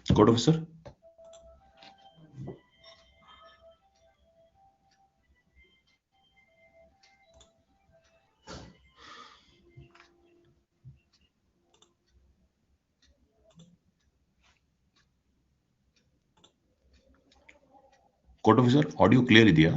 Court officer. Court officer, audio clear ಇದೆಯಾ?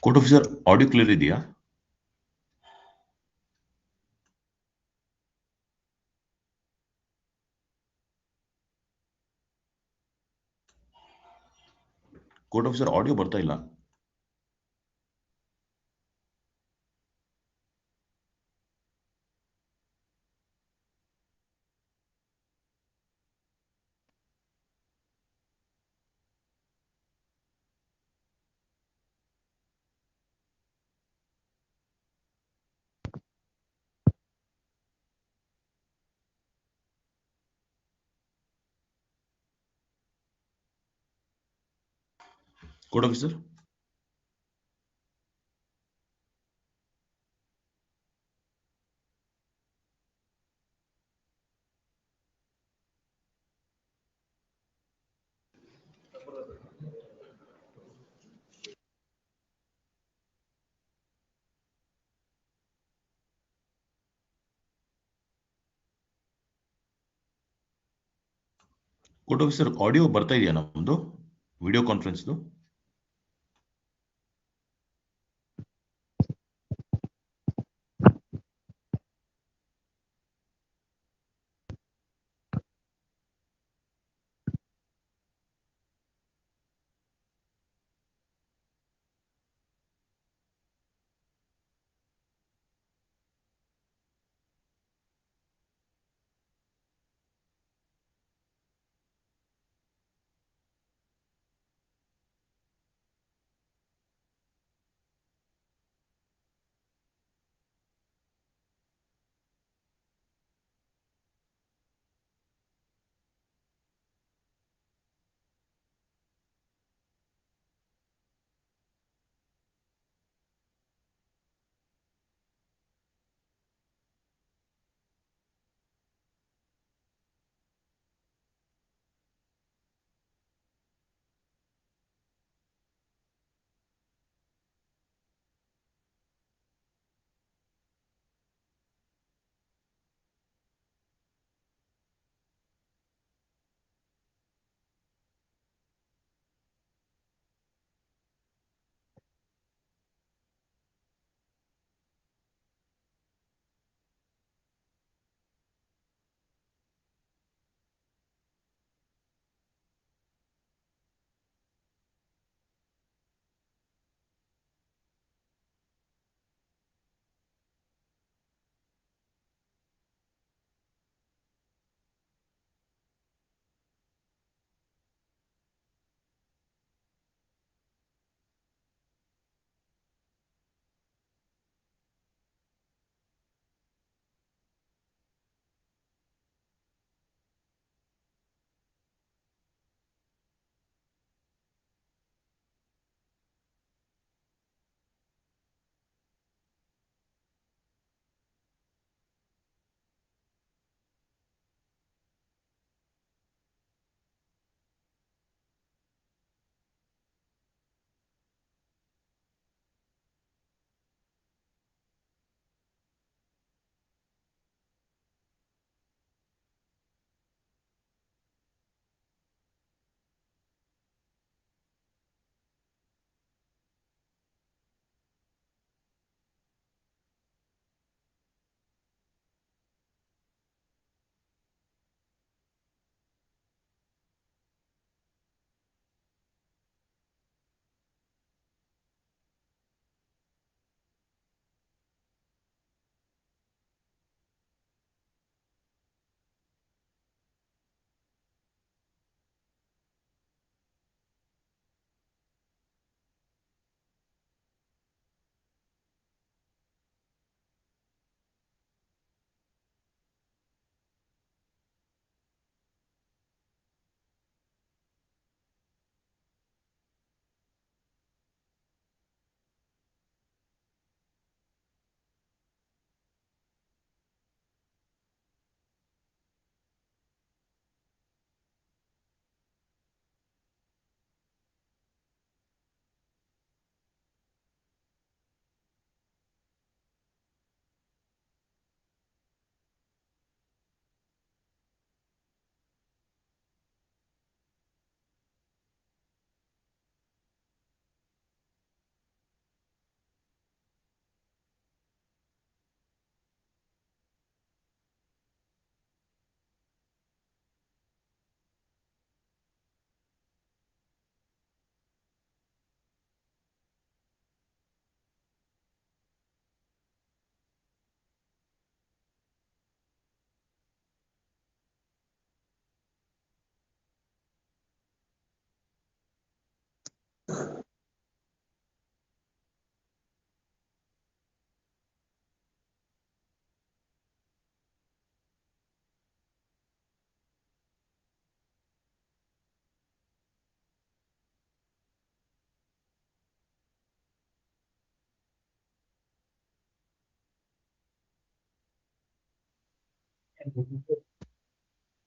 Court officer audio clear ಇದೆಯಾ? Court officer audio ಬರ್ತಾ ಇಲ್ಲ. Court officer. Court officer audio ಬರ್ತಾ ಇದೆಯಾ ನಮ್ಮದು video ಕಾನ್ಫರೆನ್ಸ್ದು?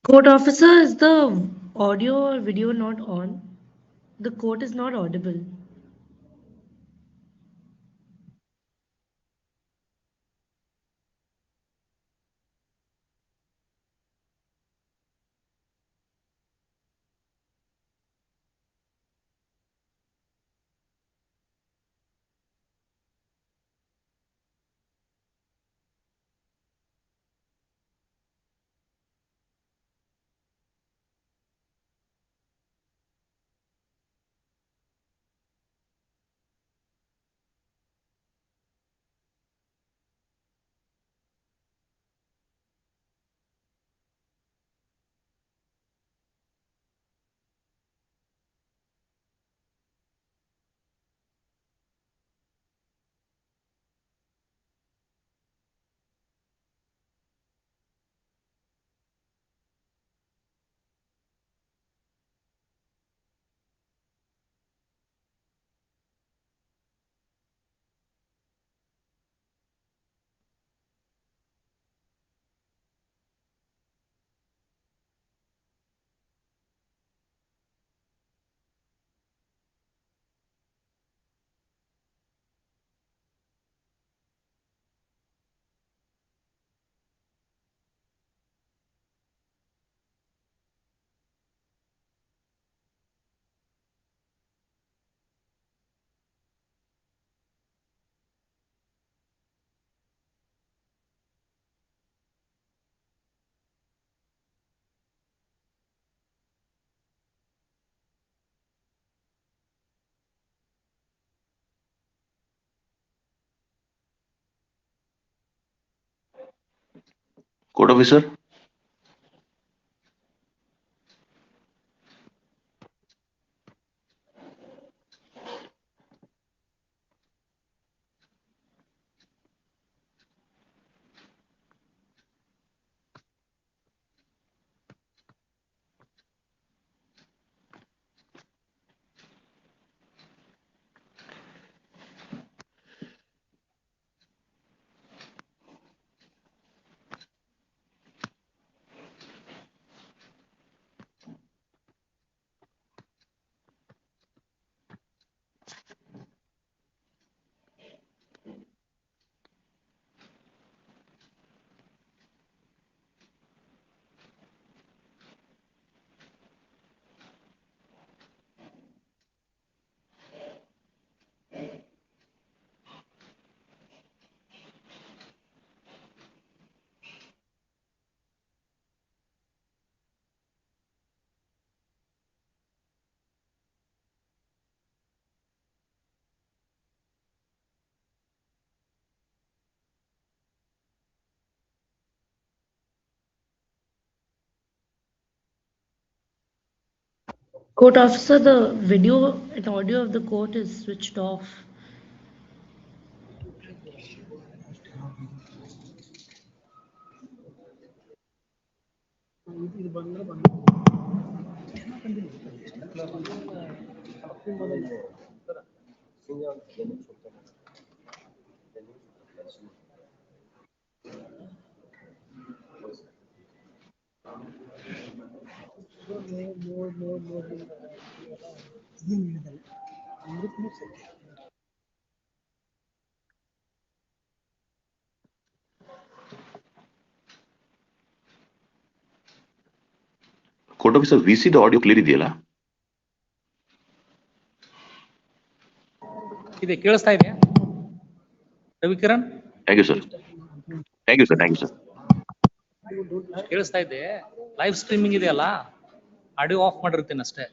Court officer, is the audio or video not on? The court is not audible. Court officer, Court officer, the video and audio of the court is switched off. court officer, VC the audio clear ಇದೆಯಲ್ಲ? ಇದೆ ಕೇಳಿಸ್ತಾ ಇದೆ Ravikiran Thank you, sir. Thank you, sir. Thank you, sir. ಕೇಳಿಸ್ತಾ ಇದೆ live streaming ಇದೆಯಲ್ಲ audio of ಮಾಡಿರ್ತೀನಿ ಅಷ್ಟೇ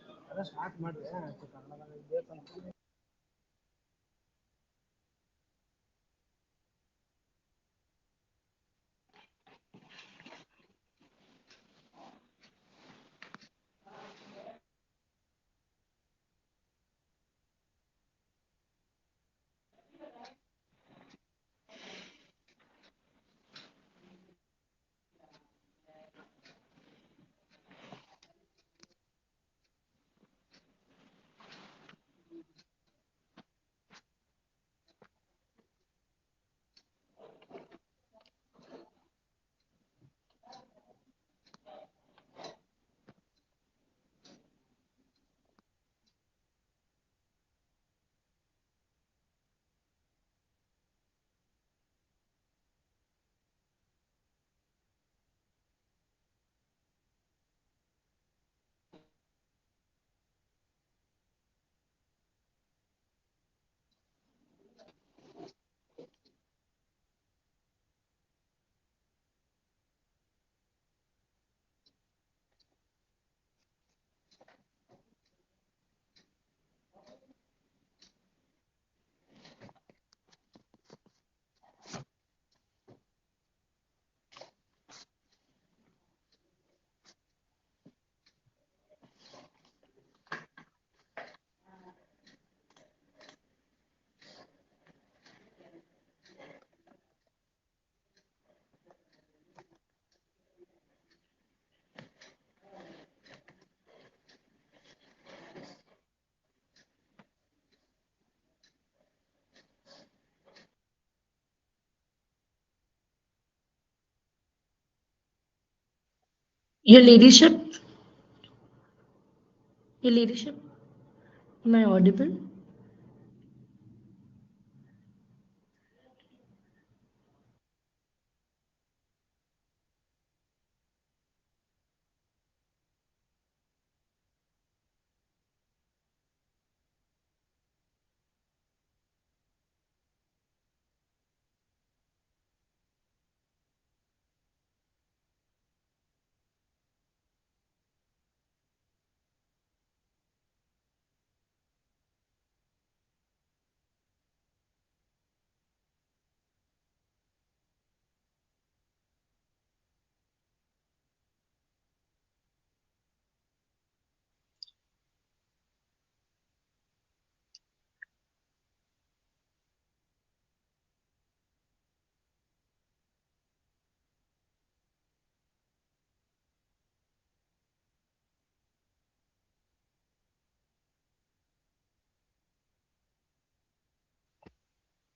Your Ladyship, am I audible?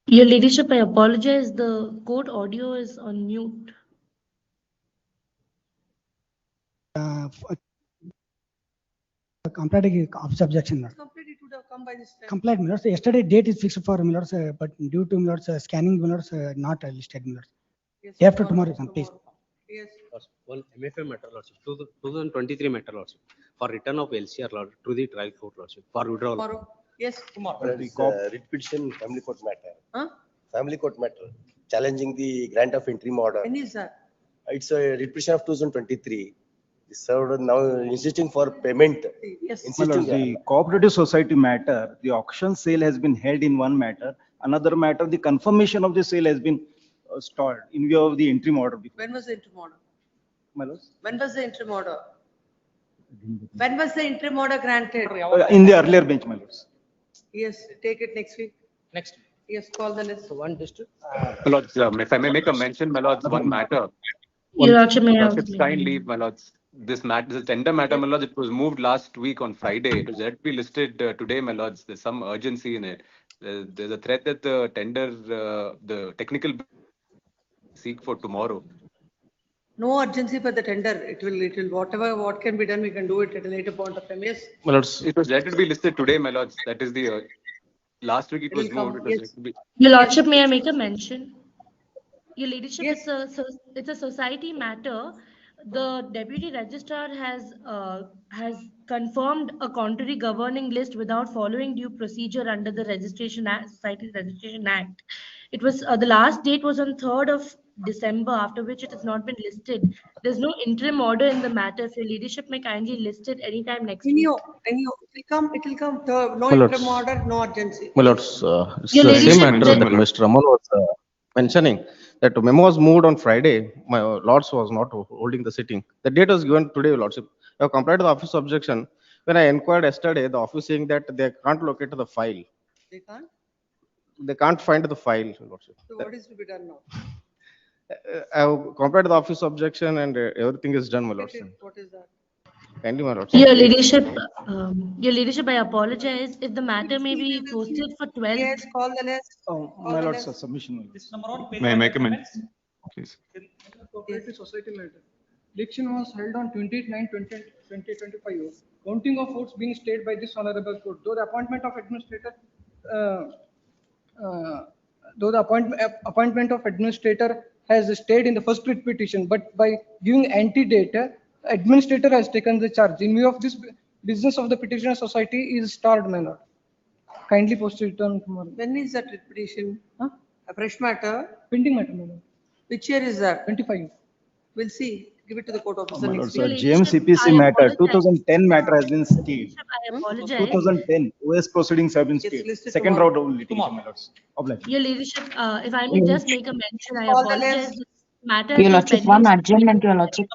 Your Ladyship, I apologize. The court audio is on mute. Complete objection. Complete, it would have come by this time. Complaint, my lords. Yesterday date is fixed for, my lords, but due to, my lords, scanning, my lords, not listed, my lords. Yes, Day after tomorrow, please. Yes, One MFA matter, Lordship, 2023 matter, Lordship, for return of LCR, Lord, to the trial court, Lordship, for withdrawal. tomorrow. Yes, tomorrow. But it's writ petition family court matter. Huh? Family court matter, challenging the grant of interim order. When is that? It's a writ petition of 2023. It's served now insisting for payment. Yes. My lord, Insisting, the cooperative society matter, the auction sale has been held in one matter. Another matter, the confirmation of the sale has been stalled in view of the interim order. When was the interim order? My lord, When was the interim order? When was the interim order granted? in the earlier bench, my lords. Yes, take it next week. Next. Yes, call the list. So one district. My lords, if I may make a mention, my lords, one matter. Your Lordship, may I Your also Lordship's make kind a- leave, my lords. This is a tender matter, my lords. It was moved last week on Friday. It was yet to be listed today, my lords. There's some urgency in it. There's a threat that the tender, the technical seek for tomorrow. No urgency for the tender. It will, what can be done, we can do it at a later point of time. Yes, My lords, It was yet to be listed today, my lords. That is the, last week it was It'll come, moved. It was yes. yet to be. Your Lordship, may I make a mention? Your Ladyship, Yes. it's a society matter. The deputy registrar has confirmed a contrary governing list without following due procedure under the Registration Act, Society Registration Act. It was the last date was on 3rd of December, after which it has not been listed. There's no interim order in the matter. If your Ladyship may kindly list it anytime next week. it will come. No My lords. interim order, no urgency. my lords, it's Your the Ladyship, same matter then- that Mr. Raman was mentioning, that the memo was moved on Friday. My lords was not holding the sitting. The date was given today, Lordship. I have complied to the office objection. When I inquired yesterday, the office saying that they can't locate the file. They can't. They can't find the file, Lordship. So what is to be done now? I have complied to the office objection and everything is done, my Get lordship. it. What is that? Kindly, my lordship. Your Ladyship, I apologize if the matter may be posted for 12th. Yes, call the list. Oh, Call my the lords, list. submission. my lords. May I make a mention, please? Cooperative society matter. Election was held on 28/9/2025. Counting of votes being stayed by this honorable court. Though the appointment of administrator has stayed in the first writ petition, but by giving antedate, administrator has taken the charge. In view of this, business of the petitioner society is stalled, my lord. Kindly post it on tomorrow. When is that petition? Huh? A fresh matter? Pending matter, my lord. Which year is that? 25. We'll see. Give it to the court officer My next lords, week. Your Ladyship, GMCPC I matter, apologize. 2010 matter has been stayed. I apologize. 2010 OS proceedings have been It's stayed. listed Second tomorrow. round of litigation, my lords. Obliged. Your Ladyship, if I may just make a mention, I Call the apologize. list. This matter Your is Lordship, pending. one adjournment, Your Lordship.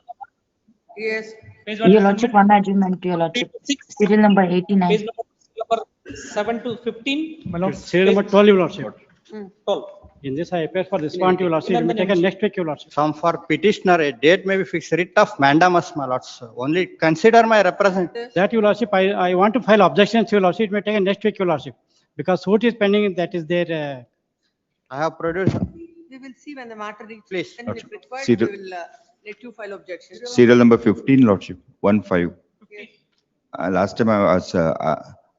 Yes. Your Lordship, one adjournment, Your Lordship. Serial number 89. Page number 7 to 15. My lord, serial number 12, Your Lordship. 12. In this, I appear for this point, Your Lordship. It will be taken next week, Your Lordship. Some for petitioner, a date may be fixed, writ of mandamus, my lords. Only consider my representative. That, Your Lordship, I want to file objections, Your Lordship. It may take next week, Your Lordship. Because suit is pending, that is there. I have produced. We will see when the matter reaches. Please, And if required, See we the- will Let you file objection. Serial number 15, Lordship, 15. Yes. Last time I was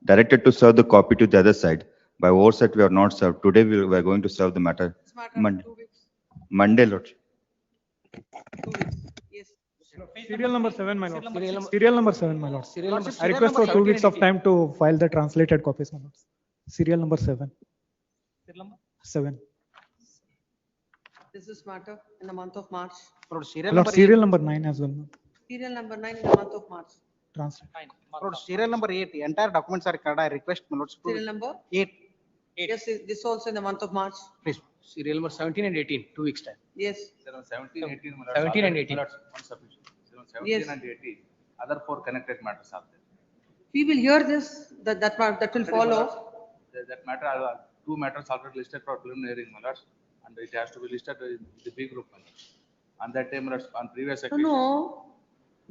directed to serve the copy to the other side. By oversight, we are not served. Today, we are going to serve the matter. This matter Monday. 2 weeks. Monday, Lordship. 2 weeks. Yes. Serial number 7, my lord. Serial number- Serial number 7, my lord. Serial number- I request for 2 weeks of time to file the translated copies, my lord. Serial number 7. Serial number? 7. This is matter in the month of March. Lord, My lord, serial number 9 as well. No? Serial number 9 in the month of March. Translate. Lord, serial number 8, the entire documents are Kannada. I request my lords to Serial number? 8. Yes, this also in the month of March. Please. Serial number 17 and 18, 2 weeks time. Yes. 17, 18. 17 and 18. 17 Yes. and 18. Other 4 connected matters are there. We will hear this, that will follow. That matter, 2 matters already listed for preliminary hearing, my lords, and it has to be listed in the B group, my lords. On that time, my lords, on previous No, occasion. no,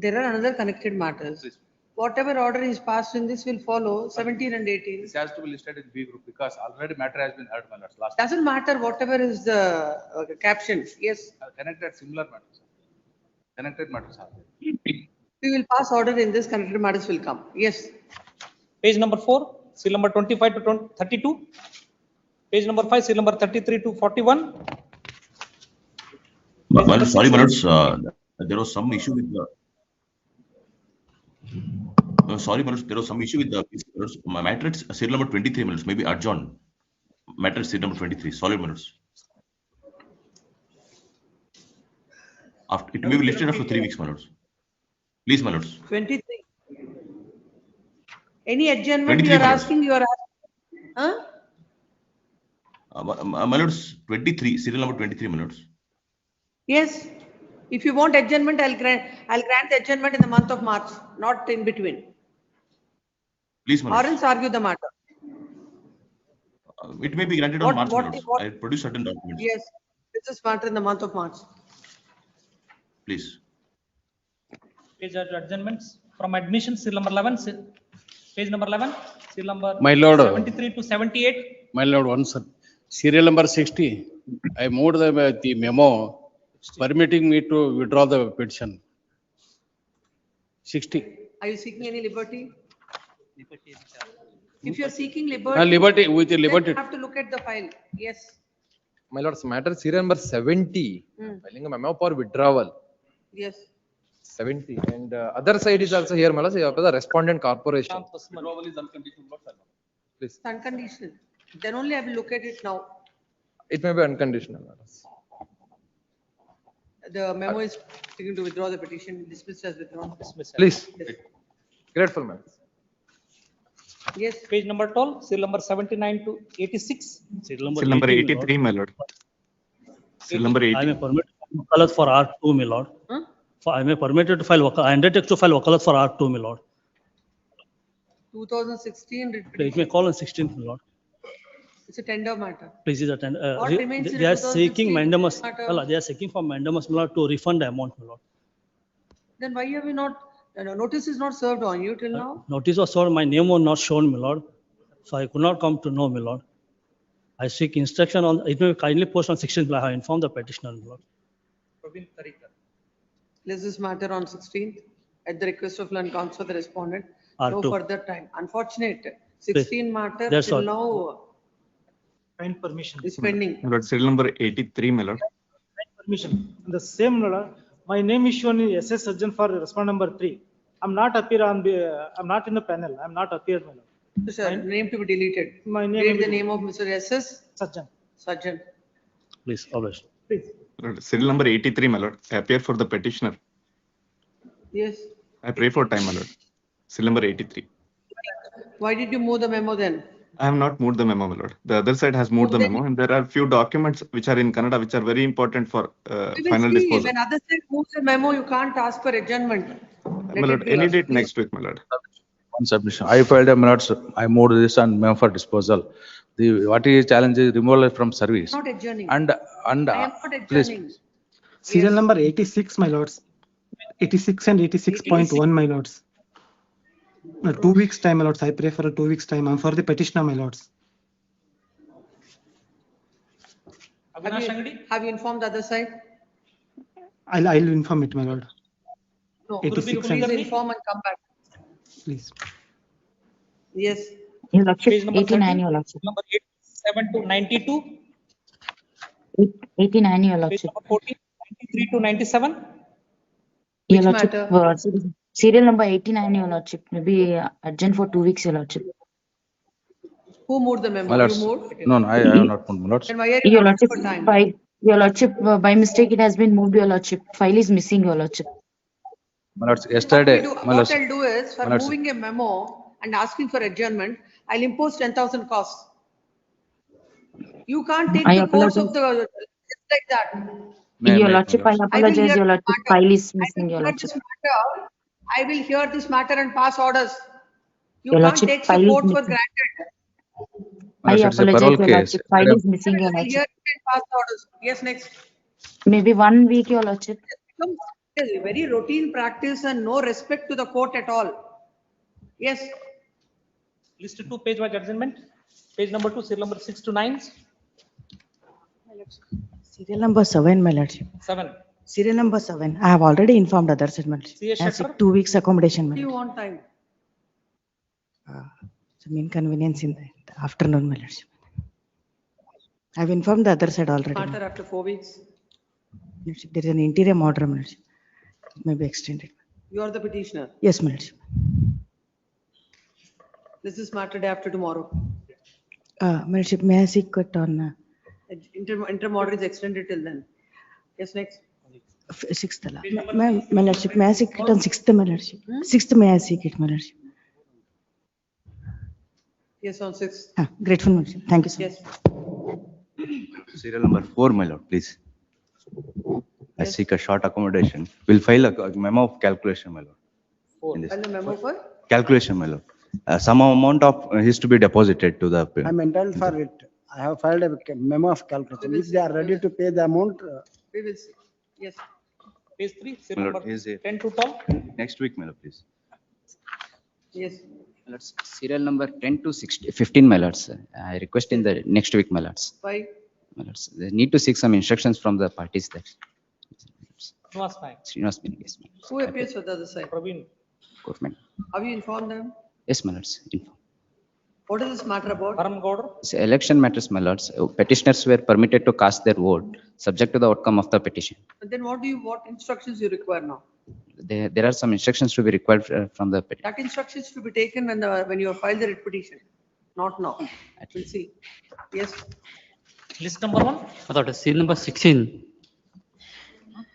there are another connected matters. Please. Whatever order is passed in this will follow 17 and 18. This has to be listed in B group because already matter has been heard, my lords, last. Doesn't matter whatever is the caption. Yes, Connected similar matters. Connected matters are there. we will pass order in this, connected matters will come. Yes. Page number 4, serial number 25 to 32. Page number 5, serial number 33 to 41. Sorry, my lords, there was some issue with the. Sorry, my lords, there was some issue with the matter. It's serial number 23, my lords, maybe adjourned. Matter serial number 23. Sorry, my lords. After it may be listed after 3 weeks, my lords. Please, my lords. 23. Any adjournment 23 you are minutes. asking, you are asking. Huh? My lords, 23, serial number 23, my lords. Yes. If you want adjournment, I'll grant the adjournment in the month of March, not in between. Please, my Or lords. else argue the matter. It may be granted on What- March, what- my lords. what- I produce certain documents. Yes. This is matter in the month of March. Please. Page adjournments from admission, serial number 11, page number 11, serial number My lord. 73 to 78. My lord, one sir. Serial number 60, I moved the memo permitting me to withdraw the petition. 60. Are you seeking any liberty? If you are seeking liberty. Liberty, with the then liberty. you have to look at the file. Yes. My lords, matter serial number 70, filing a memo for withdrawal. Yes. 70. And other side is also here, my lords, the respondent corporation. Withdrawal is unconditional, lords, my lord. Please. It's unconditional. Then only I will look at it now. It may be unconditional, my lords. The memo is seeking to withdraw the petition, dismissed as withdrawn. Please. Yes. Grateful, my lords. Yes. Page number 12, serial number 79 to 86. Serial number 83, my lord. Serial number I 80. may permit wakalat for R2, my lord. I may permitted to file wakalat. I undertake to file wakalat for R2, my lord. 2016 writ It petition. may call on 16th, my lord. It's a tender matter. Please attend. What remains in They are 2016 seeking mandamus. matter? They are seeking for mandamus, my lord, to refund the amount, my lord. Then why have you not, notice is not served on you till now? Notice was served, my name was not shown, my lord. So I could not come to know, my lord. I seek instruction on, it may be kindly post on 16th, I have informed the petitioner, my lord. Place this matter on 16th at the request of learned counsel, the respondent. No R2. further time. Unfortunate. 16 matter That's till all. now Find permission. is pending. My lord, serial number 83, my lord. Permission. The same, my lord. My name is shown in SS Surgeon for respondent number 3. I'm not appear on the, I'm not in the panel. I'm not appeared, my lord. Sir, name to be deleted. My name Read will the be- name of Mr. SS Surgeon. Surgeon. Please, oblige. Please. My lord, serial number 83, my lord. I appear for the petitioner. Yes. I pray for time, my lord. Serial number 83. Why did you move the memo then? I have not moved the memo, my lord. The other side has moved the Then- memo, and there are few documents which are in Kannada, which are very important for We will final see. disposal. When other side moves the memo, you can't ask for adjournment. My lord, any date next week, my lord. One submission. I filed a minutes, I moved this on memo for disposal. The, what is challenge is removal from service. Not adjourning. And, I am not please, adjourning. Serial number 86, my lords. 86 and 86.1, my lords. 2 weeks time, my lords. I pray for a 2 weeks time. I'm for the petitioner, my lords. Have you informed the other side? I'll inform it, my lord. No, 86 please and inform and come back. please. Yes. Your Lordship, Page number 89, 30, Your Lordship. number 87 to 92, 89, Your page Lordship. number 14, 93 to 97. Your Which Lordship, matter? serial number 89, Your Lordship. Maybe urgent for 2 weeks, Your Lordship. Who moved the memo? My You lords, moved? no, I have not moved, my lords. Then why are you Your asking Lordship, for time? Your Lordship, by mistake it has been moved, Your Lordship. File is missing, Your Lordship. My lords, yesterday, my What lords, I'll do is, for my lords, moving a memo and asking for adjournment, I'll impose 10,000 costs. You can't take I the course apologize. of the, just like that. Your my Lordship, I lords. I will apologize, hear Your this Lordship. matter. File is I missing, will Your hear Lordship. this matter. I will hear this matter and pass orders. You Your can't Lordship, take file is support for missing. granted. My I lords, it's a apologize, parole Your case. Lordship. File is missing, Your I'll hear Lordship. it and pass orders. Yes, next. Maybe 1 week, Your Lordship. It is a very routine practice and no respect to the court at all. Yes. Listed 2 page wise adjournment. Page number 2, serial number 6 to 9. Serial number 7, my lordship. 7. Serial number 7. I have already informed other side, my lordship. CS I have Shekhar? 2 weeks accommodation, my Do you lordship. want time? Some inconvenience in the afternoon, my lordship. I have informed the other side already. my Matter after 4 weeks. lordship. There is an interim order, my lordship. It may be extended. You are the petitioner. Yes, my lordship. This is matter day after tomorrow. My lordship, may I seek it on Interim order is extended till then. Yes, next. 6th? My lordship, may I seek it on 6th, my lordship? 6th, may I seek it, my lordship? Yes, on 6th. Grateful, my lordship. Thank you, sir. Yes. Serial number 4, my lord, please. I seek a short accommodation. We'll file a memo of calculation, my lord. in this. File a memo for? Calculation, my lord. Some amount of is to be deposited to the. I'm entitled for it. I have filed a memo of calculation. If they are ready to pay the amount, We will see. Yes. Page 3, My serial lord, number is it 10 to 12. next week, my lord, please. Yes. My lords, serial number 10 to 15, my lords. I request in the next week, my lords. Why? My lords, they need to seek some instructions from the parties that. Srinivas Naik. Srinivas Naik, yes, my lords. Who appears for the other side? Praveen. Government. Have you informed them? Yes, my lords. Info. What is this matter about? Karan Gowder. So election matters, my lords. Petitioners were permitted to cast their vote subject to the outcome of the petition. And then what instructions you require now? There are some instructions to be required from the petition. That instructions to be taken when you have filed the writ petition, not now. We'll see. Yes. List number 1. Without serial number 16.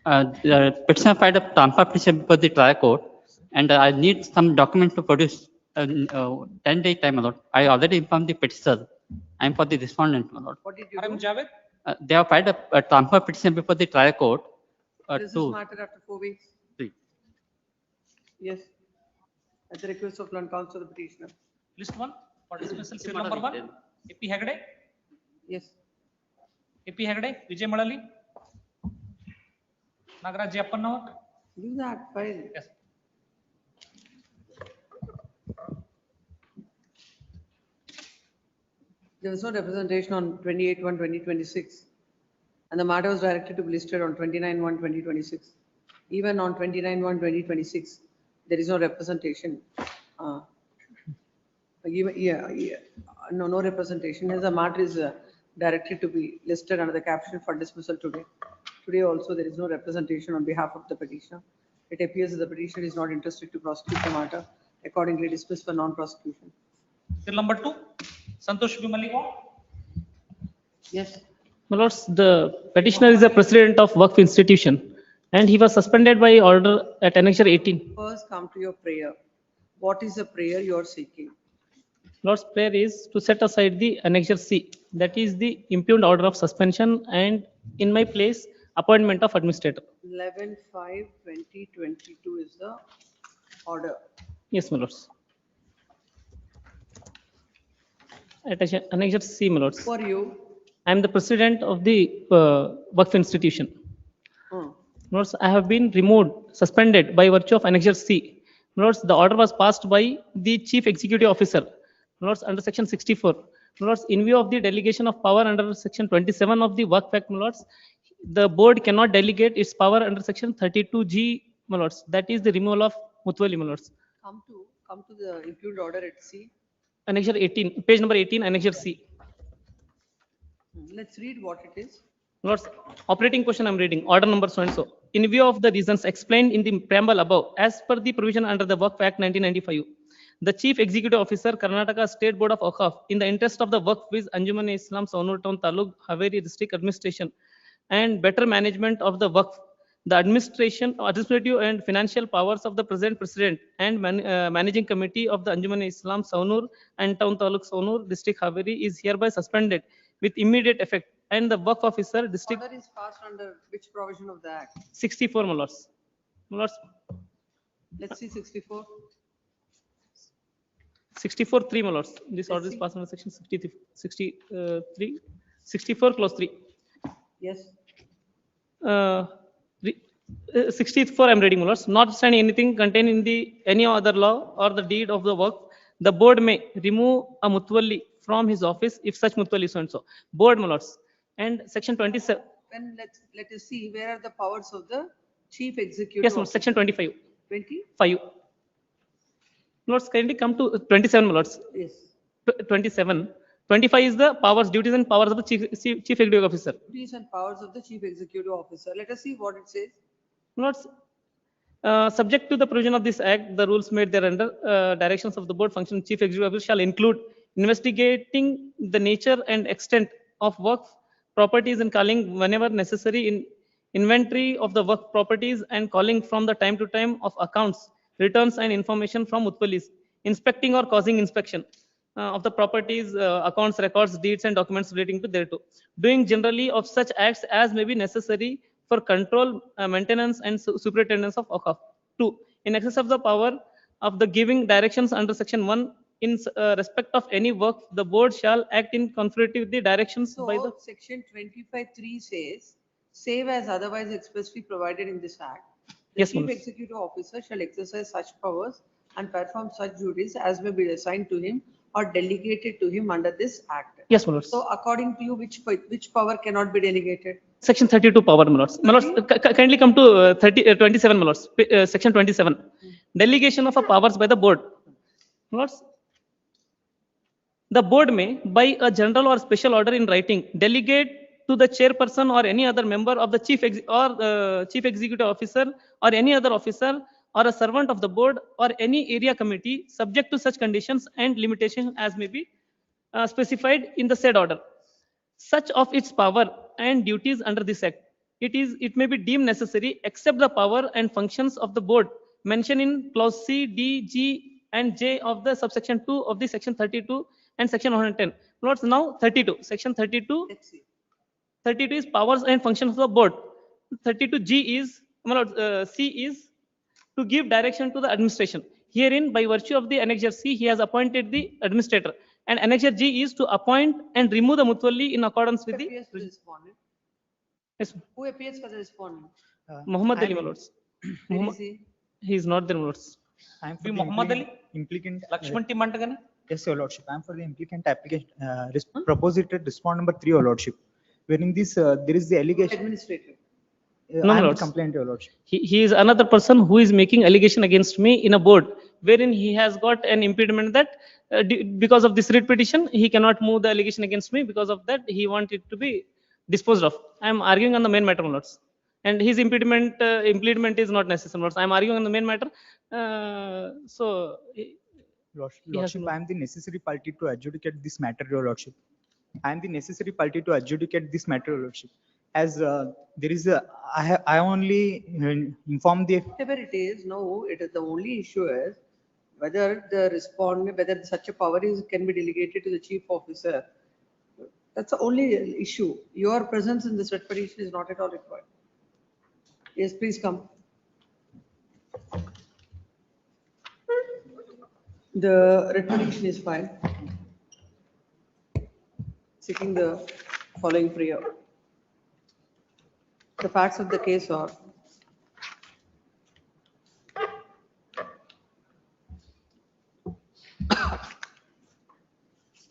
The petitioner filed a transfer petition before the trial court, and I need some document to produce 10-day time, my lord. I already informed the petitioner. I am for the respondent, my lord. What did you Karan do? Javed. They have filed a transfer petition before the trial court. This is To matter after 4 weeks. 3. Yes. At the request of learned counsel, the petitioner. List 1. For dismissal, serial number 1. AP Hegde. Yes. AP Hegde. Vijay Madali. Nagaraj Jappanavar. Do that, file. Yes. There was no representation on 28/1/2026, and the matter was directed to be listed on 29/1/2026. Even on 29/1/2026, there is no representation. No representation. As the matter is directed to be listed under the caption for dismissal today. Today also, there is no representation on behalf of the petitioner. It appears that the petitioner is not interested to prosecute the matter, accordingly dismissed for non-prosecution. Serial number 2. Santosh Vimalika. Yes. My lords, the petitioner is a president of Waqf institution, and he was suspended by order at Annexure 18. First, come to your prayer. What is the prayer you are seeking? Lord's prayer is to set aside the Annexure C, that is the impugned order of suspension, and in my place, appointment of administrator. 11/5/2022 is the order. Yes, my lords. Annexure C, my lords. Who are you? I am the president of the Waqf institution. Lords, I have been removed, suspended by virtue of Annexure C. Lords, the order was passed by the Chief Executive Officer. Lords, under Section 64. Lords, in view of the delegation of power under Section 27 of the Waqf Act, Lords, the board cannot delegate its power under section 32G, my lords. That is the removal of Mutwalli, my lords. Come to the impugned order at C. Annexure 18, page number 18, Annexure C. Let's read what it is. Lords, operating question I'm reading, order number so and so. In view of the reasons explained in the preamble above, as per the provision under the Waqf Act 1995, the Chief Executive Officer, Karnataka State Board of Waqf, in the interest of the Waqf with Anjuman-e-Islam, Saunur Town Taluk, Haveri District Administration, and better management of the Waqf, the administrative and financial powers of the present president and managing committee of the Anjuman-e-Islam, Saunur and Town Taluk, Saunur District, Haveri is hereby suspended with immediate effect, and the Waqf Officer District. Order is passed under which provision of the Act? 64, my lords. My lords. Let's see 64. 64(3), my lords. This order is passed under section 63, 64 clause 3. Yes. 64 I'm reading, my lords. Notwithstanding anything contained in the any other law or the deed of the Waqf, the board may remove a Mutwalli from his office if such Mutwalli is so and so. Board, my lords. And section 27. Then let us see where are the powers of the Chief Executive. Yes, lords. Section 25. 20? 5. Lords, kindly come to 27, my lords. Yes. 27. 25 is the powers, duties and powers of the Chief Executive Officer. Duties and powers of the Chief Executive Officer. Let us see what it says. Lords, subject to the provision of this act, the rules made thereunder, directions of the board function Chief Executive Officer shall include investigating the nature and extent of Waqf properties and calling whenever necessary in inventory of the Waqf properties and calling from the time to time of accounts, returns and information from Mutwallis, inspecting or causing inspection of the properties, accounts, records, deeds and documents relating to thereto. Doing generally of such acts as may be necessary for control, maintenance and superintendence of Waqf. 2. In excess of the power of the giving directions under section 1, in respect of any work, the board shall act in conformity with the directions by the. Section 25(3) says, save as otherwise expressly provided in this act. The Yes, Chief ma'am. Executive Officer shall exercise such powers and perform such duties as may be assigned to him or delegated to him under this act. Yes, my lords. So according to you, which power cannot be delegated? Section 32 power, my lords. My lords, kindly come to 27, my lords. Section 27. Delegation of a powers by the board. My lords, the board may, by a general or special order in writing, delegate to the chairperson or any other member of the chief executive officer or any other officer or a servant of the board or any area committee, subject to such conditions and limitations as may be specified in the said order, such of its power and duties under this act. It may be deemed necessary except the power and functions of the board mentioned in clause C, D, G and J of the subsection 2 of the section 32 and section 110. Lords, now 32. Section 32. 32 is powers and functions of the board. 32G is, C is to give direction to the administration. Herein, by virtue of the annexure C, he has appointed the administrator. And annexure G is to appoint and remove the Mutwalli in accordance with the. Yes, Who appears for the respondent? Muhammad Ali, my lords. Where is he? He is not there, my lords. I am for the Muhammad Ali? implicant. Lakshman Tim Mantagane? Yes, your lordship. I am for the implicant application, proposited respond number 3, your lordship. Wherein this, there is the allegation. Administrator. No, I am the lords. complaint, your lordship. He is another person who is making allegation against me in a board, wherein he has got an impediment that because of this writ petition, he cannot move the allegation against me. Because of that, he wants it to be disposed of. I am arguing on the main matter, my lords. And his impediment is not necessary, my lords. I am arguing on the main matter. Lordship, I am the necessary party to adjudicate this matter, your lordship. I am the necessary party to adjudicate this matter, your lordship. As there is a, I only informed the. Whatever it is, no, it is the only issue is whether the respondent, whether such a power can be delegated to the chief officer. That's the only issue. Your presence in this writ petition is not at all required. Yes, please come. The writ petition is filed, seeking the following prayer. The facts of the case are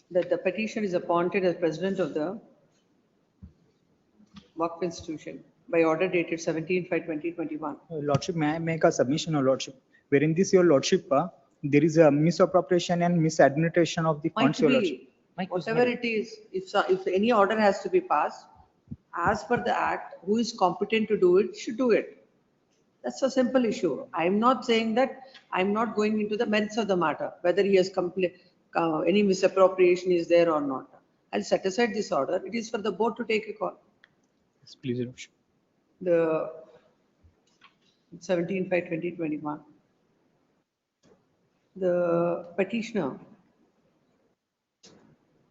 that the petition is appointed as president of the Waqf institution by order dated 17/5/2021. Lordship, may I make a submission, Your Lordship? Wherein this, Your Lordship, there is a misappropriation and misadministration of the Might funds, Your Lordship. be, whatever it is, if any order has to be passed, as per the act, who is competent to do it, should do it. That's a simple issue. I'm not saying that, I'm not going into the merits of the matter, whether he has any misappropriation is there or not. I'll set aside this order. It is for the board to take a call. Yes, please, Your Lordship. The 17/5/2021. The petitioner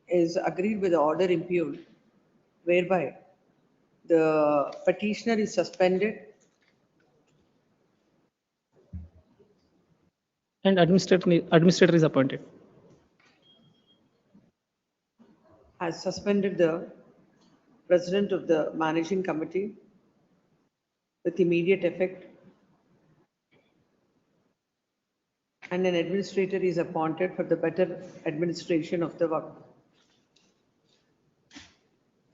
is agreed with the order impugned, whereby the petitioner is suspended And administrator is appointed. has suspended the president of the managing committee with immediate effect, and an administrator is appointed for the better administration of the work.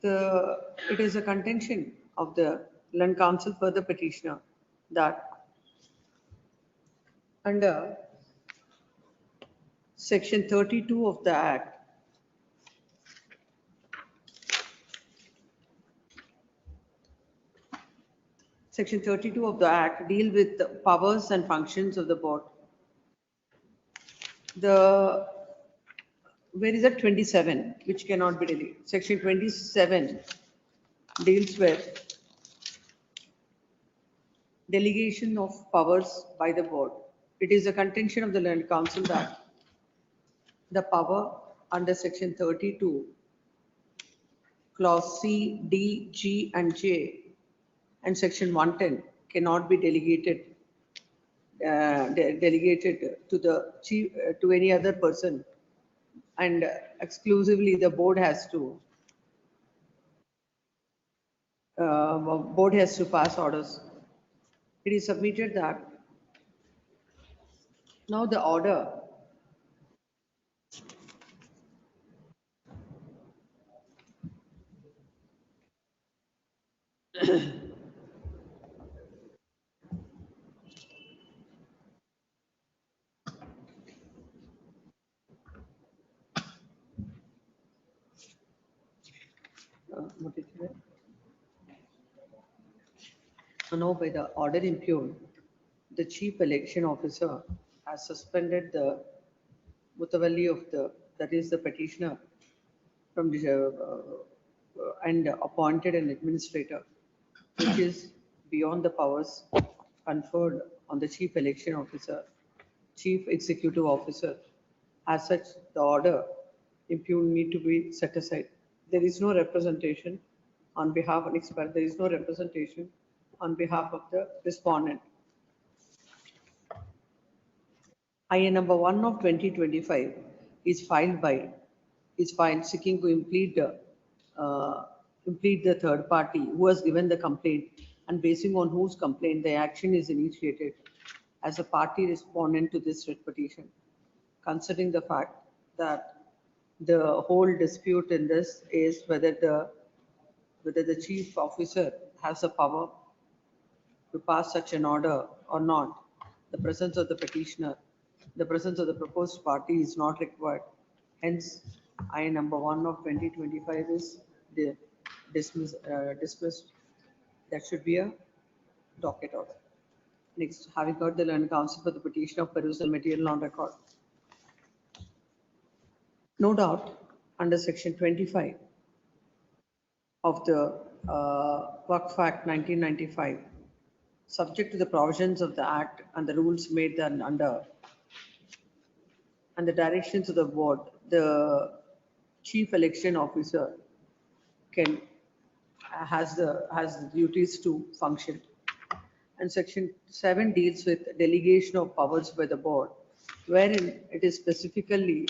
It is a contention of the Land Council for the petitioner that under section 32 of the Act, Section 32 of the Act deal with the powers and functions of the board. Where is that 27, which cannot be deleted? Section 27 deals with delegation of powers by the board. It is a contention of the Land Council that the power under section 32, clause C, D, G, and J, and section 110 cannot be delegated to the chief, to any other person, and exclusively the board has to pass orders. It is submitted that now the order what is it? Now by the order impugned, the chief election officer has suspended the mutavalli of that is the petitioner from the, and appointed an administrator, which is beyond the powers conferred on the chief election officer, chief executive officer. As such, the order impugned need to be set aside. There is no representation on behalf of expert. There is no representation on behalf of the respondent. IA number 1 of 2025 is filed seeking to implead the third party who has given the complaint, and basing on whose complaint the action is initiated as a party respondent to this writ petition. Considering the fact that the whole dispute in this is whether the chief officer has the power to pass such an order or not, the presence of the petitioner, the presence of the proposed party is not required. Hence, IA number 1 of 2025 is dismissed. That should be a docket order. Next, having got the Land Council for the petition of perusal material on record. No doubt, under section 25 of the Waqf Act 1995, subject to the provisions of the Act and the rules made under and the directions of the board, the chief election officer has the duties to function. And section 7 deals with delegation of powers by the board, wherein it is specifically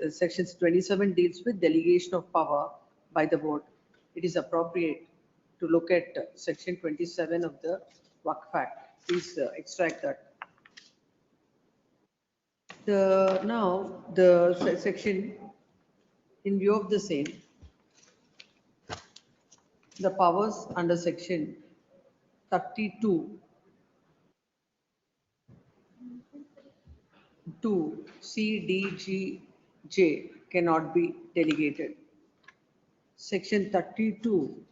sections 27 deals with delegation of power by the board. It is appropriate to look at section 27 of the Waqf Act. Please extract that. Now the section, in view of the same, the powers under section 32 to CDGJ cannot be delegated. Section 32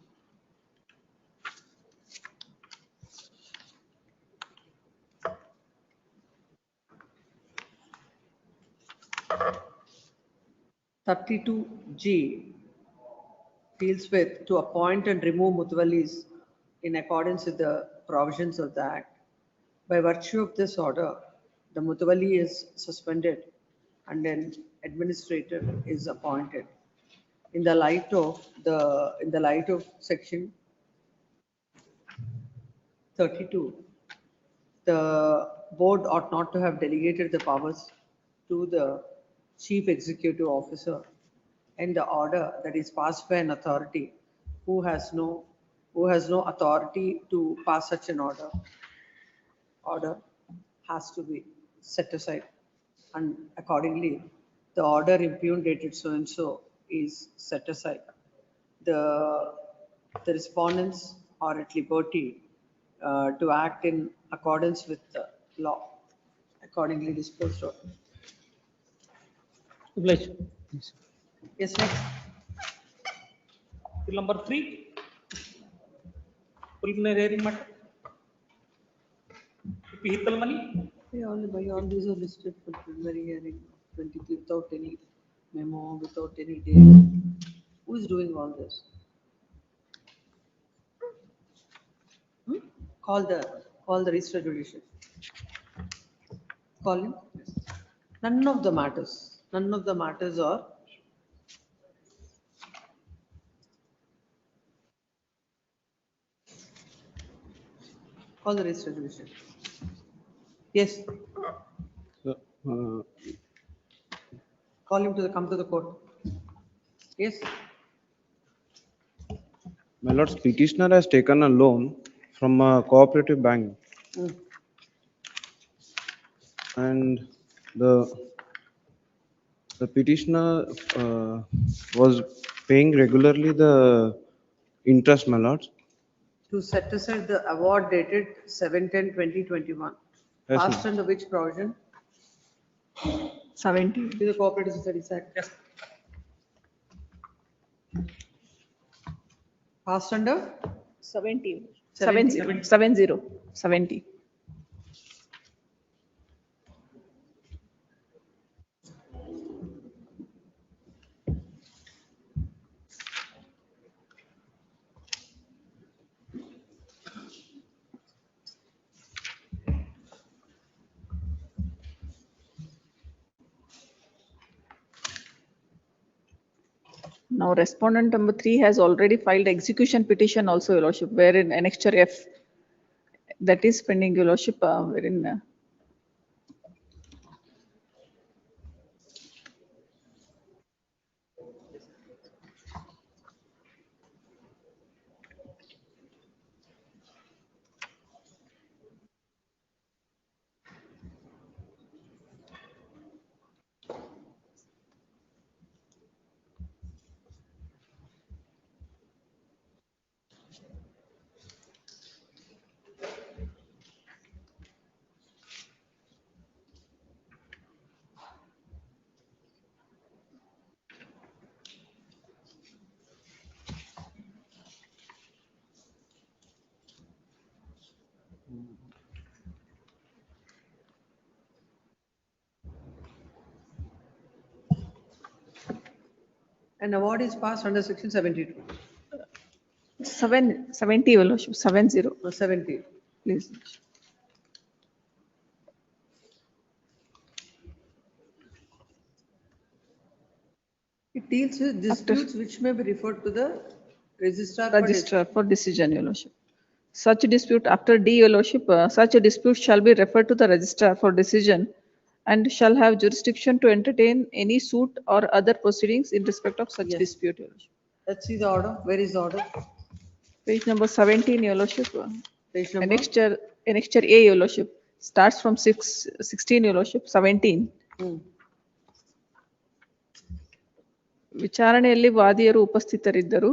32G deals with to appoint and remove mutawallis in accordance with the provisions of the Act. By virtue of this order, the mutawalli is suspended and an administrator is appointed. In the light of section 32, the board ought not to have delegated the powers to the chief executive officer, and the order that is passed by an authority who has no authority to pass such an order has to be set aside, and accordingly the order impugned dated so and so is set aside. The respondents are at liberty to act in accordance with the law accordingly disposed of. Obliged. Yes, next. Bill number 3. Preliminary hearing matter. Vehicle money. All these are listed for preliminary hearing 23 without any memo, without any date. Who is doing all this? Call the registered judicial. Call him. None of the matters are call the registered judicial. Yes. Call him to come to the court. Yes. My lords, petitioner has taken a loan from a cooperative bank. And the petitioner was paying regularly the interest, my lords. To set aside the award dated 7/10/2021. Yes, Passed ma'am. under which provision? 17. To the Cooperative Societies Act. Yes. Passed under 70. 70. 70. Now respondent number 3 has already filed execution petition also, Your Lordship, wherein annexure F that is pending, Your Lordship, wherein an award is passed under section 72. 70, Your Lordship, 70. 70. Please. It deals with disputes which may be referred to the registrar. for Registrar for decision, Your Lordship. Such dispute after D, Your Lordship, such a dispute shall be referred to the registrar for decision and shall have jurisdiction to entertain any suit or other proceedings in respect of such dispute, Your Lordship. Let's see the order. Where is the order? Page number 17, Your Lordship. Page number? Annexure A, Your Lordship, starts from 16, Your Lordship, 17. ವಿಚಾರಣೆಯಲ್ಲಿ ವಾದಿಯರು ಉಪಸ್ಥಿತರಿದ್ದರು.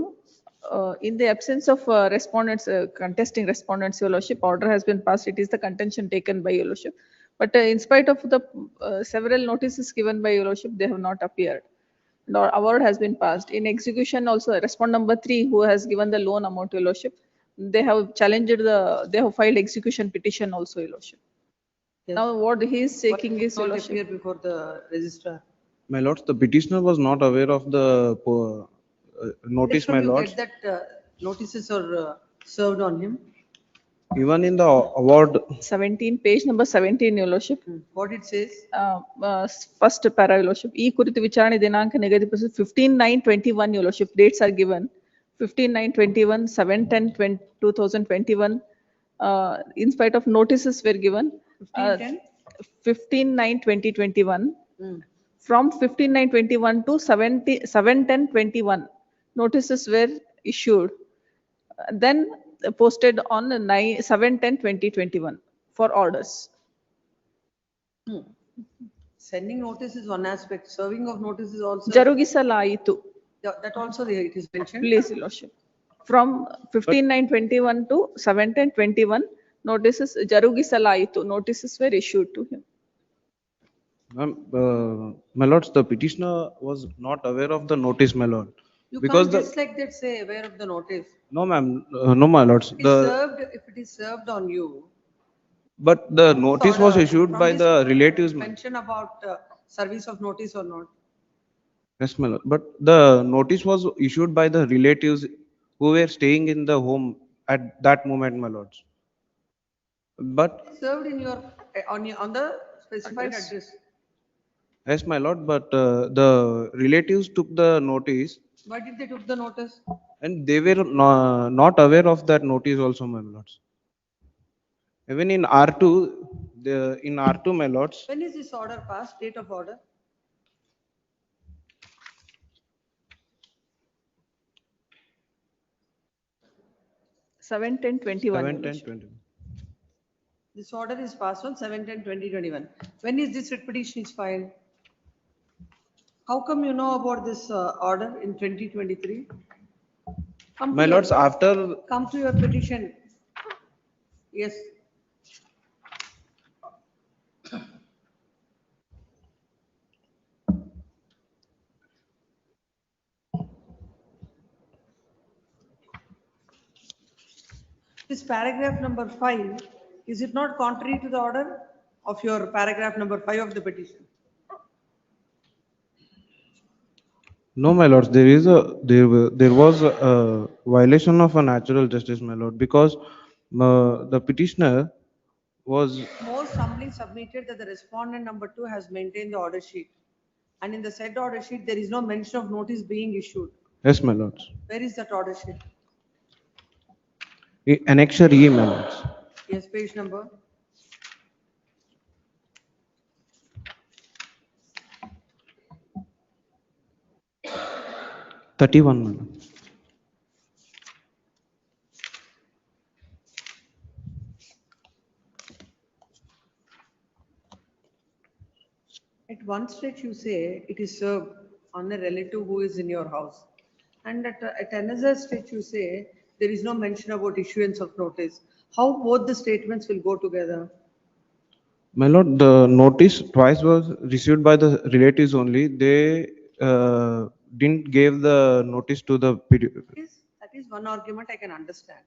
In the absence of respondents, contesting respondents, Your Lordship, order has been passed. It is the contention taken by Your Lordship. But in spite of the several notices given by Your Lordship, they have not appeared. Nor award has been passed. In execution also, respondent number 3, who has given the loan amount, Your Lordship, they have challenged they have filed execution petition also, Your Lordship. Yes. Now what he is seeking is, Your Not Lordship. appear before the registrar. My lords, the petitioner was not aware of the notice, my You lords. get that notices are served on him. Even in the award, 17, page number 17, Your Lordship. What it says? First para, Your Lordship. E kuritu vicharane dinanka nigadipasi 15/9/21, Your Lordship. Dates are given. 15/9/21, 7/10/2021. In spite of notices were given. 15/9/2021. From 15/9/21 to 7/10/21, notices were issued. Then posted on 7/10/2021 for orders. Sending notice is one aspect, serving of notice is also. Jarugisalaitu. That also it is mentioned. Please, Your Lordship. From 15/9/21 to 7/10/21, notices Jarugisalaitu, notices were issued to him. my lords, the petitioner was not aware of the notice, my lord. You Because can't just like that say aware of the notice. no, ma'am, no, my lords. If it is served on you. But the notice was issued From by this the relatives. Mention about service of notice or not. Yes, my lord. But the notice was issued by the relatives who were staying in the home at that moment, my lords. But Served in your on the specified address. yes, my lord. But the relatives took the notice, Why did they took the notice? and they were not aware of that notice also, my lords. Even in R2, in R2, my lords. When is this order passed? Date of order? Seven ten 21. 7/10/21. This order is passed on 7/10/2021. When is this writ petition is filed? How come you know about this order in 2023? My lords, after Come to your petition. Yes. This paragraph number 5, is it not contrary to the order of your paragraph number 5 of the petition? no, my lords, there was a violation of a natural justice, my lord, because the petitioner was Most humbly submitted that the respondent number 2 has maintained the order sheet. And in the said order sheet, there is no mention of notice being issued. yes, my lords. Where is that order sheet? Annexure E, my lords. Yes, page number. '31, my lord. At one stretch you say it is served on a relative who is in your house. And at another stretch you say there is no mention about issuance of notice. How both the statements will go together? My lord, the notice twice was received by the relatives only. They didn't give the notice to the That is one argument I can understand.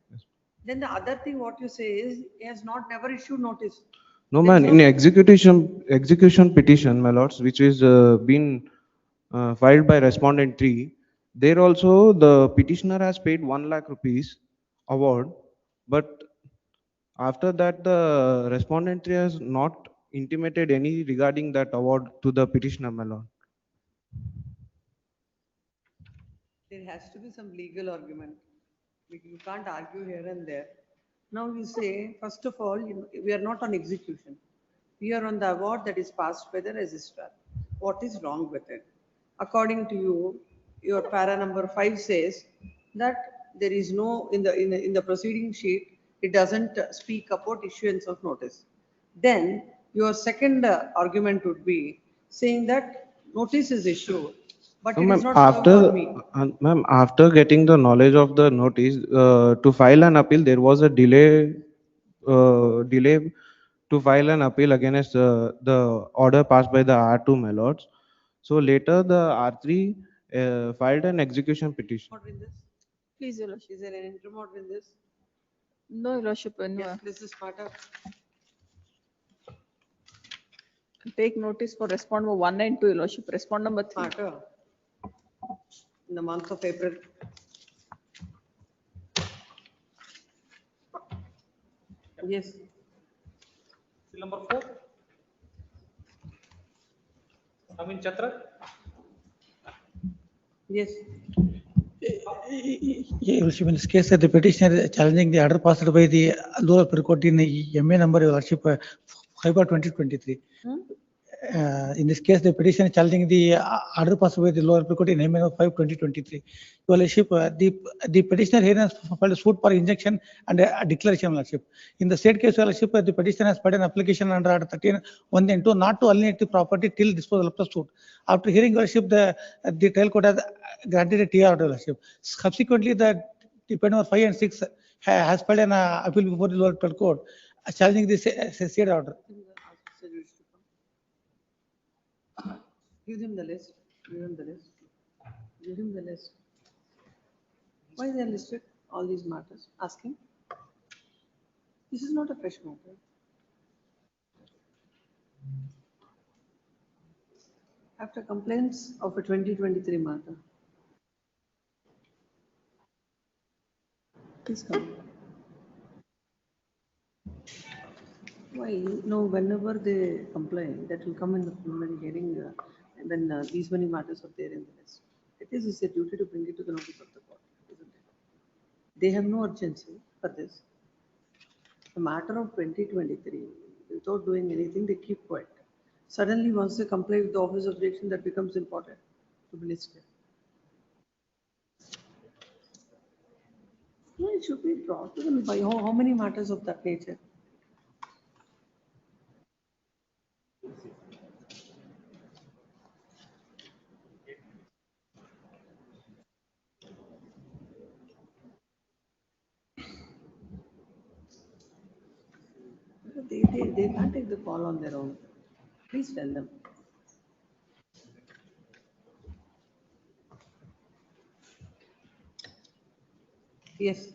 Then the other thing what you say is he has never issued notice. No, man, in execution petition, my lords, which is been filed by respondent 3, there also the petitioner has paid 1 lakh rupees award, but after that the respondent 3 has not intimated any regarding that award to the petitioner, my lord. There has to be some legal argument. You can't argue here and there. Now you say, first of all, we are not on execution. We are on the award that is passed by the registrar. What is wrong with it? According to you, your para number 5 says that there is no, in the proceeding sheet, it doesn't speak about issuance of notice. Then your second argument would be saying that notice is issued But So, it is ma'am, not served on me. ma'am, after getting the knowledge of the notice, to file an appeal, there was a delay to file an appeal against the order passed by the R2, my lords. So later, the R3 filed an execution petition. Order in this? Please, Your Lordship. Is there an interim order in this? No, Your Lordship, Yes, this is matter. take notice for respond number 1 and 2, Your Lordship. Respond number 3. Matter. In the month of April. Yes. Seal number 4. Naveen Chatra. Yes. Your Lordship, in this case, the petitioner is challenging the order passed by the lower appellate court in MA number, Your Lordship, 5/2023. In this case, the petitioner is challenging the order passed by the lower appellate court in MA 5/2023. Your Lordship, the petitioner here has filed a suit for injunction and a declaration, Your Lordship. In the state case, Your Lordship, the petitioner has filed an application under Order 13(1) and 2 not to alienate the property till disposal of the suit. After hearing, Your Lordship, the trial court has granted a TR order, Your Lordship. Subsequently, the dependent number 5 and 6 has filed an appeal before the lower appellate court challenging the said order. Give him the list. Give him the list. Give him the list. Why they are listed? All these matters. Ask him. This is not a fresh matter. After complaints of a 2023 matter. Please come. Why? No, whenever they complain, that will come in the preliminary hearing when these many matters are there in the list. It is a duty to bring it to the notice of the court, isn't it? They have no urgency for this. A matter of 2023, without doing anything, they keep quiet. Suddenly, once they comply with the office objection, that becomes important to be listed. No, it should be brought to them by how many matters of that nature? They can't take the call on their own. Please tell them. Yes.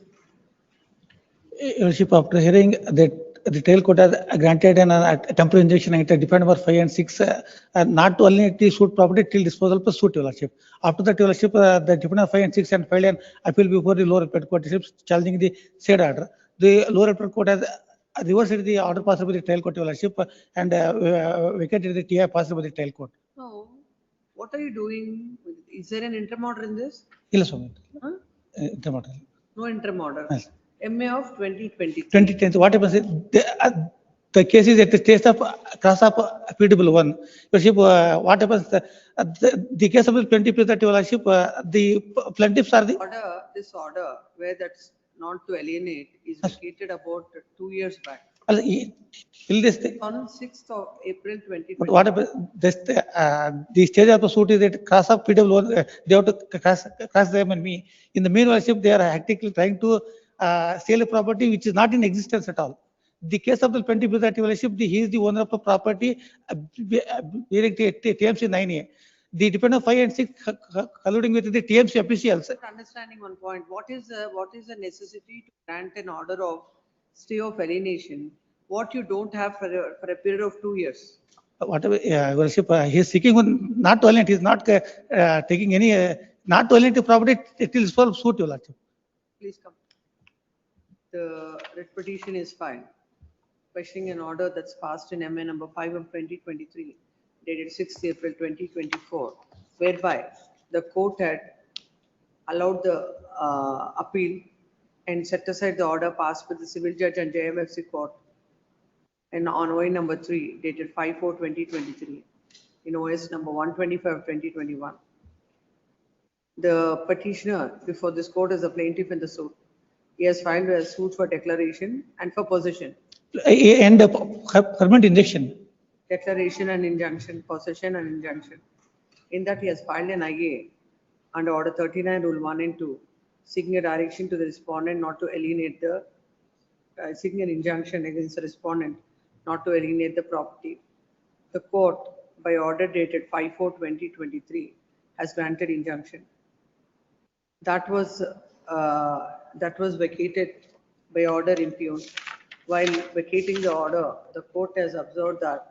Your Lordship, after hearing that the trial court has granted a temporary injunction at dependent number 5 and 6 not to alienate the suit property till disposal of the suit, Your Lordship. After that, Your Lordship, the dependent 5 and 6 and filed an appeal before the lower appellate court challenging the said order. The lower appellate court has reversed the order passed by the trial court, Your Lordship, and vacated the TI passed by the trial court. No. What are you doing? Is there an interim order in this? Yes, Swami. Huh? Interim order. No interim order. Yes. MA of 2020. 2010. What happens is the case is at the stage of cross up appealable one. Your Lordship, what happens? The case of the plaintiff is that, Your Lordship, the plaintiffs are the This order where that's not to alienate is vacated about 2 years back. Till this day. On 6th of April 2020. But what happens? The stage of the suit is that cross up PW1, they have to cross them and me. In the meanwhile, they are actively trying to sell a property which is not in existence at all. The case of the plaintiff is that, Your Lordship, he is the owner of the property bearing TMC 9A. The dependent 5 and 6 colluding with the TMC officials. Understanding one point, what is the necessity to grant an order of stay of alienation, what you don't have for a period of 2 years? Whatever, Your Lordship, he is seeking one not to alienate, he is not taking any, not to alienate the property till disposal of suit, Your Lordship. Please come. The writ petition is filed, questioning an order that's passed in MA number 5 of 2023, dated 6th April 2024, whereby the court had allowed the appeal and set aside the order passed by the civil judge and JMFC court and on OI number 3, dated 5/4/2023, in OS number 125 of 2021. The petitioner before this court is a plaintiff in the suit. He has filed a suit for declaration and for possession. And permanent injunction. Declaration and injunction, possession and injunction. in that he has filed an IA under Order 39, Rule 1 and 2, seeking a direction to the respondent not to alienate the, seeking an injunction against the respondent not to alienate the property. The court, by order dated 5/4/2023, has granted injunction. That was vacated by order impugned. While vacating the order, the court has observed that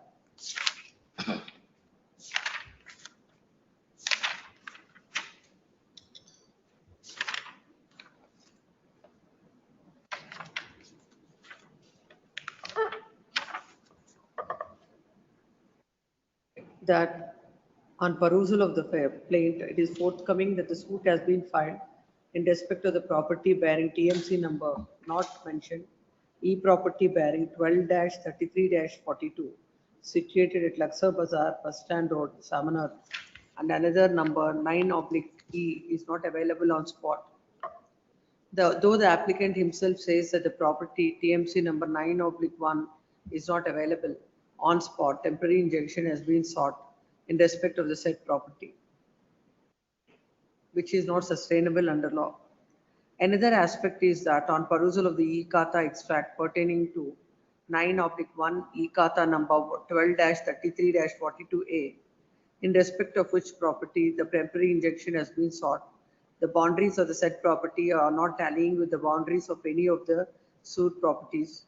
on perusal of the plaint, it is forthcoming that the suit has been filed in respect of the property bearing TMC number not mentioned, e-property bearing 12-33-42, situated at Luxor Bazaar, Bus Stand Road, Samanar, and another number 9/E is not available on spot. Though the applicant himself says that the property TMC number 9/1 is not available on spot, temporary injunction has been sought in respect of the said property, which is not sustainable under law. Another aspect is that on perusal of the e-Khata extract pertaining to 9/1 e-Khata number 12-33-42A, in respect of which property the temporary injunction has been sought, the boundaries of the said property are not tallying with the boundaries of any of the sued properties.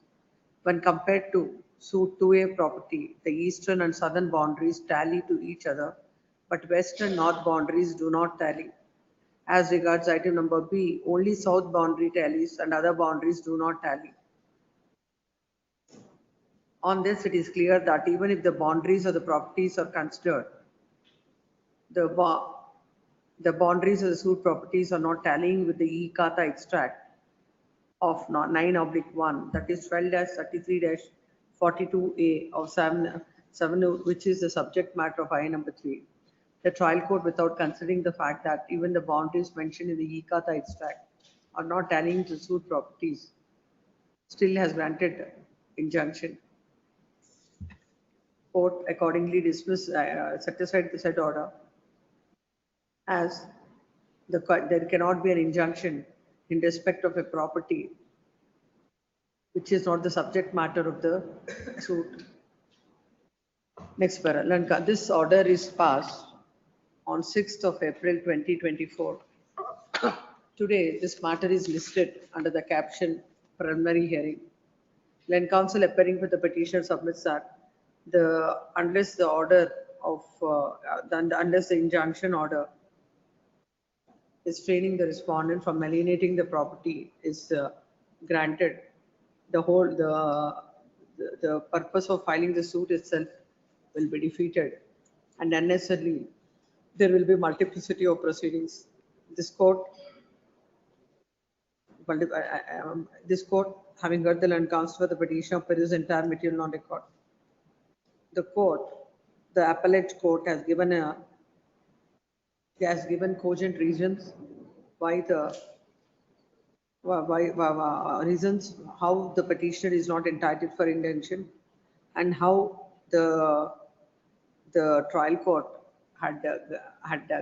When compared to suit 2A property, the eastern and southern boundaries tally to each other, but west and north boundaries do not tally. As regards item number B, only south boundary tallies and other boundaries do not tally. On this, it is clear that even if the boundaries of the properties are considered, the boundaries of the suit properties are not tallying with the e-Khata extract of 9/1, that is 12-33-42A of 7, which is the subject matter of I number 3. The trial court, without considering the fact that even the boundaries mentioned in the e-Khata extract are not tallying to suit properties, still has granted injunction. Court accordingly set aside the said order, as there cannot be an injunction in respect of a property which is not the subject matter of the suit. Next para. This order is passed on 6th of April 2024. Today, this matter is listed under the caption preliminary hearing. Land Counsel appearing with the petitioner submits that unless the injunction order restraining the respondent from alienating the property is granted, the purpose of filing the suit itself will be defeated, and unnecessarily there will be multiplicity of proceedings. This court, having heard the Land Counsel for the petition of peruse entire material non record, the appellate court has given cogent reasons reasons how the petitioner is not entitled for injunction, and how the trial court had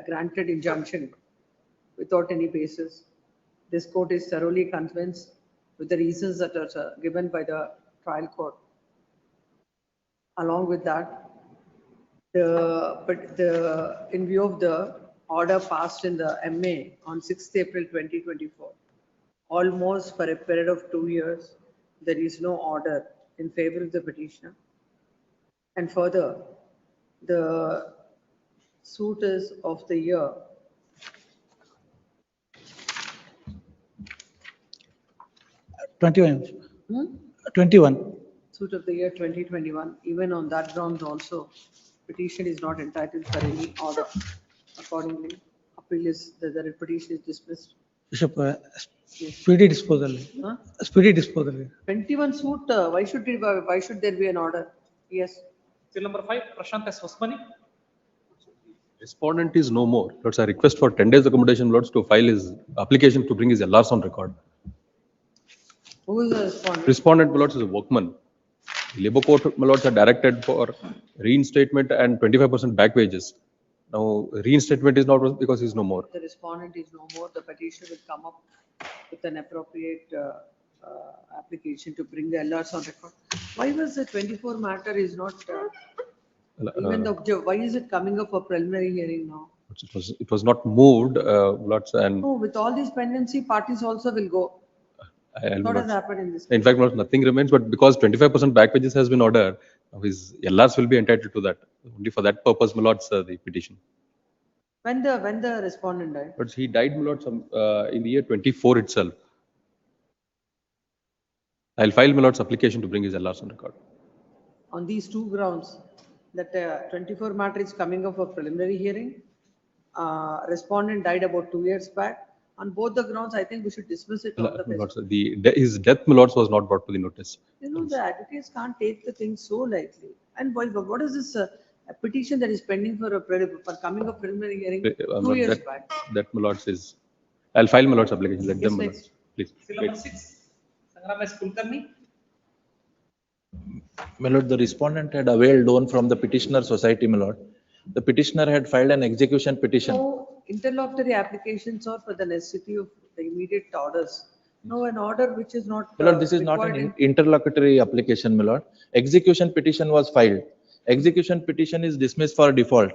granted injunction without any basis. This court is thoroughly convinced with the reasons that are given by the trial court. Along with that, in view of the order passed in the MA on 6th April 2024, almost for a period of 2 years, there is no order in favor of the petitioner. And further, the suitors of the year suit of the year 2021, even on that grounds also, petition is not entitled for any order. Accordingly, appeal is the petition is dismissed. Bishop, speedy disposal. Huh? Speedy disposal. 21 suit, why should there be an order? Yes. Till number 5, Prashant S. Hosmani. Respondent is no more. Lords, I request for 10 days accommodation, Lords, to file his application to bring his LRs on record. Who is the respondent? Respondent, Lords, is a workman. Labour court, Lords, are directed for reinstatement and 25% back wages. Now reinstatement is not because he's no more. The respondent is no more, the petitioner will come up with an appropriate application to bring the LRs on record. Why was the 24 matter is not, even the, why is it coming up for preliminary hearing now? It was not moved, lots and. No, with all these pendency, parties also will go. What has happened in this? In fact, nothing remains, but because 25% back pages has been ordered, now his LRs will be entitled to that. Only for that purpose, my lords, the petition. When the respondent died? But he died, my lords, in the year 24 itself. I'll file my lord's application to bring his LRs on record. On these two grounds, that 24 matter is coming up for preliminary hearing. Respondent died about 2 years back. On both the grounds, I think we should dismiss it on the basis. His death, my lords, was not brought to the notice. You know, the advocates can't take the thing so lightly. And what is this a petition that is pending for coming up preliminary hearing 2 years back? That, my lords, is. I'll file my lord's application. Let Yes, them, my next. lords, please. Seal number 6, Sangram S. Kulkarni. My lord, the respondent had availed loan from the petitioner society, my lord. The petitioner had filed an execution petition. So interlocutory applications are for the necessity of the immediate orders. No, an order which is not. My lord, this is not an interlocutory application, my lord. Execution petition was filed. Execution petition is dismissed for default.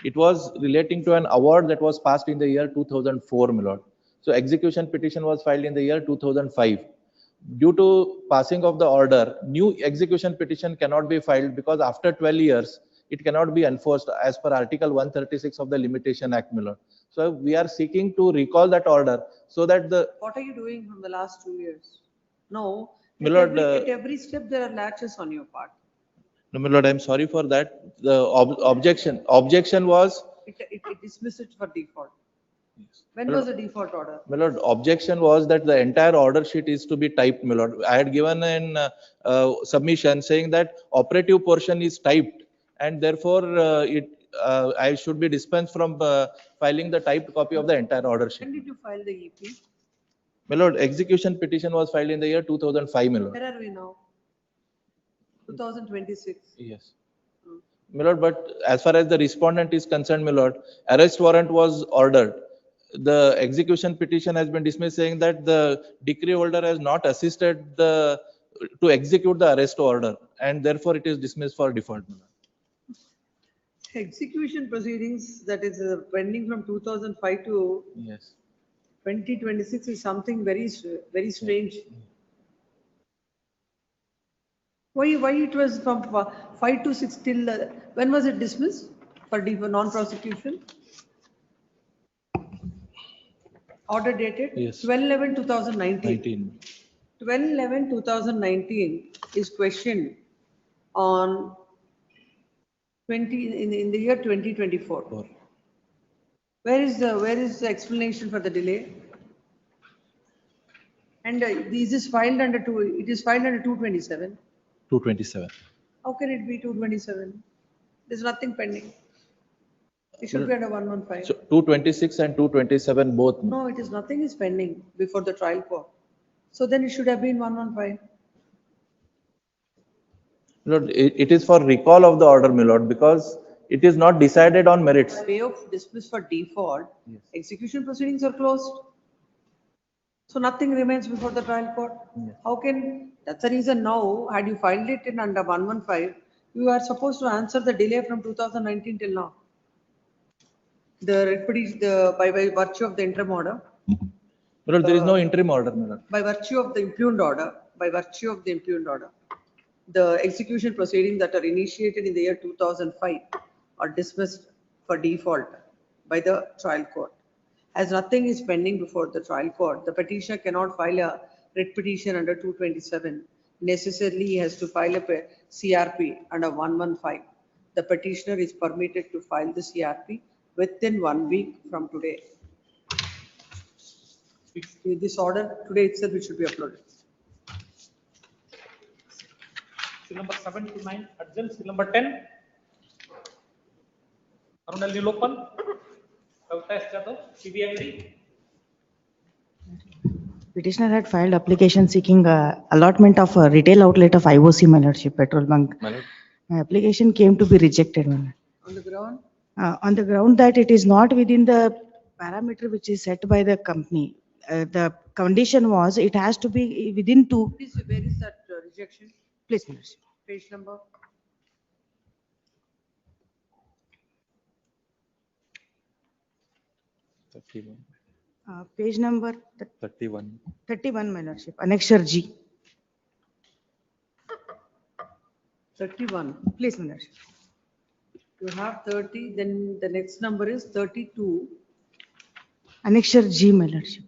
It was relating to an award that was passed in the year 2004, my lord. So execution petition was filed in the year 2005. Due to passing of the order, new execution petition cannot be filed because after 12 years, it cannot be enforced as per Article 136 of the Limitation Act, my lord. So we are seeking to recall that order so that the. What are you doing from the last 2 years? No, My lord, at every step there are latches on your part. No, my lord, I'm sorry for that. The objection was. It dismissed it for default. When was the default order? My lord, objection was that the entire order sheet is to be typed, my lord. I had given an submission saying that operative portion is typed and therefore I should be dispensed from filing the typed copy of the entire order sheet. When did you file the EP? My lord, execution petition was filed in the year 2005, my lord. Where are we now? 2026. Yes. My lord, but as far as the respondent is concerned, my lord, arrest warrant was ordered. The execution petition has been dismissed saying that the decree holder has not assisted to execute the arrest order and therefore it is dismissed for default. Execution proceedings that is pending from 2005 to Yes. 2026 is something very strange. Why it was from 5 to 6 till when was it dismissed for non-prosecution? Order dated Yes. 12/11/2019. 12/11/2019 is questioned on 20 in the year 2024. Where is the explanation for the delay? And this is filed under it is filed under 227. 227. How can it be 227? There's nothing pending. It should be under 115. So 226 and 227 both. No, it is nothing is pending before the trial court. So then it should have been 115. Lord, it is for recall of the order, my lord, because it is not decided on merits. By way of dismiss for default, execution proceedings are closed. So nothing remains before the trial court. How can, that's the reason now, had you filed it in under 115, you are supposed to answer the delay from 2019 till now. By virtue of the interim order. My lord, there is no interim order, my lord. By virtue of the impugned order, the execution proceedings that are initiated in the year 2005 are dismissed for default by the trial court. As nothing is pending before the trial court, the petitioner cannot file a writ petition under 227. Necessarily, he has to file a CRP under 115. The petitioner is permitted to file the CRP within 1 week from today. This order today itself it should be uploaded. Seal number 7 to 9, adjourn. Seal number 10. Arunal Nilopan, Kavita Jadhav, CBID. Petitioner had filed application seeking allotment of a retail outlet of IOC, my lordship, petrol bunk. My application came to be rejected. On the ground? On the ground that it is not within the parameter which is set by the company. The condition was it has to be within two. Please, where is that rejection? Please, Your Lordship. Page number? Page number 31. 31, my Lordship, Annexure G. 31. Please, my Lordship. You have 30, then the next number is 32. Annexure G, my Lordship.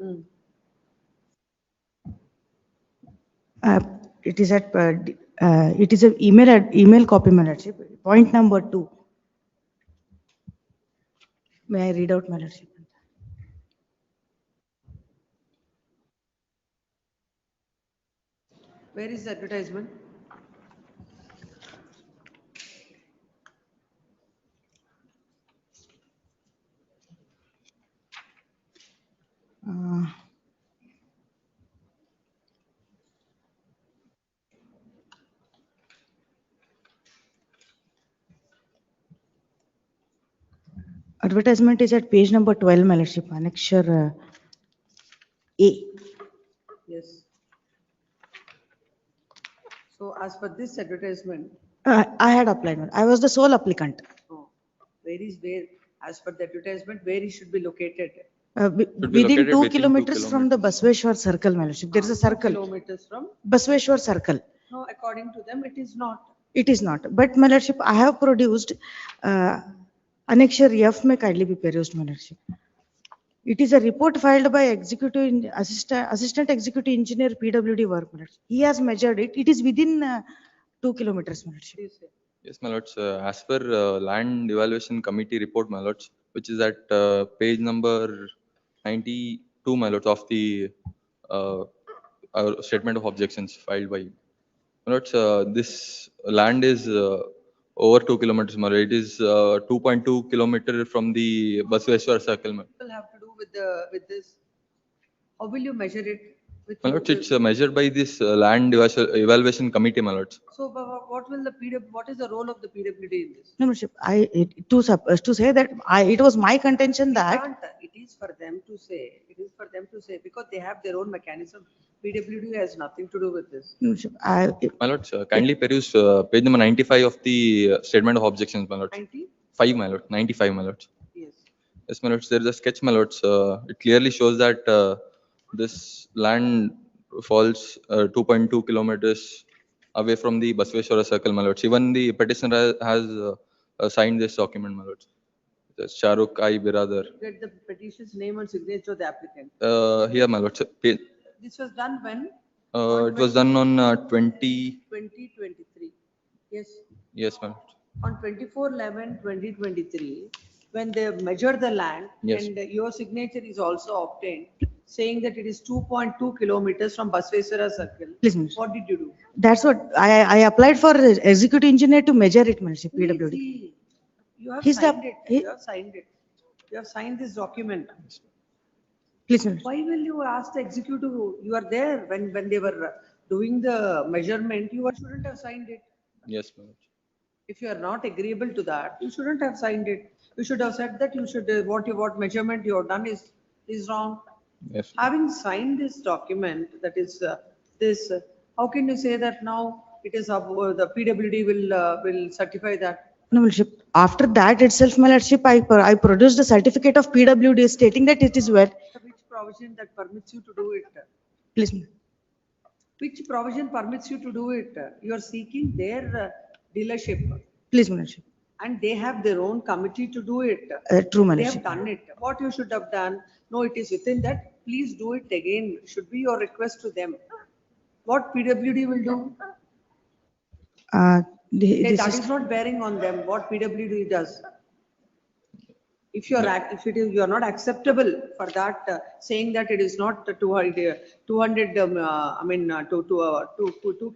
Mm. It is at, it is an email copy, my Lordship. Point number 2. May I read out, my Lordship? Where is the advertisement? Advertisement is at page number 12, my Lordship, Annexure A. Yes. So as per this advertisement, I had applied. I was the sole applicant. where, as per the advertisement, where it should be located? Within 2 kilometers from the Basveshwar Circle, my Lordship. There is a circle. Kilometers from? Basveshwar Circle. No, according to them, it is not. It is not. But, my Lordship, I have produced Annexure F may kindly be perused, my Lordship. It is a report filed by Assistant Executive Engineer PWD work, my Lordship. He has measured it. It is within 2 kilometers, my Lordship. Yes, my lords, as per land evaluation committee report, my lords, which is at page number 92, my lords, of the statement of objections filed by. My lords, this land is over 2 kilometers, my lord. It is 2.2 kilometer from the Basveshwar Circle. What will have to do with this? How will you measure it? My lords, it's measured by this land evaluation committee, my lords. So, what will the what is the role of the PWD in this? No, Lordship, to say that it was my contention that. It is for them to say, because they have their own mechanism. PWD has nothing to do with this. No, Lordship, My lords, kindly peruse page number 95 of the statement of objections, my lords. 95, my lord, 95, my lords. Yes. Yes, my lords, there is a sketch, my lords. It clearly shows that this land falls 2.2 kilometers away from the Basveshwara Circle, my lords. Even the petitioner has signed this document, my lords. That's Shahrukh I Biradar. Get the petition's name and signature of the applicant. Here, my lords. This was done when? It was done on 2023. Yes. Yes, my lord. On 24/11/2023, when they measured the land, Yes. and your signature is also obtained, saying that it is 2.2 kilometers from Basveshwara Circle. Listen. What did you do? That's what I applied for executive engineer to measure it, my Lordship, PWD. You have He's the- signed it. You have signed it. You have signed this document. Please, my Lordship. Why will you ask the executive? You are there when they were doing the measurement. You shouldn't have signed it. Yes, my lord. If you are not agreeable to that, you shouldn't have signed it. You should have said that you should, what measurement you have done is wrong. Yes. Having signed this document, that is how can you say that now it is the PWD will certify that? No, my Lordship. After that itself, my Lordship, I produced the certificate of PWD stating that it is where. Which provision that permits you to do it? Please, ma'am. Which provision permits you to do it? You are seeking their dealership. Please, my Lordship. And they have their own committee to do it. True, my They have Lordship. done it. What you should have done, no, it is within that, please do it again, should be your request to them. What PWD will do? That is not bearing on them, what PWD does. If you are, you are not acceptable for that, saying that it is not 200, 2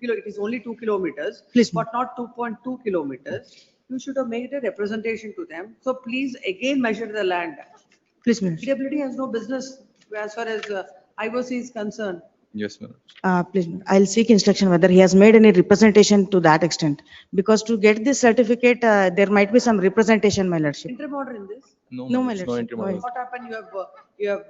kilo, it is only 2 kilometers, Please, but not 2.2 kilometers. You should have made a representation to them. So please again measure the land. Please, my Lordship. PWD has no business as far as IOC is concerned. Yes, ma'am. Please, I'll seek instruction whether he has made any representation to that extent. Because to get this certificate, there might be some representation, my lordship. Interim order in this? No, No, my my lords, no lordship. interim Go order. ahead. What happened? You have.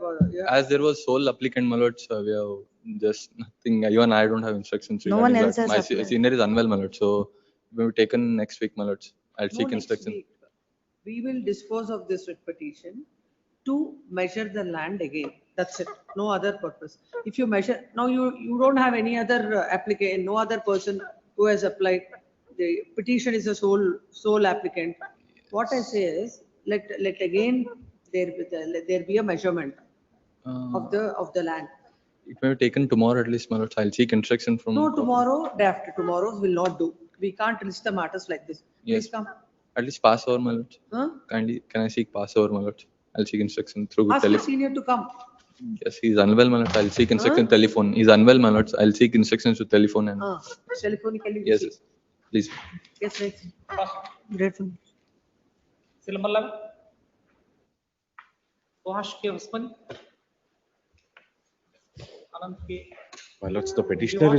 As there was sole applicant, my lords, we have just nothing, even I don't have instructions No one regarding else that. has My applied. senior is unwell, my lord, so we will taken next week, my lords. I'll No, seek next instruction. week. We will dispose of this writ petition to measure the land again. That's it. No other purpose. If you measure, now you don't have any other applicant, no other person who has applied. The petition is a sole applicant. What I say is, let again, there be a measurement of the land. It may be taken tomorrow at least, my lords. I'll seek instruction from. No, tomorrow, day after tomorrow will not do. We can't list the matters like this. Yes. Please come. At least pass over, my lords. Huh? Kindly, can I seek pass over, my lords? I'll seek instruction through Ask the telephone. senior to come. Yes, he's unwell, my lords. I'll seek instruction telephone. He's unwell, my lords. I'll seek instructions to telephone and. Telephonically. Yes, yes. Please. Yes, next. Grateful. Seal number 11. Suhash K. Usmani. Anand K. My lords, the petitioner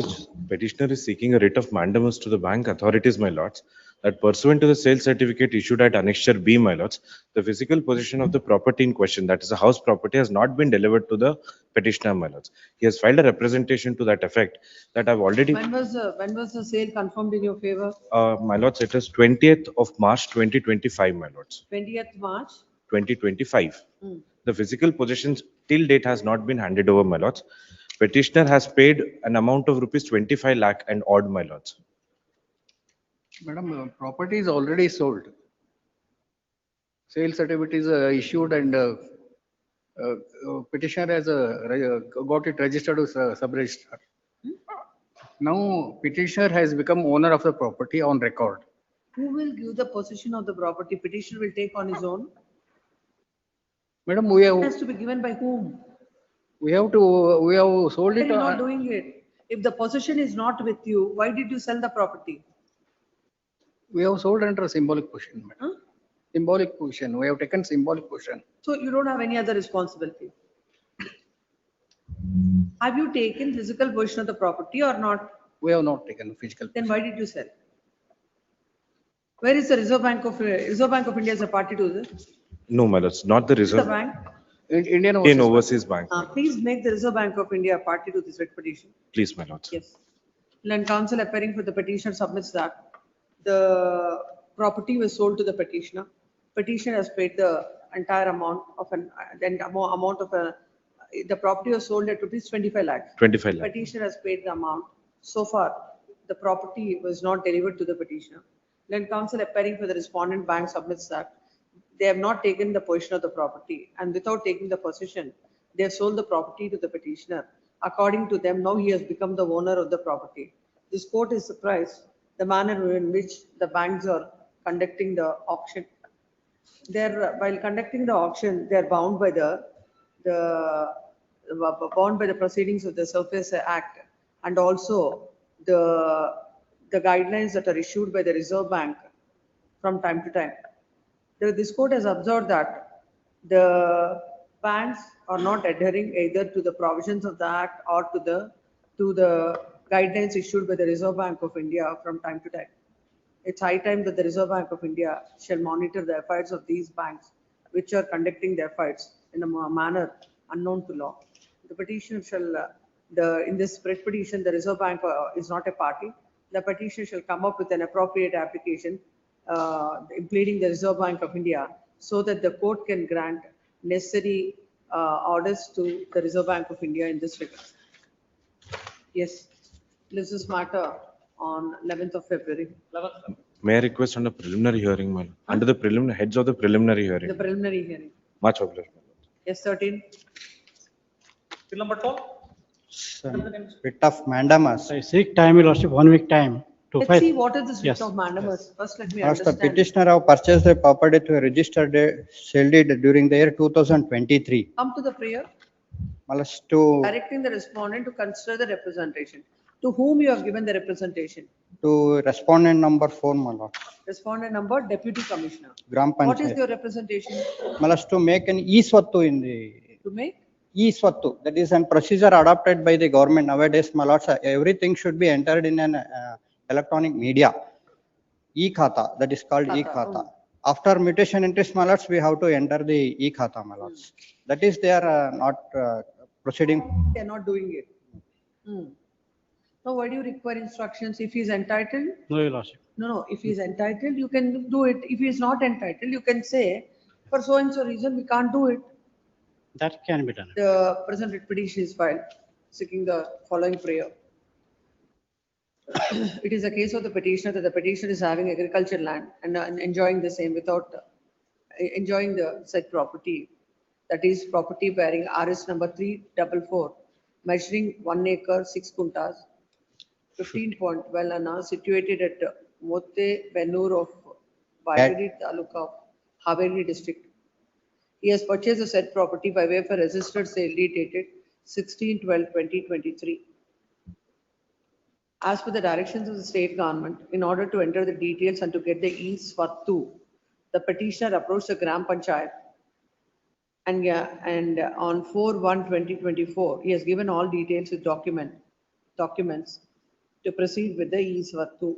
is seeking a writ of mandamus to the bank authorities, my lords, that pursuant to the sale certificate issued at Annexure B, my lords, the physical possession of the property in question, that is a house property, has not been delivered to the petitioner, my lords. He has filed a representation to that effect that I've already. When was the sale confirmed in your favor? My lords, it is 20th of March 2025, my lords. 20th March? 2025. Hmm. The physical possession till date has not been handed over, my lords. Petitioner has paid an amount of rupees 25 lakh and odd, my lords. Madam, property is already sold. Sale certificate is issued and petitioner has got it registered as a sub-registrar. Now petitioner has become owner of the property on record. Who will give the possession of the property? Petitioner will take on his own? Madam, we It has have to be given by whom? we have sold Why are it. you not doing it? If the possession is not with you, why did you sell the property? We have sold under symbolic position, madam. Symbolic position. We have taken symbolic position. So you don't have any other responsibility. Have you taken physical possession of the property or not? We have not taken physical. Then why did you sell? Where is the Reserve Bank of India as a party to this? No, my lords, not the The reserve. bank? Indian Overseas Bank. Please make the Reserve Bank of India a party to this writ petition. Please, my lords. Yes. Land counsel appearing for the petitioner submits that the property was sold to the petitioner. Petitioner has paid the entire amount of the property was sold at rupees 25 lakhs. 25 lakh. Petitioner has paid the amount. So far, the property was not delivered to the petitioner. Land counsel appearing for the respondent bank submits that they have not taken the possession of the property, and without taking the possession, they have sold the property to the petitioner. According to them, now he has become the owner of the property. This court is surprised the manner in which the banks are conducting the auction. While conducting the auction, they are bound by the proceedings of the Surface Act and also the guidelines that are issued by the Reserve Bank from time to time. This court has observed that the banks are not adhering either to the provisions of the act or to the guidelines issued by the Reserve Bank of India from time to time. It's high time that the Reserve Bank of India shall monitor the affairs of these banks, which are conducting their affairs in a manner unknown to law. The petitioner shall, in this petition, the Reserve Bank is not a party. The petitioner shall come up with an appropriate application pleading the Reserve Bank of India so that the court can grant necessary orders to the Reserve Bank of India in this regard. Yes, this is matter on 11th of February. May I request on the preliminary hearing, my lord? Under the preliminary heads of the preliminary hearing. The preliminary hearing. Much obliged, my lord. Yes, 13. Bill number 12. Writ of mandamus. I seek time, your lordship, 1 week time to Let's file. see what is this writ Yes. of mandamus. First, let me As the understand. petitioner have purchased the property to a registered sale deed during the year 2023. Come to the prayer, Malas to directing the respondent to consider the representation. To whom you have given the representation? respondent number 4, my lord. Respondent number, Deputy Commissioner. Gram What is Panchayat. your representation? Malas to make an e-swattu in the To make e-swattu, that is a procedure adopted by the government nowadays, my lords, everything should be entered in an electronic media. E-khata, that is called e-khata. After mutation entries, my lords, we have to enter the e-khata, my lords. That is, they are not proceeding. They are not doing it. Now, why do you require instructions if he is entitled? No, Your Lordship. No, if he is entitled, you can do it. If he is not entitled, you can say, for so and so reason, we can't do it. That can be done. The present writ petition is filed, seeking the following prayer. It is a case of the petitioner that the petitioner is having agricultural land and enjoying the same without enjoying the said property. That is property bearing RS number 344, measuring 1 acre 6 kuntas, 15.12 anna, situated at Mote Benur of Baiduri Taluka of Haveri district. He has purchased the said property by way of a registered sale deed dated 16/12/2023. As per the directions of the state government, in order to enter the details and to get the ease for two, the petitioner approached the Gram Panchayat and on 4/1/2024, he has given all details with documents to proceed with the ease for two.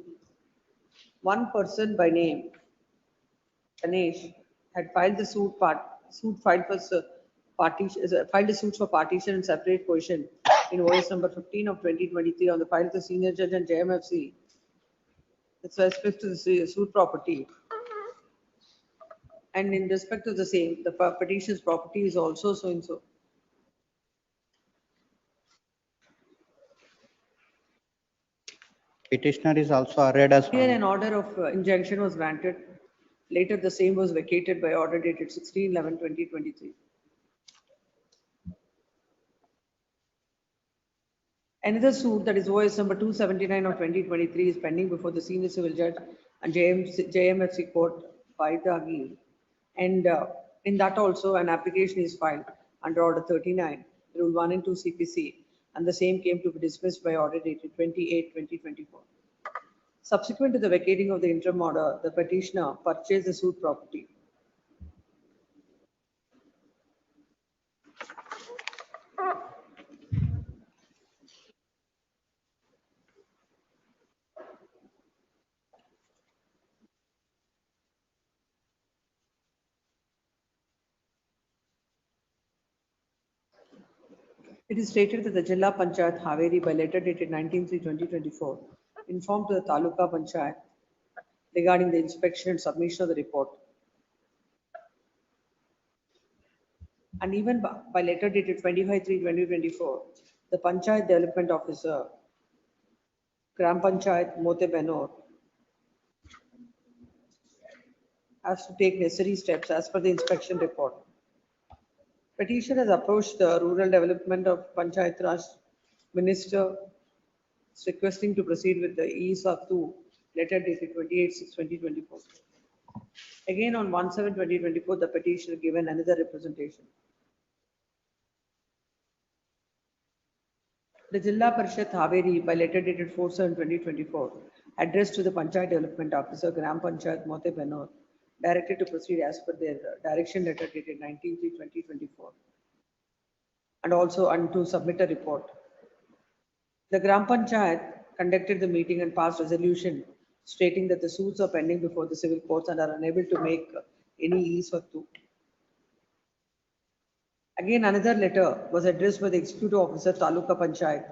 One person by name, Ganesh, had filed the suit filed a suit for partition and separate position in OS number 15 of 2023 on the file of the senior judge and JMFC. It's respect to the suit property. And in respect to the same, the petition's property is also so and so. Petitioner is also arrayed as. Here an order of injunction was granted. Later the same was vacated by order dated 16/11/2023. Another suit, that is OS number 279 of 2023, is pending before the senior civil judge and JMFC court by the Agil. And in that also an application is filed under order 39, rule 1 and 2 CPC, and the same came to be dismissed by order dated 28/2024. Subsequent to the vacating of the interim order, the petitioner purchased the suit property. It is stated that the Jilla Panchayat Haveri by letter dated 19/3/2024 informed to the Taluka Panchayat regarding the inspection and submission of the report. And even by letter dated 25/3/2024, the Panchayat Development Officer, Gram Panchayat Mote Benor, has to take necessary steps as per the inspection report. Petitioner has approached the Rural Development of Panchayat Raj Minister requesting to proceed with the ESA2 letter dated 28/6/2024. Again on 1/7/2024, the petitioner given another representation. The Jilla Parishad Haveri by letter dated 4/7/2024 addressed to the Panchayat Development Officer Gram Panchayat Mote Benor, directed to proceed as per their direction letter dated 19/3/2024 and also to submit a report. The Gram Panchayat conducted the meeting and passed resolution stating that the suits are pending before the civil courts and are unable to make any ease for two. Again, another letter was addressed by the Executive Officer Taluka Panchayat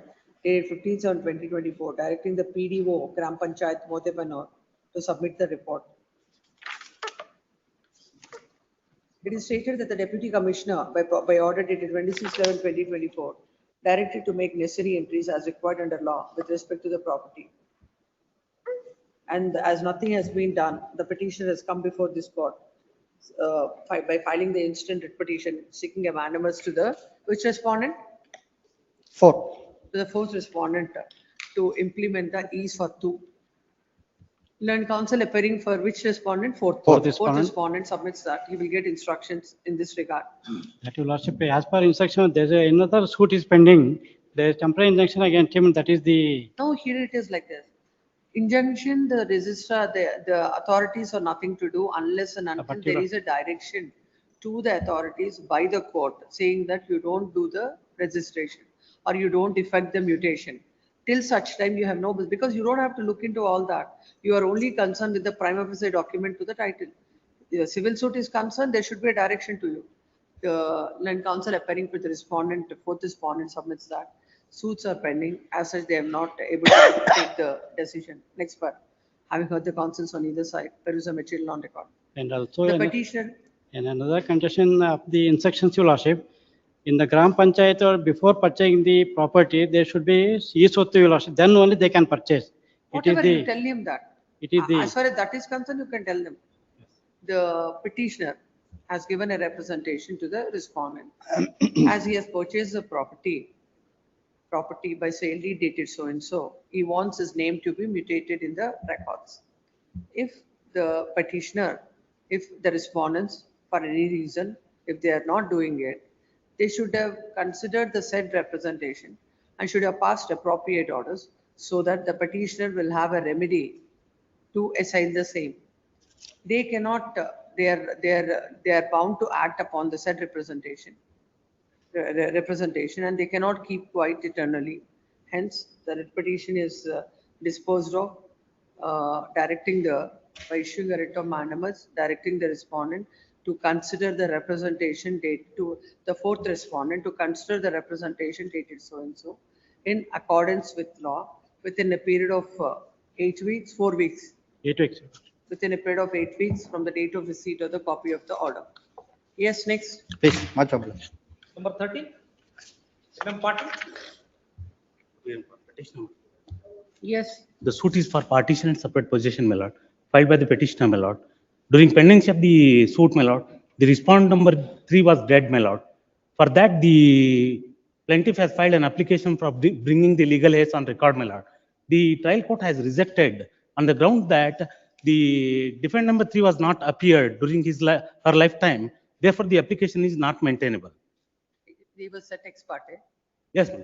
dated 15/7/2024, directing the PDO Gram Panchayat Mote Benor to submit the report. It is stated that the Deputy Commissioner by order dated 26/11/2024 directed to make necessary entries as required under law with respect to the property. And as nothing has been done, the petitioner has come before this court by filing the instant writ petition seeking a mandamus to the which respondent? Fourth. To the fourth respondent to implement the ease for two. Learned counsel appearing for which respondent? Fourth respondent submits that. He will get instructions in this regard. That your lordship, as per instruction, there's another suit is pending. There is temporary injunction against him. That is the. No, here it is like this. Injunction, the registrar, the authorities are nothing to do unless and until there is a direction to the authorities by the court saying that you don't do the registration or you don't effect the mutation. Till such time you have no, because you don't have to look into all that. You are only concerned with the prima facie document to the title. The civil suit is concerned, there should be a direction to you. The land counsel appearing with the respondent, the fourth respondent submits that. Suits are pending. As such, they have not able to take the decision. Next part. Having heard the counsels on either side, there is a material on record. And also The in petitioner. another condition of the instructions, Your Lordship, in the Gram Panchayat or before purchasing the property, there should be Yesottu, Your Lordship. Then only they can purchase. Whatever you tell him that. It is the. As far as that is concerned, you can tell them. The petitioner has given a representation to the respondent. As he has purchased the property by sale deed dated so and so, he wants his name to be mutated in the records. If the petitioner, if the respondents for any reason, if they are not doing it, they should have considered the said representation and should have passed appropriate orders so that the petitioner will have a remedy to assign the same. They cannot, they are bound to act upon the said representation and they cannot keep quiet eternally. Hence, the petition is disposed of, by issuing a writ of mandamus, directing the respondent to consider the representation date to the fourth respondent to consider the representation dated so and so in accordance with law within a period of 8 weeks, 4 weeks. 8 weeks. Within a period of 8 weeks from the date of receipt of the copy of the order. Yes, next. Please, much obliged. Number 30. Madam Patil. Yes. The suit is for partition and separate possession, my lord, filed by the petitioner, my lord. During pendency of the suit, my lord, the respondent number 3 was dead, my lord. For that, the plaintiff has filed an application for bringing the legal heirs on record, my lord. The trial court has rejected on the ground that the defendant number 3 was not appeared during her lifetime. Therefore, the application is not maintainable. He was set ex parte. Yes, ma'am.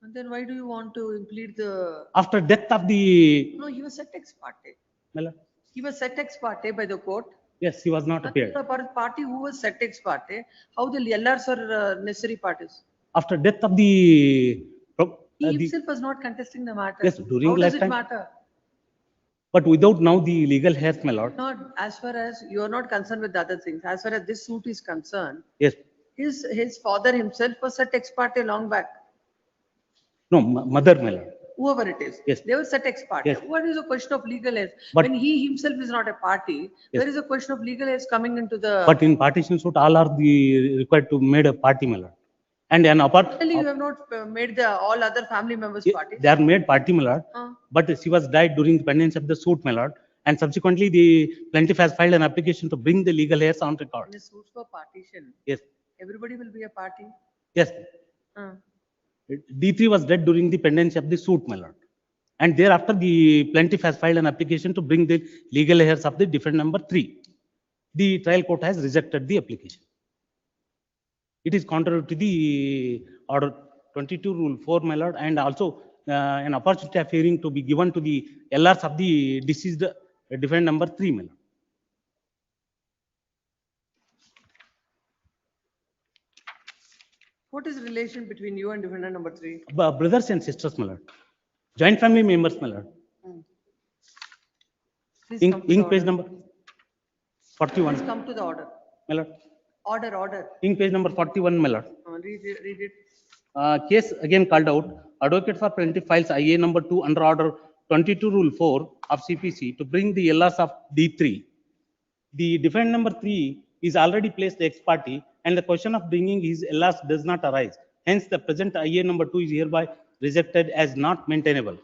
And then why do you want to plead the? After death of the. No, he was set ex parte. Mela? He was set ex parte by the court. Yes, he was not appeared. The party who was set ex parte, how the LRs are necessary parties? After death of the. He himself was not contesting the matter. Yes, during how lifetime. Does it matter? But without now the legal heirs, my lord. Not as far as you are not concerned with the other things. As far as this suit is concerned. Yes. His father himself was set ex parte long back. No, mother, my lord. Whoever it is. Yes. They were set ex parte. Yes. What is the question of legal heirs? But- When he himself is not a party, Yes. there is a question of legal heirs coming into the. But in partition suit, all are the required to made a party, my lord. And an apart. Certainly you have not made the all other family members party. They are made party, my lord. But she was died during the pendency of the suit, my lord. And subsequently, the plaintiff has filed an application to bring the legal heirs on record. In the suit for partition. Yes. Everybody will be a party. Yes. D3 was dead during the pendency of the suit, my lord. And thereafter, the plaintiff has filed an application to bring the legal heirs of the defendant number 3. The trial court has rejected the application. It is contrary to the order 22 rule 4, my lord, and also an opportunity of hearing to be given to the LRs of the deceased defendant number 3, my lord. What is the relation between you and defendant number 3? Brothers and sisters, my lord. Joint family members, my lord. Please In come to the page order. number 41. Please come to the order. My lord. Order. In page number 41, my lord. Read it. Case again called out. Advocate for plaintiff files IA number 2 under order 22 rule 4 of CPC to bring the LRs of D3. The defendant number 3 is already placed ex parte and the question of bringing his LRs does not arise. Hence, the present IA number 2 is hereby rejected as not maintainable.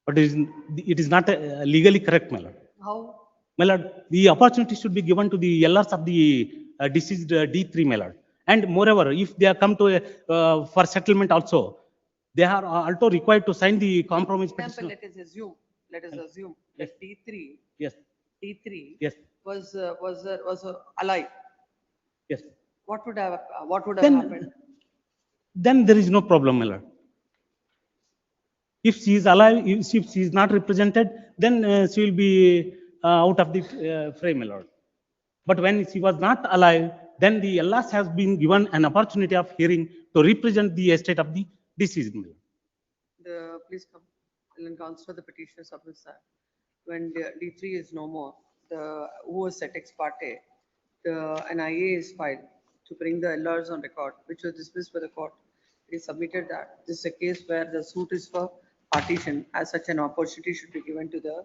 But it is not legally correct, my lord. How? My lord, the opportunity should be given to the LRs of the deceased D3, my lord. And moreover, if they are come to for settlement also, they are also required to sign the compromise petition. Let us assume that D3. Yes. D3 Yes. was alive. Yes. What would have Then- happened? Then there is no problem, my lord. If she is alive, if she is not represented, then she will be out of the frame, my lord. But when she was not alive, then the LS has been given an opportunity of hearing to represent the estate of the deceased. Please come. And Councillor, the petitioner submits that. When D3 is no more, who was set ex parte, an IA is filed to bring the LRs on record, which was dismissed by the court. It is submitted that this is a case where the suit is for partition. As such, an opportunity should be given to the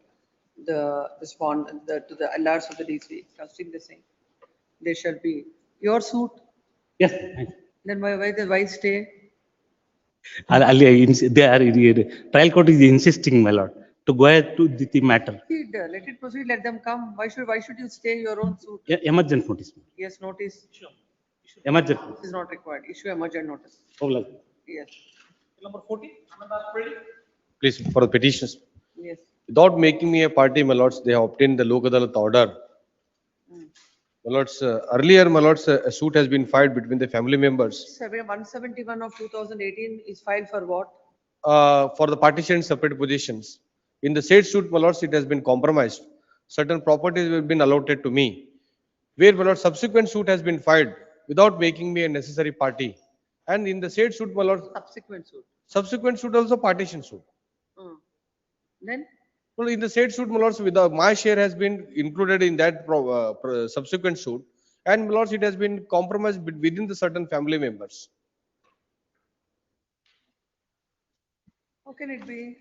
respondent, to the LRs of the D3, trusting the same. There shall be your suit. Yes. Then why stay? The trial court is insisting, my lord, to go ahead to the matter. Let it proceed, let them come. Why should you stay your own suit? Emergent notice. Yes, notice. Emergent. This is not required. Issue emergent notice. Yes. Number 14. Please, for the petitions. Yes. Without making me a party, my lords, they have obtained the Lok Adalat order. My lords, earlier, my lords, a suit has been filed between the family members 171 of 2018 is filed for what? for the partition separate positions. In the said suit, my lords, it has been compromised. Certain properties have been allotted to me. Where, my lord, subsequent suit has been filed without making me a necessary party. And in the said suit, my lord, subsequent suit also partition suit. Then? Well, in the said suit, my lords, my share has been included in that subsequent suit, and my lords, it has been compromised within the certain family members. How can it be?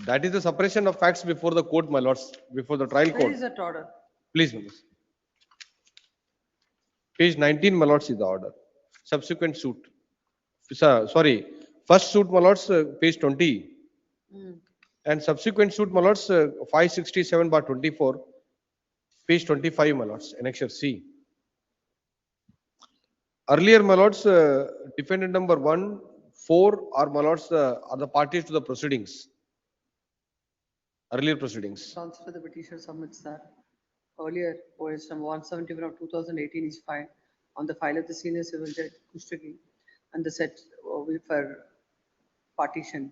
That is the suppression of facts before the court, my lords, before the trial Where court. is that order? Please, my lords. Page 19, my lords, is the order. Subsequent suit. Sorry, first suit, my lords, page 20. And subsequent suit, my lords, 567/24, page 25, my lords, annexure C. Earlier, my lords, defendant number 1, 4 are, my lords, are the parties to the proceedings. Earlier proceedings. Councillor, the petitioner submits that. Earlier, OS number 171 of 2018 is filed on the file of the senior civil judge Kushtagi and the set for partition.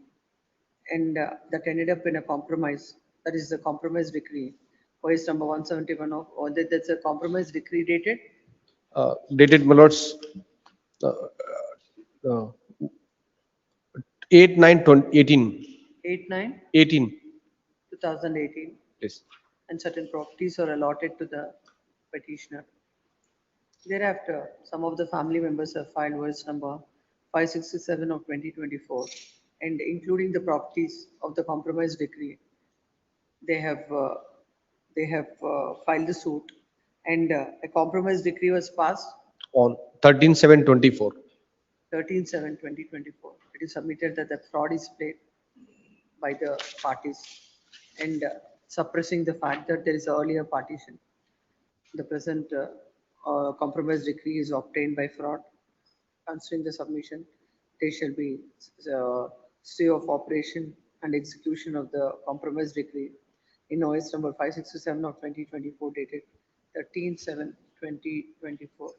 And that ended up in a compromise. That is the compromise decree. OS number 171 of, or that's a compromise decree dated? Dated, my lords, 8/9/18. 8/9? 2018. Yes. And certain properties are allotted to the petitioner. Thereafter, some of the family members have filed OS number 567 of 2024. And including the properties of the compromise decree, they have filed the suit, and a compromise decree was passed On 13/7/24. 13/7/2024. It is submitted that the fraud is played by the parties and suppressing the fact that there is earlier partition. The present compromise decree is obtained by fraud. Considering the submission, there shall be stay of operation and execution of the compromise decree in OS number 567 of 2024 dated 13/7/2024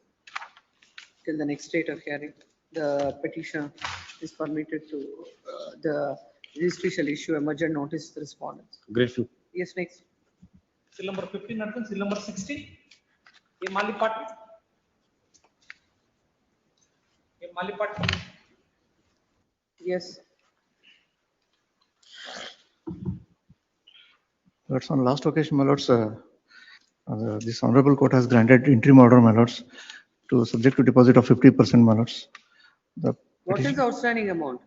till the next date of hearing. The petitioner is permitted to the registry shall issue emergent notice to the respondents. Grateful. Yes, next. Seal number 15 and seal number 16. A Mali party. A Mali party. Yes. Lords, on last occasion, my lords, this honorable court has granted interim order, my lords, to subject to deposit of 50%, my lords. What is the outstanding amount?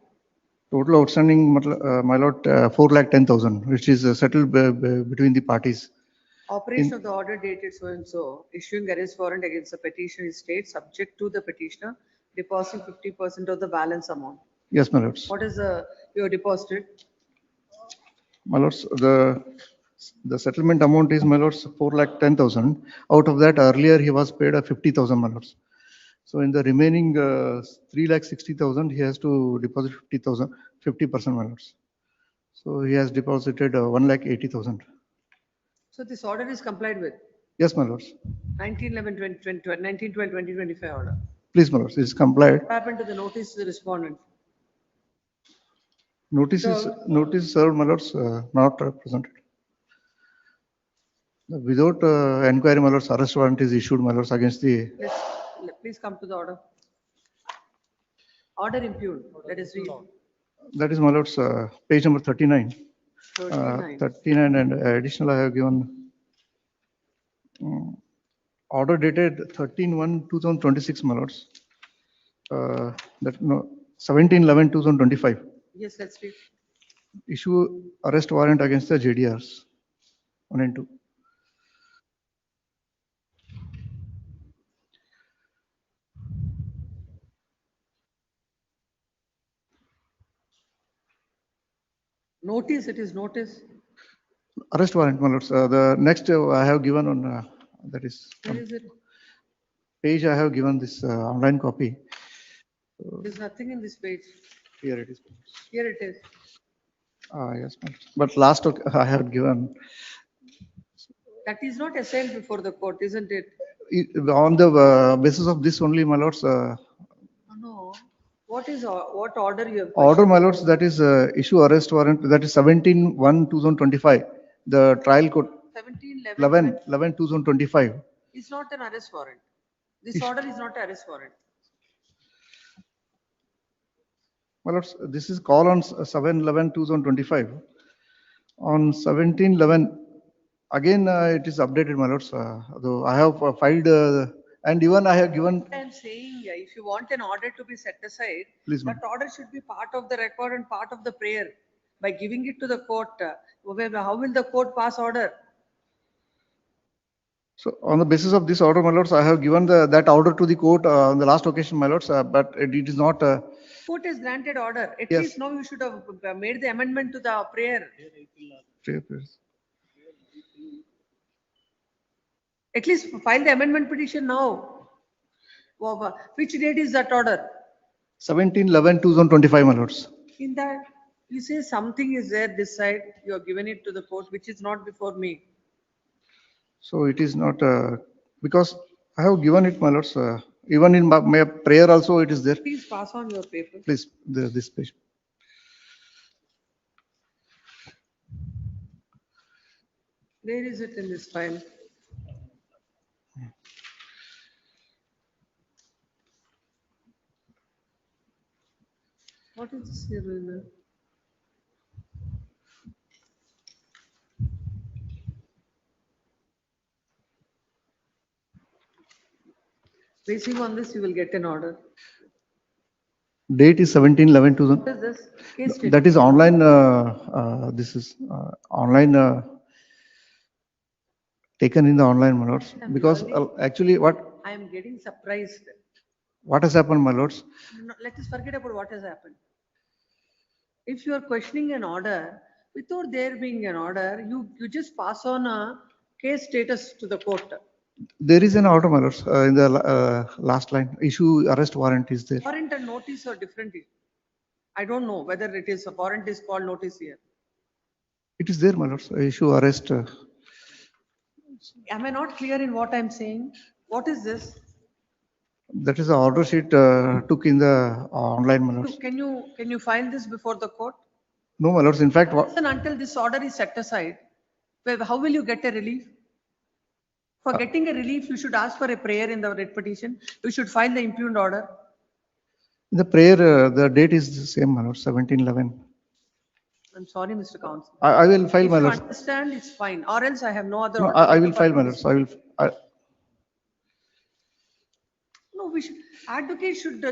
Total outstanding, my lord, 4,10,000, which is settled between the parties. Operation of the order dated so and so, issuing arrest warrant against the petitioner is state subject to the petitioner depositing 50% of the balance amount. Yes, my lords. What is your deposited? My lords, the settlement amount is, my lords, 4,10,000. Out of that, earlier he was paid a 50,000, my lords. So in the remaining 3,60,000, he has to deposit 50,000, 50%, my lords. So he has deposited 1,80,000. So this order is complied with? Yes, my lords. 19/11/2025 order. Please, my lords, it is complied. What happened to the notice to the respondent? Notice served, my lords, not represented. Without enquiry, my lords, arrest warrant is issued, my lords, against the, Please come to the order. Order impugned. Let us read. that is, my lords, page number 39. 39. 39 and additional I have given. Order dated 13/1/2026, my lords. That, no, 17/11/2025. Yes, let's read. Issue arrest warrant against the JDRs 1 and 2. Notice, it is notice. Arrest warrant, my lords. The next I have given on, that is, Where is it? page I have given this online copy. There's nothing in this page. Here it is. Here it is. Yes, my lords. But last I have given, That is not assigned before the court, isn't it? on the basis of this only, my lords, No. What is, what order you have? order, my lords, that is issue arrest warrant, that is 17/1/2025. The trial court 11/11/2025. It's not an arrest warrant. This order is not an arrest warrant. My lords, this is call on 7/11/2025. On 17/11, again, it is updated, my lords, though I have filed, and even I have given. I am saying, if you want an order to be set aside, Please, ma'am. that order should be part of the record and part of the prayer. By giving it to the court, how will the court pass order? So on the basis of this order, my lords, I have given that order to the court on the last occasion, my lords, but it is not. Court has granted order. At Yes. least now you should have made the amendment to the prayer. At least file the amendment petition now. Which date is that order? 17/11/2025, my lords. In that, you say something is there this side, you have given it to the court, which is not before me. So it is not, because I have given it, my lords, even in my prayer also it is there. Please pass on your paper. Please, this page. Where is it in this file? What is this here? Rina? Basing on this, you will get an order. Date is 17/11/2000. What is this? Case statement. That is online, this is online, taken in the online, my lords, because actually I am getting surprised. what has happened, my lords? No, let us forget about what has happened. If you are questioning an order, without there being an order, you just pass on a case status to the court. There is an order, my lords, in the last line, issue arrest warrant is there. Warrant and notice are different. I don't know whether it is, a warrant is called notice here. It is there, my lords, issue arrest. Am I not clear in what I'm saying? What is this? That is the order sheet took in the online, my lords. Can you file this before the court? No, my lords, in fact, Listen, until this order is set aside, how will you get a relief? For getting a relief, you should ask for a prayer in the writ petition. You should file the impugned order. in the prayer, the date is the same, my lords, 17/11. I'm sorry, Mr. Counsel. I will file, my If you lords. understand, it's fine, or else I have no other. No, order. I will file, my lords. No, advocate should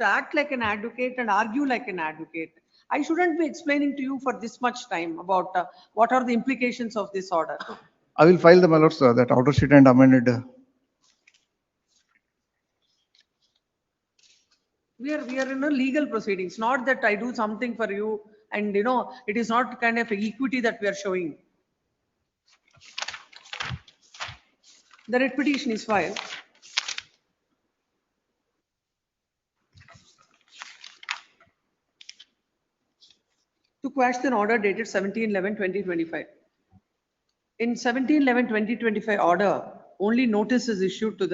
act like an advocate and argue like an advocate. I shouldn't be explaining to you for this much time about what are the implications of this order. I will file the, my lords, that order sheet and amended. We are in a legal proceedings, not that I do something for you and it is not kind of equity that we are showing. The writ petition is filed. To quash an order dated 17/11/2025. In 17/11/2025 order, only notice is issued to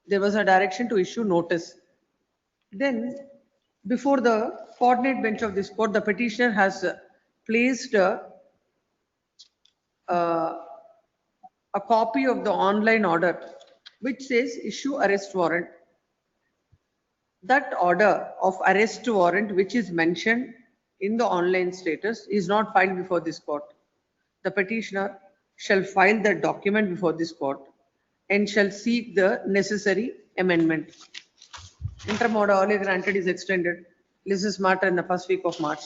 there was a direction to issue notice. Then, before the coordinate bench of this court, the petitioner has placed a copy of the online order which says issue arrest warrant. That order of arrest warrant which is mentioned in the online status is not filed before this court. The petitioner shall file that document before this court and shall seek the necessary amendment. Interim order earlier granted is extended. This matter in the first week of March.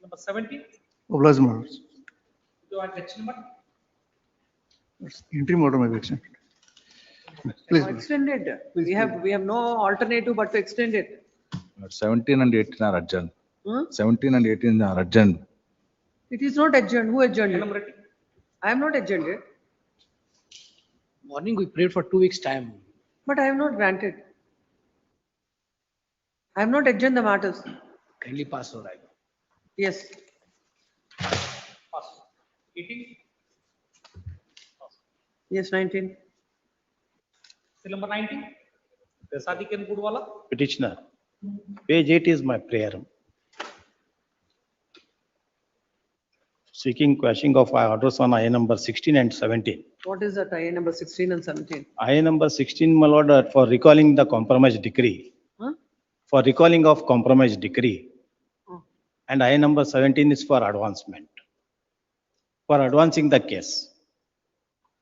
Number 17. Obliged, my lords. You want action number? Interim order may be extended. Please. Extended. We have no alternative but to extend it. 17 and 18 are adjourned. Hmm? 17 and 18 are adjourned. It is not adjourned. Who adjourned it? I am not adjourned it. Morning, we prayed for 2 weeks' time. But I have not granted. I have not adjourned the matters. Kindly pass over. Yes. Pass. 18. Yes, 19. Seal number 19. Sadiq and Gudwala. Petitioner, page 8 is my prayer. Seeking quashing of orders on IA number 16 and 17. What is that IA number 16 and 17? IA number 16, my lord, for recalling the compromise decree. Huh? For recalling of compromise decree. Oh. And IA number 17 is for advancement. For advancing the case.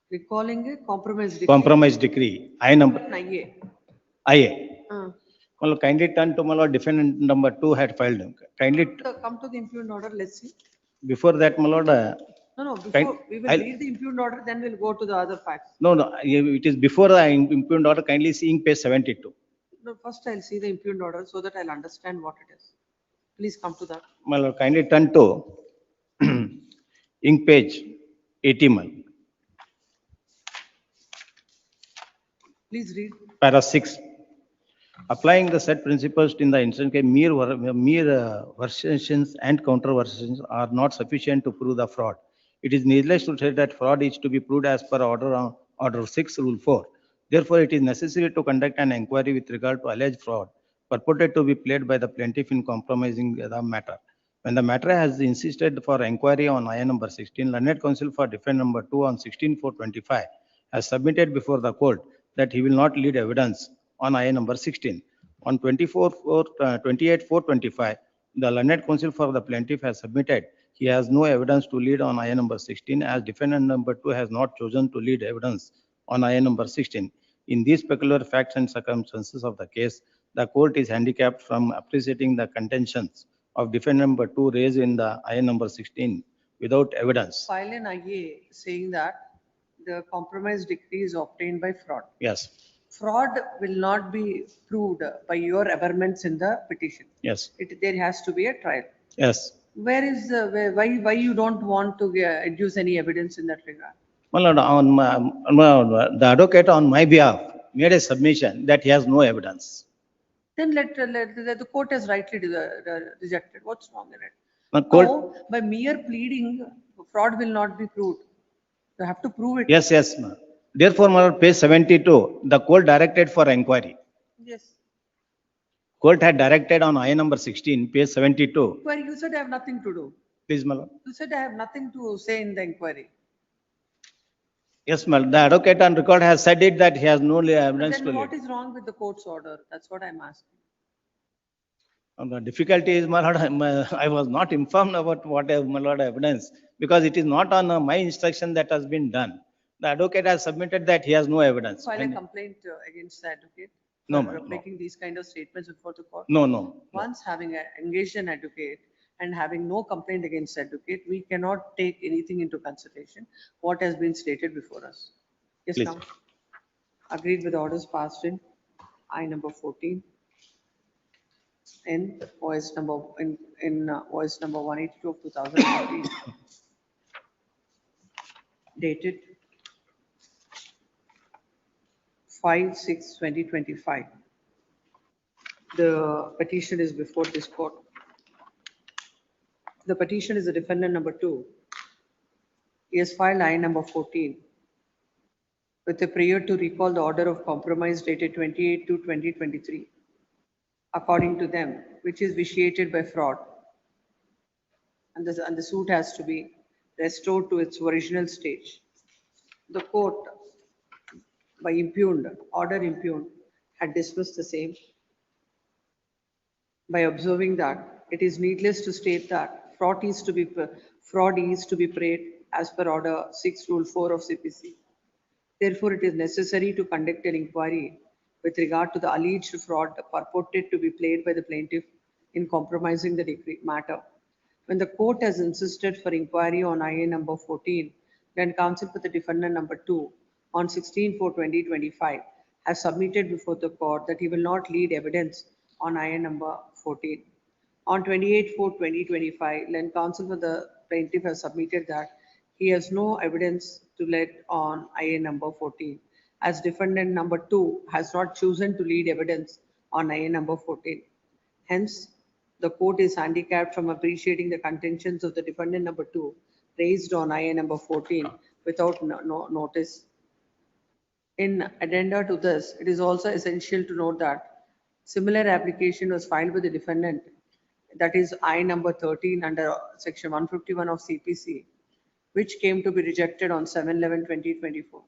Recalling a compromise decree. Compromise decree. IA number. IA. IA. Uh, Well, kindly turn to my lord, defendant number 2 had filed. Kindly, Come to the impugned order, let's see. before that, my lord. No, before we will I'll- read the impugned order, then we'll go to the other facts. No, it is before the impugned order, kindly seeing page 72. No, first I'll see the impugned order so that I'll understand what it is. Please come to that. My lord, kindly turn to ink page 80, my lord. Please read. Para 6. Applying the said principles in the instant case, mere versions and counter versions are not sufficient to prove the fraud. It is needless to say that fraud is to be proved as per order 6, rule 4. Therefore, it is necessary to conduct an inquiry with regard to alleged fraud purported to be played by the plaintiff in compromising the matter. When the matter has insisted for inquiry on IA number 16, learned counsel for defendant number 2 on 16/4/25 has submitted before the court that he will not lead evidence on IA number 16. On 28/4/25, the learned counsel for the plaintiff has submitted he has no evidence to lead on IA number 16 as defendant number 2 has not chosen to lead evidence on IA number 16. In these peculiar facts and circumstances of the case, the court is handicapped from appreciating the contentions of defendant number 2 raised in the IA number 16 without evidence. File an IA saying that the compromise decree is obtained by fraud. Yes, Fraud will not be proved by your aberments in the petition. yes, There has to be a trial. yes. Where is, why you don't want to adduce any evidence in that regard? My lord, the advocate on my behalf made a submission that he has no evidence. Then the court has rightly rejected. What's wrong in it? The court, No, by mere pleading, fraud will not be proved. You have to prove it. yes, yes. Ma'am. Therefore, my lord, page 72, the court directed for inquiry. Yes. Court had directed on IA number 16, page 72. Inquiry, you said I have nothing to do. Please, my lord. You said I have nothing to say in the inquiry. Yes, ma'am. The advocate on record has said it that he has no evidence to Then lead. what is wrong with the court's order? That's what I'm asking. And the difficulty is, my lord, I was not informed about what, my lord, evidence, because it is not on my instruction that has been done. The advocate has submitted that he has no evidence. File a And- complaint against the advocate? No, for ma'am, no. Making these kind of statements before the court? No, no. Once having engaged an advocate and having no complaint against the advocate, we cannot take anything into consideration what has been stated before us. Yes, Please. now. Agreed with orders passed in I number 14 in OS number 182 of 2015 dated 5/6/2025. The petition is before this court. The petition is the defendant number 2. He has filed I number 14 with a prayer to recall the order of compromise dated 28/2/2023, according to them, which is vitiated by fraud. And the suit has to be restored to its original stage. the court by impugned, order impugned, had dismissed the same by observing that it is needless to state that fraud is to be paid as per order 6 rule 4 of CPC. Therefore, it is necessary to conduct an inquiry with regard to the alleged fraud purported to be played by the plaintiff in compromising the decree matter. When the court has insisted for inquiry on IA number 14, then counsel for the defendant number 2 on 16/4/2025 has submitted before the court that he will not lead evidence on IA number 14. On 28/4/2025, then counsel for the plaintiff has submitted that he has no evidence to lead on IA number 14, as defendant number 2 has not chosen to lead evidence on IA number 14. Hence, the court is handicapped from appreciating the contentions of the defendant number 2 raised on IA number 14 without notice. In addenda to this, it is also essential to note that similar application was filed by the defendant, that is I number 13 under section 151 of CPC, which came to be rejected on 7/11/2024.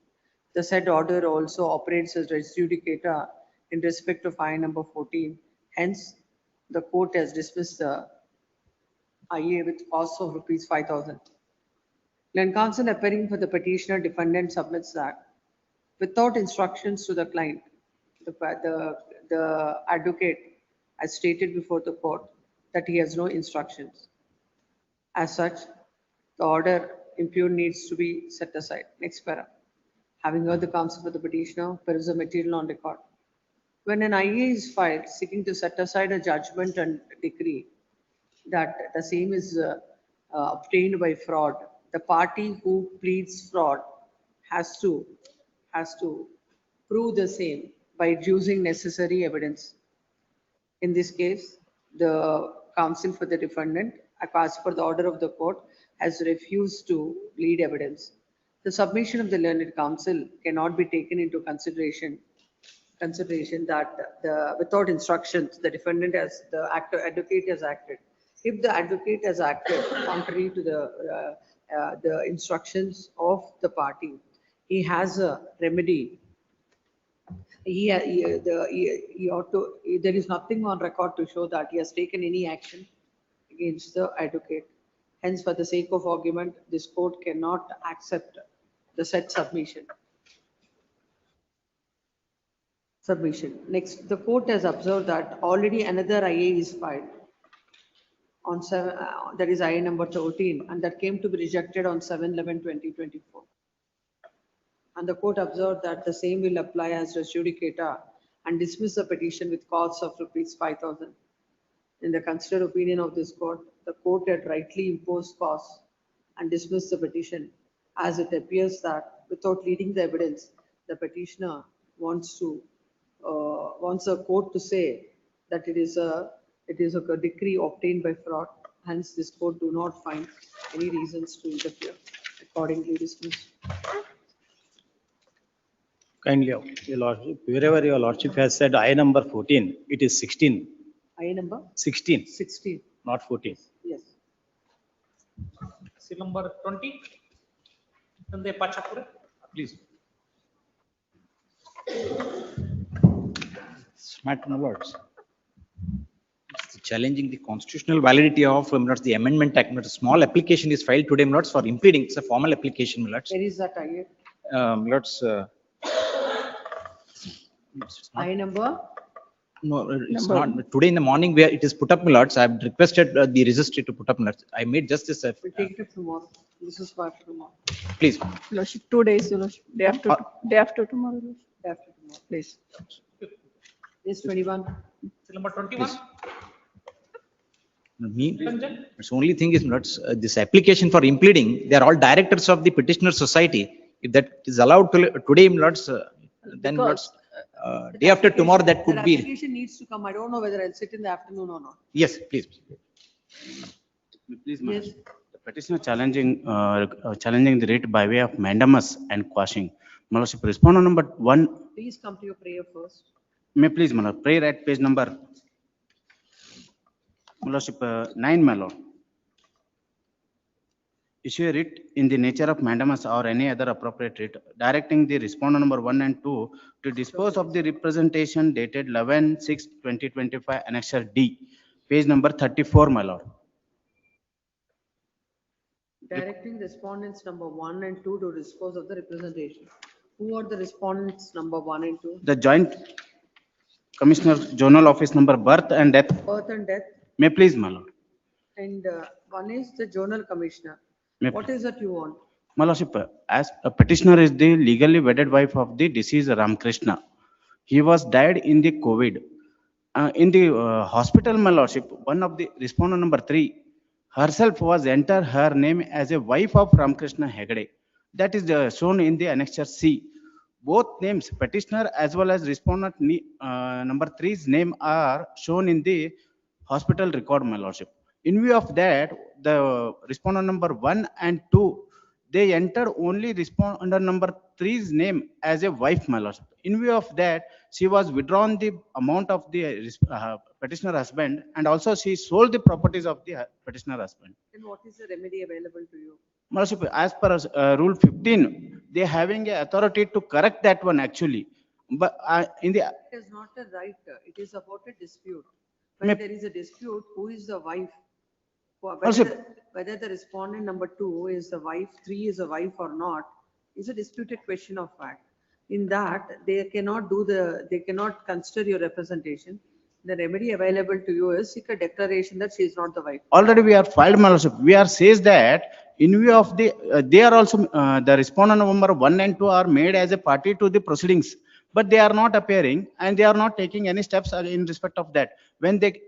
The said order also operates as res judicata in respect of I number 14. Hence, the court has dismissed the IA with cost of rupees 5,000. When counsel appearing for the petitioner defendant submits that without instructions to the client, the advocate has stated before the court that he has no instructions. As such, the order impugned needs to be set aside. Next para. Having heard the counsel for the petitioner, peruse the material on record. When an IA is filed seeking to set aside a judgment and decree that the same is obtained by fraud, the party who pleads fraud has to prove the same by using necessary evidence. In this case, the counsel for the defendant, as per the order of the court, has refused to lead evidence. The submission of the learned counsel cannot be taken into consideration that without instructions, the defendant has, advocate has acted. If the advocate has acted contrary to the instructions of the party, he has a remedy. There is nothing on record to show that he has taken any action against the advocate. Hence, for the sake of argument, this court cannot accept the said submission. Next, the court has observed that already another IA is filed on that is IA number 13, and that came to be rejected on 7/11/2024. And the court observed that the same will apply as res judicata and dismiss the petition with costs of rupees 5,000. In the considered opinion of this court, the court had rightly imposed costs and dismissed the petition, as it appears that without leading the evidence, the petitioner wants a court to say that it is a decree obtained by fraud. Hence, this court do not find any reasons to interfere. Accordingly, dismissed. Kindly, your lordship, wherever your lordship has said I number 14, it is 16. IA number? 16. 16. Not 14. Yes. Seal number 20. Nande Pachapura. Please. Matter, my lords. Challenging the constitutional validity of the Amendment Act. A small application is filed today, my lords, for impleading. It's a formal application, my lords. Where is that IA? Lords. IA number? No, it's not. Today in the morning, where it is put up, my lords, I have requested the registry to put up, my lords. I made just this. We'll take it tomorrow. This is for tomorrow. Please. Lordship, 2 days, your lordship. Day after tomorrow. Lordship. Day after tomorrow. Please. Yes, 21. Seal number 21. It's only thing is not this application for impleading. They are all directors of the petitioner society. If that is allowed today, lords, then lords, day after tomorrow that could be. Application needs to come. I don't know whether I'll sit in the afternoon or not. Yes, please. Please, Yes. the petitioner challenging the writ by way of mandamus and quashing. My lordship, respondent number 1. Please come to your prayer first. May please, my lord, prayer at page number. My lordship, 9, my lord. issue a writ in the nature of mandamus or any other appropriate writ, directing the respondent number 1 and 2 to dispose of the representation dated 11/6/2025, annexure D, page number 34, my lord. Directing respondents number 1 and 2 to dispose of the representation. Who are the respondents number 1 and 2? The Joint Commissioner, Zonal Office number, birth and death. Birth and death, May please, my lord. and one is the Zonal Commissioner. May What is that you want? My lordship, as a petitioner is the legally wedded wife of the deceased Ramakrishna. He was died in the COVID. In the hospital, my lordship, one of the respondent number 3 herself was enter her name as a wife of Ramakrishna Hegde. That is shown in the annexure C. Both names, petitioner as well as respondent number 3's name are shown in the hospital record, my lordship. In view of that, the respondent number 1 and 2, they entered only respondent number 3's name as a wife, my lordship. In view of that, she was withdrawn the amount of the petitioner husband, and also she sold the properties of the petitioner husband. And what is the remedy available to you? My lordship, as per rule 15, they having a authority to correct that one actually. But in the It is not a right, it is about a dispute. When there is a dispute, who is the wife? Whether the respondent number 2 is the wife, 3 is a wife or not, is a disputed question of fact. In that, they cannot consider your representation. The remedy available to you is seek a declaration that she is not the wife. Already we are filed, my lordship. We are says that in view of the, they are also, the respondent number 1 and 2 are made as a party to the proceedings, but they are not appearing and they are not taking any steps in respect of that. When they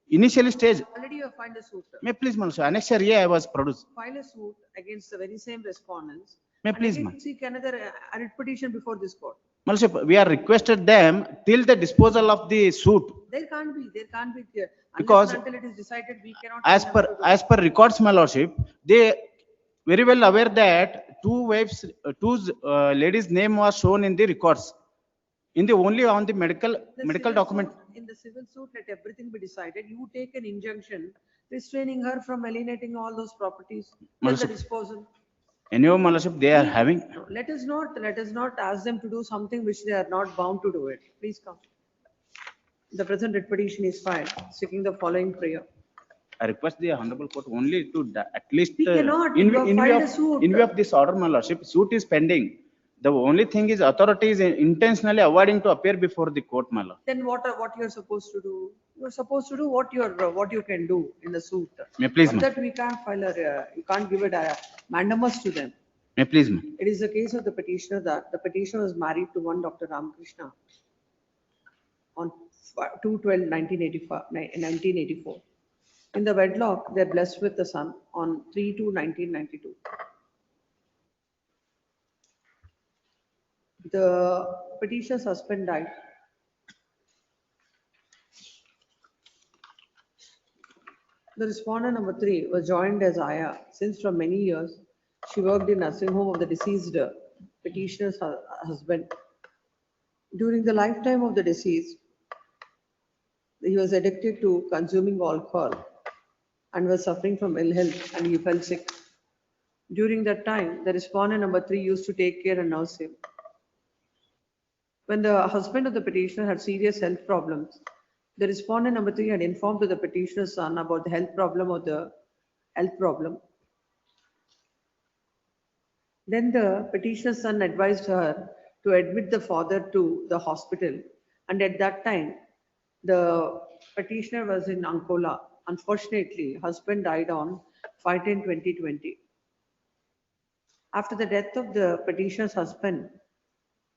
initially stage. Already you have filed a suit. May please, ma'am. Annexure A I was produced. File a suit against the very same respondents. May and please, again ma'am. seek another writ petition before this court. Lordship, we are requested them till the disposal of the suit. There can't be. Because until it is decided, we cannot. As per records, my lordship, they very well aware that two wives, ladies' name was shown in the records. In the only on the medical document. In the civil suit, let everything be decided. You take an injunction restraining her from alienating all those properties till the disposal. Anyway, my lordship, they are having. Let us not ask them to do something which they are not bound to do it. Please come. The present writ petition is filed, seeking the following prayer. I request the honorable court only to at least. We cannot. In You have filed a suit. view of this order, my lordship, suit is pending. The only thing is authority is intentionally avoiding to appear before the court, my lord. Then what you are supposed to do? You are supposed to do what you can do in the suit. May please, But ma'am. that we can't file you can't give it a mandamus to them. May please, ma'am. It is the case of the petitioner that the petitioner was married to one Dr. Ramakrishna on 2/12/1984. In the wedlock, they are blessed with a son on 3/2/1992. The petitioner's husband died. The respondent number 3 was joined as Aya since for many years she worked in nursing home of the deceased petitioner's husband. During the lifetime of the deceased, he was addicted to consuming alcohol and was suffering from ill health and he fell sick. During that time, the respondent number 3 used to take care and nurse him. When the husband of the petitioner had serious health problems, the respondent number 3 had informed to the petitioner's son about the health problem. Then the petitioner's son advised her to admit the father to the hospital, and at that time, the petitioner was in Ankola. Unfortunately, husband died on 5/10/2020. After the death of the petitioner's husband,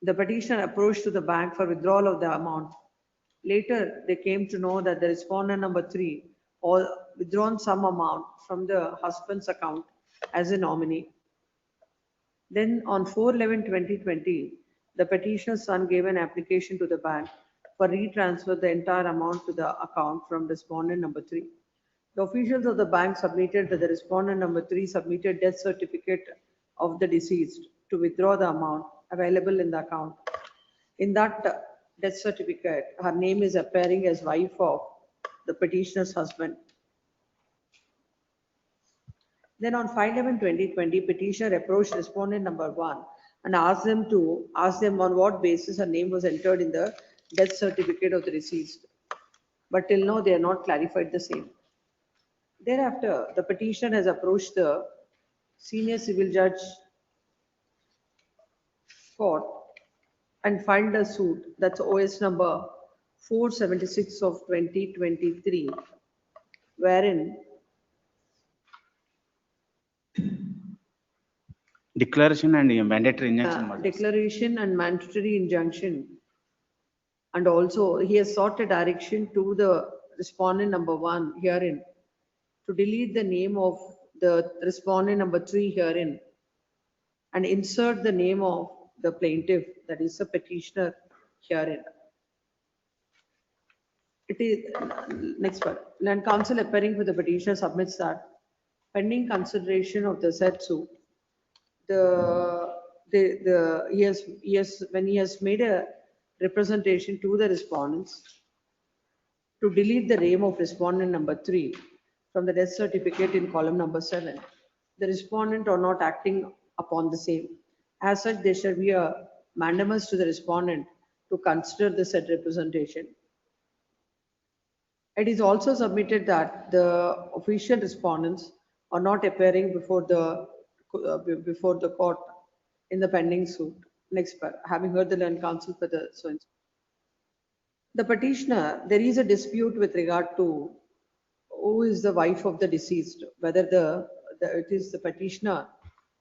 the petitioner approached to the bank for withdrawal of the amount. Later, they came to know that the respondent number 3 all withdrawn some amount from the husband's account as a nominee. Then on 4/11/2020, the petitioner's son gave an application to the bank for retransfer the entire amount to the account from respondent number 3. The officials of the bank submitted that the respondent number 3 submitted death certificate of the deceased to withdraw the amount available in the account. In that death certificate, her name is appearing as wife of the petitioner's husband. Then on 5/11/2020, petitioner approached respondent number 1 and asked them on what basis her name was entered in the death certificate of the deceased. But till now, they are not clarified the same. Thereafter, the petitioner has approached the senior civil judge court and filed a suit, that's OS number 476 of 2023, wherein Declaration and mandatory injunction. my lords. declaration and mandatory injunction. And also, he has sought a direction to the respondent number 1 herein to delete the name of the respondent number 3 herein and insert the name of the plaintiff, that is the petitioner herein. It is, next one, land counsel appearing with the petitioner submits that pending consideration of the said suit, when he has made a representation to the respondents to delete the name of respondent number 3 from the death certificate in column number 7, the respondent are not acting upon the same. As such, there shall be a mandamus to the respondent to consider the said representation. It is also submitted that the official respondents are not appearing before the court in the pending suit. Next part, having heard the learned counsel for the so and so. The petitioner, there is a dispute with regard to who is the wife of the deceased, whether it is the petitioner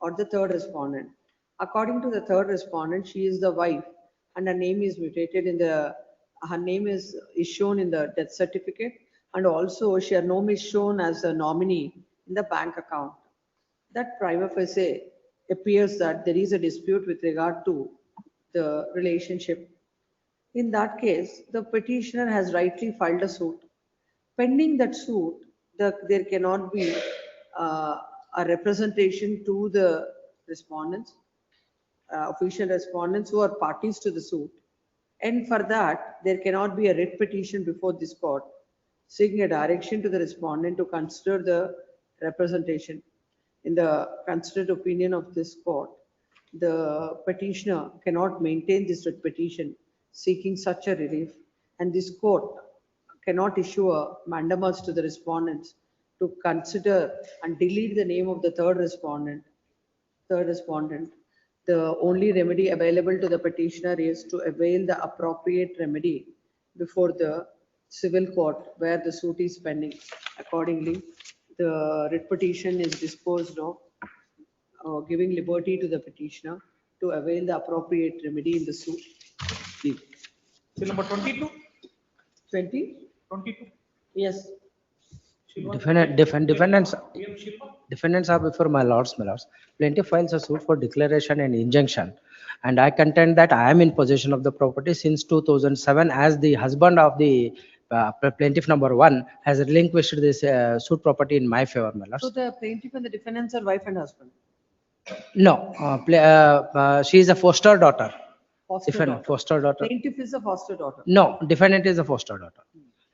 or the third respondent. According to the third respondent, she is the wife and her name is mutated her name is shown in the death certificate, and also her name is shown as a nominee in the bank account. That prima facie appears that there is a dispute with regard to the relationship. In that case, the petitioner has rightly filed a suit. Pending that suit, there cannot be a representation to the respondents, official respondents who are parties to the suit. And for that, there cannot be a writ petition before this court, seeking a direction to the respondent to consider the representation. In the considered opinion of this court, the petitioner cannot maintain this writ petition seeking such a relief, and this court cannot issue a mandamus to the respondents to consider and delete the name of the third respondent. The only remedy available to the petitioner is to avail the appropriate remedy before the civil court where the suit is pending. Accordingly, the writ petition is disposed of, giving liberty to the petitioner to avail the appropriate remedy in the suit. Till number 22? 20? 22. Yes. Defendants are before my lords. Plaintiff files a suit for declaration and injunction, and I contend that I am in possession of the property since 2007 as the husband of the plaintiff number 1 has relinquished this suit property in my favor, my lords. So the plaintiff and the defendants are wife and husband. No, she is a foster daughter. Foster daughter. Plaintiff is a foster daughter. No, defendant is a foster daughter.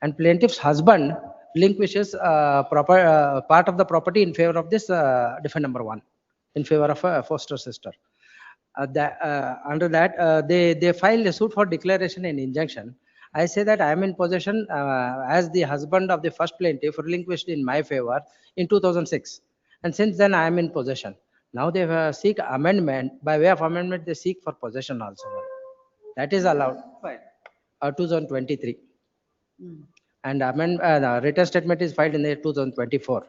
And plaintiff's husband relinquishes part of the property in favor of this defendant number 1, in favor of a foster sister. Under that, they filed a suit for declaration and injunction. I say that I am in possession as the husband of the first plaintiff relinquished in my favor in 2006. And since then, I am in possession. Now they seek amendment. By way of amendment, they seek for possession also. That is allowed. 2023. And the written statement is filed in the 2024.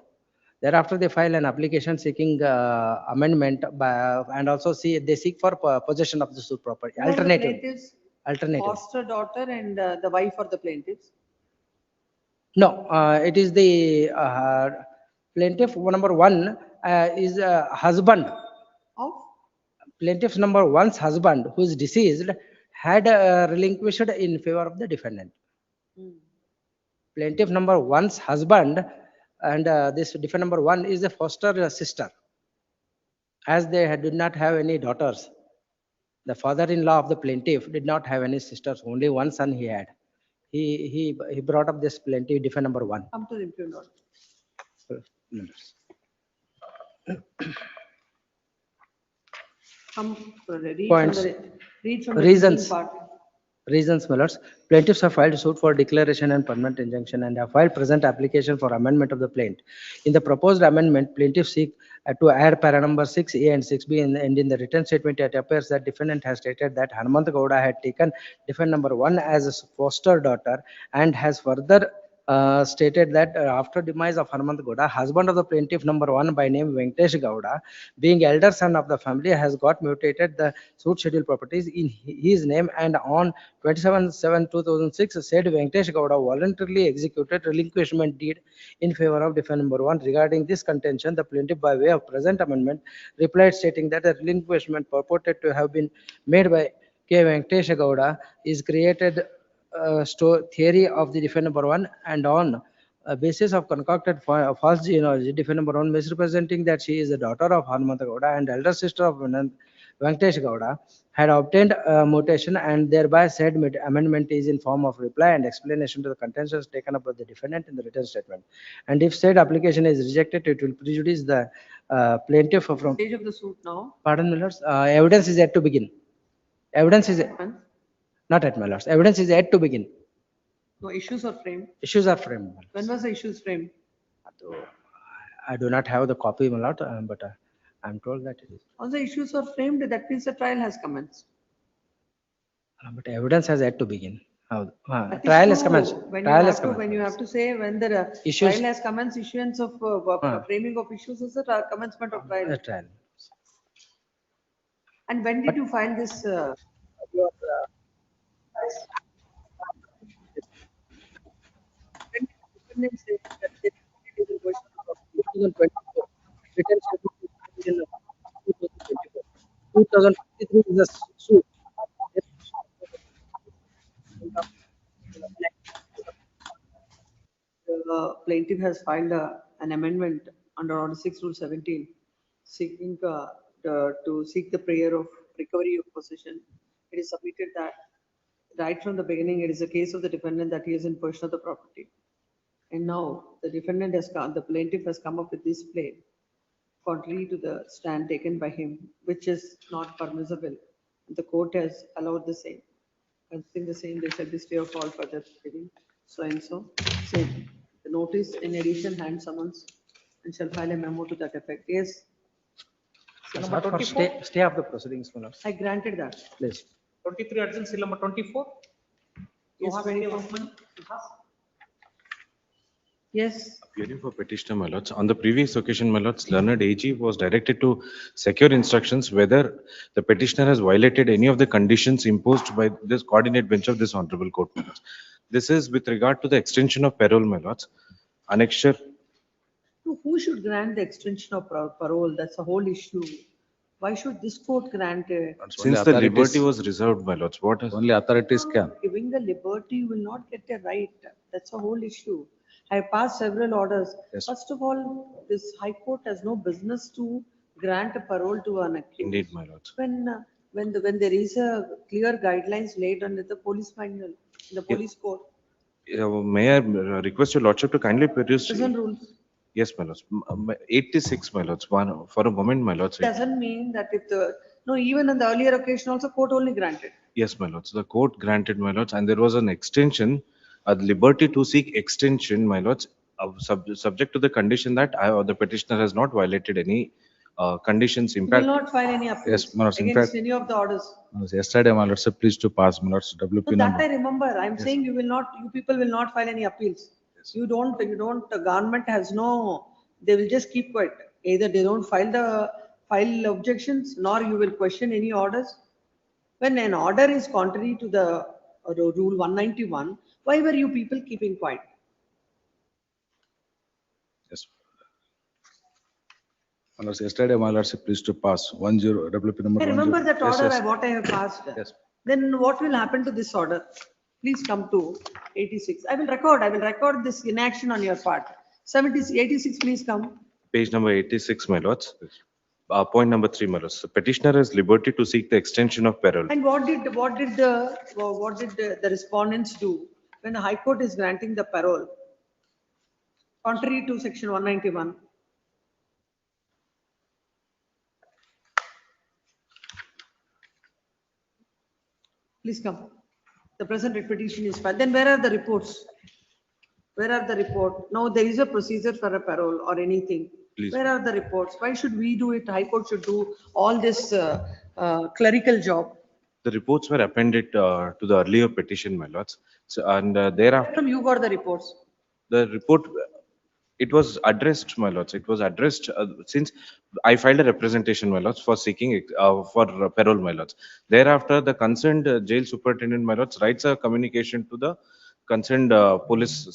Thereafter, they file an application seeking amendment and also they seek for possession of the suit property. Alternative. Foster daughter and the wife of the plaintiffs. No, it is the plaintiff number 1 is husband. Of? Plaintiff number 1's husband, who is deceased, had relinquished in favor of the defendant. Plaintiff number 1's husband and this defendant number 1 is a foster sister. As they did not have any daughters, the father-in-law of the plaintiff did not have any sisters, only one son he had. He brought up this plaintiff defendant number 1. Come to the impugned order. Points. Read from the Reasons. reasoning part. Reasons, my lords. Plaintiffs have filed suit for declaration and permanent injunction and have filed present application for amendment of the plaint. In the proposed amendment, plaintiffs seek to add para number 6A and 6B and in the written statement it appears that defendant has stated that Hanumant Gowda had taken defendant number 1 as a foster daughter and has further stated that after demise of Hanumant Gowda, husband of the plaintiff number 1 by name Venkatesh Gowda, being elder son of the family, has got mutated the suit schedule properties in his name, and on 27/7/2006 said Venkatesh Gowda voluntarily executed relinquishment deed in favor of defendant number 1. Regarding this contention, the plaintiff by way of present amendment replied stating that the relinquishment purported to have been made by K. Venkatesh Gowda is created theory of the defendant number 1 and on a basis of concocted false genealogy, defendant number 1 misrepresenting that she is the daughter of Hanumant Gowda and elder sister of Venkatesh Gowda had obtained mutation and thereby said amendment is in form of reply and explanation to the contentions taken up by the defendant in the written statement. And if said application is rejected, it will prejudice the plaintiff from Stage of the suit now. Pardon, my lords. Evidence is yet to begin. Evidence is not at my lords. Evidence is yet to begin. No, issues are framed. Issues are framed. When was the issues framed? I do not have the copy, my lord, but I'm told that it is. All the issues are framed, that means the trial has commenced. But evidence has yet to begin. That is Trial has true. commenced. When Trial you has have to, commenced. when you have to say when the Issues- trial has commenced, issuance of framing of issues is the commencement of trial. Trial. And when did you file this? Your, when did you say that it is in question of 2024. Written statement in 2024. 2023 is a suit. The plaintiff has filed an amendment under Order 6 Rule 17 seeking to seek the prayer of recovery of possession. It is submitted that right from the beginning, it is a case of the defendant that he is in possession of the property. And now the defendant has come, the plaintiff has come up with this plea contrary to the stand taken by him, which is not permissible. The court has allowed the same. Considering the same, they shall be stay of all further proceeding. So and so. Same. The notice in addition hand summons and shall file a memo to that effect. Yes. Seal That's number not for 24. stay of the proceedings, my lords. I granted that. Please. 23 urgent seal number 24. Yes, Suhas 24. Devaman, Suhas. Yes. Appearing for petitioner, my lords. On the previous occasion, my lords, learned AG was directed to secure instructions whether the petitioner has violated any of the conditions imposed by this coordinate bench of this honorable court, my lords. This is with regard to the extension of parole, my lords. Annexure. So who should grant the extension of parole? That's the whole issue. Why should this court grant it? Since the liberty was reserved, my lords, what is? Only authorities can. Giving the liberty, you will not get a right. That's the whole issue. I passed several orders. Yes. First of all, this High Court has no business to grant a parole to an accused. Indeed, my lords. When there is a clear guidelines laid under the police manual, the police code. May I request your lordship to kindly produce? Prison rules. Yes, my lords. 86, my lords. For a moment, my lords. Doesn't mean that if no, even on the earlier occasion also court only granted. Yes, my lords. The court granted, my lords, and there was an extension, a liberty to seek extension, my lords, subject to the condition that the petitioner has not violated any conditions You impact. will not file any appeals Yes, my lords, in against fact- any of the orders. Yesterday, my lords, pleased to pass, my lords, So WP that I number. remember. I'm saying you people will not file any appeals. You don't, the government has no, they will just keep quiet. Either they don't file objections, nor you will question any orders. When an order is contrary to the rule 191, why were you people keeping quiet? Yes. My lords, yesterday, my lords, pleased to pass 10 WP number. I remember 10. that Yes, order, yes. what I have passed. Yes. Then what will happen to this order? Please come to 86. I will record this inaction on your part. 86, please come. Page number 86, my lords. Point number 3, my lords. The petitioner has liberty to seek the extension of parole. And what did the respondents do when the High Court is granting the parole? Contrary to section 191. Please come. The present petition is filed. Then where are the reports? Where are the report? No, there is a procedure for a parole or anything. Please. Where are the reports? Why should we do it? High Court should do all this clerical job. The reports were appended to the earlier petition, my lords. So, and thereafter, From you got the reports. the report, it was addressed, my lords. It was addressed since I filed a representation, my lords, for seeking for parole, my lords. Thereafter, the concerned jail superintendent, my lords, writes a communication to the concerned police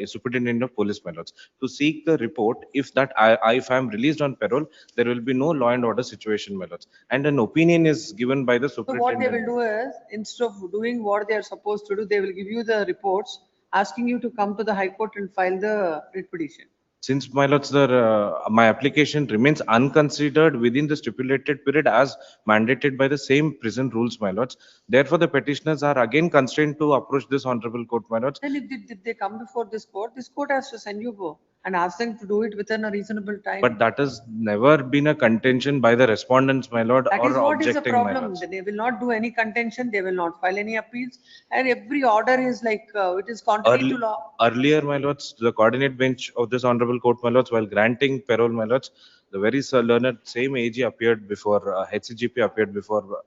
superintendent of police, my lords, to seek the report. If that if I am released on parole, there will be no law and order situation, my lords, and an opinion is given by the So what they superintendent. will do is, instead of doing what they are supposed to do, they will give you the reports, asking you to come to the High Court and file the writ petition. Since, my lords, my application remains unconsidered within the stipulated period as mandated by the same prison rules, my lords. Therefore, the petitioners are again constrained to approach this honorable court, my lords. Then if they come before this court has to send you and ask them to do it within a reasonable time. But that has never been a contention by the respondents, my lord, That is or what is the objecting, my problem. lords. They will not do any contention, they will not file any appeals, and every order is like, it is contrary to law. Earlier, my lords, the coordinate bench of this honorable court, my lords, while granting parole, my lords, the very learned same AG appeared before, HCGP appeared before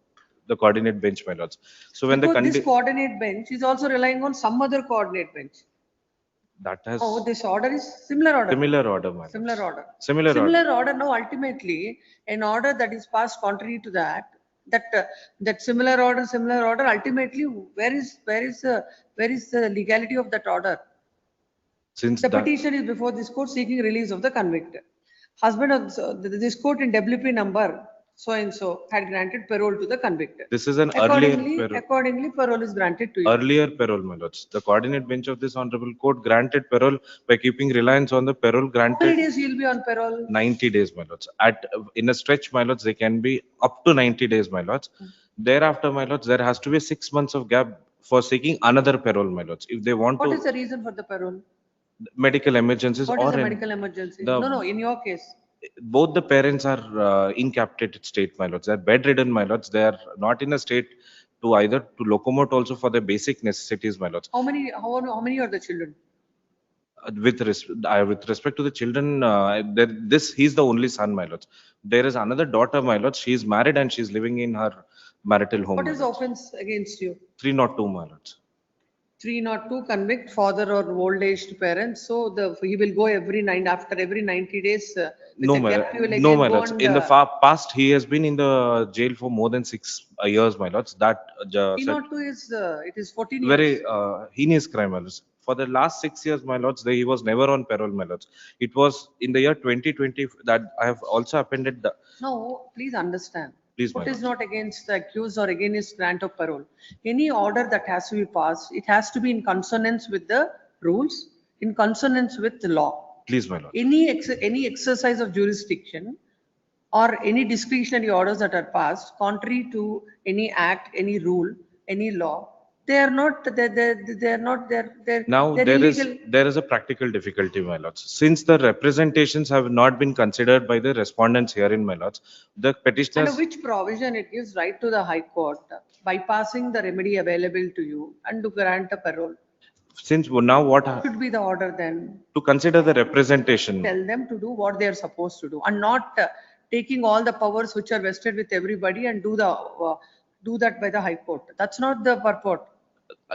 the coordinate bench, my lords. So when Because the this coordinate bench is also relying on some other coordinate bench. that has Oh, this order is similar order. similar order, my lords. Similar order. Similar order. Similar order, no, ultimately, an order that is passed contrary to that similar order, ultimately, where is the legality of that order? Since The that, petition is before this court seeking release of the convicted. Husband of this court in WP number so and so had granted parole to the convicted. this is an earlier Accordingly, parole is granted to you. earlier parole, my lords. The coordinate bench of this honorable court granted parole by keeping reliance on the parole How many granted days you will be on parole? 90 days, my lords. In a stretch, my lords, they can be up to 90 days, my lords. Thereafter, my lords, there has to be 6 months of gap for seeking another parole, my lords. If they want What to, is the reason for the parole? medical emergencies What is or the in- medical emergency? the- No, in your case. both the parents are incapacitated state, my lords. They are bedridden, my lords. They are not in a state to either to locomote also for their basic necessities, my lords. How many are the children? With respect to the children, he's the only son, my lords. There is another daughter, my lords. She is married and she is living in her marital home. What my is the lords. offense against you? 302, my lords. 302 convict father or old aged parents. So he will go after every 90 days. With No, a my gap, he will no, again my go lords. and, In the past, he has been in the jail for more than 6 years, my lords. That 302 is, it is 14 years. very heinous crime, my lords. For the last 6 years, my lords, he was never on parole, my lords. It was in the year 2020 that I have also appended the. No, please understand. Please, my What is not against the accused or against grant of parole? Any order that has to be passed, it has to be in consonance with the rules, in consonance with the law. Please, my lord. Any exercise of jurisdiction or any discretionary orders that are passed contrary to any act, any rule, any law, they are not, they're Now illegal. there is a practical difficulty, my lords. Since the representations have not been considered by the respondents herein, my lords, the Under petitioners. which provision it gives right to the High Court, bypassing the remedy available to you and to grant a parole? Since now what Should be the order then? to consider the representation. Tell them to do what they are supposed to do and not taking all the powers which are vested with everybody and do that by the High Court. That's not the purport.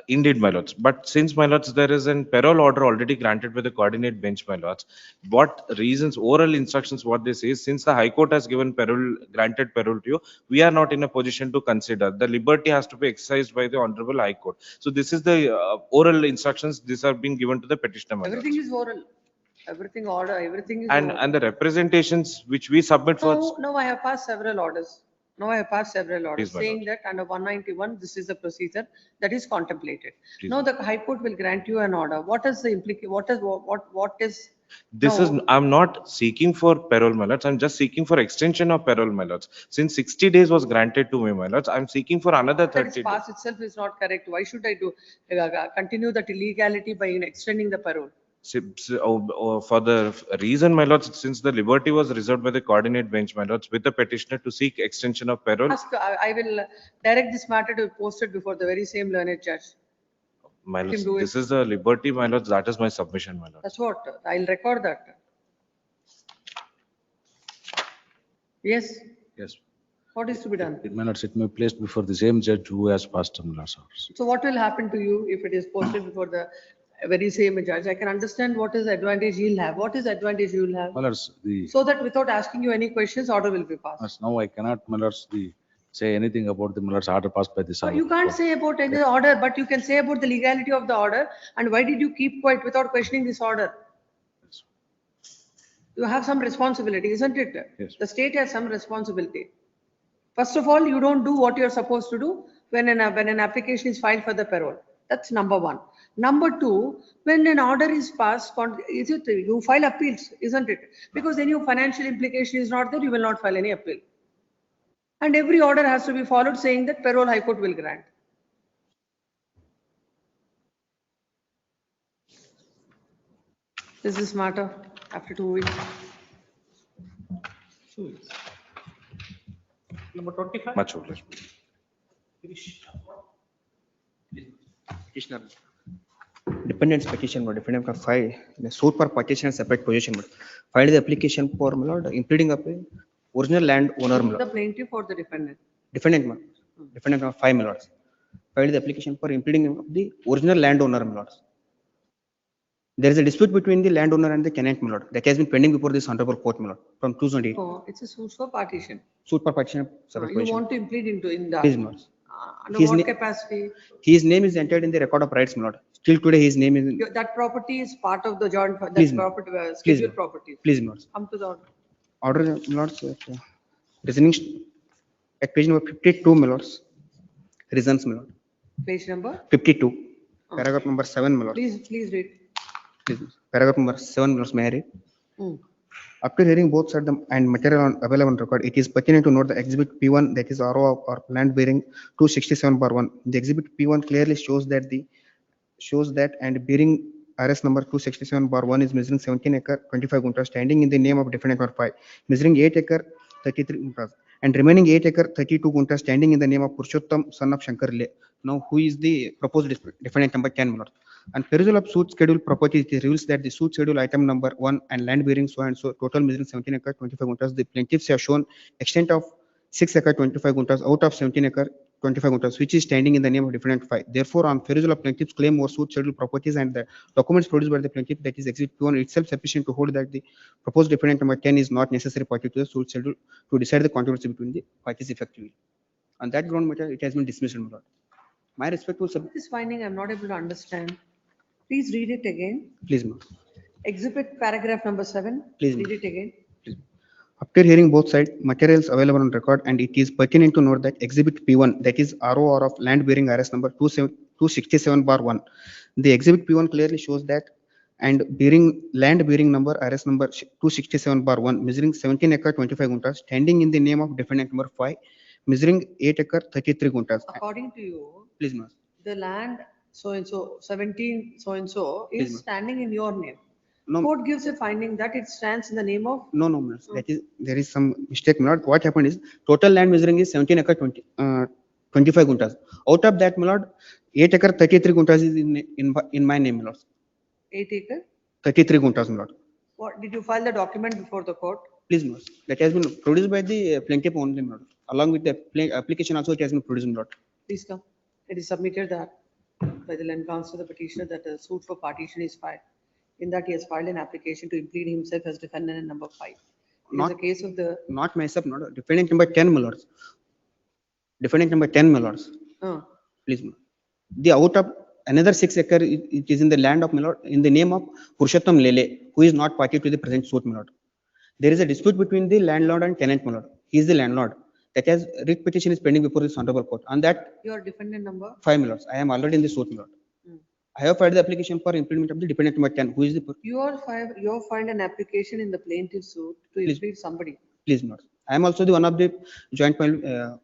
Indeed, my lords. But since, my lords, there is an parole order already granted by the coordinate bench, my lords, what reasons, oral instructions, what they say is, since the High Court has given parole, granted parole to you, we are not in a position to consider. The liberty has to be exercised by the Honorable High Court. So this is the oral instructions. These are being given to the petitioner, my lords. Everything is oral. Everything order, everything is And oral. and the representations which we submit for. No, I have passed several orders. Now I have passed several orders Please, my saying that under 191, this is the procedure that is contemplated. Please, Now the High Court will grant you an order. What is the implication? What is? This is, I'm not seeking for parole, my lords. I'm just seeking for extension of parole, my lords. Since 60 days was granted to me, my lords, I'm seeking for another That 30 is days. pass itself is not correct. Why should I continue that illegality by extending the parole? For the reason, my lords, since the liberty was reserved by the coordinate bench, my lords, with the petitioner to seek extension of parole. I will direct this matter to be posted before the very same learned judge. My Let lords, him do this it. is the liberty, my lords, that is my submission, my lords. That's what, I'll record that. Yes, Yes. what is to be done? It may not, it may be placed before the same judge who has passed my lords orders. So what will happen to you if it is posted before the very same judge? I can understand what is the advantage he'll have. What is the advantage you will have? My lords, So that without asking you any questions, order will be passed. now I cannot, my lords, say anything about the my lords order passed by this. You can't say about any order, but you can say about the legality of the order and why did you keep quiet without questioning this order? You have some responsibility, isn't it? Yes. The state has some responsibility. First of all, you don't do what you're supposed to do when an application is filed for the parole. That's number one. Number two, when an order is passed, you file appeals, isn't it? Because any financial implication is not there, you will not file any appeal. And every order has to be followed saying that parole High Court will grant. This is matter after 2 weeks. Number 25. Much obliged. Petitioner. Dependent's petition or defendant can file in a suit for partition and separate possession. Filed the application for my lord, impleading up a original land owner. The plaintiff or the defendant? Defendant, defendant can file my lords. Filed the application for impleading of the original land owner, my lords. There is a dispute between the landowner and the tenant, my lord, that has been pending before this honorable court, my lord, from 2008. Oh, it's a suit for partition. Suit for partition, separate You possession. want to implead in that? Please, my lords. Under His what na- capacity? His name is entered in the record of rights, my lord. Still today, his name is in. That property is part of the joint, that Please, ma'am. property, Please, scheduled ma'am. property. Please, my lords. Come to the order. Order, my lords, reasoning at page number 52, my lords. Reasons, my lord. Page number? 52, paragraph number 7, my lord. Please read. Please, paragraph number 7, my lords, may I read? Hmm. After hearing both sides and material available on record, it is pertinent to note the exhibit P1, that is RO or land bearing 267/1. The exhibit P1 clearly shows that and bearing RS number 267/1 is measuring 17 acre 25 guntas, standing in the name of defendant number 5, measuring 8 acre 33 guntas, and remaining 8 acre 32 guntas standing in the name of Purushottam, son of Shankar Le. Now, who is the proposed defendant number 10, my lord? And perusal of suit schedule properties, it reveals that the suit schedule item number 1 and land bearing so and so, total measuring 17 acre 25 guntas. The plaintiffs have shown extent of 6 acre 25 guntas out of 17 acre 25 guntas, which is standing in the name of defendant 5. Therefore, on perusal of plaintiff's claim or suit schedule properties and the documents produced by the plaintiff, that is exhibit P1 itself sufficient to hold that the proposed defendant number 10 is not necessary party to the suit schedule to decide the controversy between the parties effectively. On that ground matter, it has been dismissed, my lord. My respectful This finding I'm not able to understand. Please read it again. please, ma'am. Exhibit paragraph number 7. Please, Read it again. After hearing both sides, materials available on record, and it is pertinent to note that exhibit P1, that is ROR of land bearing RS number 267/1. The exhibit P1 clearly shows that and land bearing number RS number 267/1, measuring 17 acre 25 guntas, standing in the name of defendant number 5, measuring 8 acre 33 guntas. According to you, Please, ma'am. the land so-and-so, 17 so-and-so Please, is ma'am. standing in your name. No. Court gives a finding that it stands in the name of. No, ma'am. That is, there is some mistake, my lord. What happened is total land measuring is 17 acre 25 guntas. Out of that, my lord, 8 acre 33 guntas is in my name, my lord. 8 acre. 33 guntas, my lord. What, did you file the document before the court? Please, my lord. That has been produced by the plaintiff only, my lord. Along with the application also, it has been produced, my lord. Please come. It is submitted that by the land counsel, the petitioner, that a suit for partition is filed. In that, he has filed an application to implead himself as defendant in number 5. It is a case of the. Not myself, my lord. Defendant number 10, my lords. Defendant number 10, my lords. Please, my lord. The out of another 6 acre, it is in the land of my lord, in the name of Purushottam Lele, who is not party to the present suit, my lord. There is a dispute between the landlord and tenant, my lord. He is the landlord. That has writ petition is pending before this honorable court. On that, Your defendant number? 5, my lords. I am already in the suit, my lord. I have filed the application for implement of the defendant number 10, who is the. You have filed an application in the plaintiff suit to Please. implead somebody. Please, my lord. I am also the one of the joint file.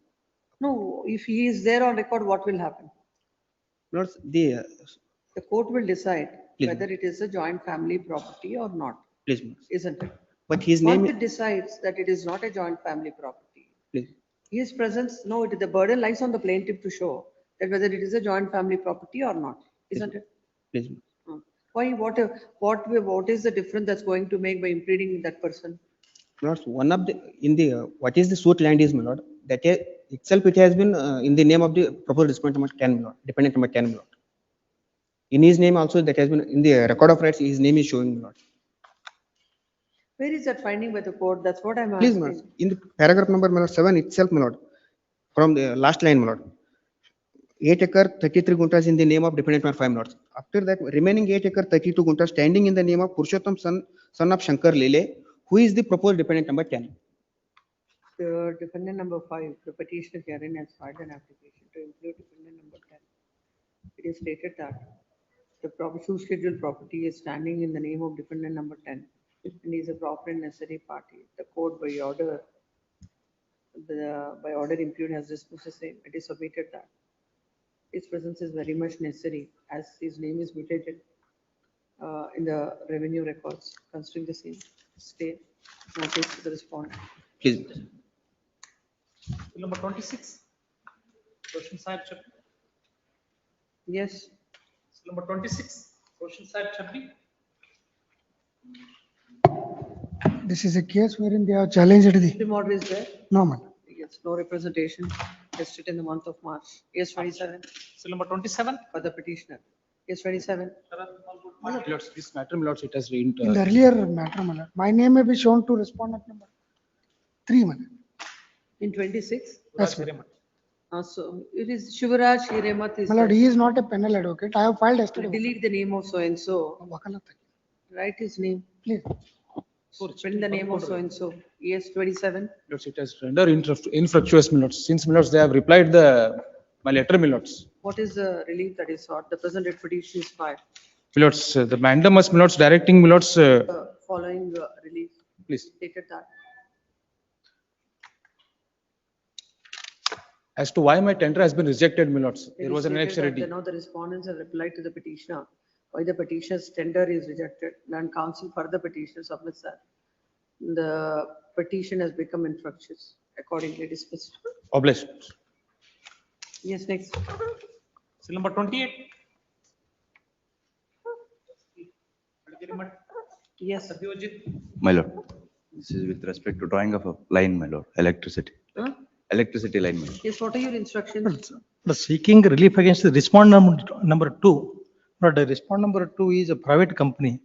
No, if he is there on record, what will happen? Lords, the The court will decide Please. whether it is a joint family property or not, Please, my lords. isn't it? But his Once name, it decides that it is not a joint family property, please, his presence, no, the burden lies on the plaintiff to show that whether it is a joint family property or not, isn't it? please. Why, what is the difference that's going to make by impeding that person? Lords, one of the, in the, what is the suit land is, my lord, that itself it has been in the name of the proposed dependent number 10, my lord, dependent number 10, my lord. In his name also, that has been, in the record of rights, his name is showing, my lord. Where is that finding by the court? That's what I'm Please, my lord, asking. in the paragraph number, my lord, 7 itself, my lord, from the last line, my lord. 8 acre 33 guntas in the name of dependent number 5, my lord. After that, remaining 8 acre 32 guntas standing in the name of Purushottam son of Shankar Lele, who is the proposed dependent number 10. The defendant number 5, the petitioner herein has filed an application to include defendant number 10. It is stated that the property scheduled property is standing in the name of defendant number 10 and is a proper and necessary party. The court by order impugned has dismissed the same. It is submitted that his presence is very much necessary as his name is mutated in the revenue records, considering the same state notice to the respondent. Please. Bill number 26. Question Sahib Chhabbi. Yes. Bill number 26. Question Sahib Chhabbi. This is a case wherein they are challenged the, The order is there. no, man. Yes, no representation listed in the month of March. Yes, 27 Bill number 27. for the petitioner. Yes, 27. Lords, this matter, lords, it has been. In the earlier matter, my lord, my name may be shown to respondent number 3, man. In 26. Yes, ma'am. So it is Shivaraj Hiremat is My lord, there. he is not a penal advocate. I have filed yesterday. Delete the name of so and so. Write his name. Please. Spell the name of so and so. Yes, 27. Lords, it has rendered infructuous, my lords. Since, my lords, they have replied my letter, my lords. What is the relief that is sought? The present petition is filed. My lords, the mandamus, my lords, directing, my lords, Following relief. please. Stated that. As to why my tender has been rejected, my lords, It there is was an stated that inexority. now the respondents have replied to the petitioner why the petitioner's tender is rejected, and counsel for the petitioner submits that the petition has become infructuous, accordingly dismissed. Obliged. Yes, next. Bill number 28. Yes. My lord, this is with respect to drawing of a line, my lord, electricity. Huh? Electricity line, my lord. Yes, what are your instructions? The seeking relief against the respondent number 2. But the respondent number 2 is a private company.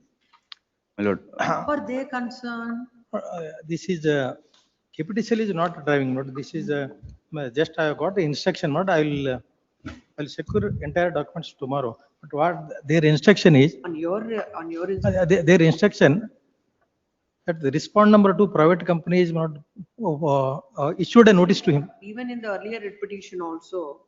My lord, How are they concerned? This is KPTCL is not driving, not this is just I have got the instruction, not I'll secure entire documents tomorrow. But what their instruction is, On your their instruction that the respondent number 2 private company is not issued a notice to him. even in the earlier writ petition also,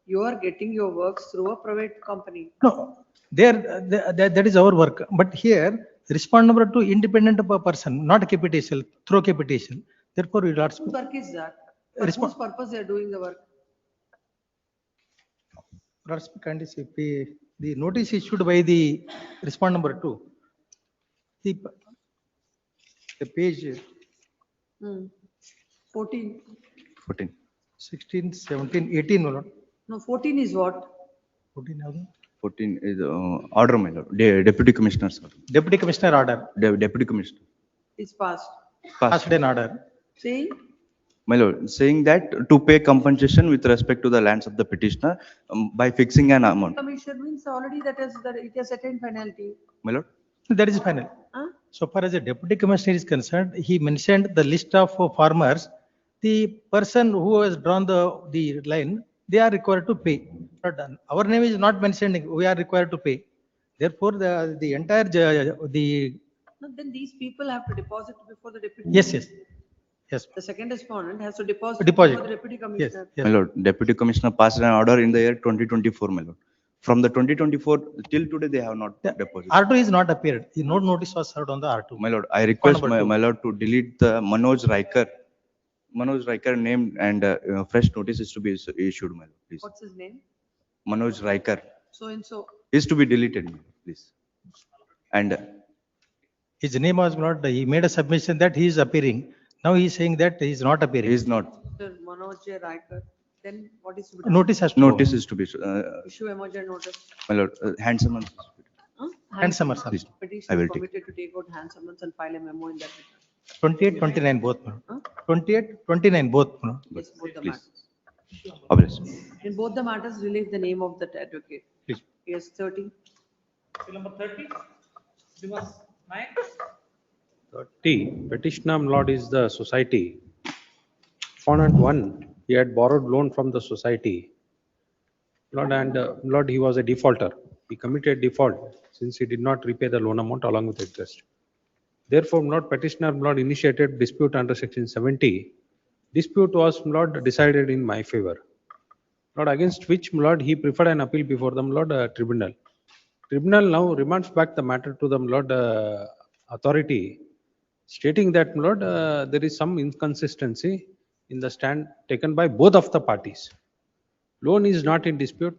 you are getting your works through a private company. No, that is our work. But here, respondent number 2 independent of a person, not KPTCL, through KPTCL. Therefore, we are. Whose work is that? For whose purpose they are doing the work? The notice issued by the respondent number 2. The page 14. 14. 16, 17, 18. No, No, 14 is what? 14 is order, my lord, deputy commissioner's order. Deputy commissioner order. Deputy commissioner. It's passed. Passed an order. See? My lord, saying that to pay compensation with respect to the lands of the petitioner by fixing an amount. Commission means already that it has attained penalty. My lord, That is final. Huh? So far as the deputy commissioner is concerned, he mentioned the list of farmers. The person who has drawn the line, they are required to pay. But our name is not mentioned. We are required to pay. Therefore, the entire No, then these people have to deposit before the deputy. yes. The second respondent has to deposit Deposit. before the deputy commissioner. my lord, deputy commissioner passed an order in the year 2024, my lord. From the 2024 till today, they have not deposited. R2 is not appeared. The notice was served on the R2. My lord, I request number two. my lord to delete the Manoj Riker name and fresh notice is to be issued, my lord, please. What's his name? Manoj Riker. So and so. is to be deleted, please. And His name was not, he made a submission that he is appearing. Now he is saying that he is not appearing. he is not, Mr. Manoj J. Raikar, then what is to be done? Notice has to. go. notice is to be, Issue emergent notice. my lord, hand summons. Huh? Hand summons. Please, I Petitioner will take. permitted to take out hand summons and file a memo in that regard. 28, 29 both. Madam. 28, 29 both. Madam. Yes, both the Please. matters. Obvious. In both the matters, relieve the name of that advocate. Please. Yes, 30. Seal number 30. Srinivas Nayak. 30, petitioner, my lord, is the society. Exponent 1, he had borrowed loan from the society. Lord, and Lord, he was a defaulter. He committed default since he did not repay the loan amount along with interest. Therefore, my lord, petitioner, my lord, initiated dispute under section 70. Dispute was, my lord, decided in my favor. Lord, against which, my lord, he preferred an appeal before the, my lord, tribunal. Tribunal now remands back the matter to the, my lord, authority, stating that, my lord, there is some inconsistency in the stand taken by both of the parties. Loan is not in dispute.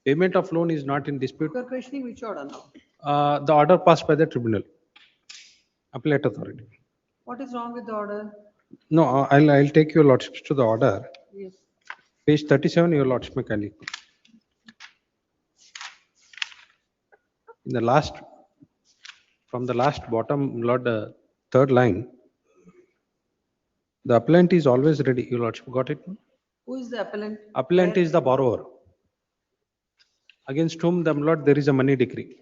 Payment of loan is not in dispute. You are questioning which order now? The order passed by the tribunal, appellate authority. What is wrong with the order? No, I'll take your lordships to the order. Yes. Page 37, your lordship may kindly. In the last, from the last bottom, Lord, third line, the appellant is always ready. Your lordship got it? Who is the appellant? Appellant is the borrower, against whom the Lord there is a money decree.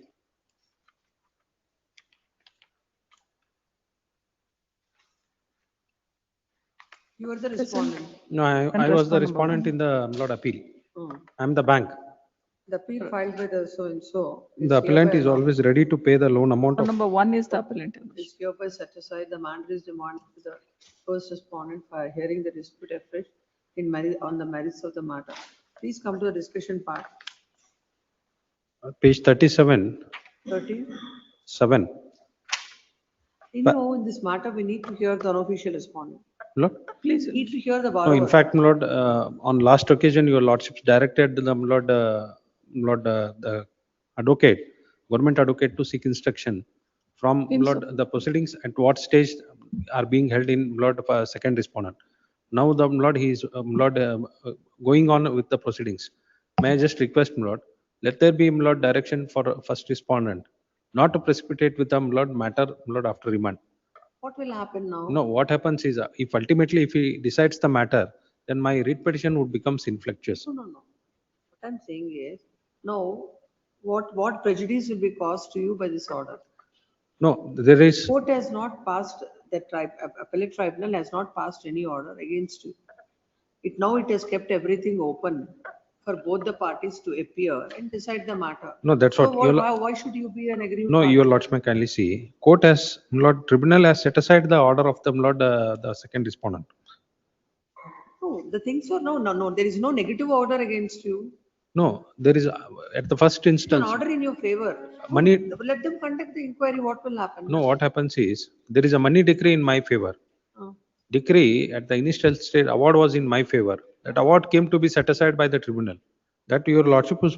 You are the respondent. No, I was the respondent in the Lord appeal. Hmm. I am the bank. The appeal filed by the so and so. The appellant is always ready to pay the loan amount of. Number 1 is the appellant. Is hereby set aside the matter is demanded to the first respondent for hearing the dispute afresh on the merits of the matter. Please come to the discussion part. Page 37. 30. 7. In this matter, we need to hear the unofficial respondent. Lord? Please, we need to hear the No, borrower. in fact, my lord, on last occasion, your lordships directed the the advocate, government advocate to seek instruction from Lord, the proceedings at what stage are being held in Lord second respondent. Now the Lord, he is going on with the proceedings. May I just request, Lord, let there be Lord direction for first respondent, not to precipitate with the Lord matter Lord after remand. What will happen now? No, what happens is if ultimately if he decides the matter, then my writ petition would become infructuous. No. What I'm saying is, no, what prejudice will be caused to you by this order? No, there is. Court has not passed, the appellate tribunal has not passed any order against you. It has kept everything open for both the parties to appear and decide the matter. No, that's So what. why should you be an aggrieved No, party? your lords may kindly see. Court has, Lord, tribunal has set aside the order of the Lord, the second respondent. No, the things are no. There is no negative order against you. No, there is at the first An instance. order in your favor. Money. Let them conduct the inquiry. What will happen? No, what happens is there is a money decree in my favor. Oh. Decree at the initial state award was in my favor. That award came to be set aside by the tribunal. That your lordship was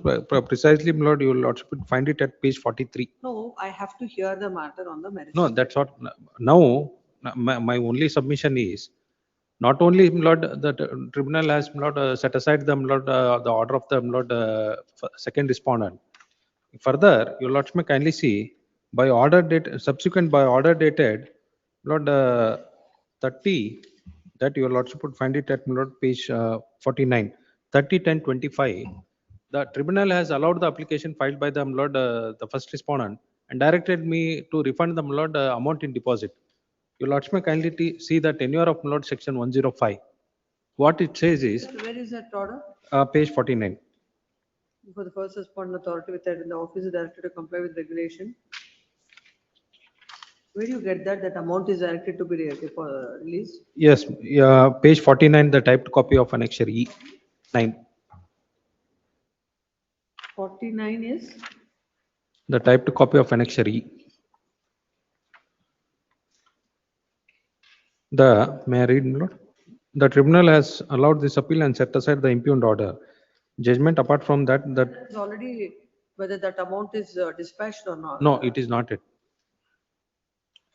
precisely, Lord, your lordship would find it at page 43. No, I have to hear the matter on the merits. No, that's what. Now, my only submission is not only Lord, the tribunal has Lord set aside the Lord the order of the Lord second respondent. Further, your lordship may kindly see by order date subsequent by order dated Lord 30 that your lordship would find it at Lord page 49 30/10/25. The tribunal has allowed the application filed by the Lord the first respondent and directed me to refund the Lord amount in deposit. Your lordship may kindly see the tenure of Lord section 105. What it says is Where is that order? page 49. For the first respondent authority with that in the office is directed to comply with regulation. Where do you get that? That amount is directed to be released? Yes, page 49, the typed copy of annexure E 9. 49 is? The typed copy of annexure E. May I read, Lord? The tribunal has allowed this appeal and set aside the impugned order. Judgment apart from that, It's already whether that amount is dispatched or not. No, it is not it.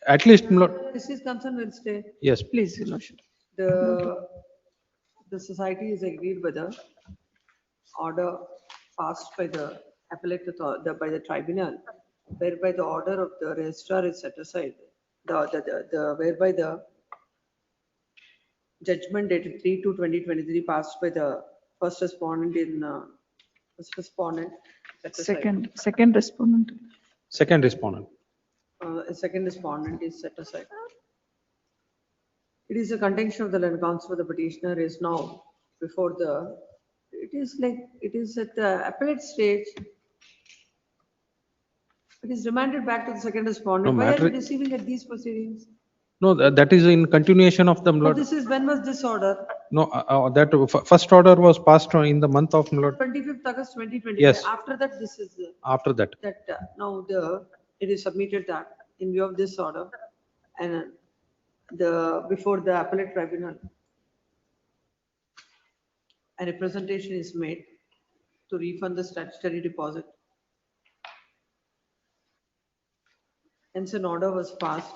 At least, my lord, This is concerned will stay. yes. Please, Your Lordship. The society is agreed with the order passed by the appellate by the tribunal, whereby the order of the registrar is set aside. Whereby the judgment dated 3/2/2023 passed by the first respondent set aside. Second respondent. Second respondent. Second respondent is set aside. It is a contention of the land counsel for the petitioner is now before the, it is at the appellate stage. It is remanded back to the second respondent. No Why are matter- you receiving at these proceedings? No, that is in continuation of the, my But lord. this is, when was this order? No, that first order was passed in the month of, my lord, 25th August 2025. Yes. After that, this is after that. now it is submitted that in view of this order and before the appellate tribunal, a representation is made to refund the statutory deposit. Hence, an order was passed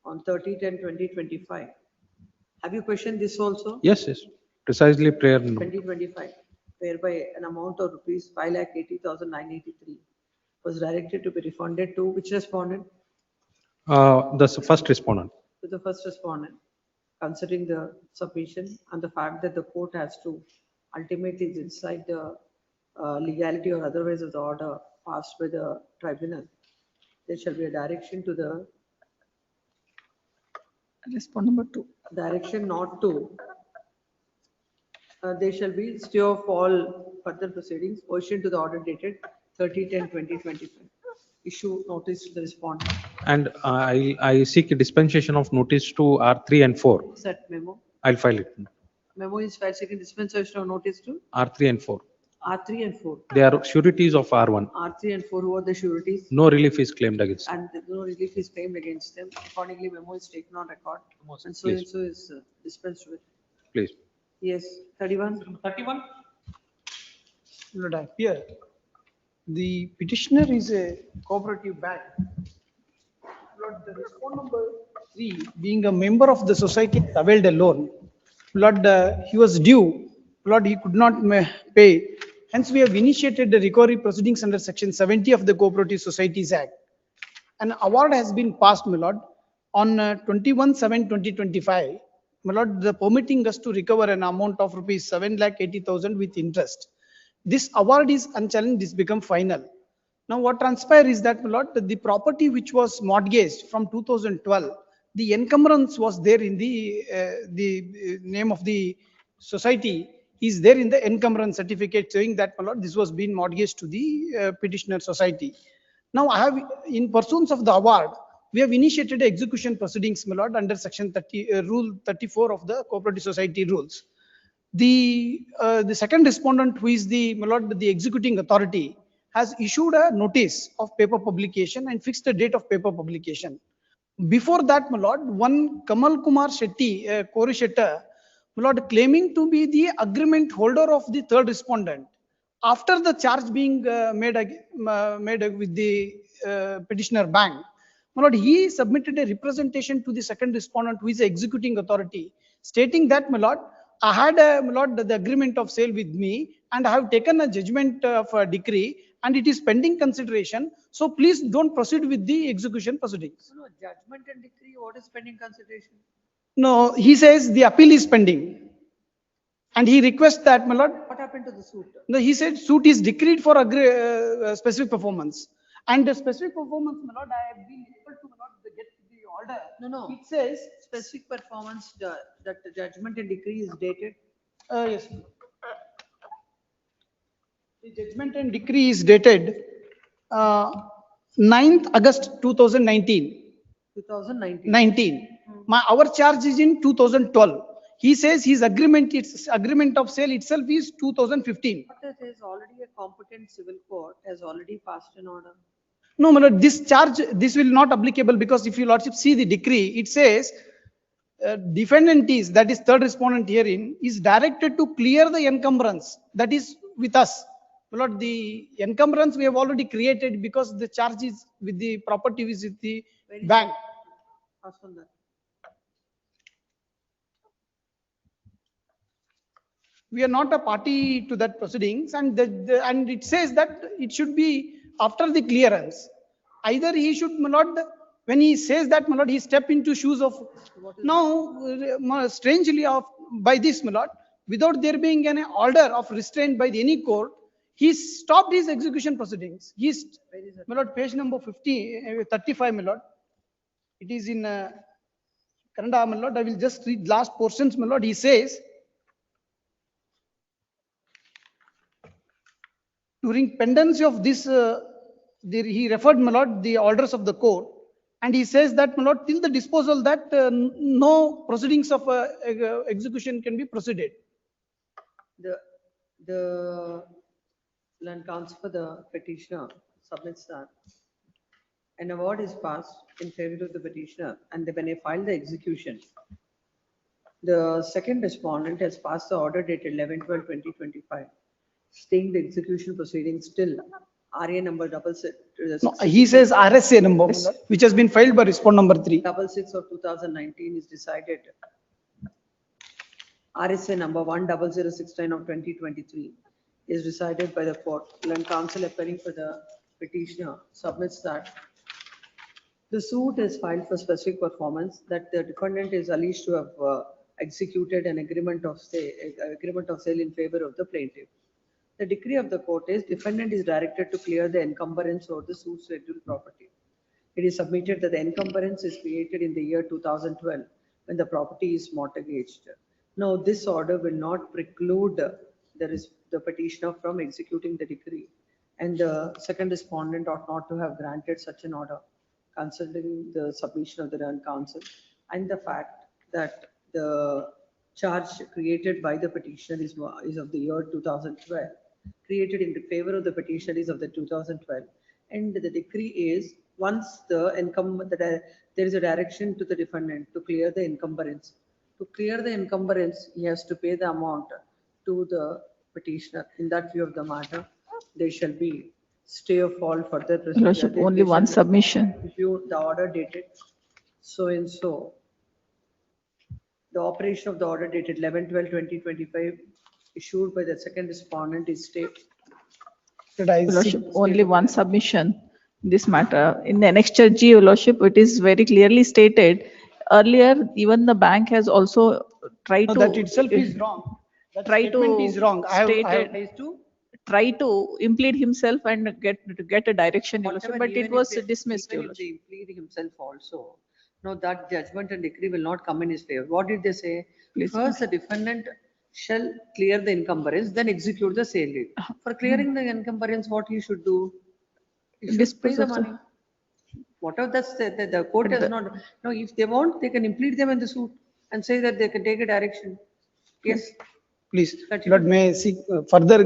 on 30/10/2025. Have you questioned this also? Yes, yes, precisely prayer. No. 2025, whereby an amount of rupees 5,80,983 was directed to be refunded to which respondent? The first respondent. To the first respondent, considering the submission and the fact that the court has to ultimately decide the legality or otherwise of the order passed by the tribunal. There shall be a direction to the Respond number 2. direction not to. There shall be stay of all further proceedings pursuant to the order dated 30/10/2025. Issue notice to the respondent. And I seek a dispensation of notice to R3 and 4. Set memo. I'll file it. Memo is filed seeking dispensation of notice to R3 and 4. R3 and 4. They are sureties of R1. R3 and 4, who are the sureties? No relief is claimed against them. And no relief is claimed against them. Accordingly, memo is taken on record. And so Please. and so is dispensed with. Please. Yes, 31. 31. Lord, I appear. The petitioner is a cooperative bank. Lord, the respondent number 3, being a member of the society, availed a loan. Lord, he was due. Lord, he could not pay. Hence, we have initiated the recovery proceedings under Section 70 of the Cooperative Societies Act. An award has been passed, my lord, on 21/7/2025. My lord, the permitting us to recover an amount of rupees 7,80,000 with interest. This award is unchallenged, this become final. Now what transpired is that, my lord, the property which was mortgaged from 2012, the encumbrance was there in the name of the society is there in the encumbrance certificate showing that, my lord, this was being mortgaged to the petitioner society. Now I have, in pursuance of the award, we have initiated execution proceedings, my lord, under section 30, rule 34 of the cooperative society rules. The second respondent, who is the, my lord, the executing authority, has issued a notice of paper publication and fixed the date of paper publication. Before that, my lord, one Kamal Kumar Shetty, Korishetta, my lord, claiming to be the agreement holder of the third respondent, after the charge being made with the petitioner bank, my lord, he submitted a representation to the second respondent, who is the executing authority, stating that, my lord, I had my lord, the agreement of sale with me, and I have taken a judgment of a decree, and it is pending consideration. So please don't proceed with the execution proceedings. No, judgment and decree, what is pending consideration? No, he says the appeal is pending. And he requests that, my lord. What happened to the suit? No, he said suit is decreed for specific performance. And the specific performance, my lord, I have been able to, my lord, get the order. No. It says specific performance, that the judgment and decree is dated. Yes. The judgment and decree is dated 9th August 2019. 2019. Our charge is in 2012. He says his agreement, its agreement of sale itself is 2015. But there is already a competent civil court has already passed an order. No, my lord, this charge, this will not applicable, because if you lordship see the decree, it says defendant is, that is third respondent herein, is directed to clear the encumbrance that is with us. my lord, the encumbrance we have already created because the charge is with the property is with the bank. Ask on that. We are not a party to that proceedings, and and it says that it should be after the clearance. Either he should, my lord, when he says that, my lord, he step into shoes of, now strangely of by this, my lord, without there being an order of restraint by any court, he stopped his execution proceedings. He's, my lord, page number 35, my lord. It is in Kannada, my lord. I will just read last portions, my lord. He says, during pendency of this, he referred, my lord, the orders of the court, and he says that, my lord, till the disposal that no proceedings of execution can be proceeded. The land counsel for the petitioner submits that an award is passed in favor of the petitioner, and when they file the execution, the second respondent has passed the order dated 11/12/2025, staying the execution proceedings till RA number 66. No, he says RSA number, which has been filed by respondent number 3. 66 of 2019 is decided. RSA number 10069 of 2023 is decided by the court. Land counsel appearing for the petitioner submits that the suit is filed for specific performance, that the defendant is alleged to have executed an agreement of sale in favor of the plaintiff. The decree of the court is defendant is directed to clear the encumbrance or the suit scheduled property. It is submitted that the encumbrance is created in the year 2012 when the property is mortgaged. Now, this order will not preclude the petitioner from executing the decree, and the second respondent ought not to have granted such an order, considering the submission of the land counsel and the fact that the charge created by the petitioner is of the year 2012, created in favor of the petitioner is of the 2012, and the decree is once there is a direction to the defendant to clear the encumbrance. To clear the encumbrance, he has to pay the amount to the petitioner. In that view of the matter, there shall be stay of all further procedure. Lordship, only one submission. Review the order dated so and so. The operation of the order dated 11/12/2025 issued by the second respondent is stayed. Lordship, only one submission. This matter in the annexure G, Your Lordship, it is very clearly stated. Earlier, even the bank has also tried No, to. that itself is wrong. That Try statement to is wrong. I state try to implead himself and get a direction, Your Lordship, Whatever, but it even was if dismissed, Your even if Lordship. they implead himself also, no, that judgment and decree will not come in his favor. What did they say? Please. First, the defendant shall clear the encumbrance, then execute the sale deed. For clearing the encumbrance, what he should do? He should pay Dispose the of the- money. Whatever that's the court has not, no, if they want, they can implead them in the suit and say that they can take a direction. Yes. Please, Continue. Lord, may I seek further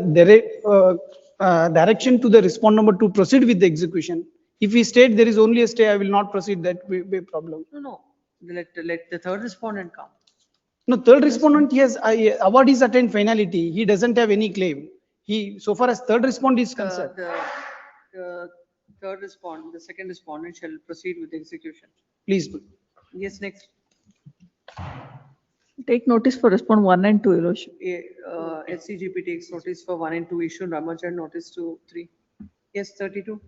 direction to the respondent number to proceed with the execution. If he state there is only a stay, I will not proceed, that will be a problem. No, let the third respondent come. No, third respondent, he has, award is attained finality. He doesn't have any claim. He, so far as third respondent is concerned. The third respondent, the second respondent shall proceed with the execution. Please. Yes, next. Take notice for respond 1 and 2, Your Lordship. SCGP takes notice for 1 and 2 issue, Ramajan notice to 3. Yes, 32.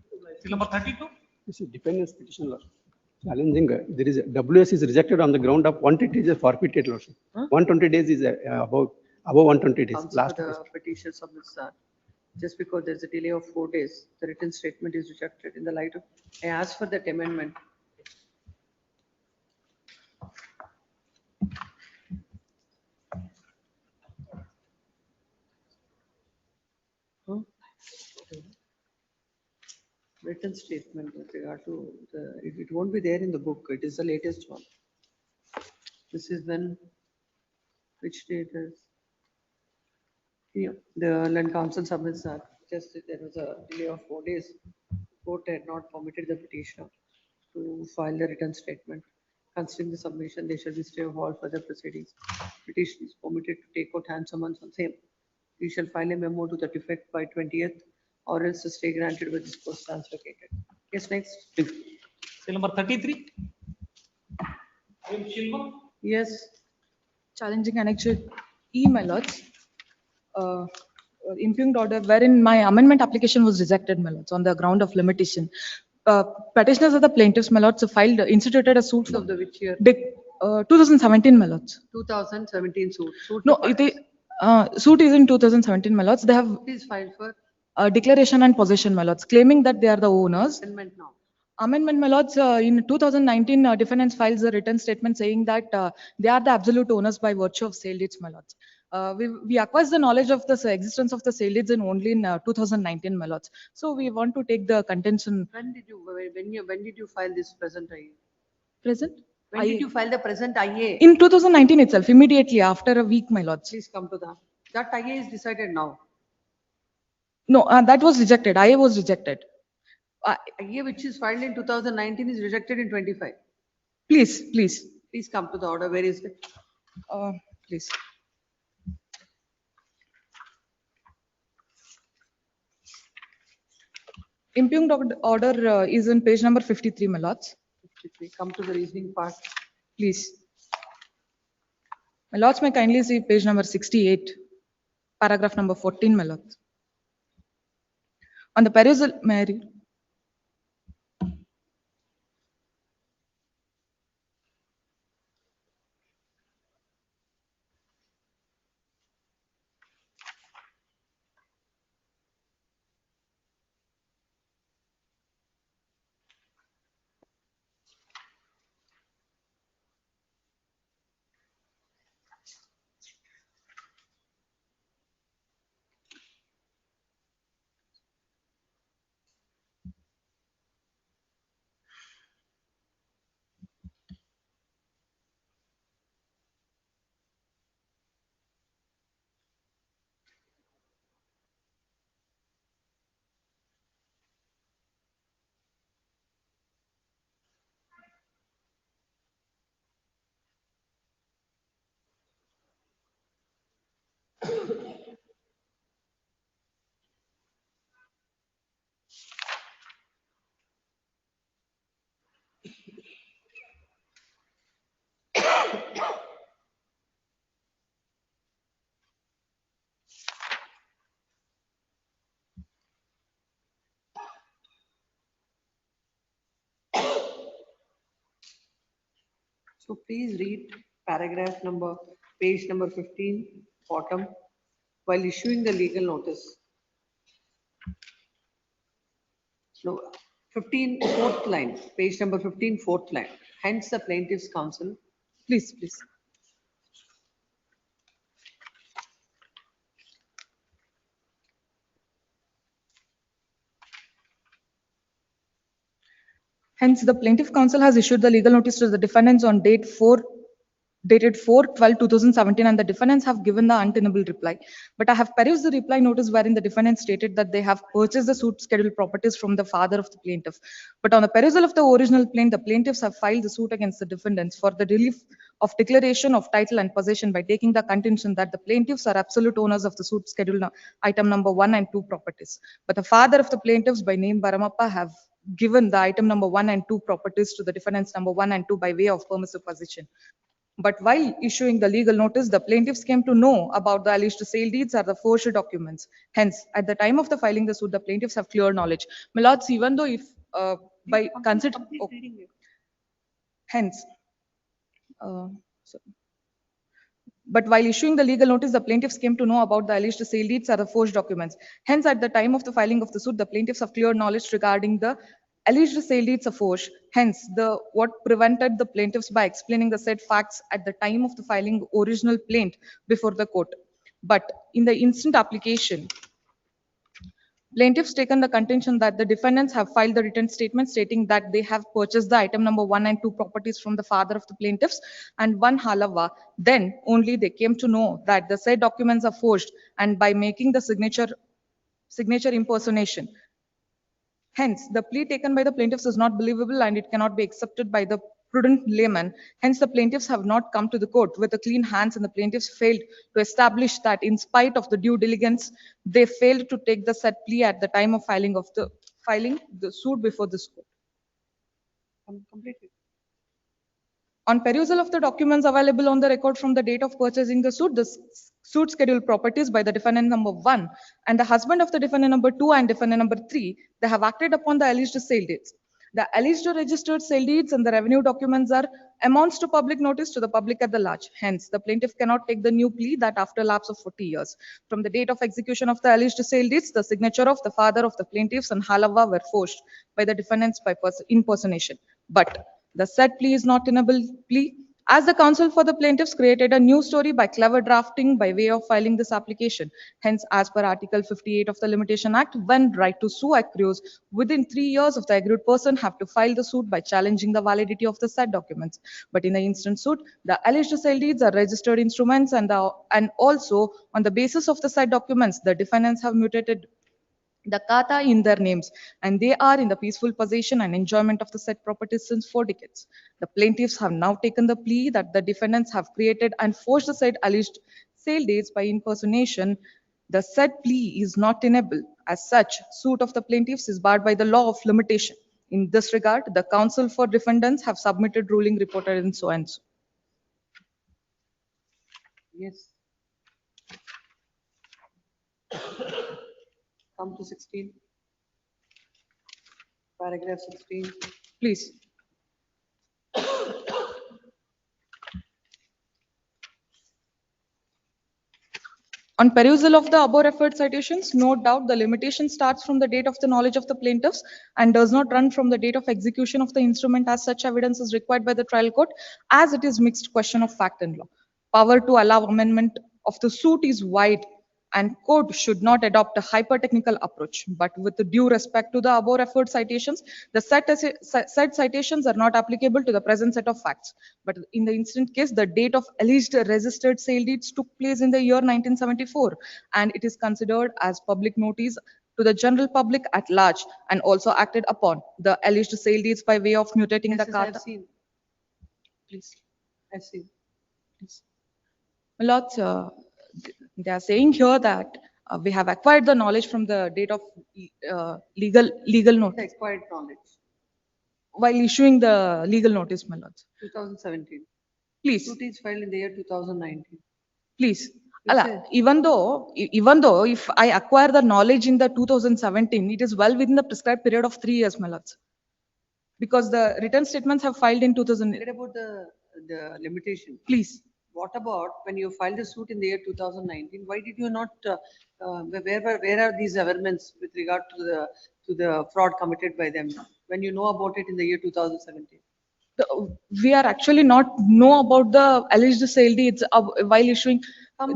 Number 32. This is dependence petition, Lordship. Challenging, there is, WS is rejected on the ground of 120 days forfeited, Lordship. 120 days is above 120 days. Counsel Last for the petition submits that. Just because there's a delay of 4 days, the written statement is rejected in the light of, I ask for that amendment. Written statement with regard to it won't be there in the book. It is the latest one. This is when, which date is? Yeah, the land council submits that. Just there was a delay of 4 days. Court had not permitted the petitioner to file the written statement. Considering the submission, they shall be stay of all further proceedings. Petition is permitted to take out hand summons on same. we shall file a memo to that effect by 20th, or else the stay granted with this post translocated. Yes, next. Seal number 33. Shilpa? Yes. Challenging annexure E, my lords. Impugned order wherein my amendment application was rejected, my lords, on the ground of limitation. Petitioners are the plaintiffs, my lords, filed, instituted a suit. Of the which year? 2017, my lords. 2017 suit. No, suit is in 2017, my lords. They have It is filed for declaration and possession, my lords, claiming that they are the owners. amendment now. Amendment, my lords, in 2019, defendants files a written statement saying that they are the absolute owners by virtue of sale deeds, my lords. We acquired the knowledge of the existence of the sale deeds only in 2019, my lords. So we want to take the contention. When did you file this present IA? Present? When did you file the present IA? In 2019 itself, immediately after a week, my lords. Please come to that. That IA is decided now. No, that was rejected. IA was rejected. IA which is filed in 2019 is rejected in 25. Please. Please come to the order. Where is it? Please. Impugned order is in page number 53, my lords. 53. Come to the reasoning part. Please. My lords may kindly see page number 68, paragraph number 14, my lords. On the perusal, may I read? So please read paragraph number, page number 15, bottom, while issuing the legal notice. No, 15, fourth line, page number 15, fourth line. Hence the plaintiff's counsel. Please. Hence, the plaintiff counsel has issued the legal notice to the defendants on dated 4/12/2017, and the defendants have given the untenable reply. But I have perused the reply notice wherein the defendants stated that they have purchased the suit schedule properties from the father of the plaintiff. But on the perusal of the original plaint, the plaintiffs have filed the suit against the defendants for the relief of declaration of title and possession by taking the contention that the plaintiffs are absolute owners of the suit schedule item number 1 and 2 properties. But the father of the plaintiffs by name Baramappa have given the item number 1 and 2 properties to the defendants number 1 and 2 by way of permissive possession. But while issuing the legal notice, the plaintiffs came to know about the alleged sale deeds or the forged documents. Hence, at the time of the filing the suit, the plaintiffs have clear knowledge. My lords, even though if by consider, hence, but while issuing the legal notice, the plaintiffs came to know about the alleged sale deeds or the forged documents. Hence, at the time of the filing of the suit, the plaintiffs have clear knowledge regarding the alleged sale deeds are forged. Hence, what prevented the plaintiffs by explaining the said facts at the time of the filing original plaint before the court. But in the instant application, plaintiffs taken the contention that the defendants have filed the written statement stating that they have purchased the item number 1 and 2 properties from the father of the plaintiffs and one Halava. Then only they came to know that the said documents are forged, and by making the signature impersonation. Hence, the plea taken by the plaintiffs is not believable and it cannot be accepted by the prudent layman. Hence, the plaintiffs have not come to the court with a clean hands, and the plaintiffs failed to establish that in spite of the due diligence, they failed to take the said plea at the time of filing the suit before this court. Completely. On perusal of the documents available on the record from the date of purchasing the suit, the suit schedule properties by the defendant number 1 and the husband of the defendant number 2 and defendant number 3, they have acted upon the alleged sale deeds. The alleged registered sale deeds and the revenue documents are amounts to public notice to the public at the large. Hence, the plaintiff cannot take the new plea that after lapse of 40 years from the date of execution of the alleged sale deeds, the signature of the father of the plaintiffs and Halava were forged by the defendants by impersonation. But the said plea is not tenable plea, as the counsel for the plaintiffs created a new story by clever drafting by way of filing this application. Hence, as per Article 58 of the Limitation Act, when right to sue accrues, within 3 years of the aggrieved person have to file the suit by challenging the validity of the said documents. But in the instant suit, the alleged sale deeds are registered instruments, and also on the basis of the said documents, the defendants have mutated the kata in their names, and they are in the peaceful possession and enjoyment of the said properties since 4 decades. The plaintiffs have now taken the plea that the defendants have created and forged the said alleged sale deeds by impersonation. The said plea is not tenable. As such, suit of the plaintiffs is barred by the law of limitation. In this regard, the counsel for defendants have submitted ruling reported in so and so. Yes. Come to 16. Paragraph 16. Please. On perusal of the above referred citations, no doubt the limitation starts from the date of the knowledge of the plaintiffs and does not run from the date of execution of the instrument, as such evidence is required by the trial court, as it is mixed question of fact and law. Power to allow amendment of the suit is wide, and court should not adopt a hyper-technical approach. But with the due respect to the above referred citations, the said citations are not applicable to the present set of facts. But in the instant case, the date of alleged registered sale deeds took place in the year 1974, and it is considered as public notice to the general public at large, and also acted upon the alleged sale deeds by way of mutating the I've kata. seen. Please. I've seen. Please. Lords, they are saying here that we have acquired the knowledge from the date of legal notice Acquired knowledge. while issuing the legal notice, my lords. 2017. Please. Suit is filed in the year 2019. Please. Even though if I acquire the knowledge in the 2017, it is well within the prescribed period of 3 years, my lords. Because the written statements have filed in 2000. Forget about the limitation. Please. What about when you filed the suit in the year 2019? Why did you not, where are these averments with regard to the fraud committed by them when you know about it in the year 2017? We are actually not know about the alleged sale deeds while issuing.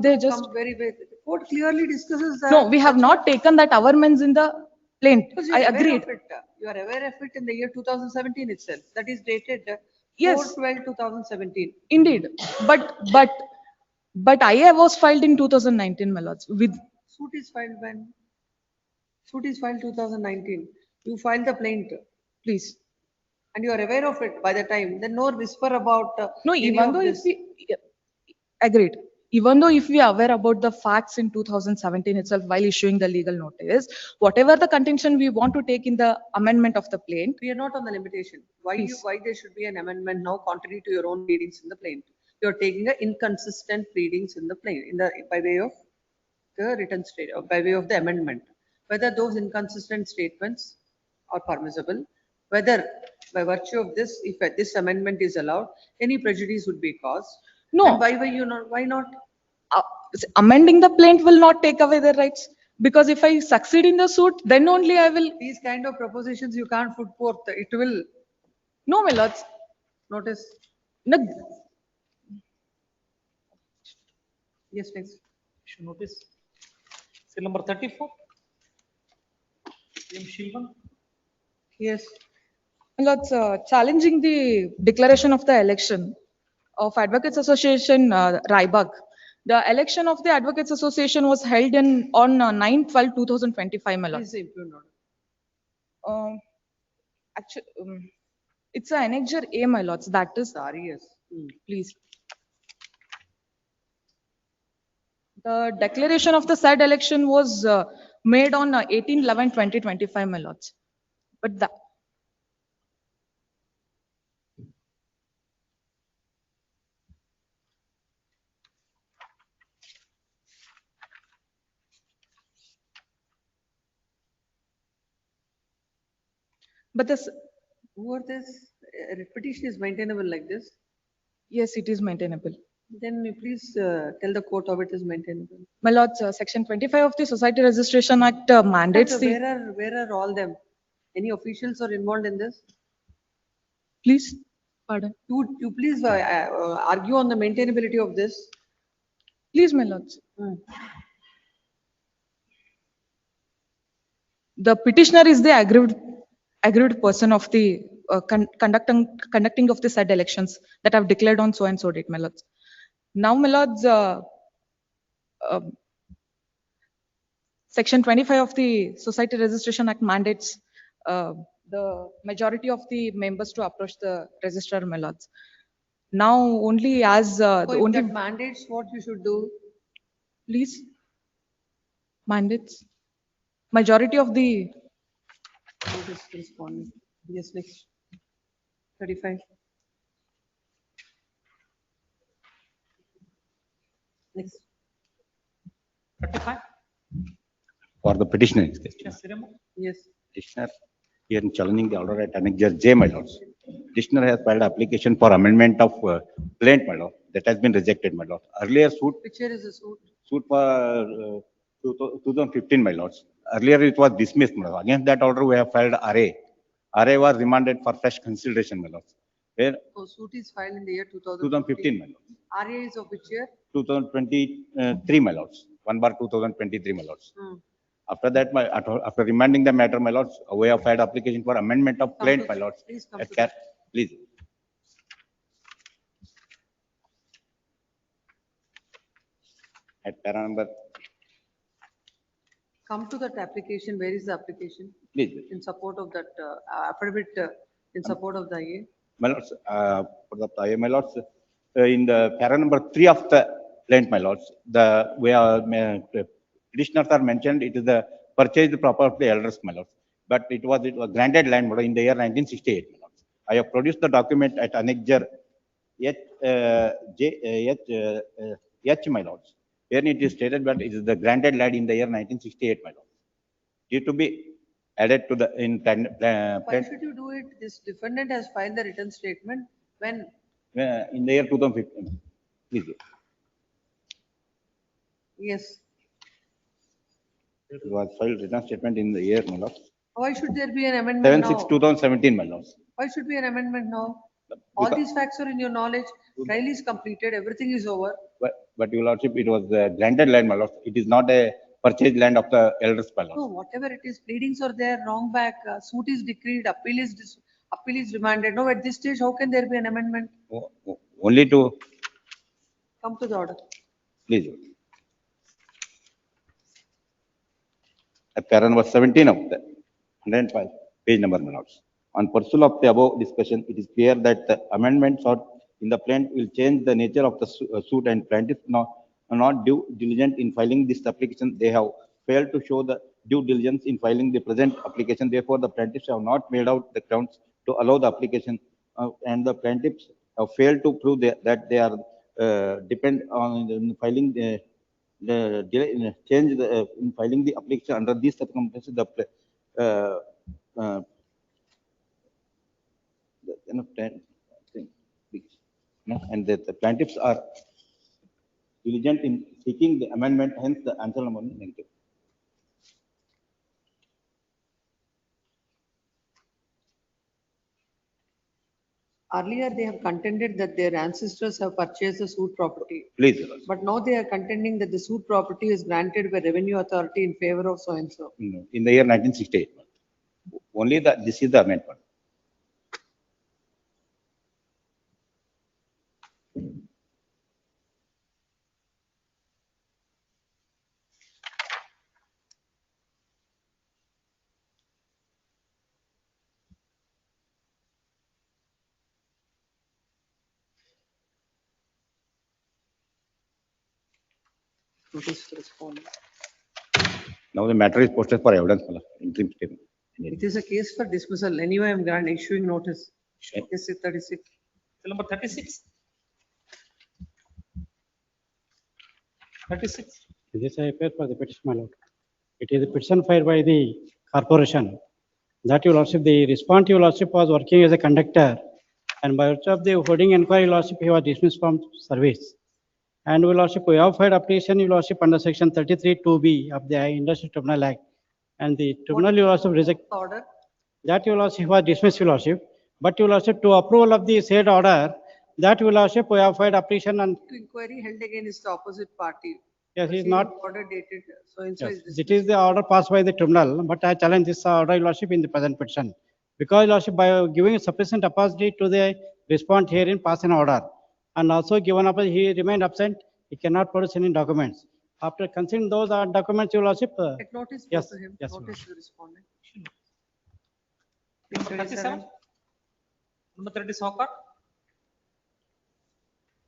They just The court clearly discusses that. no. We have not taken that averments in the plaint. Because you I are aware agree. of it. You are aware of it in the year 2017 itself. That is dated Yes. 4/12/2017. Indeed, but IA was filed in 2019, my lords. With Suit is filed when? Suit is filed 2019. You filed the plaint. Please. And you are aware of it by the time. Then no whisper about. No, any even of though if this. we agreed, even though if we are aware about the facts in 2017 itself while issuing the legal notice, whatever the contention we want to take in the amendment of the plaint. We are not on the limitation. Why Please. why there should be an amendment now contrary to your own readings in the plaint? You are taking the inconsistent readings in the plaint by way of the written state or by way of the amendment. Whether those inconsistent statements are permissible, whether by virtue of this, if this amendment is allowed, any prejudice would be caused. No. And why were you not? Why not? Amending the plaint will not take away their rights, because if I succeed in the suit, then only I will. These kind of propositions you can't put forth. It will. No, my lords. Notice. No. Yes, next. Issue notice. Seal number 34. M. Shilvan. Yes. Lords, challenging the declaration of the election of Advocates Association Raibag. The election of the Advocates Association was held on 9/12/2025, my lord. Please improve note. Actually, It's a annexure A, my lords, that is, RES. please. The declaration of the said election was made on 18/11/2025, my lords. But that, but this, Who are this? Petition is maintainable like this? yes, it is maintainable. Then you please tell the court how it is maintainable. My lords, section 25 of the Society Registration Act mandates So the, where are all them? Any officials are involved in this? please, pardon, You please argue on the maintainability of this. please, my lords. The petitioner is the aggrieved person of the conducting of the said elections that have declared on so and so date, my lords. Now, my lords, section 25 of the Society Registration Act mandates the majority of the members to approach the registrar, my lords. Now, only as the So if only that mandates what you should do. please mandates majority of the Notice responding. Yes, next. 35. Next. 35. For the petitioner, is this. Yes, Sirema. Yes. Petitioner here in challenging the order at Annexure J, my lords. Petitioner has filed application for amendment of plaint, my lord. That has been rejected, my lord. Earlier suit Which year is the suit? for 2015, my lords. Earlier it was dismissed, my lord. Against that order, we have filed RA. RA was remanded for fresh consideration, my lords. Where So suit is filed in the year 2015, my lords. RA is of which year? 2023, my lords. 1/2023, my lords. Hmm. After that, after remanding the matter, my lords, we have filed application for amendment of Come plaint, to my that. lords. Please come At to that. Please. At para number, Come to that application. Where is the application? please. In support of that affidavit, in support of the IA. My lords, for the, my lords, in the para number 3 of the plaint, my lords, petitioners are mentioned, it is the purchased property of the elders, my lords. But it was granted land in the year 1968, my lords. I have produced the document at Annexure H, my lords. Here it is stated that it is the granted land in the year 1968, my lords. It to be added to the Why should you do it? This defendant has filed the written statement when? In the year 2015. Please. Yes. It was filed written statement in the year, my lord. Why should there be an amendment now? 7/6/2017, my lords. Why should be an amendment now? All these facts are in your knowledge. Trial is completed. Everything is over. But your lordship, it was granted land, my lord. It is not a purchased land of the elders, my lord. No, whatever it is, pleadings are there, wrong back, suit is decreed, appeal is remanded. No, at this stage, how can there be an amendment? Only to, Come to the order. please. At para number 17 of the 105 page number, my lords. On pursuit of the above discussion, it is clear that the amendments sought in the plaint will change the nature of the suit, and plaintiffs are not due diligent in filing this application. They have failed to show the due diligence in filing the present application. Therefore, the plaintiffs have not made out the grounds to allow the application, and the plaintiffs have failed to prove that they are depend on filing the change in filing the application under these circumstances. And the plaintiffs are diligent in seeking the amendment, hence the answer number is negative. Earlier, they have contended that their ancestors have purchased the suit property. Please, Your Lordship. But now they are contending that the suit property is granted by revenue authority in favor of so and so. In the year 1968. Only this is the amendment. Notice to respond. Now the matter is posted for evidence, my lord. Interim statement. It is a case for dismissal. Anyway, I'm issuing notice. Case 36. Number 36. 36. This I appear for the petition, my lord. It is a petition filed by the corporation. That your lordship, the respondent, your lordship, was working as a conductor, and by virtue of the holding inquiry, your lordship, he was dismissed from service. And your lordship, we have filed application, your lordship, under section 33(2)(b) of the Industrial Tribunal Act. And the tribunal, your lordship, reject Order. that your lordship was dismissed, your lordship. But your lordship, to approval of the said order, that your lordship, we have filed application and Inquiry held against the opposite party. yes, he is Proceeding not. Order dated, so and so Yes, is it is the order passed by the tribunal, but I challenge this order, your lordship, in the present petition. Because, your lordship, by giving sufficient opportunity to the respondent herein, pass an order. And also given up, he remained absent, he cannot produce any documents. After considering those documents, your lordship. Take notice Yes, to him. yes, Notice to the respondent. 37. Number 30, Saukar.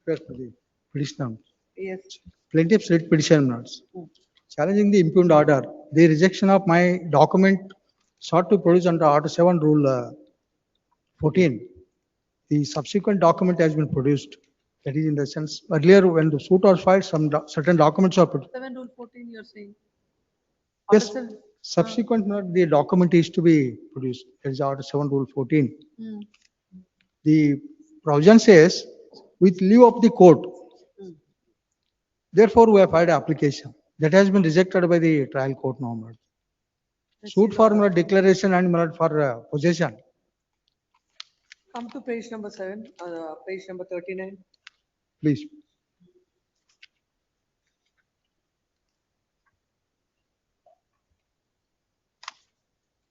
For the petitioner. Yes. Plaintiff's writ petition notes. Challenging the impugned order, the rejection of my document sought to produce under Order 7 Rule 14. The subsequent document has been produced. That is in the sense, earlier when the suit was filed, some certain documents are produced. 7 Rule 14, you're saying? Yes, Order seven- subsequent, the document is to be produced. That is Order 7 Rule 14. Hmm. The provision says, with leave of the court. Therefore, we have filed an application that has been rejected by the trial court now. my lord. Suit for my lord, declaration and my lord, for possession. Come to page number 7, page number 39. Please.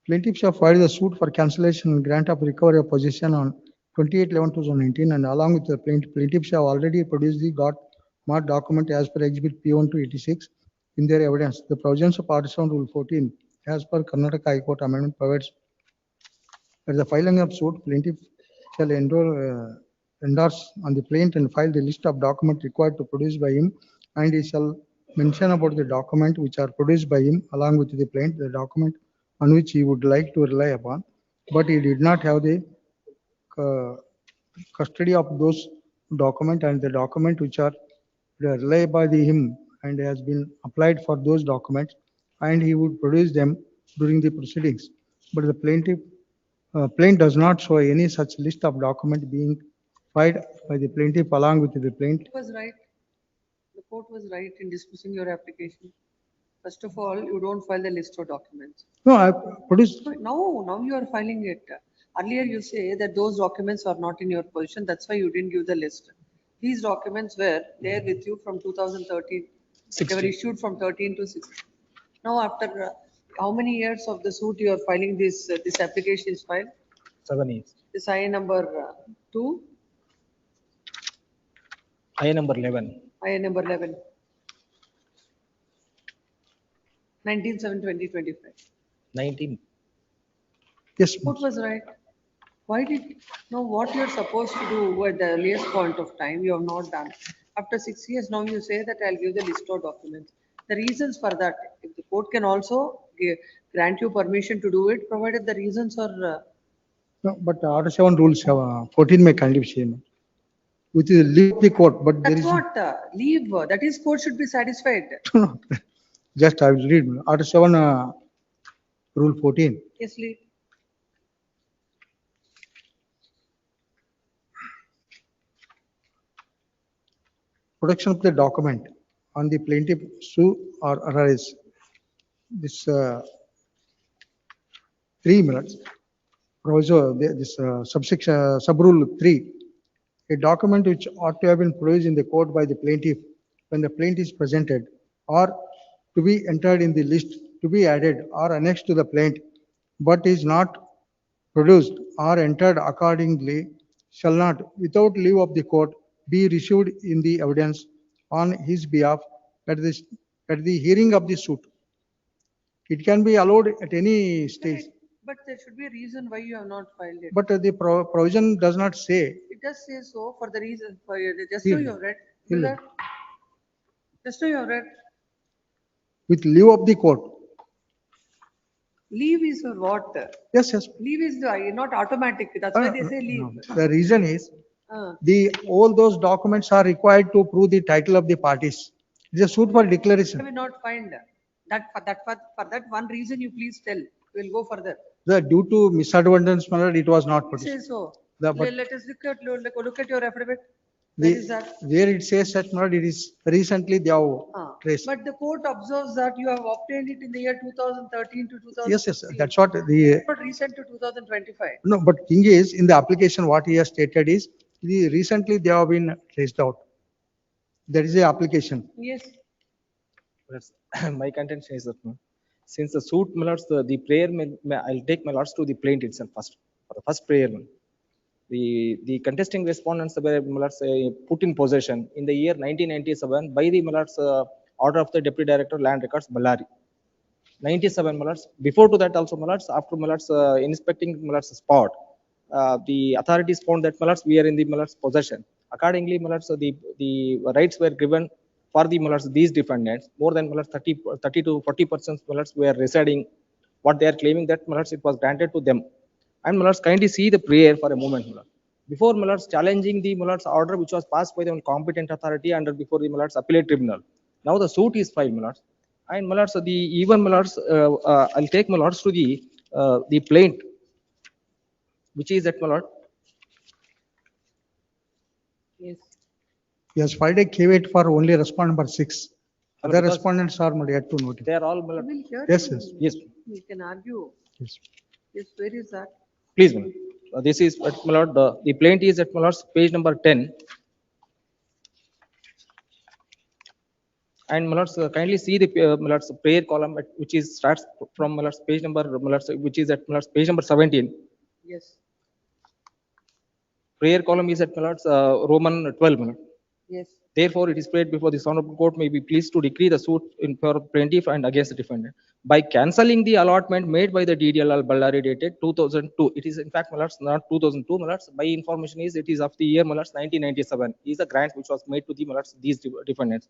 Plaintiffs have filed the suit for cancellation and grant of recovery of possession on 28/11/2019, and along with the plaintiffs have already produced the marked document as per Exhibit P1 to 86 in their evidence. The provisions of Partition Rule 14 as per Karnataka High Court amendment provides that the filing of suit, plaintiff shall endorse on the plaint and file the list of documents required to produce by him, and he shall mention about the document which are produced by him along with the plaint, the document on which he would like to rely upon, but he did not have the custody of those document and the document which are relied by him and has been applied for those documents, and he would produce them during the proceedings. But the plaintiff does not show any such list of document being filed by the plaintiff along with the plaint. Was right. The court was right in dismissing your application. First of all, you don't file the list of documents. No, I produced. Now you are filing it. Earlier you say that those documents are not in your possession. That's why you didn't give the list. These documents were there with you from 2013. They were issued from 13 to 16. Now after how many years of the suit you are filing this application is filed? 7 years. This I number 2, I number 11. I number 11. 19/7/2025. 19. Yes. What was right? Why did, no, what you're supposed to do at the earliest point of time, you have not done. After 6 years, now you say that I'll give the list of documents. The reasons for that, if the court can also grant you permission to do it, provided the reasons are. No, but Order 7 Rules 14 may kindly say no. Which is leave the court, but there That's is. what, leave, that is court should be satisfied. Just I will read Order 7 Rule 14. Yes, leave. Production of the document on the plaintiff sue or arise. This 3 minutes. Proviso, this subsection, sub-rule 3. A document which ought to have been produced in the court by the plaintiff when the plaint is presented, or to be entered in the list, to be added or annexed to the plaint, but is not produced or entered accordingly, shall not, without leave of the court, be received in the evidence on his behalf at the hearing of the suit. It can be allowed at any stage. But there should be a reason why you have not filed it. But the provision does not say. It does say so for the reason, for just so you have read. Really? Just so you have read. with leave of the court. Leave is for what? Yes, yes. Leave is not automatic. That's why they say leave. The reason is, Uh, all those documents are required to prove the title of the parties. It's a suit for I declaration. will not find that for that one reason you please tell. We'll go further. Due to misadvertence, my lord, it was not Say produced. so. But Let us look at your affidavit. Where is that? where it says that, my lord, it is recently they have traced. But the court observes that you have obtained it in the year 2013 to 2016. Yes, that's what the, Not recent to 2025. no, but thing is, in the application, what he has stated is, recently they have been traced out. That is the application. Yes. My contention is that, since the suit, my lords, the prayer, I'll take my lords to the plaint itself first, for the first prayer. The contesting respondents were, my lords, put in possession in the year 1997 by the, my lords, order of the Deputy Director Land Records, Ballari. 97, my lords. Before to that also, my lords, after, my lords, inspecting, my lords, spot, the authorities found that, my lords, we are in the, my lords, possession. Accordingly, my lords, the rights were given for the, my lords, these defendants. More than, my lords, 30 to 40%, my lords, were residing. What they are claiming that, my lords, it was granted to them. And, my lords, kindly see the prayer for a moment, my lords. Before, my lords, challenging the, my lords, order which was passed by the competent authority under before the, my lords, appellate tribunal. Now the suit is filed, my lords. And, my lords, my lords, I'll take, my lords, to the plaint, which is that, my lord. Yes. He has filed a caveat for only respondent number 6. Other because respondents are not yet to notify. They are all, my lord. We'll hear Yes, you. yes. Yes. We can argue. Yes. Yes, where is that? Please, my lord. This is, my lord, the plaint is at, my lords, page number 10. And, my lords, kindly see the, my lords, prayer column, which is starts from, my lords, page number, my lords, which is at, my lords, page number 17. Yes. Prayer column is at, my lords, Roman 12, my lord. Yes. Therefore, it is prayed before the honorable court may be pleased to decree the suit in favor of plaintiff and against the defendant by cancelling the allotment made by the DDLL Ballari dated 2002. It is in fact, my lords, not 2002, my lords. My information is it is of the year, my lords, 1997. Is a grant which was made to the, my lords, these defendants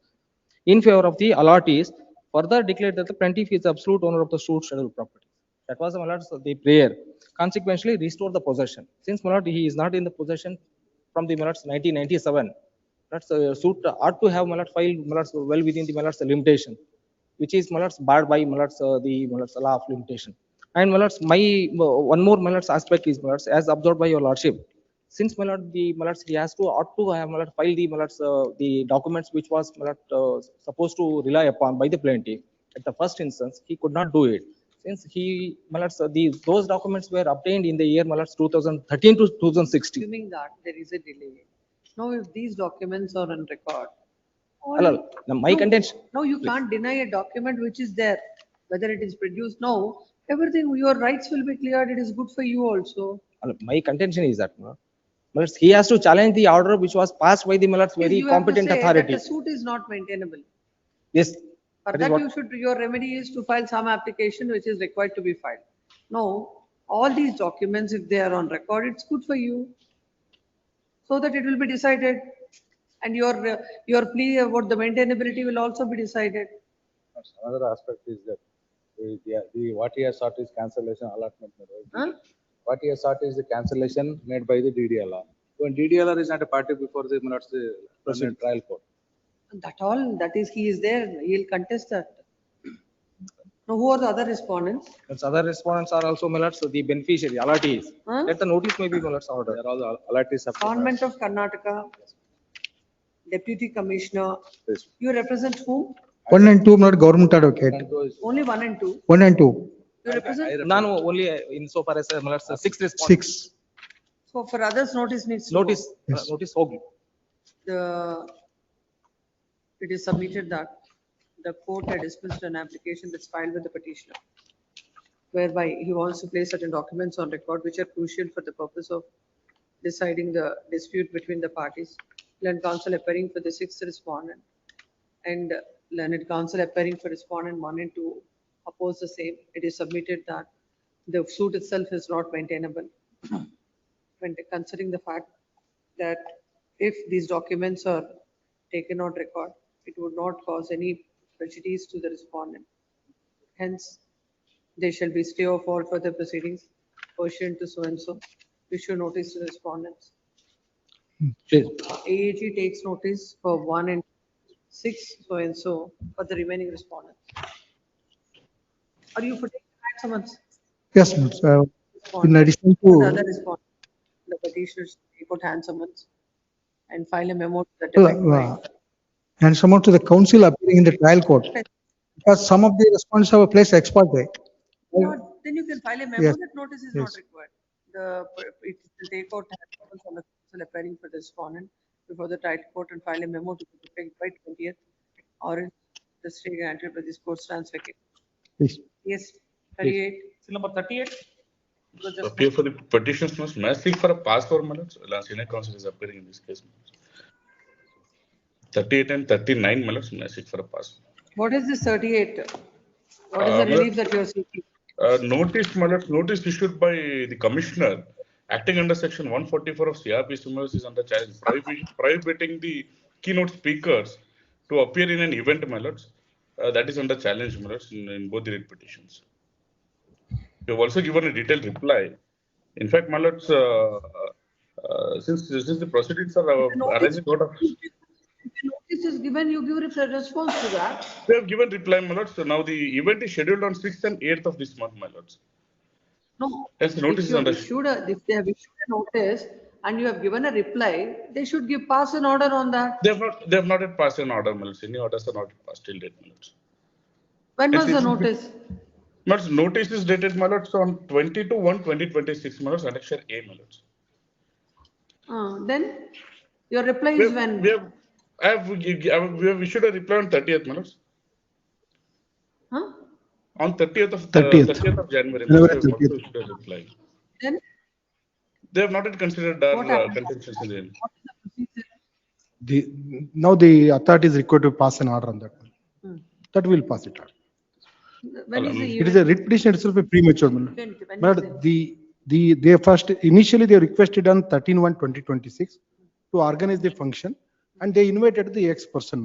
in favor of the allottees. Further declared that the plaintiff is the absolute owner of the suit scheduled property. That was, my lords, the prayer. Consequently, restore the possession. Since, my lord, he is not in the possession from the, my lords, 1997. That's a suit ought to have, my lord, filed, my lords, well within the, my lords, limitation, which is, my lords, barred by, my lords, the, my lords, law of limitation. And, my lords, one more, my lords, aspect is, my lords, as observed by your lordship. Since, my lord, my lords, he ought to have, my lord, filed the, my lords, the documents which was, my lord, supposed to rely upon by the plaintiff at the first instance, he could not do it. Since he, my lords, those documents were obtained in the year, my lords, 2013 to 2016. Assuming that there is a delay. Now, if these documents are on record. Hello, my contention. No, you can't deny a document which is there, whether it is produced now, everything, your rights will be cleared. It is good for you also. My contention is that, my lords, he has to challenge the order which was passed by the, my lords, very You have to competent say that authority. the suit is not maintainable. Yes. For that is that, what- you should, your remedy is to file some application which is required to be filed. No, all these documents, if they are on record, it's good for you. So that it will be decided. And your plea about the maintainability will also be decided. Another aspect is that what he has sought is cancellation allotment. Huh? What he has sought is the cancellation made by the DDLR. When DDLR is not a party before the permanent trial court. That is, he is there, he'll contest that. Now, who are the other respondents? Its other respondents are also, my lords, the beneficiary, allottees. Huh? Let the notice may be, my lords, order. They are all the allottees of Government of Karnataka, Deputy Commissioner. Yes. You represent whom? 1 and 2, not government advocate. Only 1 and 2. 1 and 2. You represent? No, only insofar as, my lords, 6 respondents. 6. So for others, notice needs to. Notice, go. notice, okay. It is submitted that the court had dismissed an application that's filed with the petitioner, whereby he wants to place certain documents on record which are crucial for the purpose of deciding the dispute between the parties. Learned counsel appearing for the 6th respondent and learned counsel appearing for respondent 1 and 2 oppose the same. It is submitted that the suit itself is not maintainable. When considering the fact that if these documents are taken on record, it would not cause any prejudice to the respondent. Hence, there shall be stay of all further proceedings pursuant to so and so. Issue notice to the respondents. AAG takes notice for 1 and 6 so and so for the remaining respondents. Are you putting summons? Yes, ma'am. In addition The to, other respondent, the petitioners put hand summons and file a memo to the defendant. and some to the counsel appearing in the trial court. Because some of the respondents have placed ex parte. Then you can file a memo Yes. that notice is Yes. not required. It will take out hand summons on the counsel appearing for the respondent before the trial court and file a memo to the effect by 20th or else the stay granted by this court stands vacant. Please. Yes, 38. Seal number 38. Because just Appear for the petitions must seek for a pass for minutes. Last senior counsel is appearing in this case. 38 and 39 minutes may seek for a pass. What is this 38? What is the relief that you are seeking? Notice issued by the commissioner acting under section 144 of CRPC is under challenge, prohibiting the keynote speakers to appear in an event, that is under challenge, in both the writ petitions. We have also given a detailed reply. In fact, since the proceedings are arising out of. If the notice is given, you give a response to that. We have given reply, my lords. So now the event is scheduled on 6th and 8th of this month, my lords. No. Hence, the notice If is you under. if they have issued a notice and you have given a reply, they should pass an order on that. They have not yet passed an order, my lords. Any orders are not yet passed till date, my lords. When was the notice? My lords, notice is dated, my lords, on 22/1/2026, my lords, annexure A, my lords. Then your reply is when? We have issued a reply on 30th, my lords. Huh? On 30th of 30th of January, January we have also 30th. issued a reply. Then They have not yet considered What our happened? contentions in the end. Now the authority is required to pass an order on that. That will pass it. when is the It is a writ petition itself a premature. When But is they first, initially they requested on 13/1/2026 to organize the function and they invited the ex-person.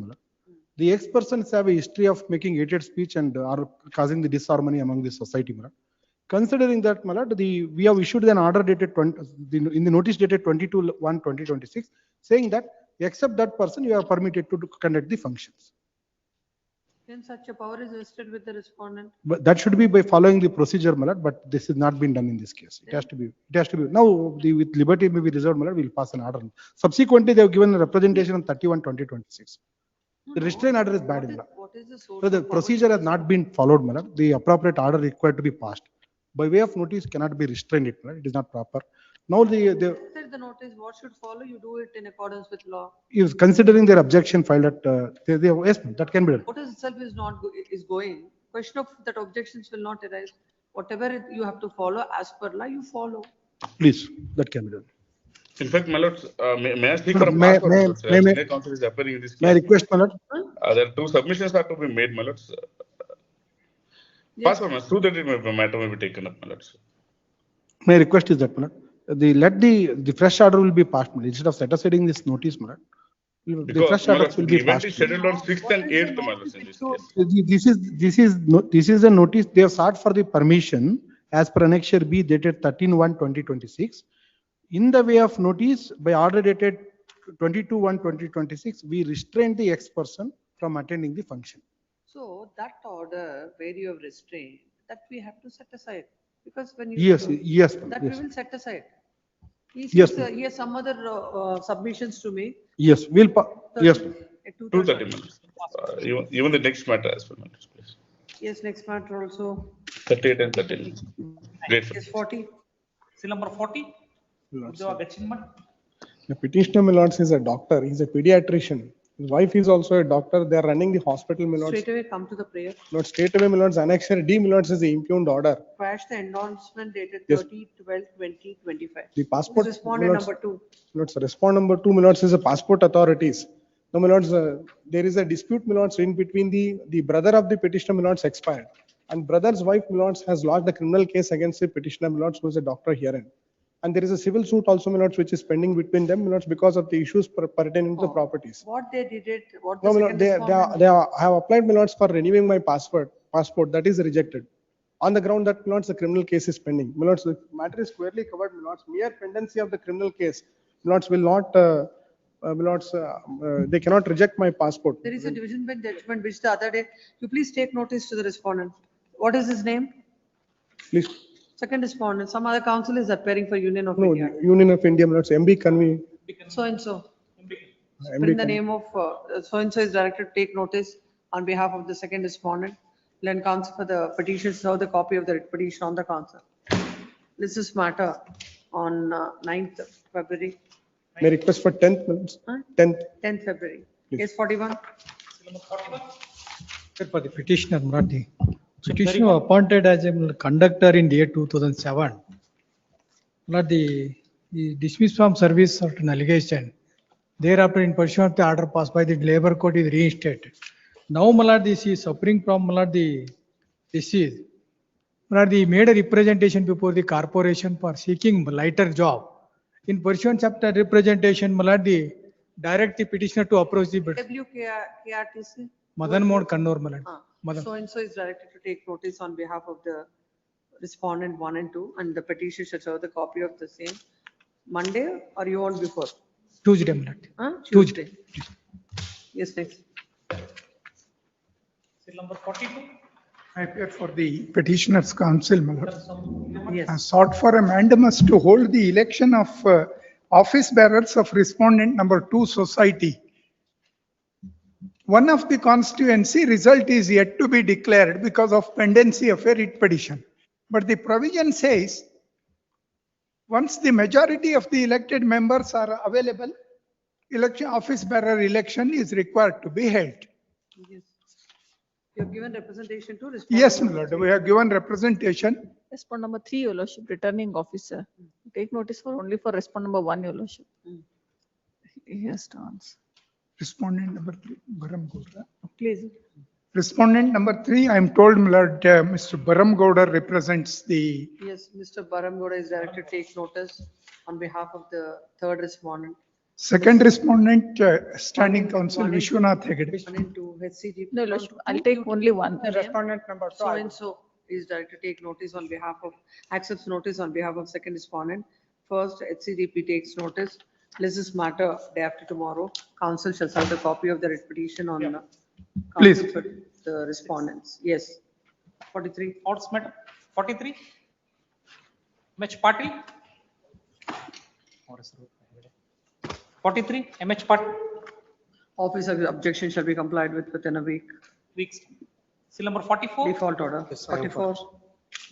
The ex-persons have a history of making hated speech and are causing the disharmony among the society. Considering that, we have issued an order dated in the notice dated 22/1/2026 saying that except that person you are permitted to conduct the functions. Then such a power is vested with the respondent. But that should be by following the procedure, but this has not been done in this case. It has to be. Now with liberty may be reserved, we'll pass an order. Subsequently, they have given a representation on 31/2026. The restraint order is bad. What is the source So the of power? procedure has not been followed, the appropriate order required to be passed. By way of notice cannot be restrained, it is not proper. Now After the notice, what should follow? You do it in accordance with law. is considering their objection filed at, yes, that can be done. Notice itself is not, is going. Question of that objections will not arise. Whatever you have to follow as per law, you follow. Please, that can be done. In fact, my lords, may I speak for a May- pass? may- may- Senior counsel is appearing in this case. May I request, my lord? There are two submissions are to be made, my lords. Pass for my through that matter may be taken up, my lords. My request is that, the fresh order will be passed, instead of set aside this notice, the Because fresh my orders lords, will the be event passed. is scheduled on 6th and 8th, my lords, in this case. This is a notice, they have sought for the permission as per annexure B dated 13/1/2026. In the way of notice, by order dated 22/1/2026, we restrained the ex-person from attending the function. So that order where you have restrained, that we have to set aside. Because when you. Yes, yes, That we yes. will set aside. He Yes, says, he has some other submissions to make. Yes, yes. 2:30 minutes. Even the next matter as well, my lords, please. Yes, next matter also. 38 and 13. Great. Yes, 40. Seal number 40. Adjournment. The petitioner, my lords, is a doctor. He's a pediatrician. His wife is also a doctor. They are running the hospital, my lords. Straight away come to the prayer. Lord, straight away, my lords, annexure D, my lords, is the impugned order. Quash the endorsement dated Yes. 30/12/2025. The passport. Who's respondent my lords- number 2. Lords, respond number 2, my lords, is the passport authorities. Now, my lords, there is a dispute, my lords, in between the brother of the petitioner, my lords, expired. And brother's wife, my lords, has lodged a criminal case against the petitioner, my lords, who is a doctor herein. And there is a civil suit also, my lords, which is pending between them, my lords, because of the issues pertaining to the properties. What they did it, what No, the my lord, second respondent? I have applied, my lords, for renewing my passport, that is rejected. On the ground that, my lords, the criminal case is pending. My lords, the matter is squarely covered, my lords. Mere pendency of the criminal case, my lords, will not, my lords, they cannot reject my passport. There is a division bench judgment which the other day, you please take notice to the respondent. What is his name? Please. Second respondent, some other counsel is appearing for Union of No, India. Union of India, my lords, MB Convey. So and so. MB In the name of, so and so is directed to take notice on behalf of the second respondent. Then counsel for the petition, serve the copy of the writ petition on the counsel. This is matter on 9th February, May I request for 10th, my lords? 10th. 10th February. Case 41. For the petitioner, Murati. Petitioner was appointed as a conductor in the year 2007. He dismissed from service certain allegation. Thereafter, in pursuant of the order passed by the labor court, is reinstated. Now, this is suffering from the disease. He made a representation before the corporation for seeking lighter job. In pursuance of the representation, the direct the petitioner to approach the WKRTC. Madan Mohan Kannur, Madan. So and so is directed to take notice on behalf of the respondent 1 and 2, and the petition should serve the copy of the same Monday, or you want before? Tuesday, my lord. Tuesday. Yes, next. Seal number 42. I appear for the petitioner's counsel, my lord. Yes. Sought for a mandamus to hold the election of office bearers of respondent number 2 society. One of the constituency result is yet to be declared because of pendency of a writ petition. But the provision says, once the majority of the elected members are available, election, office bearer election is required to be held. Yes. You have given representation to respondent. Yes, my lord, we have given representation. Respond number 3, your lordship, returning officer. Take notice for only for respond number 1, your lordship. Yes, to answer. Respondent number 3, Bharam Gowda. Please. Respondent number 3, I am told, my lord, Mr. Bharam Gowda represents the. Yes, Mr. Baramgoda is directed to take notice on behalf of the third respondent. Second respondent, standing counsel Vishwanath Hegde. 1 and 2, HCG. No, your lordship, I'll take only one. Respondent number So and so is directed to take notice on behalf of, accepts notice on behalf of second respondent. First, HCDP takes notice. Let's this matter day after tomorrow. Council shall serve the copy of the writ petition on Please. counsel for the respondents. Yes. 43. Odds matter. 43. MH Patil. 43. MH Patil. Office of objection shall be complied with within a week. Weeks. Seal number 44. Default order. Yes, I am 44.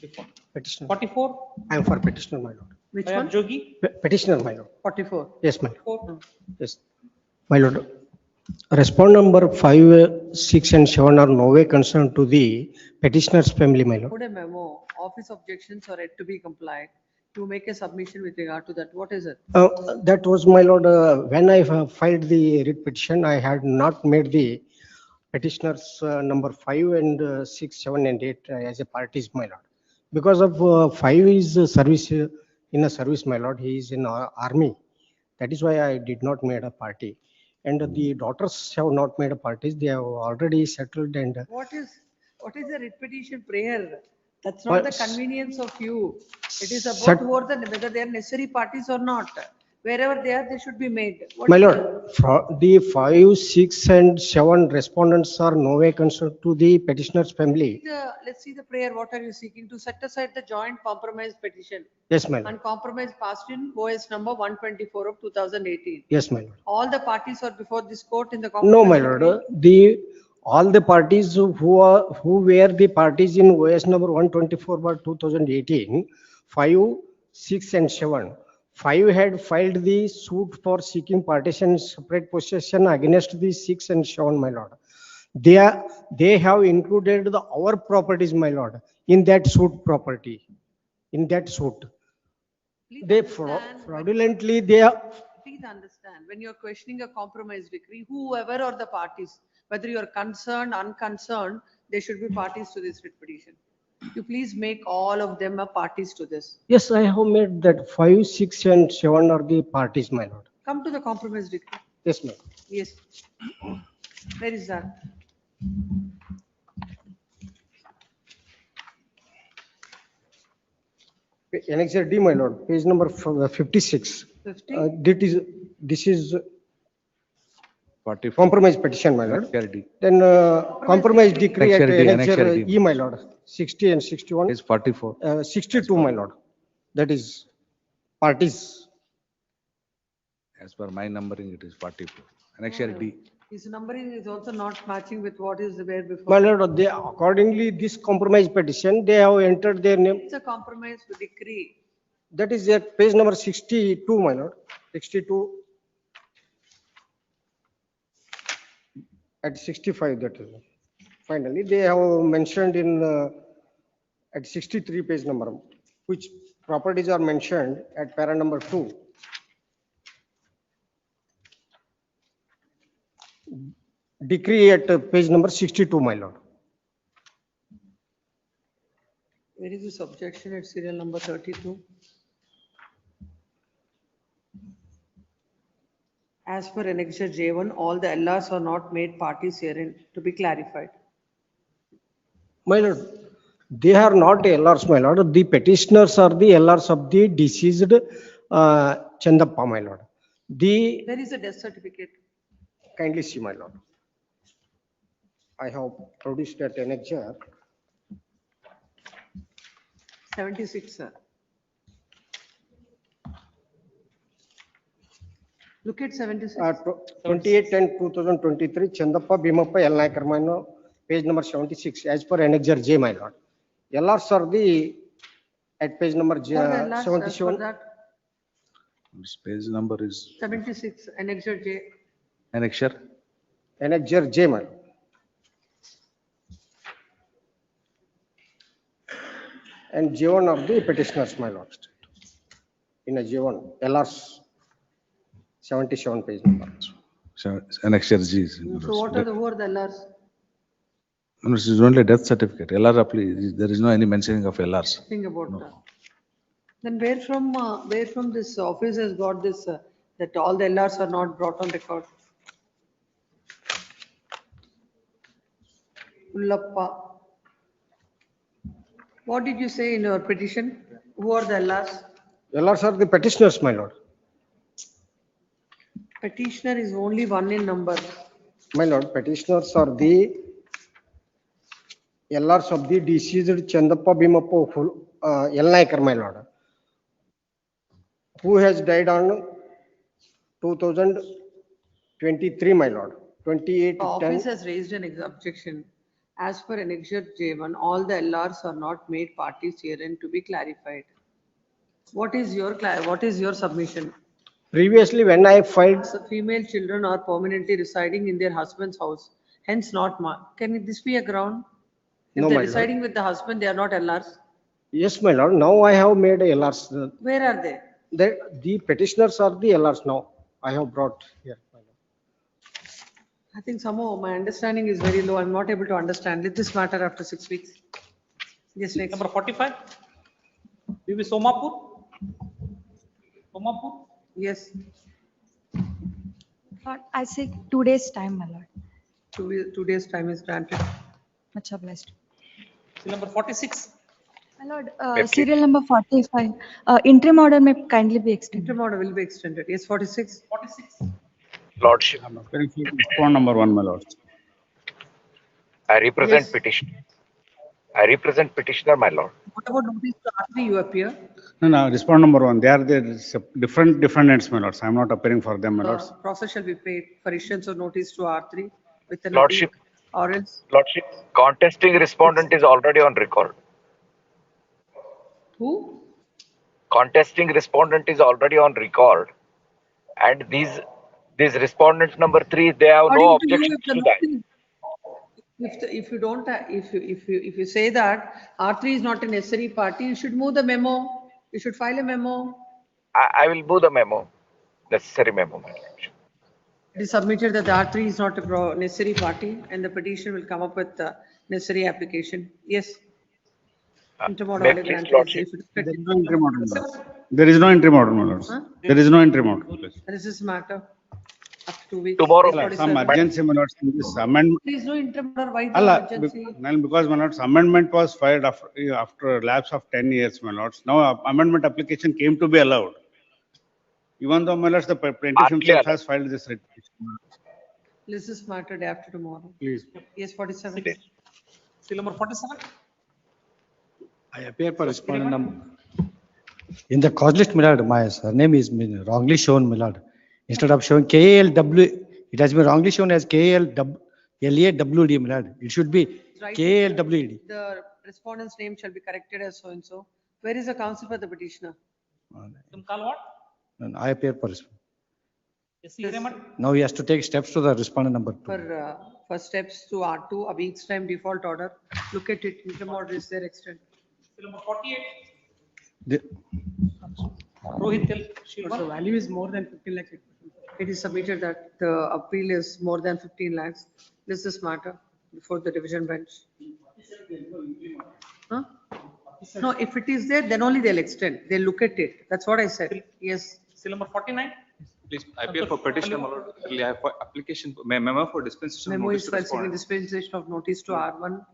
Default. Petitioner. 44. I am for petitioner, my lord. Which By one? Jogi. Petitioner, my lord. 44. Yes, my lord. 4. Yes. My lord. Respond number 5, 6 and 7 are no way concerned to the petitioner's family, my lord. Put a memo. Office objections are yet to be complied. To make a submission with regard to that. What is it? That was, my lord, when I filed the writ petition, I had not made the petitioners number 5 and 6, 7 and 8 as a parties, my lord. Because of 5 is service in a service, my lord. He is in army. That is why I did not made a party. And the daughters have not made a parties. They have already settled and. What is a writ petition prayer? That's not the convenience of you. It is about more than whether they are necessary parties or not. Wherever they are, they should be made. What My is lord, the 5, 6 and 7 respondents are no way concerned to the petitioner's family. Let's see the prayer. What are you seeking? To set aside the joint compromise petition. Yes, my lord. And compromise passed in OS number 124 of 2018. Yes, my lord. All the parties are before this court in the No, compromise. my lord. All the parties who were the parties in OS number 124 by 2018, 5, 6 and 7. 5 had filed the suit for seeking partition separate possession against the 6 and 7, my lord. They have included our properties, my lord, in that suit property, in that suit. They fraudulently, they are. Please understand, when you're questioning a compromise decree, whoever are the parties, whether you're concerned, unconcerned, they should be parties to this writ petition. You please make all of them a parties to this. Yes, I have made that 5, 6 and 7 are the parties, my lord. Come to the compromise decree. Yes, ma'am. Yes. Where is that? Annexure D, my lord, page number 56. 50? This is 44. compromise petition, my lord. Annexure D. Then compromise decree at Annexure D, annexure Annexure D. E, my lord, 60 and 61. Is 44. 62, my lord. That is parties. As per my numbering, it is 44. Annexure D. His numbering is also not matching with what is there before. My lord, they accordingly this compromise petition, they have entered their name. It's a compromise decree. That is at page number 62, my lord. 62. At 65, that is. Finally, they have mentioned in at 63 page number, which properties are mentioned at para number 2. Decree at page number 62, my lord. Where is this objection at serial number 32? As per annexure J1, all the LRs are not made parties herein to be clarified. My lord, they are not LRs, my lord. The petitioners are the LRs of the deceased Chandappa, my lord. There is a death certificate. Kindly see, my lord. I have produced that annexure. 76, sir. Look at 76. 28/10/2023, Chandappa Bhimappa L. Nayakarmano, page number 76, as per annexure J, my lord. LRs are the, at page number What are the LRs as per 77. that? This page number is 76, annexure J. annexure. Annexure J, my lord. And J1 of the petitioners, my lord. In a J1, LRs 77 page number. Annexure G. So what are the, who are the LRs? No, this is only death certificate. LR, there is no any mentioning of LRs. Think about that. Then where from this office has got this, that all the LRs are not brought on record? Ullappa. What did you say in your petition? Who are the LRs? LRs are the petitioners, my lord. Petitioner is only one in number. My lord, petitioners are the LRs of the deceased Chandappa Bhimappa L. Nayakar, my lord, who has died on 2023, my lord. 28 The office 10. has raised an objection. As per annexure J1, all the LRs are not made parties herein to be clarified. What is your submission? Previously, when I filed, So female children are permanently residing in their husband's house, hence not marked. Can this be a ground? If No, they're my lord. residing with the husband, they are not LRs. Yes, my lord, now I have made LRs. Where are they? The petitioners are the LRs now. I have brought here. I think somehow my understanding is very low. I'm not able to understand. Let this matter after 6 weeks. Yes, next. Number 45. Vivi Somapur. Somapur. Yes. Lord, I seek 2 days time, my lord. 2 days time is granted. Much obliged. Number 46. My lord, serial number 45. Interim order may kindly be extended. Interim order will be extended. Yes, 46. 46. Lordship, Phone number 1, my lord. I represent Yes. petitioner. I represent petitioner, my lord. What about notice to R3 you appear? No, respond number 1. They are the different defendants, my lords. I am not appearing for them, my lords. Process shall be paid for issuance of notice to R3 with an Lordship. appeal or else. Lordship, contesting respondent is already on record. Who? Contesting respondent is already on record. And these respondents number 3, they have no According to you, objections to that. If you don't, if you say that R3 is not a necessary party, you should move the memo. You should file a memo. I will move the memo, necessary memo. my lordship. It is submitted that the R3 is not a necessary party and the petition will come up with the necessary application. Yes. Intermodal May order please, granted is Lordship. if it's There is petition. no interim order, my lords. There is no interim order, my lords. Huh? There is no interim order. This is matter after 2 weeks. Tomorrow, Yes, Some 47. urgency, my lords, in this amendment. There is no interim order, why the Allah, urgency? because, my lords, amendment was filed after a lapse of 10 years, my lords. Now, amendment application came to be allowed. Even though, my lords, the plaintiff Hardly himself allowed. has filed this writ petition. This is matter day after tomorrow. Please. Yes, 47. Seal number 47. I appear for respondent number. In the cause list, my lord, my surname is wrongly shown, my lord. Instead of showing KLW, it has been wrongly shown as KLWD, my lord. It should be Right. KLWD. The respondent's name shall be corrected as so and so. Where is the counsel for the petitioner? Some call what? And I appear for respondent. Yes, Hiremat. Now he has to take steps to the respondent number 2. For steps to R2, a week's time default order. Look at it, interim order is there extent. Seal number 48. The- Rohit, tell. But the value is more than 15 lakhs. It is submitted that the appeal is more than 15 lakhs. This is matter before the division bench. Huh? No, if it is there, then only they'll extend. They'll look at it. That's what I said. Yes. Seal number 49. Please, I appear for petitioner, my lord. I have for application, memo for dispensation of Memo notice is to for seeking respondent. dispensation of notice to R1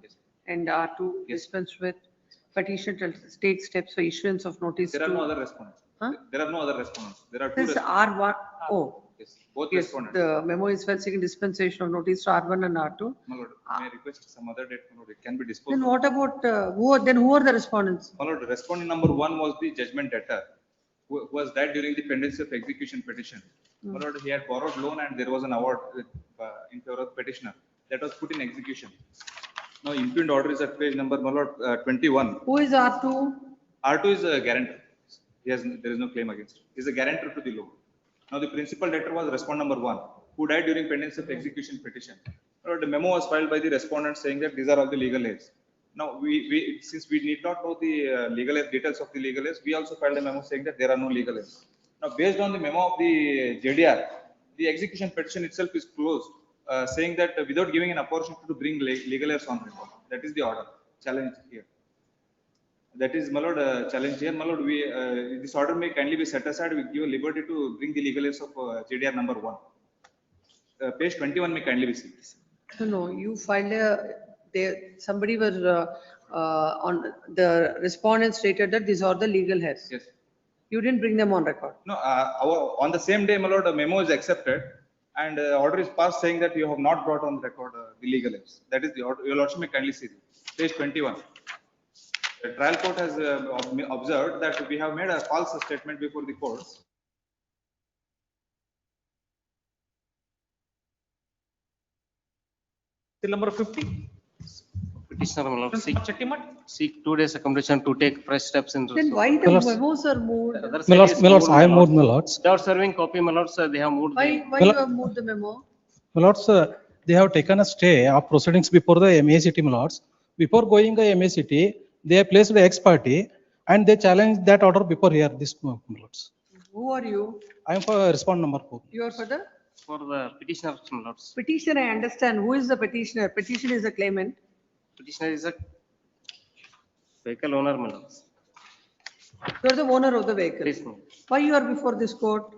and R2 dispensed with. Petition to take steps for issuance of notice to. There are no other respondents. Huh? There are no other respondents. There are two This respondents. R1, oh, Yes, both yes, respondents. the memo is for seeking dispensation of notice to R1 and R2. My lord, may I request some other date, my lord, it can be disposed Then of. what about, who are the respondents? My lord, respondent number 1 was the judgment debtor, who was died during the pendency of execution petition. My lord, he had borrowed loan and there was an award in favor of petitioner that was put in execution. Now impugned order is at page number, my lord, 21. Who is R2? R2 is a guarantor. There is no claim against him. He is a guarantor to the loan. Now the principal debtor was respondent number 1, who died during pendency of execution petition. The memo was filed by the respondent saying that these are all the legal heirs. Now since we need not know the legal heir details of the legal heirs, we also filed a memo saying that there are no legal heirs. Now based on the memo of the JDR, the execution petition itself is closed, saying that without giving an opportunity to bring legal heirs on record. That is the order challenge here. That is, my lord, challenge here. My lord, this order may kindly be set aside. We give a liberty to bring the legal heirs of JDR number 1. Page 21 may kindly be seen. No, you filed somebody was, on, the respondent stated that these are the legal heirs. Yes. You didn't bring them on record. No, on the same day, my lord, a memo is accepted and order is passed saying that you have not brought on record the legal heirs. That is the order. Your lordship may kindly see this. Page 21. The trial court has observed that we have made a false statement before the courts. Till number 50. Petitioner, my lord, Chettimat. seek 2 days accommodation to take fresh steps in. Then why the memos are moved? My lords, I have moved, my lords. Without serving copy, my lords, they have moved. Why you have moved the memo? My lords, they have taken a stay of proceedings before the MACT, my lords. Before going the MACT, they have placed the ex party and they challenged that order before here, this, my lords. Who are you? I am for respondent number 4. You are for the For the petitioner, my lords. petitioner, I understand. Who is the petitioner? Petitioner is the claimant. Petitioner is a vehicle owner, my lords. You are the owner of the vehicle. Yes, ma'am. Why you are before this court?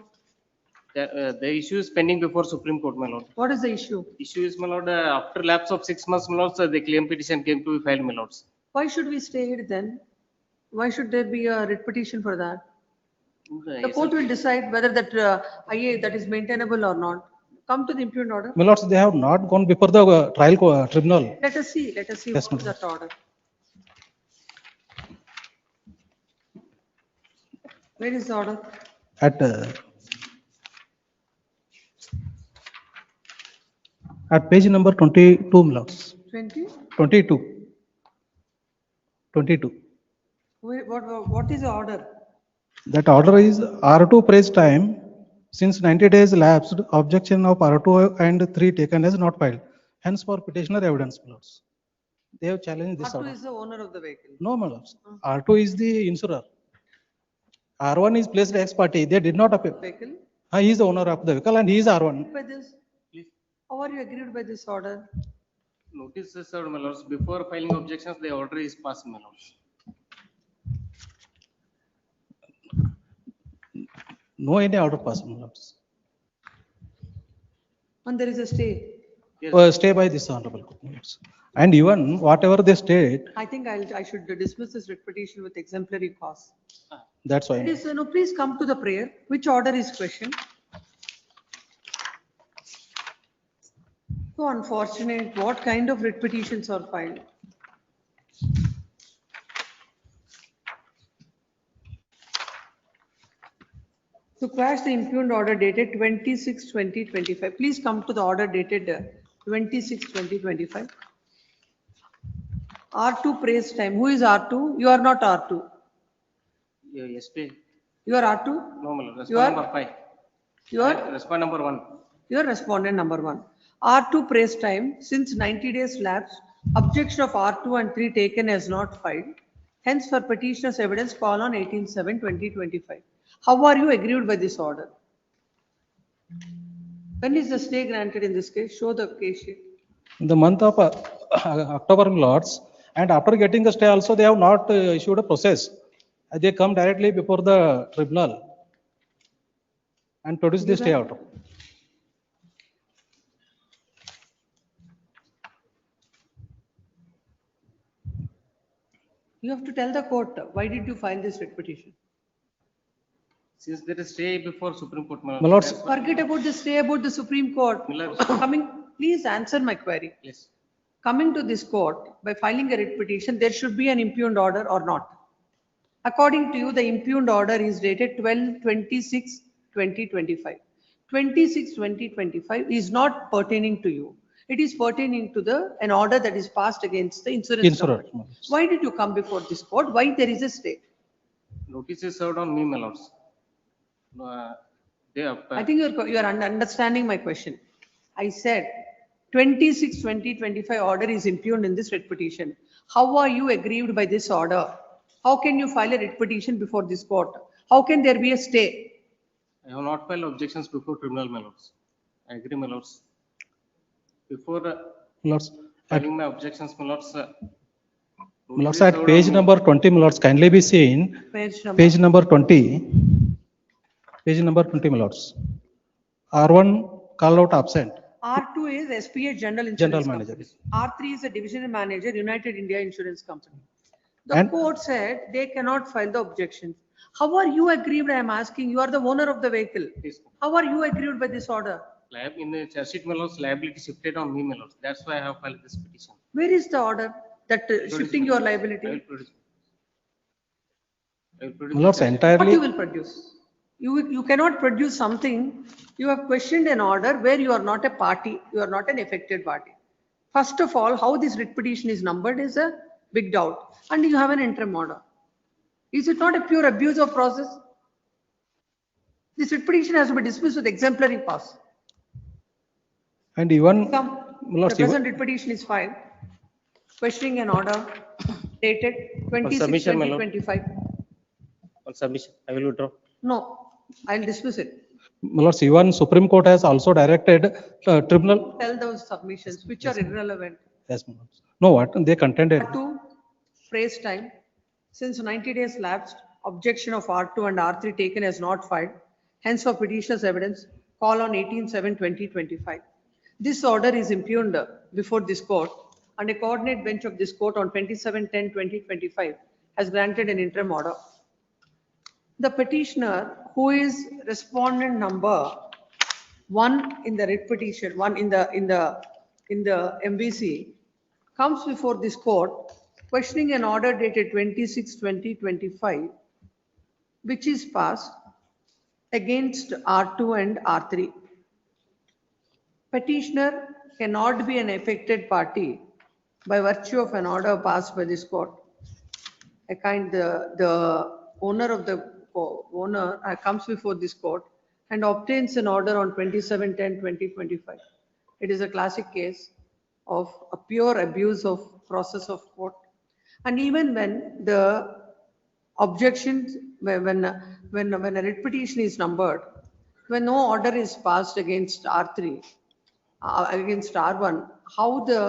The issue is pending before Supreme Court, my lord. What is the issue? Issue is, my lord, after lapse of 6 months, my lords, the claim petition came to be filed, my lords. Why should we stay it then? Why should there be a writ petition for that? The court will decide whether that IA that is maintainable or not. Come to the impugned order. My lords, they have not gone before the trial tribunal. Let us see Yes, what is that order. Where is the order? At page number 22, my lords. 20? 22. 22. What is the order? That order is R2 praise time. Since 90 days lapsed, objection of R2 and 3 taken as not filed. Hence for petitioner evidence, my lords. They have challenged this R2 order. is the owner of the vehicle. No, my lords. R2 is the insurer. R1 is placed ex party. They did not appear. Vehicle? He is the owner of the vehicle and he is R1. By this? How are you agreed by this order? Notice is served, my lords. Before filing objections, the order is passed, my lords. No any order passed, my lords. And there is a stay. Stay by this honorable court, my lords. And even whatever they state, I think I should dismiss this writ petition with exemplary cause. that's why. It is, no, please come to the prayer. Which order is questioned? So unfortunate, what kind of writ petitions are filed? To quash the impugned order dated 26/20/25. Please come to the order dated 26/20/25. R2 praise time. Who is R2? You are not R2. Yes, please. You are R2? No, my lord. You are? Respond number 5. You are? Respond number 1. You are respondent number 1. R2 praise time. Since 90 days lapsed, objection of R2 and 3 taken as not filed. Hence, for petitioner's evidence, call on 18/7/2025. How are you aggrieved by this order? When is the stay granted in this case? Show the case sheet. In the month of October, my lords, and after getting the stay also, they have not issued a process. They come directly before the tribunal and produce the stay order. You have to tell the court, why did you file this writ petition? Since there is stay before Supreme Court, my My lords. Forget about the stay about the Supreme Court. Coming, please answer my query. Yes. Coming to this court, by filing a writ petition, there should be an impugned order or not? According to you, the impugned order is dated 12/26/2025. 26/2025 is not pertaining to you. It is pertaining to an order that is passed against the insurance company. Why did you come before this court? Why there is a stay? Notice is served on me, my lords. I think you are understanding my question. I said 26/2025 order is impugned in this writ petition. How are you aggrieved by this order? How can you file a writ petition before this court? How can there be a stay? I have not filed objections before tribunal, my lords. I agree, my lords. Before Lords, filing my objections, my lords. my lords, at page number 20, my lords, kindly be seen. Page number 20. Page number 20, my lords. R1 call out absent. R2 is SPA General Insurance General Company. Manager. R3 is a divisional manager, United India Insurance Company. The court said they cannot file the objections. How are you aggrieved? I am asking. You are the owner of the vehicle. How are you aggrieved by this order? In the charge sheet, my lords, liability shifted on me, my lords. That's why I have filed this petition. Where is the order that shifting your liability? I will produce. My lords, What entirely. you will produce? You cannot produce something. You have questioned an order where you are not a party. You are not an affected party. First of all, how this writ petition is numbered is a big doubt. And you have an interim order. Is it not a pure abuse of process? This writ petition has to be dismissed with exemplary pass. And even, The lords, present writ petition is filed, questioning an order dated submission, my lord. 26/2025. On submission, I will withdraw. No, I'll dismiss it. my lords, even Supreme Court has also directed tribunal. Tell those submissions which are irrelevant. Yes, my lords. No, what they contended. R2, phrase time. Since 90 days lapsed, objection of R2 and R3 taken as not filed. Hence, for petitioner's evidence, call on 18/7/2025. This order is impugned before this court, and a coordinate bench of this court on 27/10/2025 has granted an interim order. The petitioner, who is respondent number 1 in the writ petition, 1 in the MVC, comes before this court questioning an order dated 26/20/25, which is passed against R2 and R3. Petitioner cannot be an affected party by virtue of an order passed by this court. The owner of the owner comes before this court and obtains an order on 27/10/2025. It is a classic case of a pure abuse of process of court. And even when the objections, when a writ petition is numbered, when no order is passed against R3, against R1, how the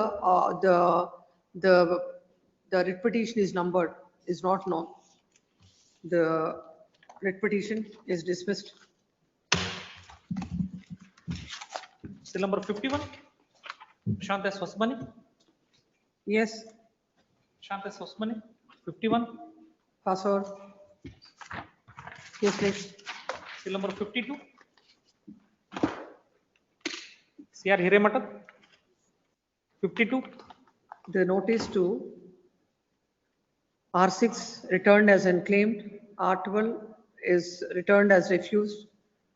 writ petition is numbered is not known. The writ petition is dismissed. Seal number 51. Shant S. Osmani. Yes. Shant S. Osmani. 51. Password. Yes, next. Seal number 52. C.R. Hiremath. 52. The notice to R6 returned as unclaimed, R12 is returned as refused.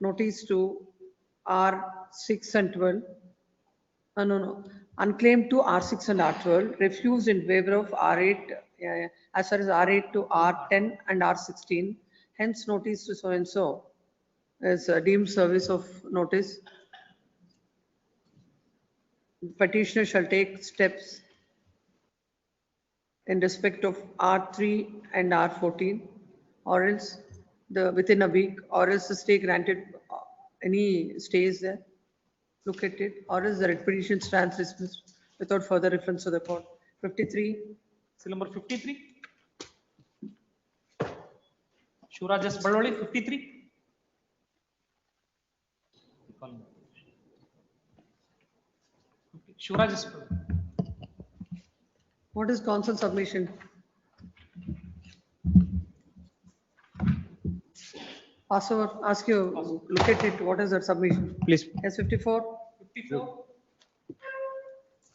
Notice to R6 and 12. No. Unclaimed to R6 and R12, refused in favor of R8, as far as R8 to R10 and R16. Hence, notice to so and so is deemed service of notice. Petitioner shall take steps in respect of R3 and R14, or else within a week, or else the stay granted, any stays there. Look at it, or else the writ petition stands dismissed without further reference to the court. 53. Seal number 53. Shuraj S. Balloli, 53. Shuraj S. Balloli. What is council submission? Passover, ask you, look at it, what is that submission? Please. Yes, 54? 54.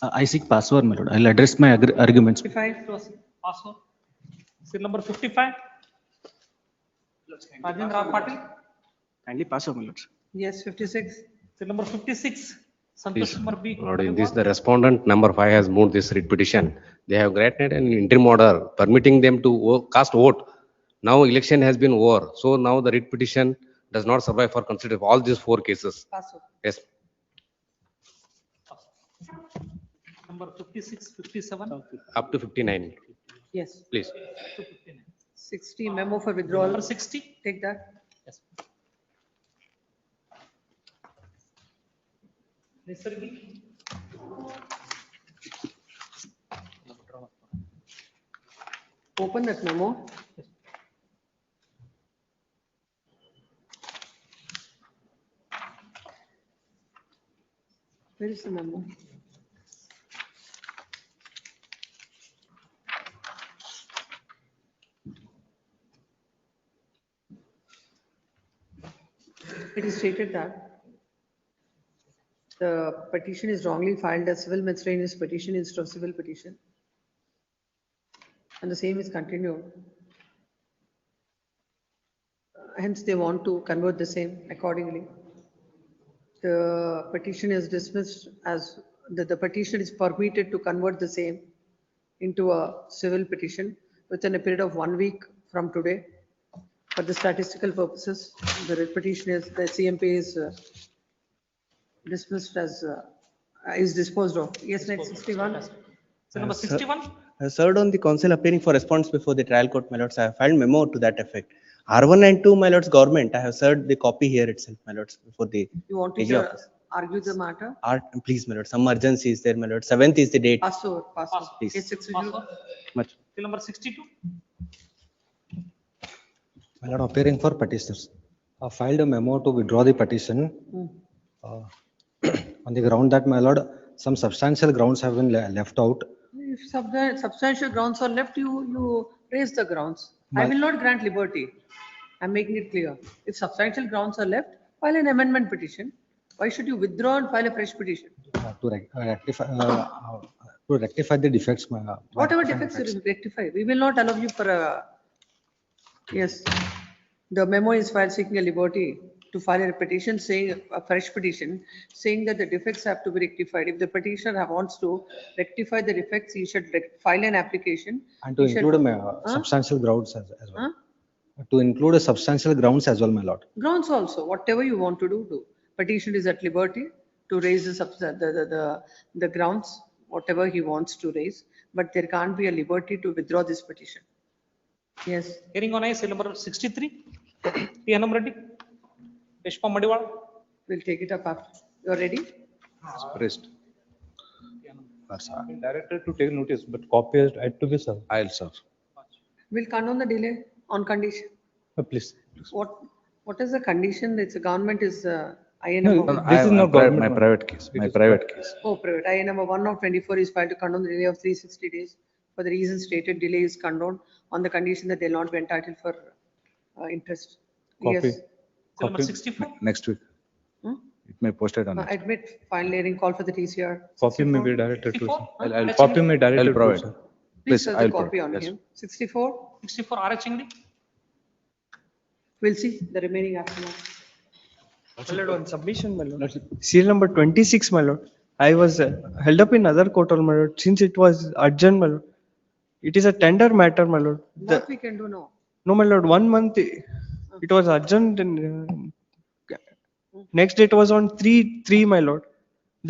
I seek password, my lord. I'll address my arguments. 55? Password. Seal number 55. Rajendra R. Patil. Kindly pass over, my lord. Yes, 56. Seal number 56. Santosh Please, Kumar B. Lord, in this, the respondent number 5 has moved this writ petition. They have granted an interim order permitting them to cast vote. Now election has been over. So now the writ petition does not survive for consideration of all these 4 cases. Passover. Yes. Number 56, 57. Up to 59. Yes. Please. 60, memo for withdrawal. Number 60. Take that. Yes. Nisargi. Open that memo. Where is the memo? It is stated that the petition is wrongly filed as civil miscellaneous petition instead of civil petition. And the same is continued. Hence, they want to convert the same accordingly. The petition is dismissed as the petition is permitted to convert the same into a civil petition within a period of 1 week from today. For the statistical purposes, the petition is, the CMP is dismissed as, is disposed of. Yes, next 61. So number 61. I have served on the council appearing for response before the trial court, my lords. I have filed memo to that effect. R1 and 2, my lords, government. I have served the copy here itself, my lords, before the You want AG to office. argue the matter? Please, my lord. Some urgency is there, my lord. 7th is the date. Password. Please. Yes, 62. Much. Till number 62. My lord, appearing for petitioners. I filed a memo to withdraw the petition on the ground that, my lord, some substantial grounds have been left out. If substantial grounds are left, you raise the grounds. I will not grant liberty. I'm making it clear. If substantial grounds are left, file an amendment petition. Why should you withdraw and file a fresh petition? To rectify the defects. Whatever defects you rectify, we will not allow you for a, yes. The memo is filed seeking a liberty to file a petition saying, a fresh petition, saying that the defects have to be rectified. If the petitioner wants to rectify the defects, he should file an application. And to include substantial grounds as well. To include a substantial grounds as well, my lord. Grounds also, whatever you want to do. Petitioner is at liberty to raise the grounds, whatever he wants to raise, but there can't be a liberty to withdraw this petition. Yes. Hearing on seal number 63. T. Anam Reddy. Reshma Madiwala. We'll take it up after. You are ready? Rest. Directed to take notice, but copy has had to be served. I'll serve. We'll condone the delay on condition. Please. What is the condition? It's the government is IA No, number. this is not government. My one. private case, It my is private case. Oh, private. IA number 1/24 is filed to condone the delay of 360 days. For the reason stated, delay is condoned on the condition that they'll not be entitled for interest. Copy. Yes. Seal number Copy. 64. Next week. Hmm? It may post it on. next week. Admit final hearing call for the TCR. Copy may 64. be directed to, 64? sir. I'll Copy may I'll directed to, provide. sir. Please Please, serve I'll the copy provide. on Yes. him. 64. 64 RHMD. We'll see the remaining afternoon. My lord, on submission, my lord. Serial number 26, my lord. I was held up in other court, my lord, since it was urgent, my lord. It is a tender matter, my lord. What we can do now? No, my lord, 1 month, it was urgent and next date was on 3/3, my lord.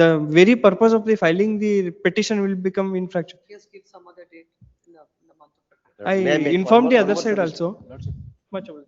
The very purpose of the filing the petition will become infraction. Just give some other date in the month of I May I make informed the one other more side submission? also. Much over.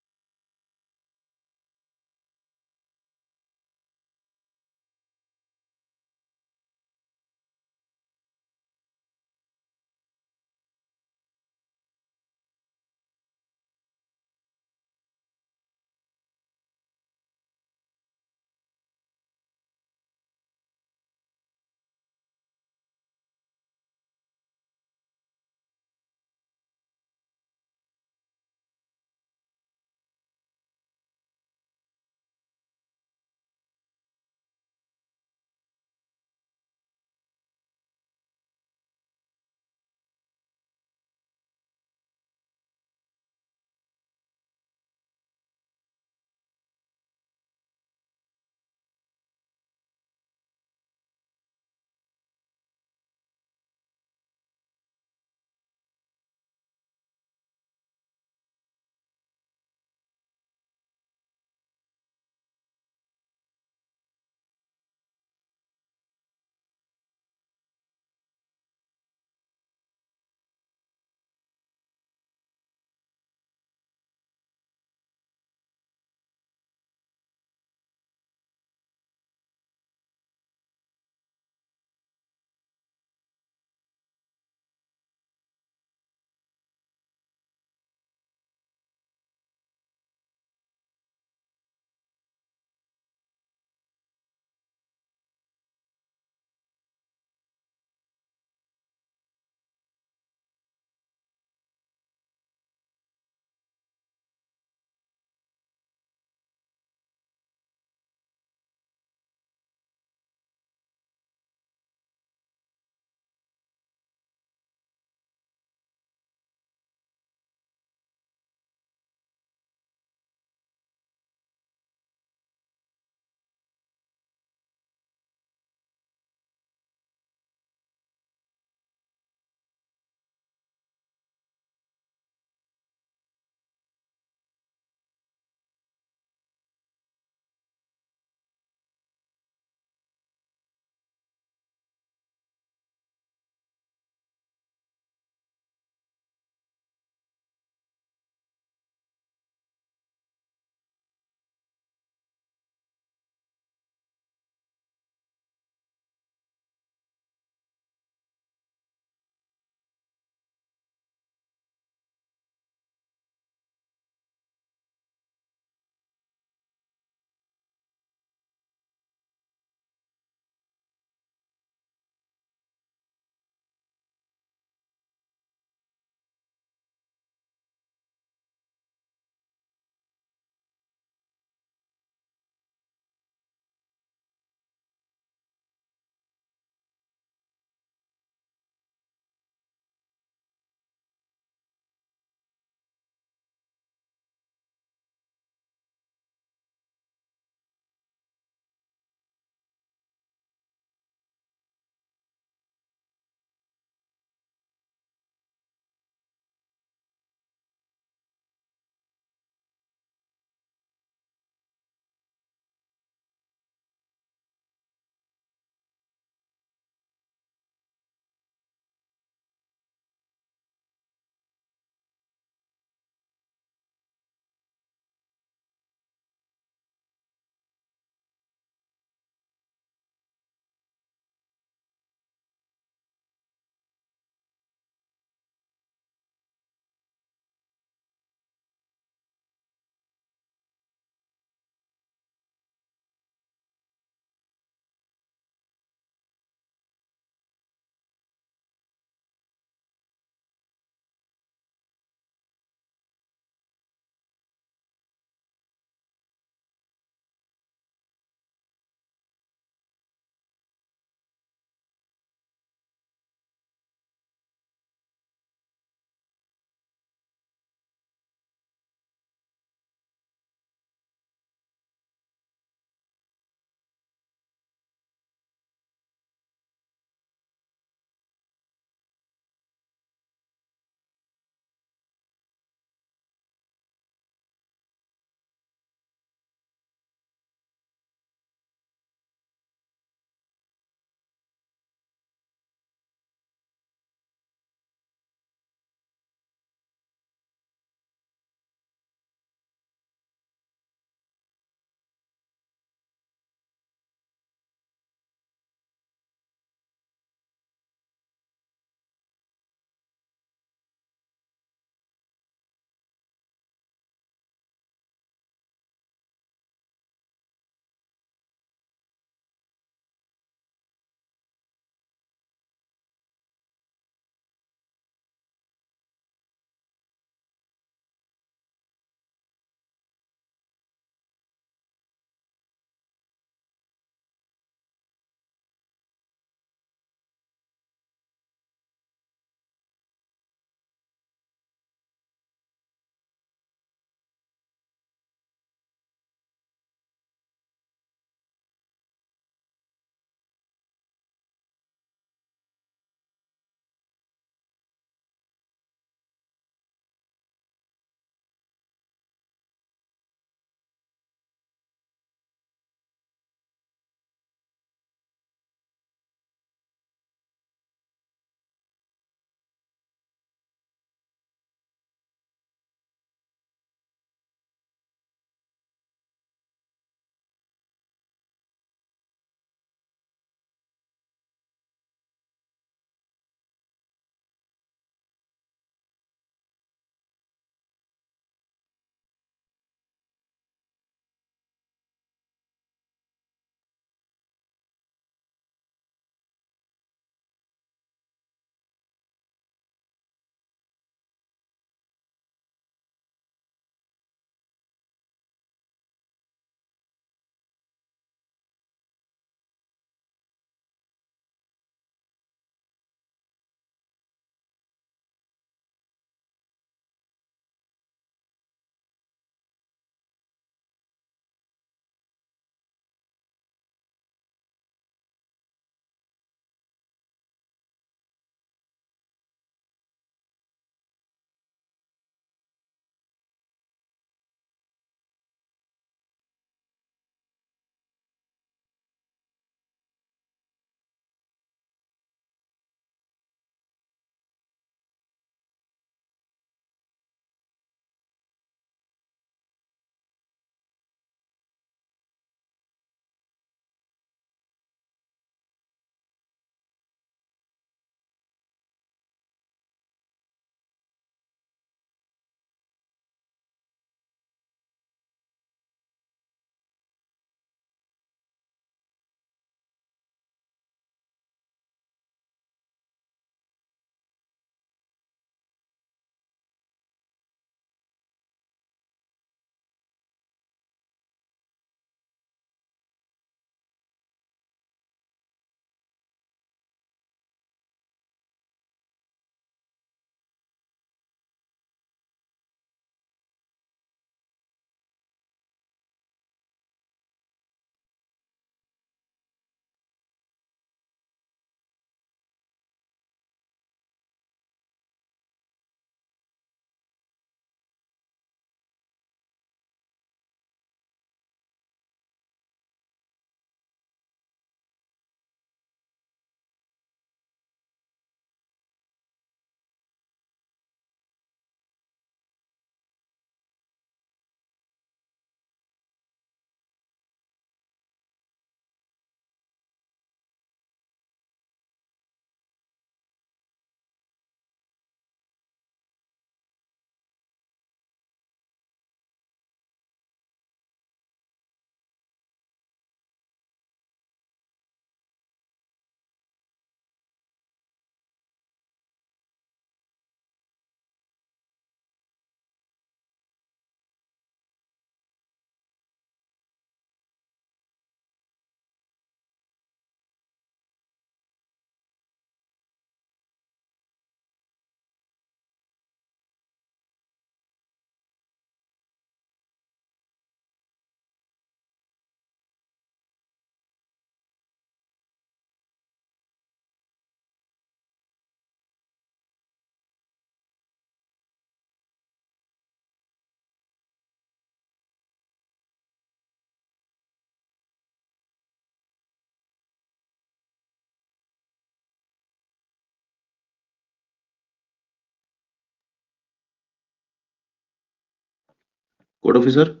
Code officer?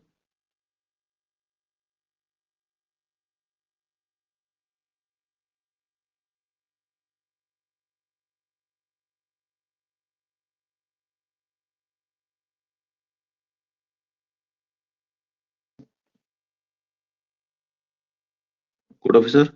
Code officer?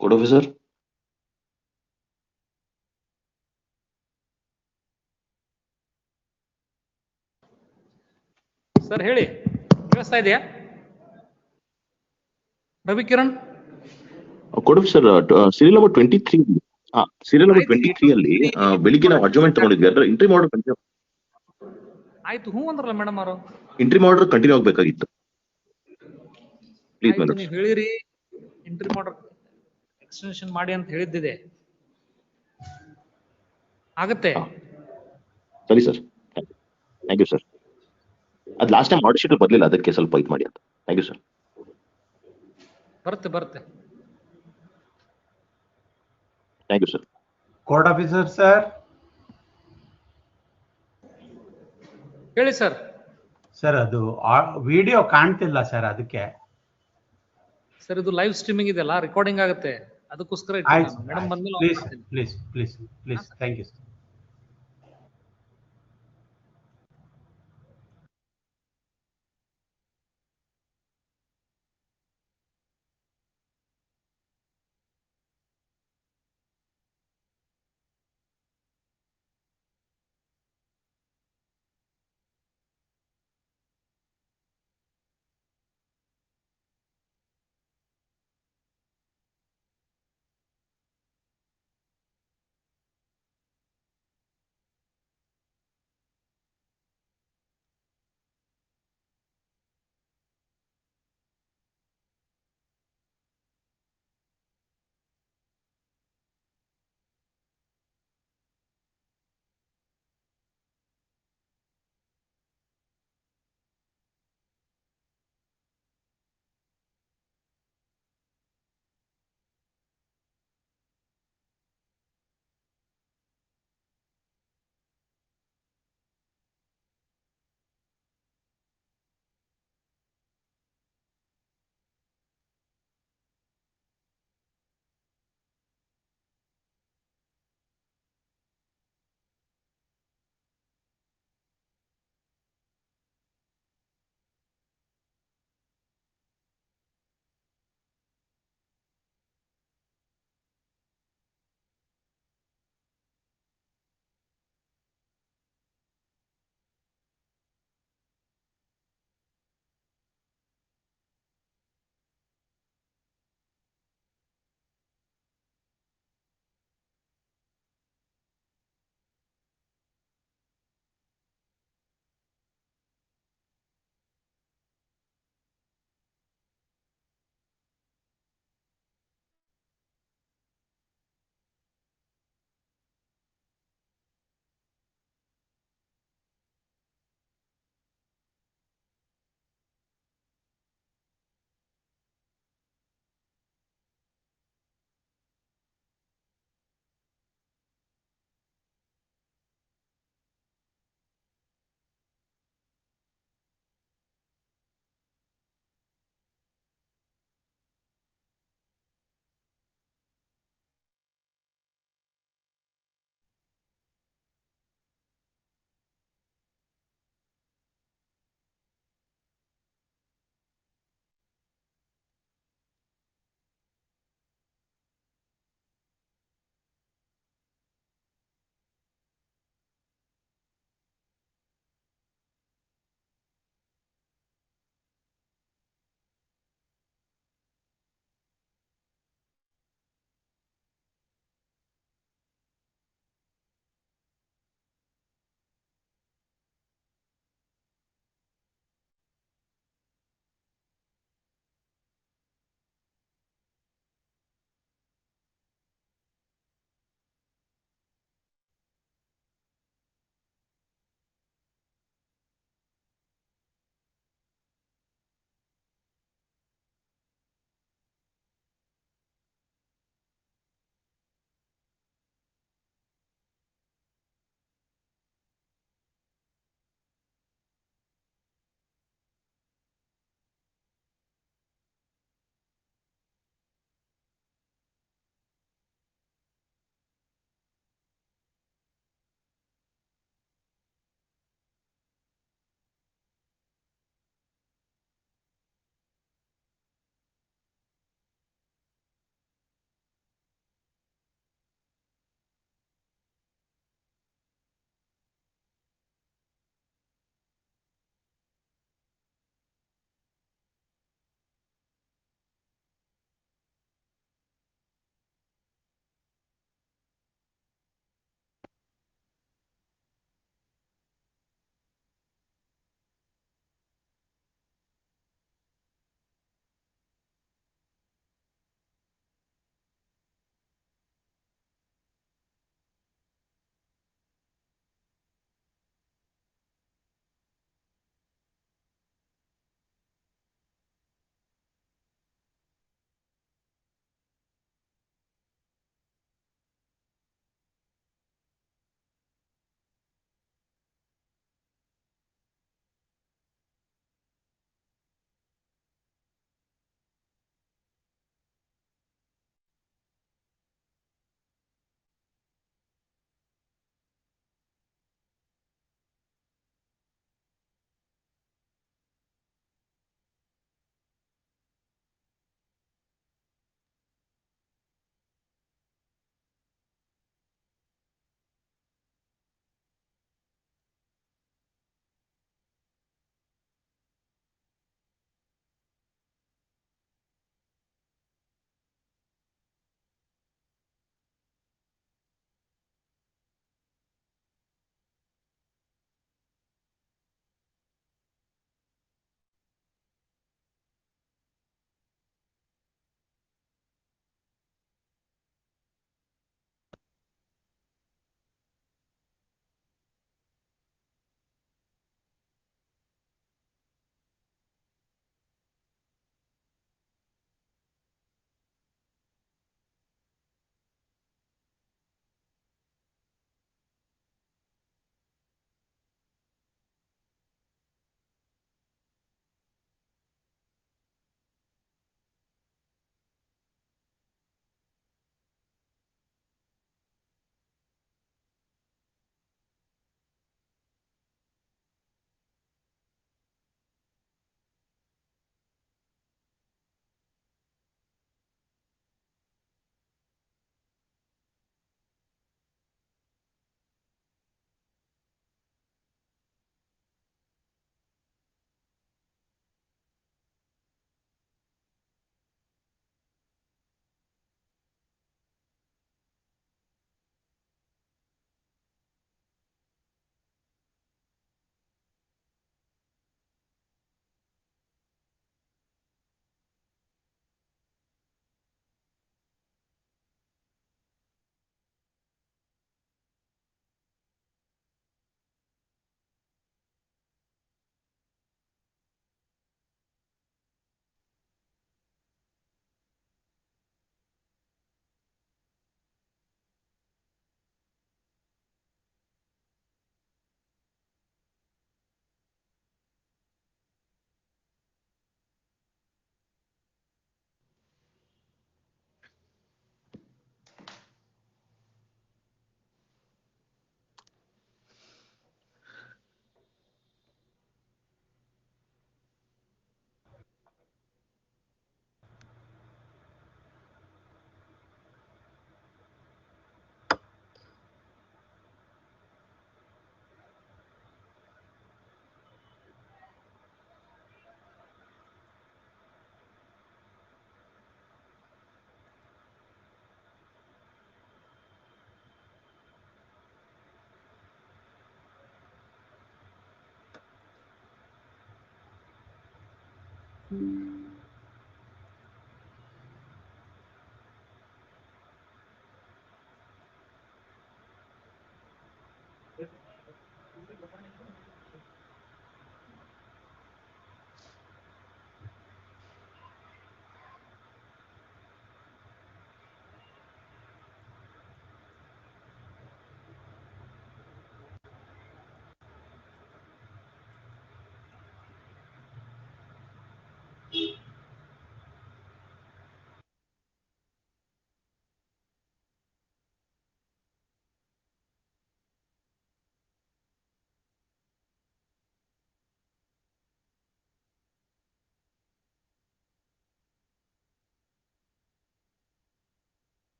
Code officer? Sir ಹೇಳಿ, ಕೇಳಿಸ್ತಾ ಇದೆಯಾ? Ravi Kiran. Code officer, serial number 23. Serial number 23 ಅಲ್ಲಿ ಬೆಳಿಗ್ಗೆ ನಾವು adjournment ತಗೊಂಡಿದ್ವಿ ಅದ್ರ entry order continue. ಆಯ್ತು, ಹ್ಞೂ ಅಂದ್ರಲ್ಲ ಮೇಡಮ್ ಅವರು. ಇಂಟ್ರಿ ಆರ್ಡರ್ ಕಂಟಿನ್ಯೂ ಆಗ್ಬೇಕಾಗಿತ್ತು. Please madam. ನೀವು ಹೇಳಿರಿ ಇಂಟ್ರಿ ಆರ್ಡರ್ ಎಕ್ಸ್ಟೆನ್ಷನ್ ಮಾಡಿ ಅಂತ ಹೇಳಿದ್ದಿದೆ. ಆಗತ್ತೆ. ಸರಿ ಸರ್, ಥ್ಯಾಂಕ್ ಯು ಸರ್. ಅದು ಲಾಸ್ಟ್ ಟೈಮ್ ಆರ್ಡರ್ ಶೀಟ್ ಬರ್ಲಿಲ್ಲ, ಅದಕ್ಕೆ ಸ್ವಲ್ಪ ಇದು ಮಾಡಿ ಅಂತ. Thank you sir. ಬರುತ್ತೆ. Thank you sir. Court officer sir. ಹೇಳಿ ಸರ್. ಸರ್ ಅದು ವಿಡಿಯೋ ಕಾಣ್ತಿಲ್ಲ ಸರ್, ಅದಕ್ಕೆ. ಸರ್ ಇದು ಲೈವ್ ಸ್ಟ್ರೀಮಿಂಗ್ ಇದೆಲ್ಲ, ರೆಕಾರ್ಡಿಂಗ್ ಆಗುತ್ತೆ, ಅದಕ್ಕೋಸ್ಕರ ಮೇಡಮ್ ಬಂದ್ಮೇಲೆ. Please thank you sir.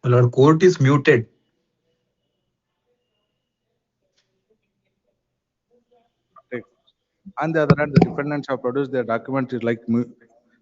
My lord, court is muted. On the other hand, the defendants have produced their document like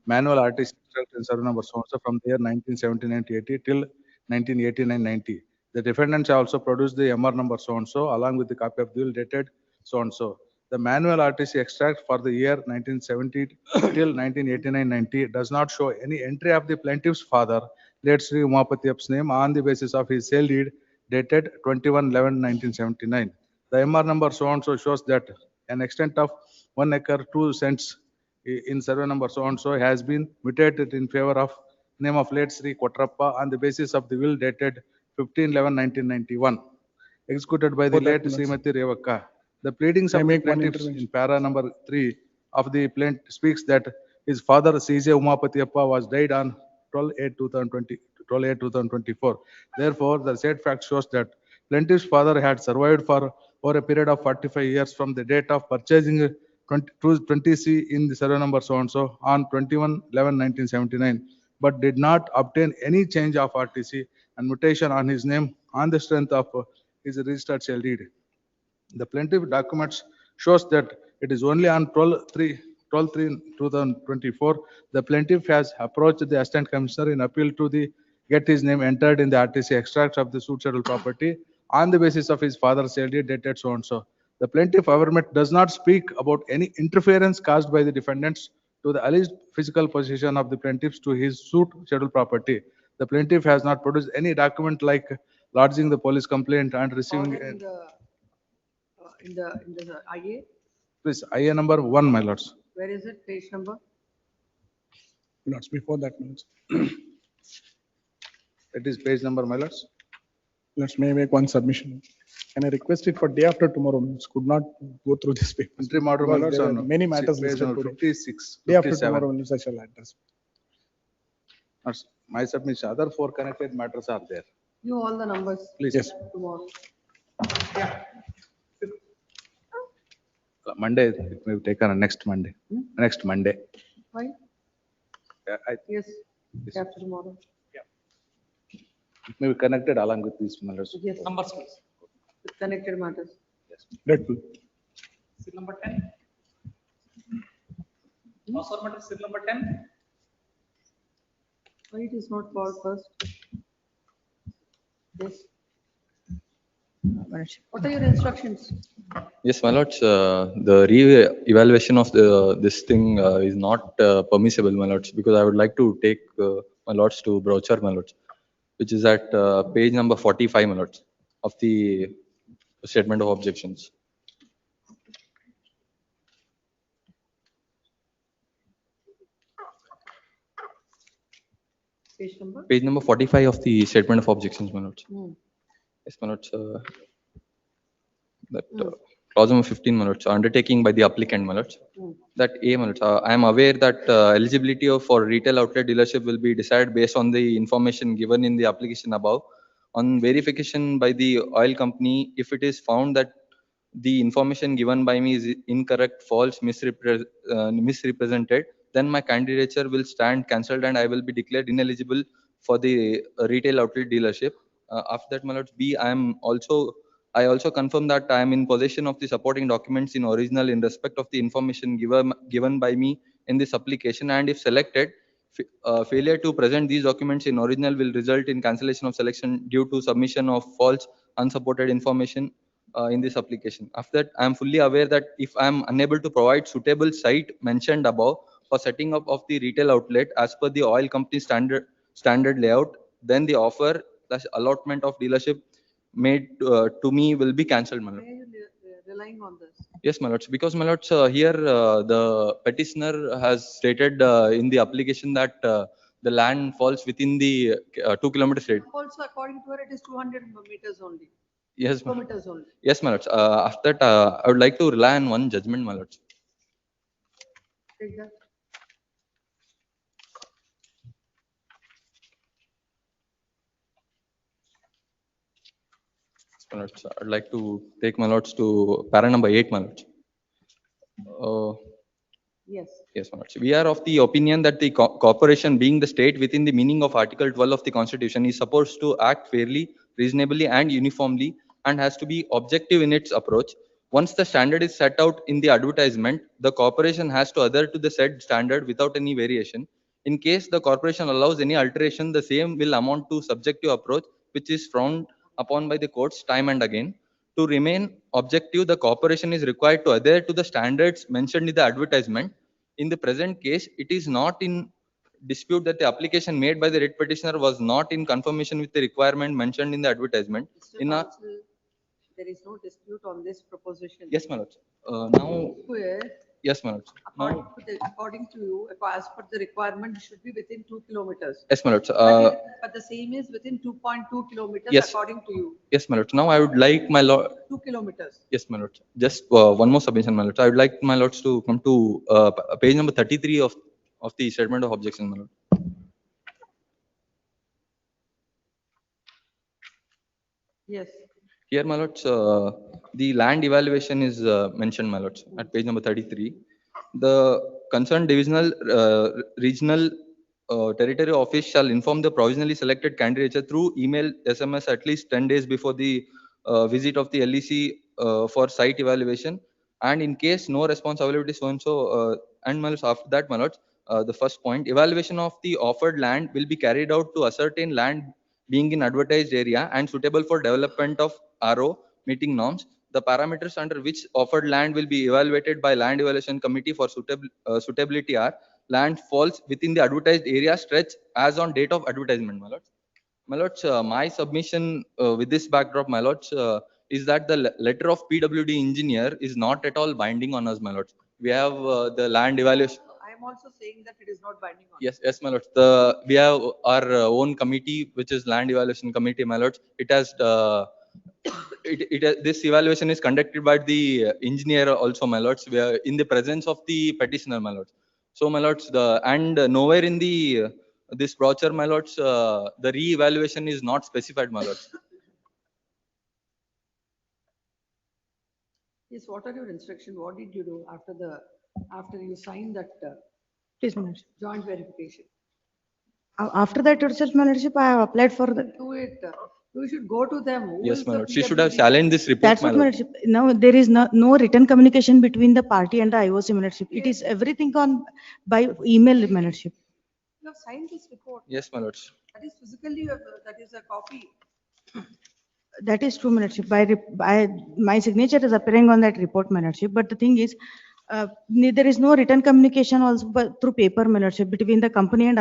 manual artist in server number so from the year 1979 to 80 till 1989-90. The defendants have also produced the MR number so and so along with the copy of the will dated so and so. The manual artist extract for the year 1970 till 1989-90 does not show any entry of the plaintiff's father, late Sri Umapatiyap's name on the basis of his sale deed dated 21/11/1979. The MR number so and so shows that an extent of 1 acre 2 cents in survey number so and so has been mutated in favor of name of late Sri Kotrappa on the basis of the will dated 15/11/1991 executed by the late Srimati Revakka. The pleadings of the plaintiffs in para number 3 of the plaint speaks that his father C.J. Umapatiyappa was died on 12/8/2024. Therefore, the said fact shows that plaintiff's father had survived for over a period of 45 years from the date of purchasing 20C in the survey number so and so on 21/11/1979, but did not obtain any change of RTC and mutation on his name on the strength of his registered sale deed. The plaintiff documents shows that it is only on 12/3/2024 the plaintiff has approached the Assistant Commissioner in appeal to get his name entered in the RTC extracts of the suit schedule property on the basis of his father's sale deed dated so and so. The plaintiff averment does not speak about any interference caused by the defendants to the alleged physical possession of the plaintiffs to his suit schedule property. The plaintiff has not produced any document like lodging the police complaint and receiving In the IA, please IA number 1, my lords. where is it, page number? Lords, before that means. It is page number, my lords. Let's may I make one submission. Can I request it for day after tomorrow? Means could not go through this paper. Interim order, my lords, There are on many matters page listed number today. 56, Day after 57. tomorrow, means I shall address. Lords, my submission, other 4 connected matters are there. You all the numbers. Please. Yes. Tomorrow. Monday, it may be taken on next Monday. Next Monday. Why? Yes, Yes. after tomorrow. It may be connected along with these matters. Yes. Numbers, please. With connected matters. Grateful. Seal number 10. Transfer matter, seal number 10. Why it is not called first? Yes. What are your instructions? Yes, my lords, the re-evaluation of this thing is not permissible, my lords, because I would like to take my lords to brochure, my lords, which is at page number 45, my lords, of the statement of objections. Page number? Page number 45 of the statement of objections, my lords. Yes, my lords. That clause number 15, my lords, undertaking by the applicant, my lords. That A, my lords, I am aware that eligibility for retail outlet dealership will be decided based on the information given in the application above. On verification by the oil company, if it is found that the information given by me is incorrect, false, misrepresented, then my candidature will stand cancelled and I will be declared ineligible for the retail outlet dealership. After that, my lords, B, I also confirm that I am in possession of the supporting documents in original in respect of the information given by me in this application, and if selected, failure to present these documents in original will result in cancellation of selection due to submission of false, unsupported information in this application. After that, I am fully aware that if I am unable to provide suitable site mentioned above for setting up of the retail outlet as per the oil company standard layout, then the offer / allotment of dealership made to me will be cancelled, my lord. Why are you relying on this? Yes, my lords, because my lords, here the petitioner has stated in the application that the land falls within the 2 kilometers radius. Also, according to her, it is 200 meters only. Yes, my Kilometers only. yes, my lords. After that, I would like to rely on one judgment, my lords. Take that. My lords, I'd like to take my lords to para number 8, my lords. Yes. Yes, my lords. We are of the opinion that the corporation, being the state within the meaning of Article 12 of the Constitution, is supposed to act fairly, reasonably, and uniformly, and has to be objective in its approach. Once the standard is set out in the advertisement, the corporation has to adhere to the said standard without any variation. In case the corporation allows any alteration, the same will amount to subjective approach, which is frowned upon by the courts time and again. To remain objective, the corporation is required to adhere to the standards mentioned in the advertisement. In the present case, it is not in dispute that the application made by the writ petitioner was not in conformation with the requirement mentioned in the advertisement. Mr. Counsel, there is no dispute on this proposition. Yes, my lord. Now, Where, yes, my lord. according to you, as per the requirement, it should be within 2 kilometers. Yes, my lord. But the same is within 2.2 kilometers, Yes. according to you. Yes, my lord. Now I would like my lord. 2 kilometers. Yes, my lord. Just one more submission, my lord. I would like my lords to come to page number 33 of the statement of objection, my lord. Yes. Here, my lords, the land evaluation is mentioned, my lords, at page number 33. The concerned divisional regional territory office shall inform the provisionally selected candidature through email, SMS at least 10 days before the visit of the LEC for site evaluation. And in case no response availability so and so, and my lords, after that, my lords, the first point, evaluation of the offered land will be carried out to ascertain land being in advertised area and suitable for development of RO meeting norms. The parameters under which offered land will be evaluated by land evaluation committee for suitability are: land falls within the advertised area stretch as on date of advertisement, my lords. My lords, my submission with this backdrop, my lords, is that the letter of PWD engineer is not at all binding on us, my lords. We have the land evaluation. I am also saying that it is not binding on. Yes, yes, my lords. We have our own committee, which is land evaluation committee, my lords. It has this evaluation is conducted by the engineer also, my lords. We are in the presence of the petitioner, my lords. So, my lords, nowhere in the this brochure, my lords, the re-evaluation is not specified, my lords. Yes, what are your instructions? What did you do after you signed that Please, my lordship. joint verification? After that itself, my lordship, I have applied for the. Do it. You should go to them. Who Yes, is my the lord. She should have PWD? challenged this report, That's my what, my lord. lordship. Now, there is no written communication between the party and the IOC, my lordship. It is everything by email, my lordship. You have signed this report. Yes, my lords. That is physically, that is a copy. That is true, my lordship. My signature is appearing on that report, my lordship. But the thing is, there is no written communication also through paper, my lordship, between the company and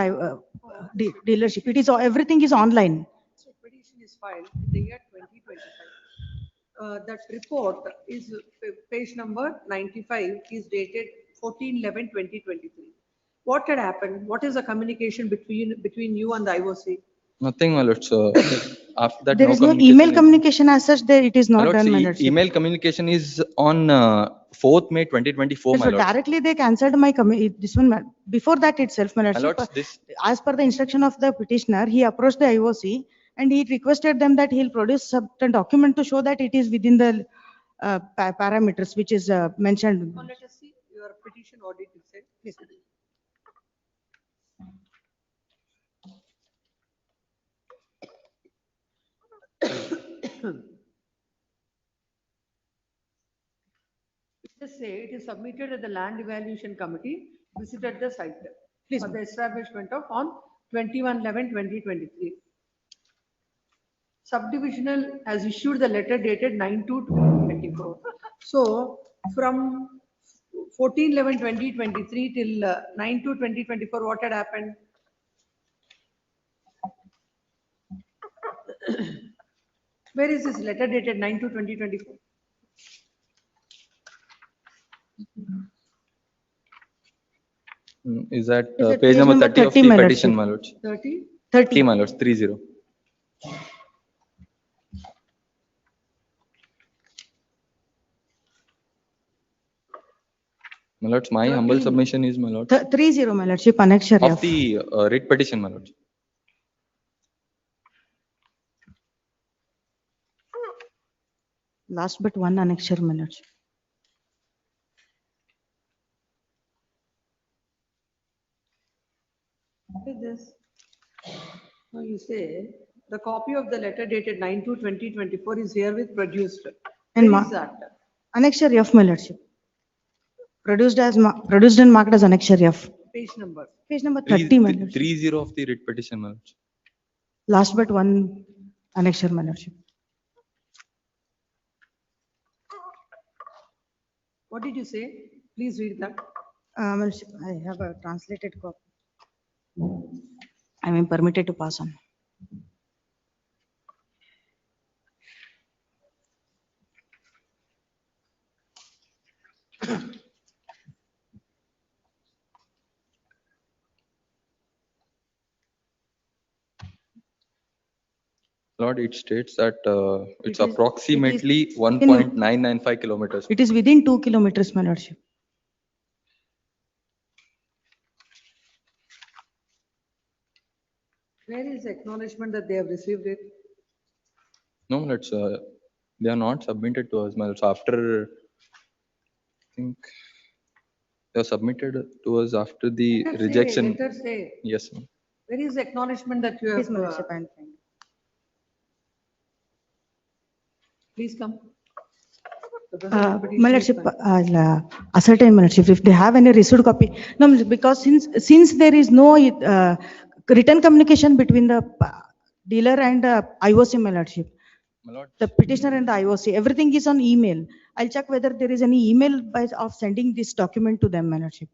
dealership. It is everything is online. So petition is filed in the year 2025. That report is page number 95 is dated 14/11/2023. What had happened? What is the communication between you and the IOC? Nothing, my lords. After that, There is no email communication as such. There it is My not lords, done, my lordship. email communication is on 4th May 2024, my So lords. directly they cancelled my this one. Before that itself, my My lordship, lords, this as per the instruction of the petitioner, he approached the IOC and he requested them that he'll produce certain document to show that it is within the parameters which is mentioned. Now let us see your petition audit itself. Please. Just say it is submitted at the land evaluation committee, visited the site for the establishment of on 21/11/2023. Subdivisional has issued the letter dated 9/2/2024. So from 14/11/2023 till 9/2/2024, what had happened? Where is this letter dated 9/2/2024? Is that Is it page number 30 of 30, the my petition, lordship? my lords? 30? 30, my lords, 30. My lords, my humble 13. submission is, my lords, 30, my lordship, Annex of Sharif. the writ petition, my lords. Last but one annexure, my lordship. What is this? No, you say the copy of the letter dated 9/2/2024 is herewith produced. And Where is that? Annex Sharif, my lordship. Produced and marked as Annex Sharif. Page number. Page number 30, my lordship. 30 of the writ petition, my lords. Last but one annexure, my lordship. What did you say? Please read that. My lordship, I have a translated copy. I am permitted to pass on. Lord, it states that it's It is- approximately it is 1.995 kilometers. It is within 2 kilometers, my lordship. Where is the acknowledgement that they have received it? No, my lords, they are not submitted to us, my lords. After, I think, they are submitted to us after the Letter say, rejection. letter say. Yes, ma'am. Where is the acknowledgement that you Yes, have? my lordship, I am fine. Please come. The present petition My is lordship, fine. I'll ascertain, my lordship, if they have any received copy. No, my lordship, because since there is no written communication between the dealer and IOC, my lordship. My lord, The petitioner and the IOC, everything is on email. I'll check whether there is any email of sending this document to them, my lordship.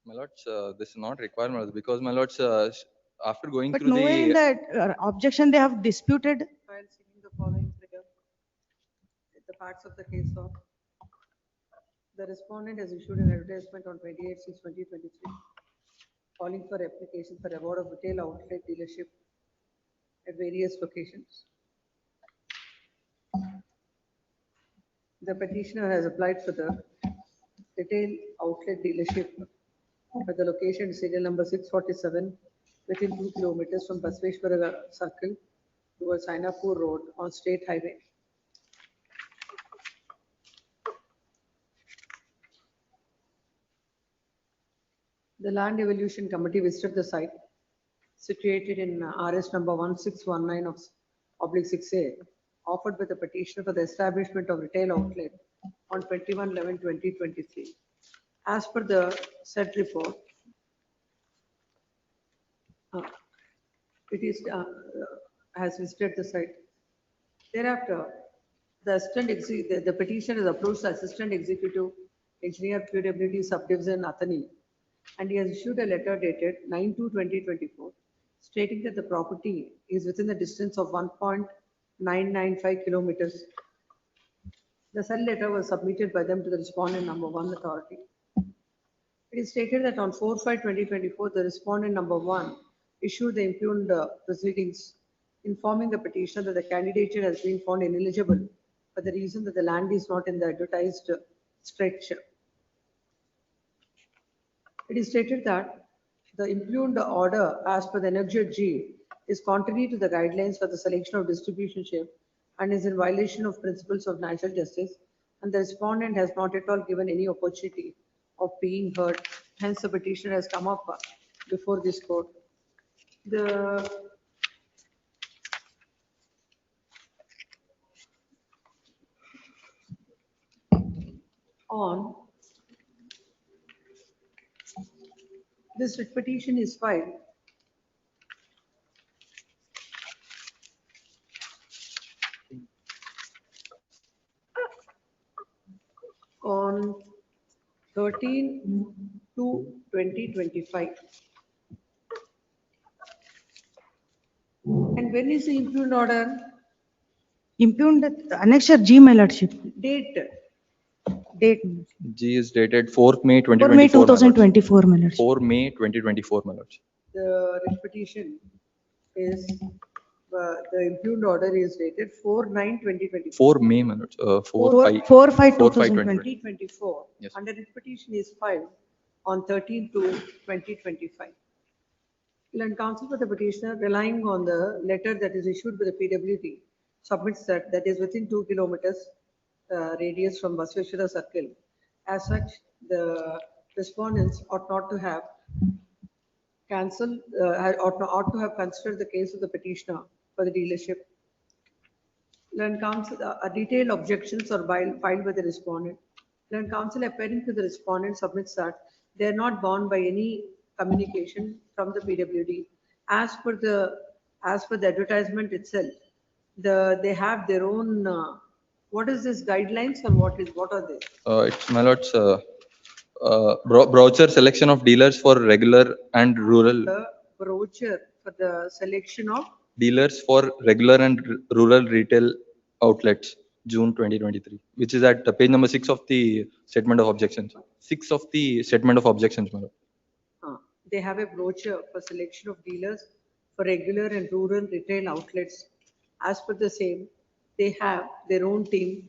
my lords, this is not required, my lords, because my lords, after going But through nowhere in the the objection they have disputed. While seeking the following figure, the facts of the case are: the respondent has issued an advertisement on 28/6/2023 calling for application for award of retail outlet dealership at various locations. The petitioner has applied for the retail outlet dealership at the location serial number 647 within 2 kilometers from Basveshwara Circle towards Ainapur Road on State Highway. The Land Evolution Committee visited the site situated in RS number 1619 of /6A, offered by the petitioner for the establishment of retail outlet on 21/11/2023. As per the said report, it is has visited the site. Thereafter, the petitioner has approached the Assistant Executive Engineer PWD Subdivision Athani, and he has issued a letter dated 9/2/2024 stating that the property is within the distance of 1.995 kilometers. The said letter was submitted by them to the respondent number 1 authority. It is stated that on 4/5/2024, the respondent number 1 issued the impugned proceedings informing the petitioner that the candidature has been found ineligible for the reason that the land is not in the advertised stretch. It is stated that the impugned order as per the Annexure G is contrary to the guidelines for the selection of distribution ship and is in violation of principles of natural justice, and the respondent has not at all given any opportunity of being heard. Hence, the petitioner has come up before this court. This writ petition is filed 13 to 2025. And when is the impugned order? Impugned, annexure G, my lordship. Date. Date. G is dated 4th May 4 May 2024. 2024, my lordship. 4 May 2024, my lords. The writ petition is, the impugned order is dated 4/9/2024. 4 May, my lords. 4/5/2024. 2024. Yes. And the writ petition is filed on 13 to 2025. Land counsel for the petitioner, relying on the letter that is issued by the PWD, submits that is within 2 kilometers radius from Basveshwara Circle. As such, the respondents ought not to have cancelled, ought to have considered the case of the petitioner for the dealership. Land counsel, detailed objections are filed by the respondent. Land counsel appearing to the respondent submits that they are not bound by any communication from the PWD. As per the advertisement itself, they have their own, what is this guidelines and what are they? It's, my lords, brochure selection of dealers for regular and rural. The brochure for the selection of Dealers for regular and rural retail outlets, June 2023, which is at page number 6 of the statement of objections. 6 of the statement of objections, my lord. They have a brochure for selection of dealers for regular and rural retail outlets. As per the same, they have their own team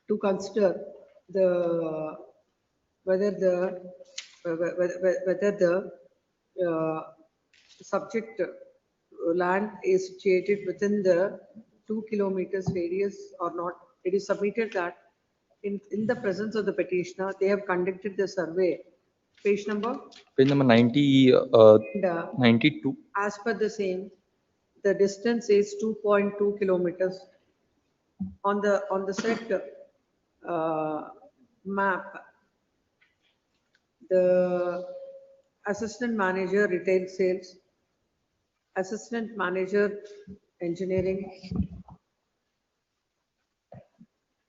to consider whether the subject land is situated within the 2 kilometers radius or not. It is submitted that in the presence of the petitioner, they have conducted the survey. Page number? Page number 90, 92. As per the same, the distance is 2.2 kilometers. On the set map, the assistant manager retail sales, assistant manager engineering,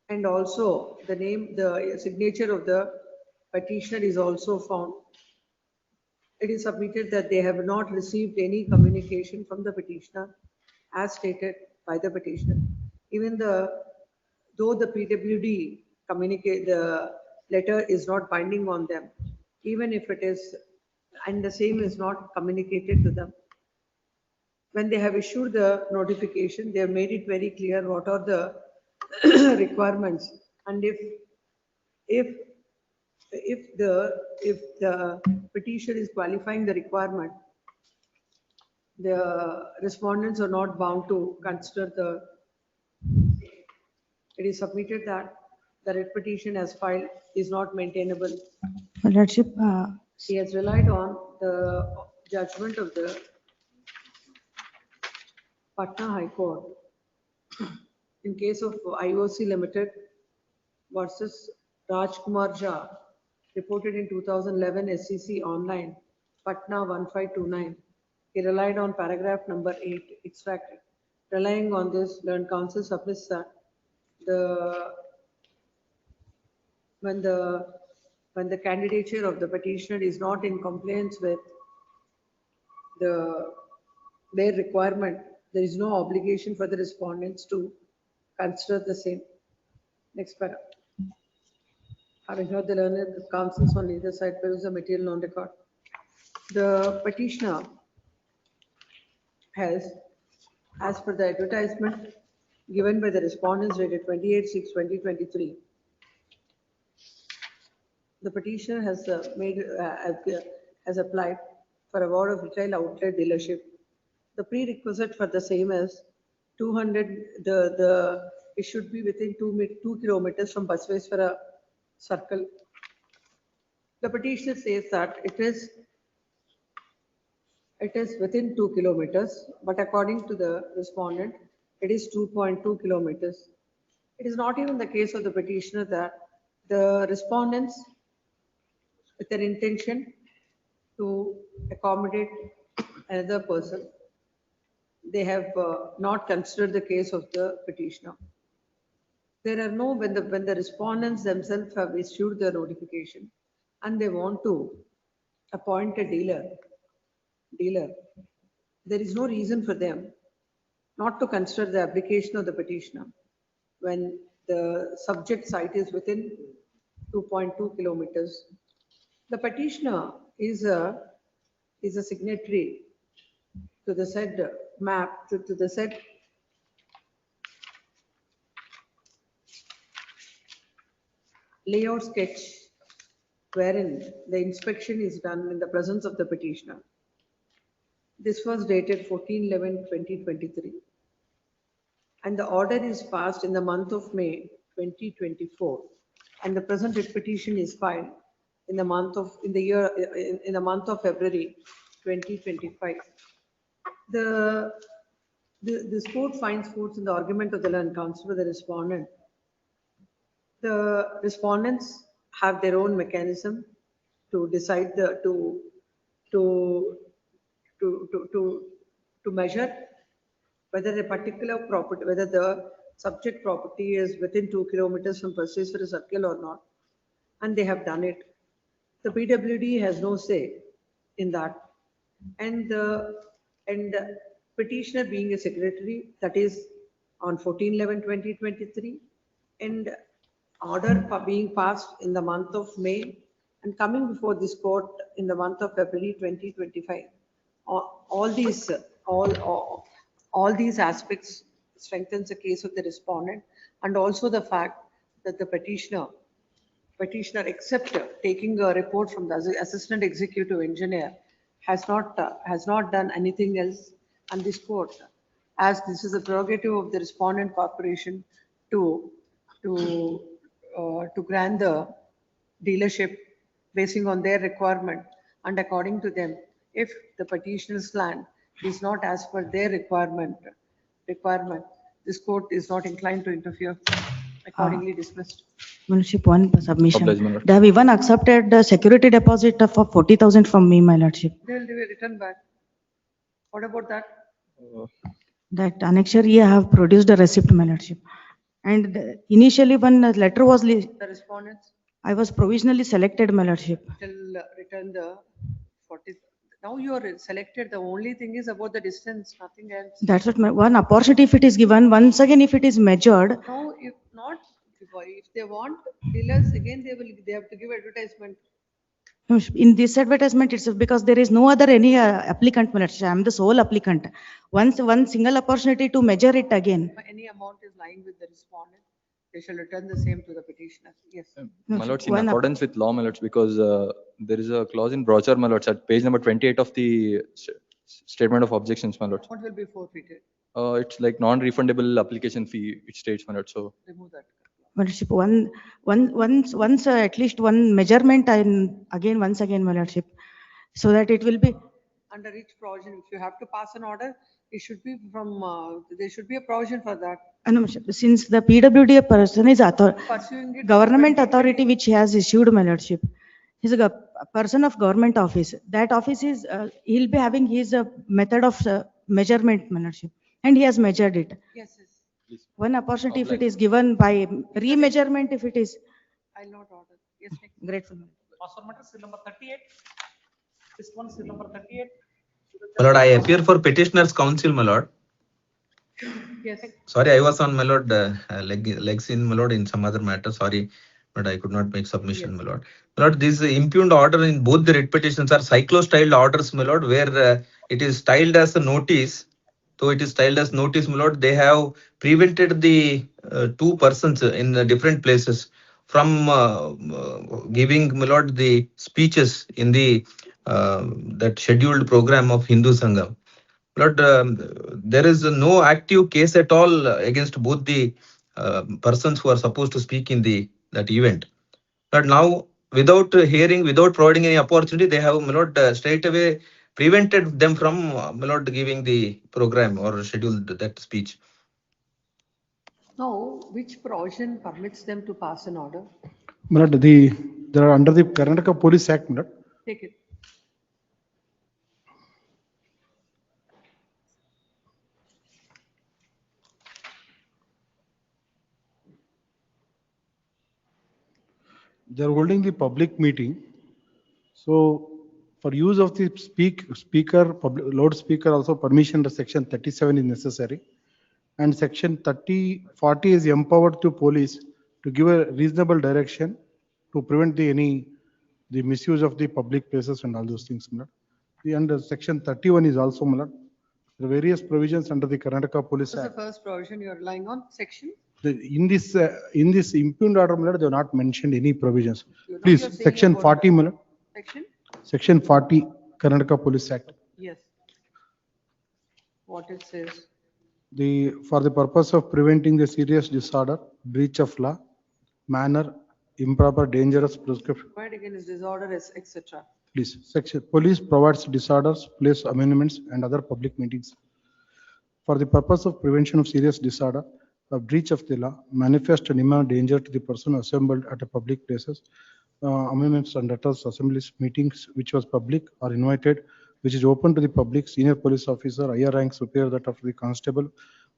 and also the signature of the petitioner is also found. It is submitted that they have not received any communication from the petitioner as stated by the petitioner. Even though the PWD communicate, the letter is not binding on them, even if it is, and the same is not communicated to them. When they have issued the notification, they have made it very clear what are the requirements, and if the petition is qualifying the requirement, the respondents are not bound to consider the. It is submitted that the writ petition as filed is not maintainable. My lordship, He has relied on the judgment of the Patna High Court in case of IOC Limited versus Rajkumar Jha, reported in 2011 SEC online, Patna 1529. He relied on paragraph number 8 extracted. Relying on this, learned counsel submits that when the candidature of the petitioner is not in compliance with their requirement, there is no obligation for the respondents to consider the same. Next paragraph. Having heard the learned counsels on either side, produce the material on record. The petitioner has, as per the advertisement given by the respondents dated 28/6/2023, the petitioner has has applied for award of retail outlet dealership. The prerequisite for the same is 200. It should be within 2 kilometers from Basveshwara Circle. The petitioner says that it is within 2 kilometers, but according to the respondent, it is 2.2 kilometers. It is not even the case of the petitioner that the respondents, with their intention to accommodate another person, they have not considered the case of the petitioner. there are no, when the respondents themselves have issued the notification and they want to appoint a dealer, there is no reason for them not to consider the application of the petitioner when the subject site is within 2.2 kilometers. The petitioner is a signatory to the said map, to the said layout sketch wherein the inspection is done in the presence of the petitioner. This was dated 14/11/2023 and the order is passed in the month of May 2024 and the present writ petition is filed in the month of February 2025. This court finds fault in the argument of the law and counsel with the respondent. The respondents have their own mechanism to decide to measure whether a particular property, whether the subject property is within 2 kilometers from Procedural circle or not, and they have done it. The PWD has no say in that, and the petitioner being a signatory, that is on 14/11/2023, and order being passed in the month of May and coming before this court in the month of February 2025. All these aspects strengthens the case of the respondent, and also the fact that the petitioner except taking a report from the assistant executive engineer has not done anything else, and this court, as this is a prerogative of the respondent corporation to grant the dealership basing on their requirement, and according to them, if the petitioner's land is not as per their requirement, this court is not inclined to interfere. Accordingly dismissed. Lordship, one submission. Obliged, my lord. They have even accepted the security deposit of 40,000 from me, my lordship. They'll return back. What about that? That annexure ye have produced a receipt, my lordship. And initially when the letter was, The respondents I was provisionally selected, my lordship. will return the 40. Now you are selected. The only thing is about the distance, nothing else. That's what one opportunity, if it is given, once again, if it is measured, No, if not, if they want dealers, again, they have to give advertisement. no, in this advertisement itself, because there is no other any applicant, my lordship. I am the sole applicant. Once one single opportunity to measure it again. Any amount is lying with the respondent, they shall return the same to the petitioner. Yes. My lords, in accordance with law, my lords, because there is a clause in brochure, my lords, at page number 28 of the statement of objections, my lords. What will be forfeited? It's like non-refundable application fee, it states, my lords. So Remove that. My lordship, once at least one measurement and again, once again, my lordship, so that it will be. Under each provision, if you have to pass an order, it should be from, there should be a provision for that. No, since the PWD person is Pursuing it. government authority which he has issued, my lordship, he's a person of government office. That office is, he'll be having his method of measurement, my lordship, and he has measured it. Yes, yes. One opportunity, if it is given by remeasurement, if it is. I'll not order. Yes, next. Grateful. Transfer matter, seal number 38. This one, seal number 38. My lord, I appear for petitioner's counsel, my lord. Yes. Sorry, I was on, my lord, legs in, my lord, in some other matter. Sorry, but I could not make submission, my lord. My lord, this impugned order in both the writ petitions are cyclo-styled orders, my lord, where it is styled as a notice. So it is styled as notice, my lord. They have prevented the two persons in different places from giving, my lord, the speeches in the that scheduled program of Hindu Sangam. Lord, there is no active case at all against both the persons who are supposed to speak in that event. But now, without hearing, without providing any opportunity, they have, my lord, straight away prevented them from, my lord, giving the program or scheduled that speech. Now, which provision permits them to pass an order? My lord, they are under the Karnataka Police Act, my lord. Take it. they're holding the public meeting. So for use of the speaker, loudspeaker also permission to section 37 is necessary. And section 40 is empowered to police to give a reasonable direction to prevent the misuse of the public places and all those things. And section 31 is also, the various provisions under the Karnataka Police What's Act. the first provision you are relying on? Section? In this impugned order, they have not mentioned any provisions. You're Please, saying section about 40, Section? section 40, Karnataka Police Act. Yes. What it says? For the purpose of preventing the serious disorder, breach of law, manner, improper, dangerous prescription. Why again is disorder, etc. Please, section police provides disorders, place amendments, and other public meetings. For the purpose of prevention of serious disorder, a breach of the law, manifest and imminent danger to the person assembled at a public places, amendments and letters, assemblies, meetings which was public or invited, which is open to the public, senior police officer, higher rank superior that of the constable,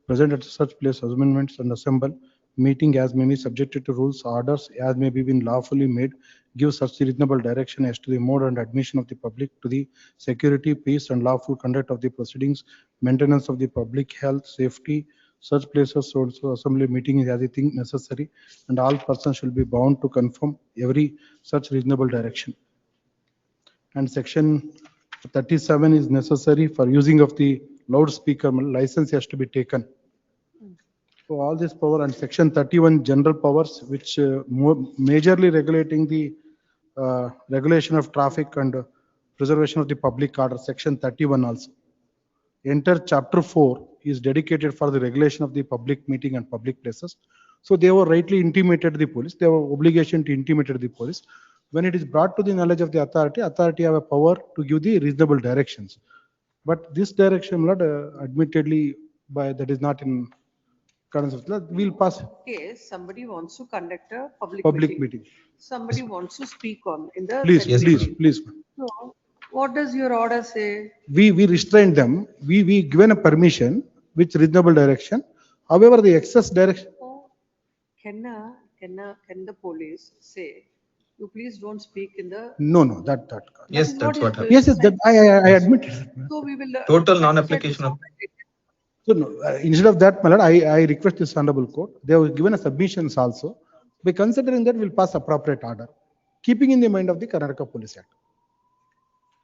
present at such place, amendments and assemble, meeting as may be subjected to rules, orders as may be been lawfully made, give such reasonable direction as to the mode and admission of the public to the security, peace and lawful conduct of the proceedings, maintenance of the public health, safety, such places, so assembly meeting is as a thing necessary, and all persons shall be bound to conform every such reasonable direction. And section 37 is necessary for using of the loudspeaker, license has to be taken. So all this power, and section 31 general powers, which majorly regulating the regulation of traffic and preservation of the public order, section 31 also. Enter chapter 4 is dedicated for the regulation of the public meeting and public places. So they were rightly intimated the police. They have obligation to intimate the police. When it is brought to the knowledge of the authority, authority have a power to give the reasonable directions. But this direction, admittedly, that is not in current of law, we'll pass. Case somebody wants to conduct a Public meeting. Somebody wants to speak on in the. Please. So what does your order say? We restrain them. We given a permission which reasonable direction. However, the excess direction. Can the police say, you please don't speak in the. No, that. Yes, that's what happened. Yes, that I admit it. So we will. Total non-application of. So no, instead of that, my lord, I request this honorable court. They have given a submissions also. By considering that, we'll pass appropriate order, keeping in the mind of the Karnataka Police Act.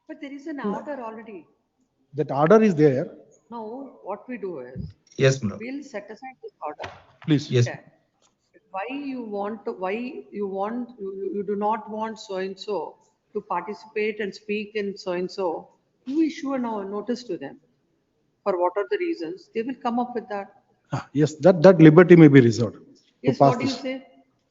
But there is an order already. That order is there. Now, what we do is. Yes, ma'am. We'll set aside this order. Please. Yes. Okay. Why you do not want so and so to participate and speak in so and so, you issue a notice to them. For what are the reasons? They will come up with that. Yes, that liberty may be reserved. Yes, what do you say?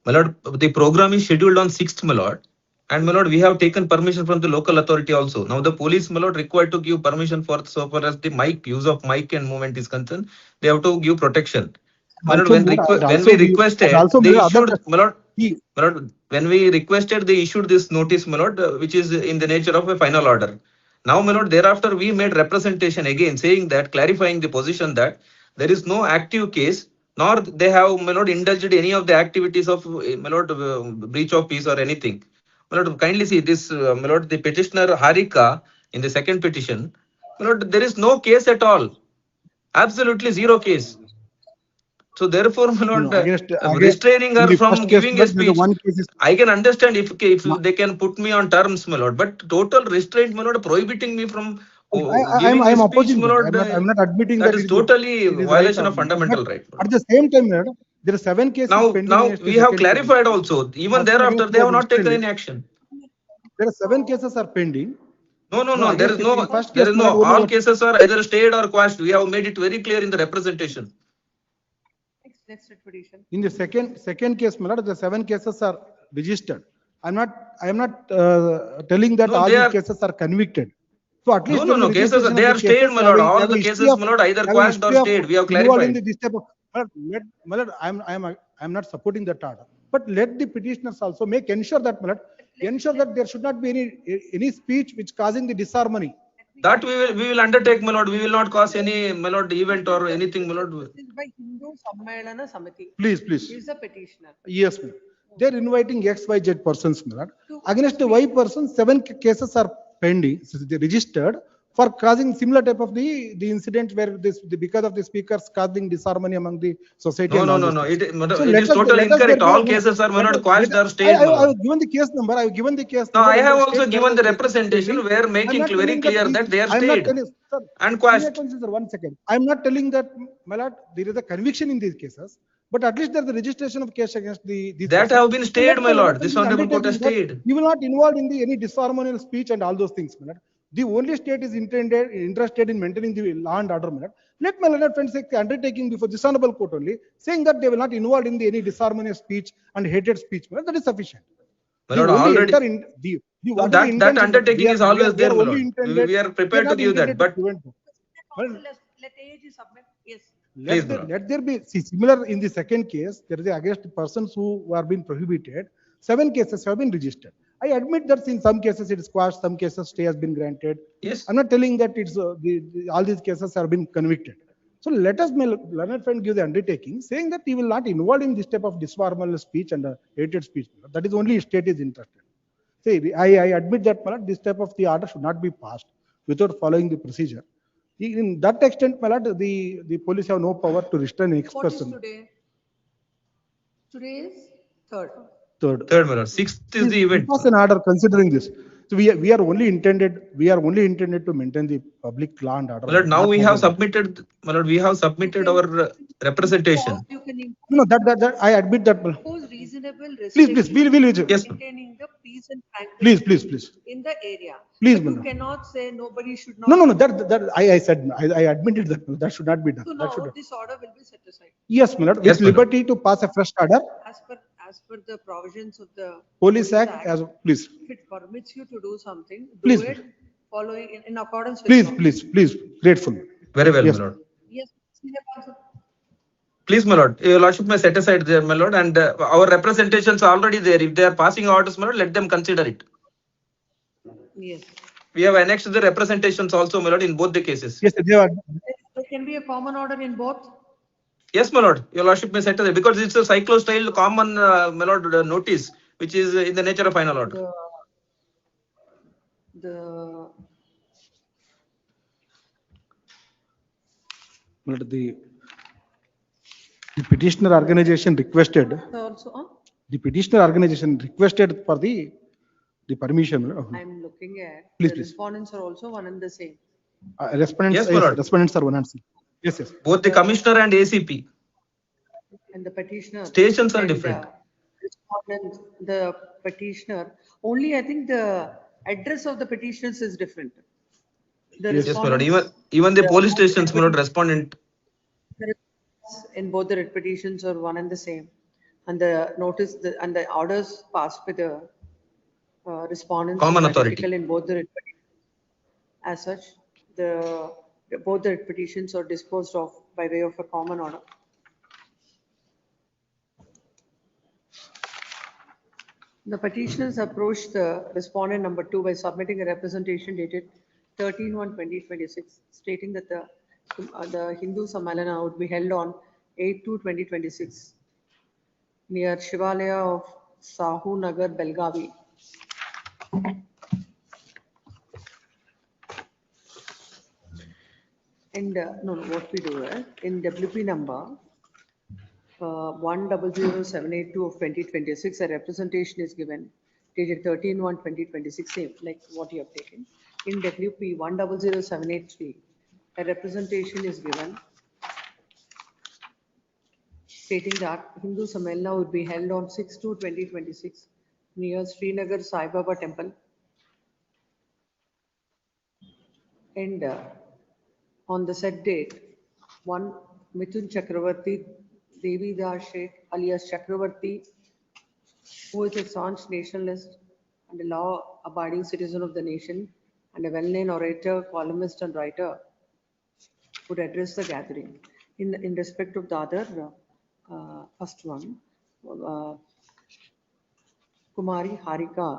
My lord, the program is scheduled on 6th, my lord. And my lord, we have taken permission from the local authority also. Now the police, my lord, required to give permission for so far as the use of mic and movement is concerned. They have to give protection. My lord, when we requested, they issued, my lord, when we requested, they issued this notice, my lord, which is in the nature of a final order. Now, my lord, thereafter we made representation again, saying that, clarifying the position that there is no active case, nor they have, my lord, indulged any of the activities of, my lord, breach of peace or anything. My lord, kindly see this, my lord, the petitioner Harika in the second petition, my lord, there is no case at all. Absolutely zero case. So therefore, my lord, restraining her from giving a speech, I can understand if they can put me on terms, my lord, but total restraint, my lord, prohibiting me from giving a speech, my lord, I'm not admitting that is totally violation of fundamental right. At the same time, my lord, there are 7 cases pending. Now we have clarified also. Even thereafter, they have not taken any action. There are 7 cases are pending. No. There is no. All cases are either stayed or quashed. We have made it very clear in the representation. Next petition. In the second case, my lord, the 7 cases are registered. I am not telling that all these cases are convicted. So at least no cases they are stayed, my lord. All the cases, my lord, either quashed or stayed. We have clarified. My lord, I'm not supporting that order. But let the petitioners also ensure that, my lord, ensure that there should not be any speech which causing the disharmony. That we will undertake, my lord. We will not cause any, my lord, event or anything, my lord. This is by Hindu Sammelana Samiti. Please. He is a petitioner. Yes, ma'am. they're inviting XYZ persons, my lord. Against Y person, 7 cases are pending, they registered for causing similar type of the incident where because of the speakers causing disharmony among the society. No, and no, all no, these no. things. It is totally incorrect. All cases are quashed or stayed. I have given the case number. I have given the case No, number. I and have the also state given the level representation pending. where I'm making not very telling clear that they are I'm not stayed telling, sir, and quashed. Sir, 1 second. I'm not telling that, my lord, there is a conviction in these cases, but at least there's a registration of case against these That persons. have been So stayed, let my lord. let This them be honorable court has undertaking that stayed. you will not involve in any disharmonious speech and all those things, my lord. The only state is interested in maintaining the law and order, my lord. Let my learned friends take the undertaking before this honorable court only, saying that they will not involve in any disharmonious speech and hated speech, my lord. That is sufficient. My The lord, only already. enter in the No, what is the that intention? undertaking is always We are there, my only lord. intended. We are We are prepared to not give that, intended to but prevent them. Well, Let AAG submit, yes. please, my lord. let there be, see, similar in the second case, there is against persons who are being prohibited, 7 cases have been registered. I admit that in some cases it is quashed, some cases stay has been granted. Yes. I'm not telling that it's all these cases have been convicted. So let us, my learned friend, give the undertaking saying that he will not involve in this type of disformal speech and hated speech. That is only state is interested. See, I admit that, my lord, this type of the order should not be passed without following the procedure. In that extent, my lord, the police have no power to restrain an What is person. today? Today is 3rd. Third, my lord. 6th is the event. pass an order considering this. So we are only intended to maintain the public law and order. My lord, now not we more have than submitted, my lord, we have submitted our representation. You can that. No, that I admit that. impose reasonable Please, restrictions we'll Yes, maintaining the peace and tranquility please. in the area. Please, But you madam. cannot say nobody should not. No, that I said, I admitted that should not be done. So That now should. this order will be set aside. Yes, my lord, Yes, with madam. liberty to pass a fresh order. As per the provisions of the Police Act, as please. if it permits you to do something, do Please. it following in accordance with law. Please, grateful. Very well, Yes. my lord. Yes, Senior Counsel. Please, my lord, your lordship may set aside there, my lord, and our representations are already there. If they are passing orders, my lord, let them consider it. Yes. We have annexed the representations also, my lord, in both the cases. Yes, they are. There can be a common order in both. Yes, my lord, your lordship may set aside because it's a cyclo-style common, my lord, notice, which is in the nature of final order. The petitioner organization requested. Also, The petitioner organization requested for the permission. I'm looking at Please, the please. respondents are also one and the same. Respondents, Yes, my lord. respondents are one and same. Yes. Both the commissioner and ACP. And the petitioner. Stations are and, different. Respondent, the petitioner, only I think the address of the petitioners is different. The Yes, my lord. respondents- Even the police stations, my lord, respondent. In both the petitions are one and the same. And the notice and the orders passed by the respondents Common are authority. identical in both the petitions. As such, both the petitions are disposed of by way of a common order. The petitioners approached the respondent number 2 by submitting a representation dated 13/1/2026, stating that the Hindu Sammalana would be held on 8/2/2026 near Shivalaya of Sahu Nagar, Belgavi. And what we do is in WP number 100782 of 2026, a representation is given dated 13/1/2026, same like what you have taken. In WP 100783, a representation is given stating that Hindu Sammelana would be held on 6/2/2026 near Srinagar Sai Baba Temple. And on the set date, one Mithun Chakravarti Devi Das Sheikh alias Chakravarti, who is a staunch nationalist and a law-abiding citizen of the nation and a well-known orator, columnist and writer, would address the gathering. In respect of the other, first one, Kumari Harika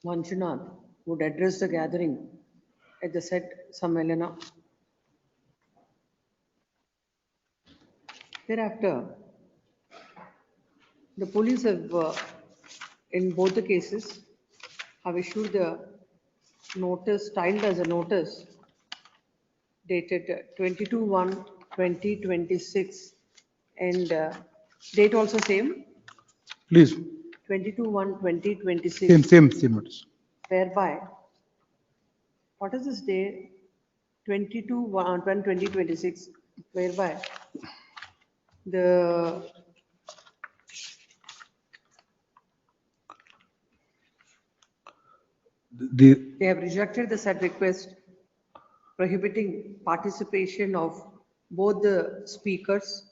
Manjunath would address the gathering at the said Sammelana. Thereafter, the police have, in both the cases, have issued the notice, styled as a notice, dated 22/1/2026, and date also same, Please, 22/1/2026. same notice. Whereby, what is this day? 22/1/2026, whereby the they have rejected the said request prohibiting participation of both the speakers,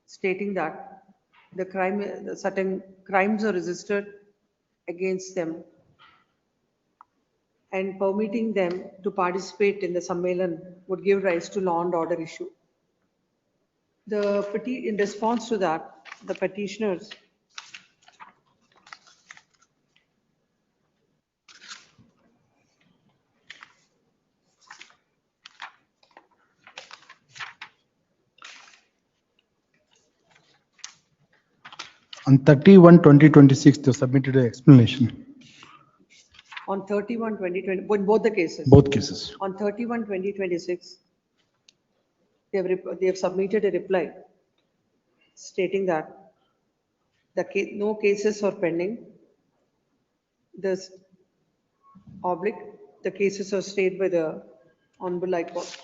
stating that certain crimes are registered against them, and permitting them to participate in the Sammelan would give rise to law and order issue. In response to that, the petitioners On 31/2026, they submitted an explanation. on 31/2020, in both the cases. Both cases. On 31/2026, they have submitted a reply stating that no cases are pending. This the cases are stayed by the Honorable High Court.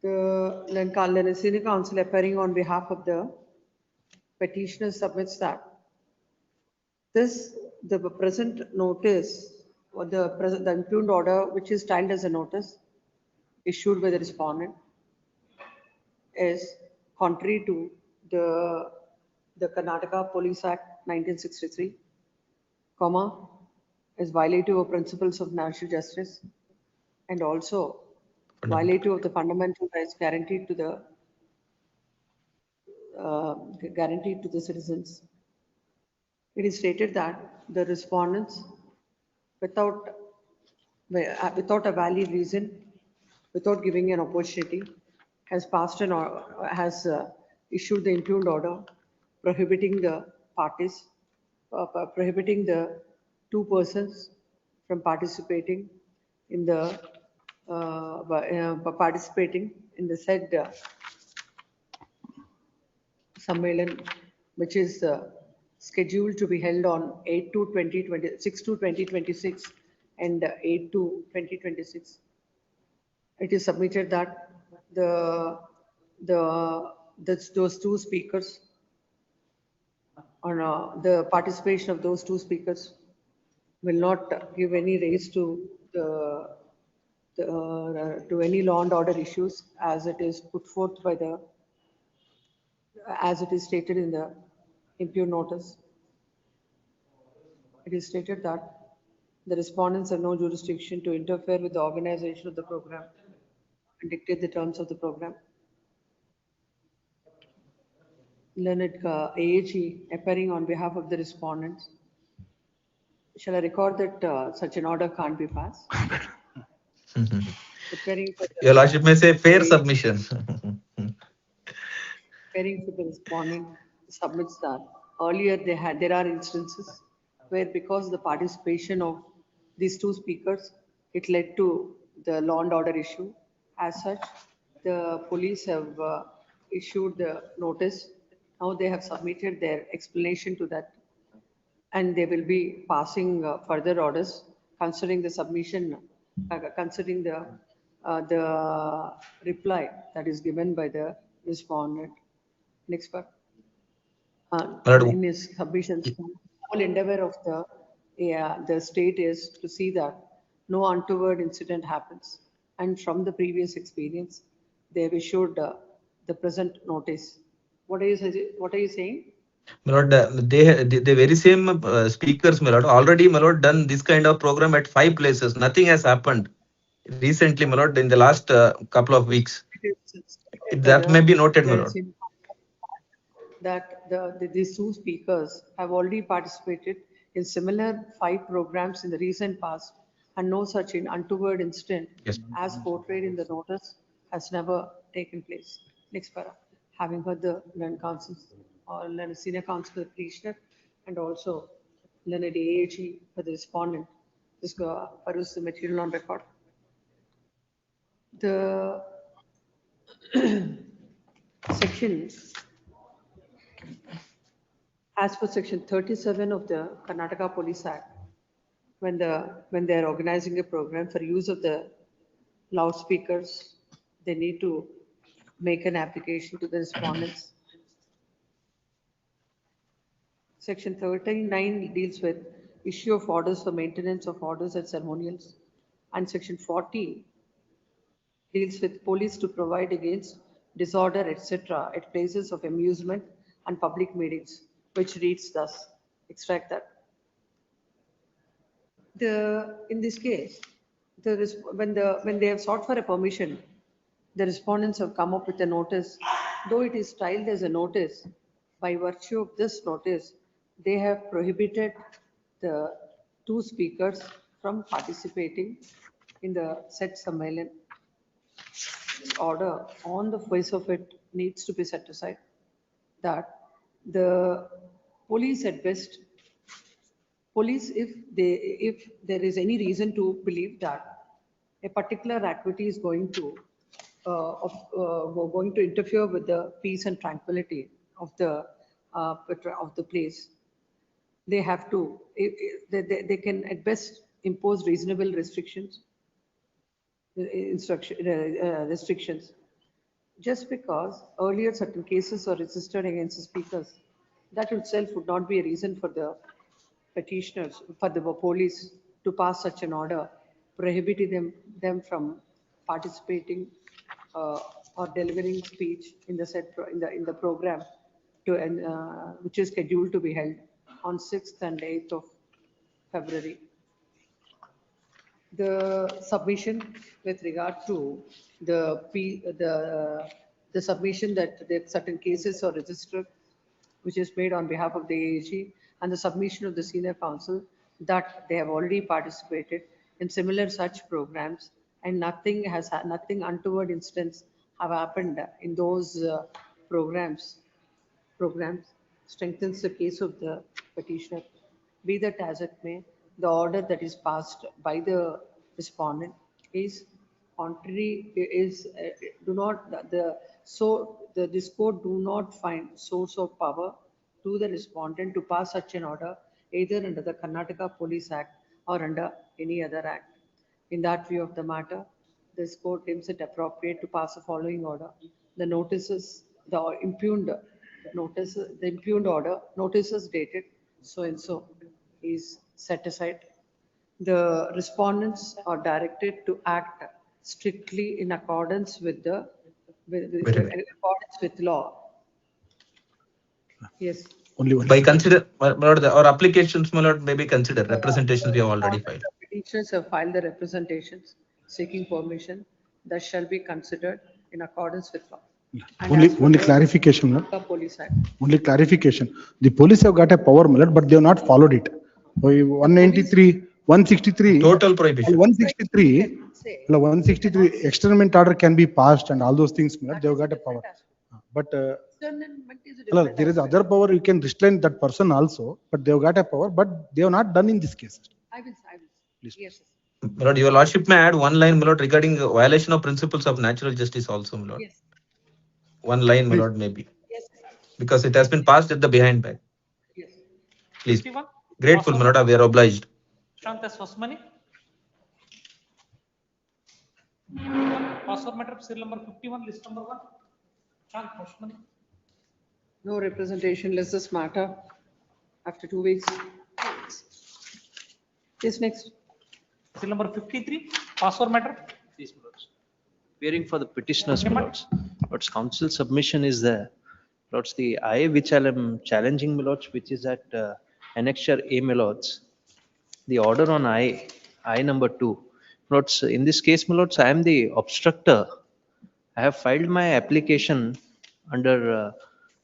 The Senior Counsel appearing on behalf of the petitioner submits that the present notice or the impugned order, which is styled as a notice issued by the respondent, is contrary to the Karnataka Police Act 1963, is violative of principles of national justice, and also violative of the fundamental rights guaranteed to the citizens. It is stated that the respondents, without a valid reason, without giving an opportunity, has issued the impugned order prohibiting the parties, prohibiting the two persons from participating in the said Sammelan, which is scheduled to be held on 6/2/2026 and 8/2/2026. It is submitted that those two speakers, the participation of those two speakers will not give any rise to any law and order issues, as it is put forth as it is stated in the impugned notice. It is stated that the respondents have no jurisdiction to interfere with the organization of the program and dictate the terms of the program. Learned AAG appearing on behalf of the respondents. Shall I record that such an order can't be passed? Your Lordship may say fair submission. Preparing for the respondent submits that earlier there are instances where, because of the participation of these two speakers, it led to the law and order issue. As such, the police have issued the notice. Now they have submitted their explanation to that, and they will be passing further orders considering the submission, considering the reply that is given by the respondent. Next part. In his submissions, the whole endeavor of the state is to see that no untoward incident happens. And from the previous experience, they have issued the present notice. What are you saying? My lord, the very same speakers, my lord, already, my lord, done this kind of program at 5 places. Nothing has happened recently, my lord, in the last couple of weeks. That may be noted, my lord. That these two speakers have already participated in similar 5 programs in the recent past, and no such untoward incident Yes. as portrayed in the notice has never taken place. Next para. Having heard the learned counsels or learned senior counsel for the petitioner and also learned AAG for the respondent, this peruse the material on record. The section, as per section 37 of the Karnataka Police Act, when they are organizing a program for use of the loudspeakers, they need to make an application to the respondents. Section 39 deals with issue of orders for maintenance of orders and ceremonials, and section 40 deals with police to provide against disorder, etc. at places of amusement and public meetings, which reads thus. Extract that. In this case, when they have sought for a permission, the respondents have come up with a notice. Though it is styled as a notice, by virtue of this notice, they have prohibited the two speakers from participating in the said Sammelan. This order on the face of it needs to be set aside, that the police at best, if there is any reason to believe that a particular activity is going to interfere with the peace and tranquility of the place, they have to, they can at best impose reasonable restrictions. Restrictions. Just because earlier certain cases are registered against the speakers, that itself would not be a reason for the petitioners, for the police to pass such an order prohibiting them from participating or delivering speech in the in the program which is scheduled to be held on 6th and 8th of February. The submission with regard to the submission that certain cases are registered, which is made on behalf of the AAG, and the submission of the senior counsel that they have already participated in similar such programs, and nothing untoward incidents have happened in those programs strengthens the case of the petitioner. Be that as it may, the order that is passed by the respondent is contrary, this court do not find source of power to the respondent to pass such an order either under the Karnataka Police Act or under any other act. In that view of the matter, this court deems it appropriate to pass the following order. The notices, the impugned order, notices dated so and so is set aside. The respondents are directed to act strictly in accordance with law. Yes. By consider, my lord, our applications, my lord, may be considered. Representations we have already filed. Petitioners have filed the representations seeking permission that shall be considered in accordance with law. Only clarification, no? Police Act. Only clarification. The police have got a power, my lord, but they have not followed it. 193, 163. Total prohibition. 163 externment order can be passed and all those things, my lord, they have got a power. But there is other power, you can restrain that person also, but they have got a power, but they have not done in this case. I will. Please. Yes. My lord, your lordship may add one line, my lord, regarding violation of principles of natural justice also, my lord. Yes. One line, my lord, maybe. Yes. Because it has been passed at the behind back. Yes. Please. 51. Grateful, my lord, we are obliged. Shantas Wasmani. Password matter, serial number 51, list number 1. Shant Wasmani. No representation, less this matter after 2 weeks. Yes, next. Serial number 53, password matter. Please, my lords. Appearing for the petitioners, my lords. Lords, council submission is there. Lords, the I which I am challenging, my lords, which is at annexure A, my lords. The order on I number 2. Lords, in this case, my lords, I am the obstructor. I have filed my application under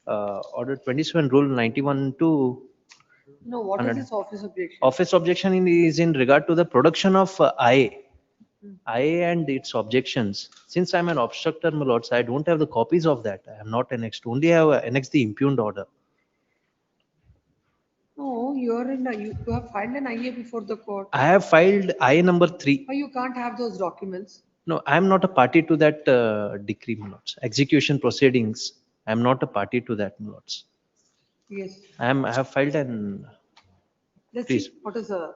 order 27 rule 91 to No, what is this office objection? Office objection is in regard to the production of IA and its objections. Since I'm an obstructor, my lords, I don't have the copies of that. I am not annexed. Only I have annexed the impugned order. No, you're in, you have filed an IA before the court. I have filed IA number 3. But you can't have those documents. No, I am not a party to that decree, my lords. Execution proceedings. I am not a party to that, my lords. Yes. I have filed an. Let's Please. see, what is the?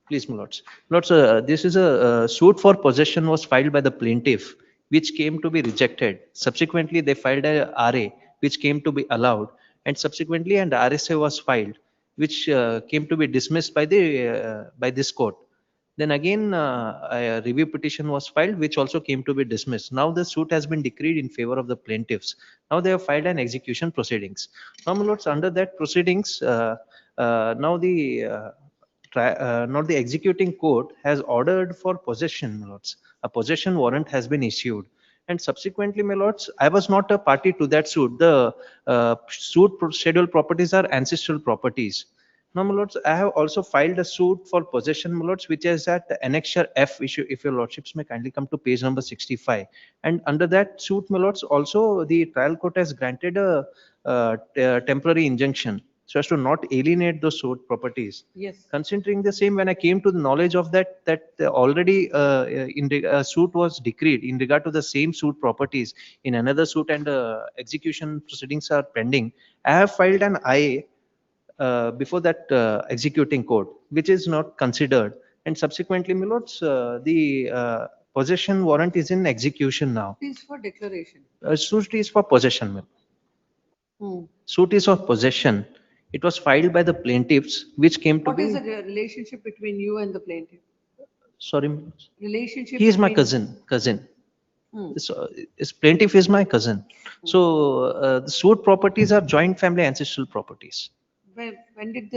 Please, my lords. Lords, this is a suit for possession was filed by the plaintiff, which came to be rejected. Subsequently, they filed a RA, which came to be allowed, and subsequently an RSA was filed, which came to be dismissed by the by this court. Then again, a review petition was filed, which also came to be dismissed. Now the suit has been decreed in favor of the plaintiffs. Now they have filed an execution proceedings. Now, my lords, under that proceedings, now the executing court has ordered for possession, my lords. A possession warrant has been issued. And subsequently, my lords, I was not a party to that suit. The suit scheduled properties are ancestral properties. Now, my lords, I have also filed a suit for possession, my lords, which is at Annexure F issue, if your lordships may kindly come to page number 65. And under that suit, my lords, also the trial court has granted a temporary injunction so as to not alienate those suit properties. Yes. Considering the same, when I came to the knowledge of that already a suit was decreed in regard to the same suit properties in another suit, and execution proceedings are pending, I have filed an IA before that executing court, which is not considered. And subsequently, my lords, the possession warrant is in execution now. It is for declaration. Suit is for possession, ma'am. Hmm. Suit is of possession. It was filed by the plaintiffs, which came to What be. is the relationship between you and the plaintiff? Sorry, ma'am. Relationship. He is my between- cousin. Hmm. So, his plaintiff is my cousin. So the suit properties are joint family ancestral properties. When did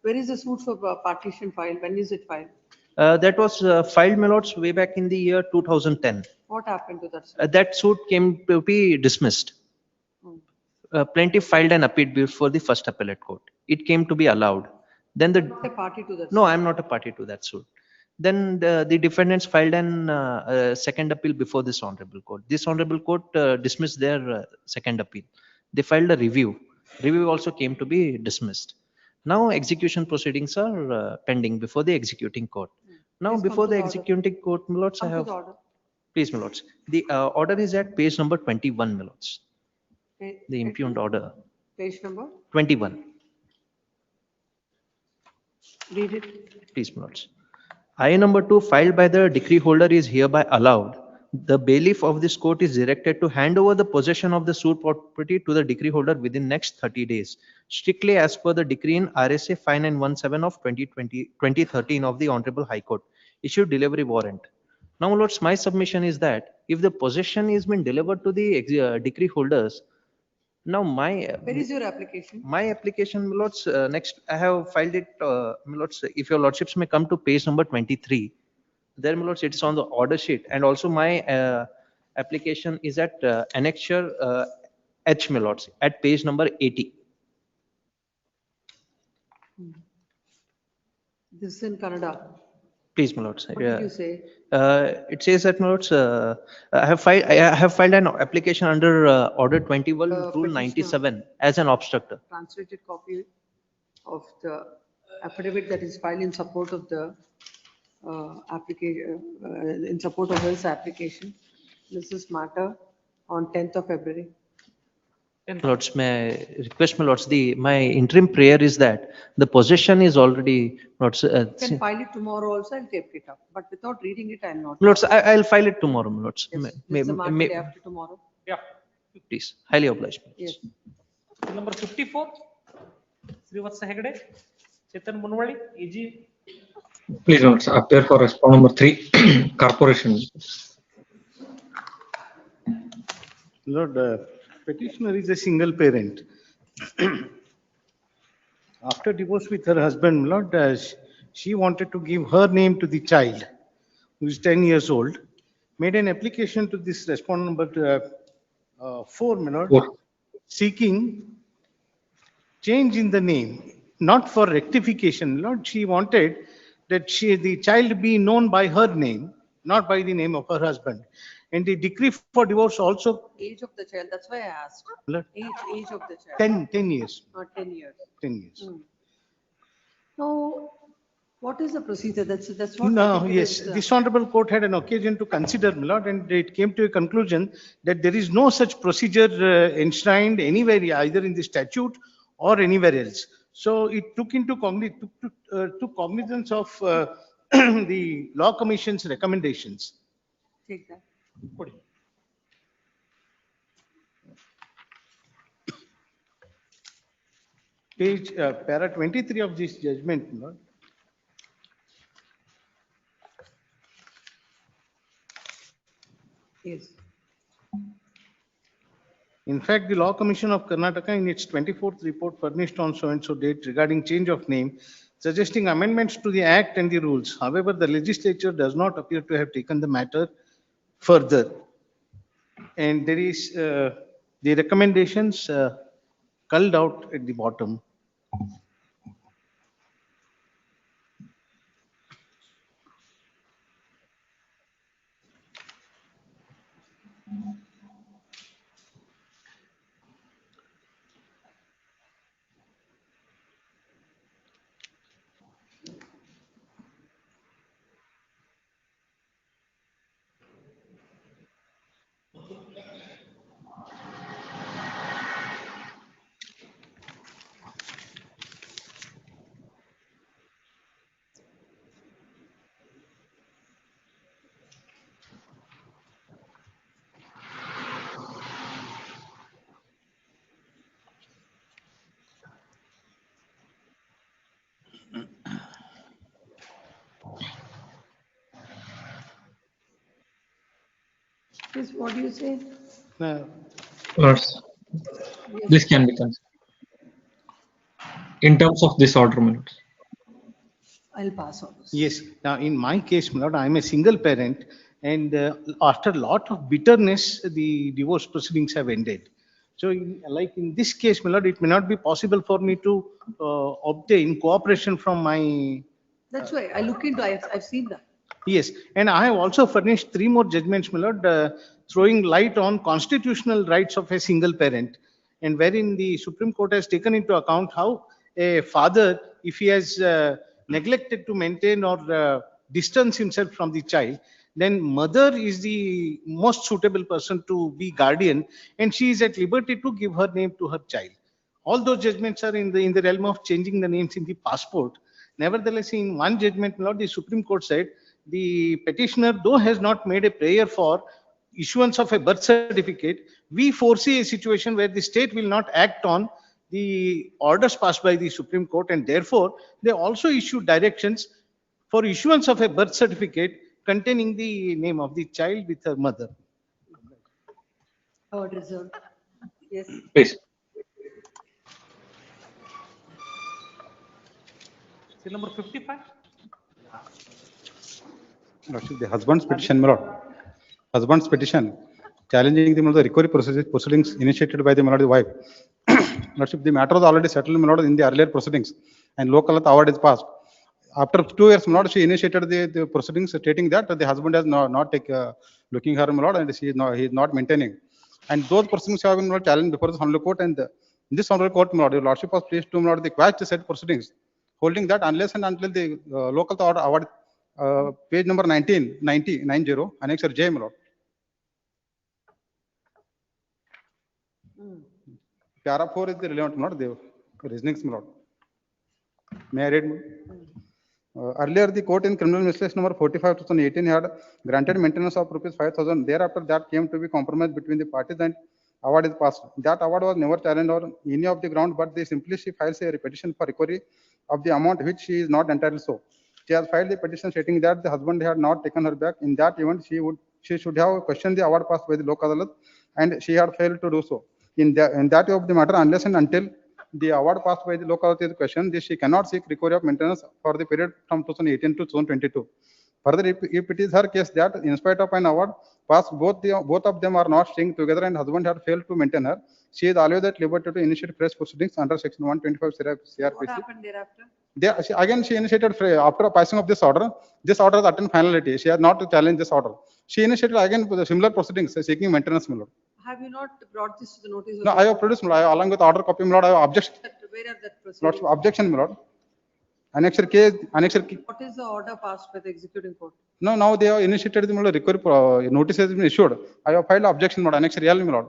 where is the suit for partition filed? When is it filed? That was filed, my lords, way back in the year 2010. What happened to that suit? That suit came to be dismissed. Plaintiff filed an appeal before the first appellate court. It came to be allowed. Then the. Not a party to that. No, I am not a party to that suit. Then the defendants filed an second appeal before this honorable court. This honorable court dismissed their second appeal. They filed a review. Review also came to be dismissed. Now execution proceedings are pending before the executing court. Now before the executing court, my lords, I have. Please, my lords. The order is at page number 21, my lords. The impugned order. Page number? 21. Read it. Please, my lords. IA number 2 filed by the decree holder is hereby allowed. The bailiff of this court is directed to hand over the possession of the suit property to the decree holder within next 30 days, strictly as per the decree in RSA 5917 of 2013 of the Honorable High Court, issued delivery warrant. Now, lords, my submission is that if the possession is been delivered to the decree holders, now Where is your application? my application, my lords, next I have filed it, my lords, if your lordships may come to page number 23. There, my lords, it's on the order sheet, and also my application is at annexure H, my lords, at page number 80. This is in Kannada. Please, my lords. What did you say? It says that, my lords, I have filed an application under order 21 rule 97 as an obstructor. Translated copy of the affidavit that is filed in support of the application, in support of his application. This is matter on 10th of February. Lords, may I request, my lords, my interim prayer is that the possession is already, lords. You can file it tomorrow also, I'll take it up, but without reading it, I'll not. Lords, I'll file it tomorrow, my lords. Yes, this is the matter day after tomorrow. Yeah. Please, highly obliged. Yes. Number 54, Srivatsa Hegde, Chetan Munwali, EG. Please note, appear for respond number 3, Corporation. Lord, petitioner is a single parent. After divorce with her husband, Lord, she wanted to give her name to the child, who is 10 years old, made an application to this respond number 4, my Lord, seeking change in the name. not for rectification, Lord, she wanted that the child be known by her name, not by the name of her husband. And the decree for divorce also. Age of the child, that's why I asked. Lord, Age of the child. 10 years. Not 10 years. 10 years. Hmm. Now, what is the procedure? That's what. I No, think it yes, is, this honorable court had an occasion to consider, my lord, and it came to a conclusion that there is no such procedure enshrined anywhere, either in the statute or anywhere else. So it took into took cognizance of the Law Commission's recommendations. Take that. Page, para 23 of this judgment, my lord. Yes. In fact, the Law Commission of Karnataka in its 24th report furnished on so-and-so date regarding change of name, suggesting amendments to the act and the rules. However, the legislature does not appear to have taken the matter further. And there is the recommendations culled out at the bottom. Yes, what do you say? Lords, this can be considered. In terms of this order, my lords. I'll pass on this. Yes. Now, in my case, my lord, I am a single parent, and after a lot of bitterness, the divorce proceedings have ended. So, like in this case, my lord, it may not be possible for me to obtain cooperation from my. That's why I look into. I've seen that. Yes, and I have also furnished 3 more judgments, my lord, throwing light on constitutional rights of a single parent, and wherein the Supreme Court has taken into account how a father, if he has neglected to maintain or distance himself from the child, then mother is the most suitable person to be guardian, and she is at liberty to give her name to her child. All those judgments are in the realm of changing the names in the passport. Nevertheless, in one judgment, my lord, the Supreme Court said the petitioner, though has not made a prayer for issuance of a birth certificate, we foresee a situation where the state will not act on the orders passed by the Supreme Court, and therefore they also issue directions for issuance of a birth certificate containing the name of the child with her mother. Our reserve. Yes. Please. Seal number 55. Lordship, the husband's petition, my lord. Husband's petition challenging the recovery proceedings initiated by the my lord, the wife. Lordship, the matter was already settled, my lord, in the earlier proceedings, and local award is passed. After 2 years, my lord, she initiated the proceedings stating that the husband has not looking her, my lord, and he is not maintaining. And those proceedings have been challenged before this honorable court, and this honorable court, my lord, your lordship was pleased to, my lord, the quash the said proceedings, holding that unless and until the local order award, page number 90, annexure J, my lord. Para 4 is the relevant, my lord, the reasonings, my lord. May I read? Earlier, the court in criminal miscellaneous number 45, 2018 had granted maintenance of rupees 5,000. Thereafter, that came to be compromised between the parties and award is passed. That award was never challenged on any of the ground, but she files a petition for recovery of the amount which she is not entitled so. She has filed the petition stating that the husband had not taken her back. In that event, she should have questioned the award passed by the local adalat, and she had failed to do so. In that of the matter, unless and until the award passed by the local authority is questioned, she cannot seek recovery of maintenance for the period from 2018 to 2022. Further, if it is her case that in spite of an award passed, both of them are not staying together and husband had failed to maintain her, she is allowed at liberty to initiate fresh proceedings under section 125 CRPC. What happened thereafter? She initiated after passing of this order. This order is attained finality. She has not challenged this order. She initiated again the similar proceedings seeking maintenance, my lord. Have you not brought this to the notice? No, I have produced, my lord, along with order copy, my lord. I have objection. Where are that Lordship, proceedings? objection, my lord. Annexure K, annexure K. What is the order passed by the executing court? No, now they have initiated the my lord, recovery notice has been issued. I have filed objection, my lord. Annexure L, my lord.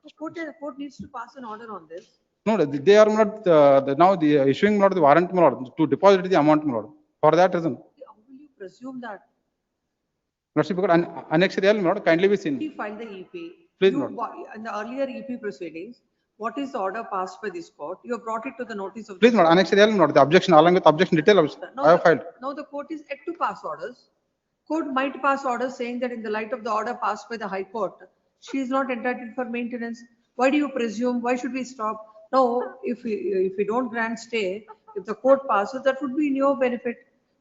The court needs to pass an order on this. No, they are not now the issuing, my lord, the warrant, my lord, to deposit the amount, my lord. For that reason. How will you presume that? Lordship, because annexure L, my lord, kindly be seen. He filed the EP. Please, You, Lord. in the earlier EP proceedings, what is the order passed by this court? You have brought it to the notice of. Please, my lord, annexure L, my lord, the objection along with objection detail, I have filed. Now the court is yet to pass orders. Court might pass orders saying that in the light of the order passed by the High Court, she is not entitled for maintenance. Why do you presume? Why should we stop? No, if we don't grant stay, if the court passes, that would be in your benefit.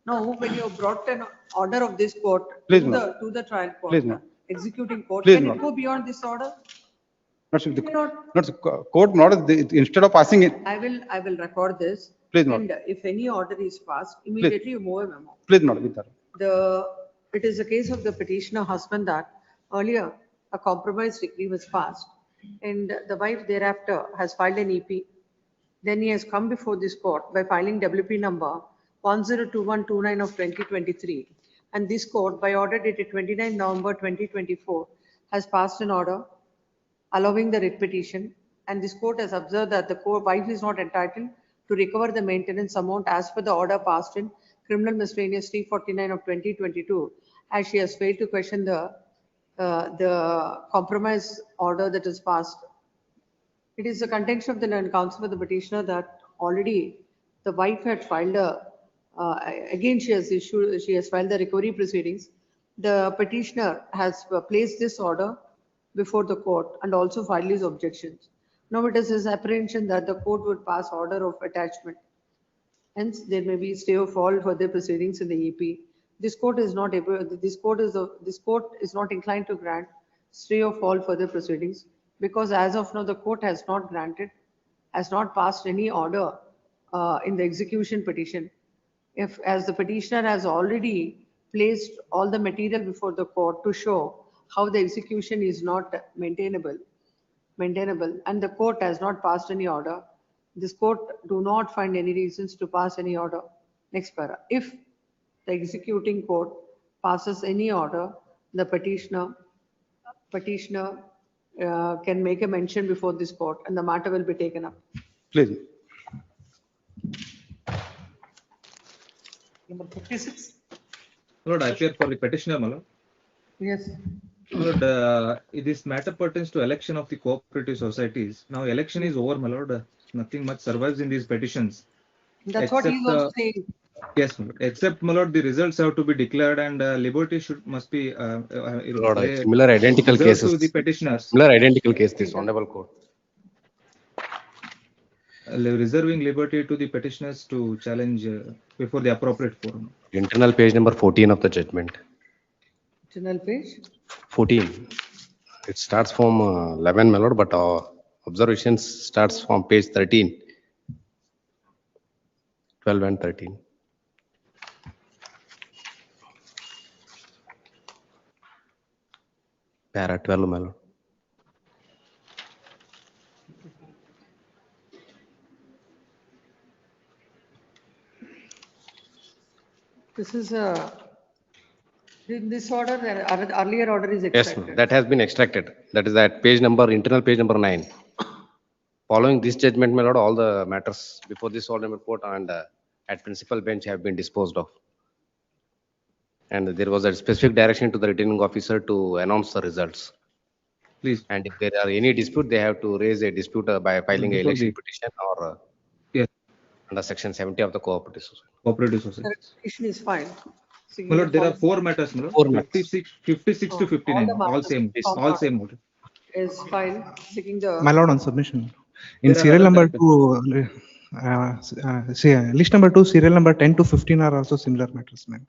Now, when you have brought an order of this court Please, to ma'am. the trial court, Please, ma'am. executing court, Please, can it ma'am. go beyond this order? Lordship, court, my lord, instead of passing it, I will record this. Please, ma'am. And if any order is passed, immediately you move a memo. please, my lord, with that. It is a case of the petitioner husband that earlier a compromise decree was passed and the wife thereafter has filed an EP. Then he has come before this court by filing WP number 102129 of 2023. And this court, by order dated 29 November 2024, has passed an order allowing the writ petition. And this court has observed that the wife is not entitled to recover the maintenance amount as per the order passed in Criminal Miscellaneous 349 of 2022, as she has failed to question the compromise order that is passed. It is the contention of the counsel for the petitioner that already the wife had filed again she has filed the recovery proceedings. The petitioner has placed this order before the court and also filed his objections. Now it is his apprehension that the court would pass order of attachment. Hence, there may be stay of all further proceedings in the EP. This court is not able. This court is not inclined to grant stay of all further proceedings because as of now the court has not passed any order in the execution petition. If as the petitioner has already placed all the material before the court to show how the execution is not maintainable, and the court has not passed any order, this court do not find any reasons to pass any order. Next para. If the executing court passes any order, the petitioner can make a mention before this court and the matter will be taken up. Please. Number 56. Lord, I appear for the petitioner, my lord. Yes. Lord, this matter pertains to election of the cooperative societies. Now election is over, my lord. Nothing much survives in these petitions. That's what he was saying. Yes, my lord. Except, my lord, the results have to be declared and liberty must be Lord, similar identical reserved cases. to the petitioners. Similar identical case, this honorable court. Reserving liberty to the petitioners to challenge before the appropriate forum. Internal page number 14 of the judgment. Internal page? 14. It starts from 11, my lord, but observations starts from page 13. 12 and 13. Para 12, my lord. This is in this order, the earlier order is Yes, extracted. ma'am. That has been extracted. That is that page number, internal page number 9. Following this judgment, my lord, all the matters before this honorable court and at principal bench have been disposed of. And there was a specific direction to the returning officer to announce the results. Please. And if there are any dispute, they have to raise a dispute by filing a Before election the- petition or Yes. under section 70 of the cooperative society. Cooperative society. The petition is fine. My lord, there are 4 matters, my lord. Four matters. 56 to 59, All the all matters same, found all out. same. order. Is fine, seeking the. My lord, on submission. In There are serial other number factors. 2, List number 2, serial number 10 to 15 are also similar matters, ma'am.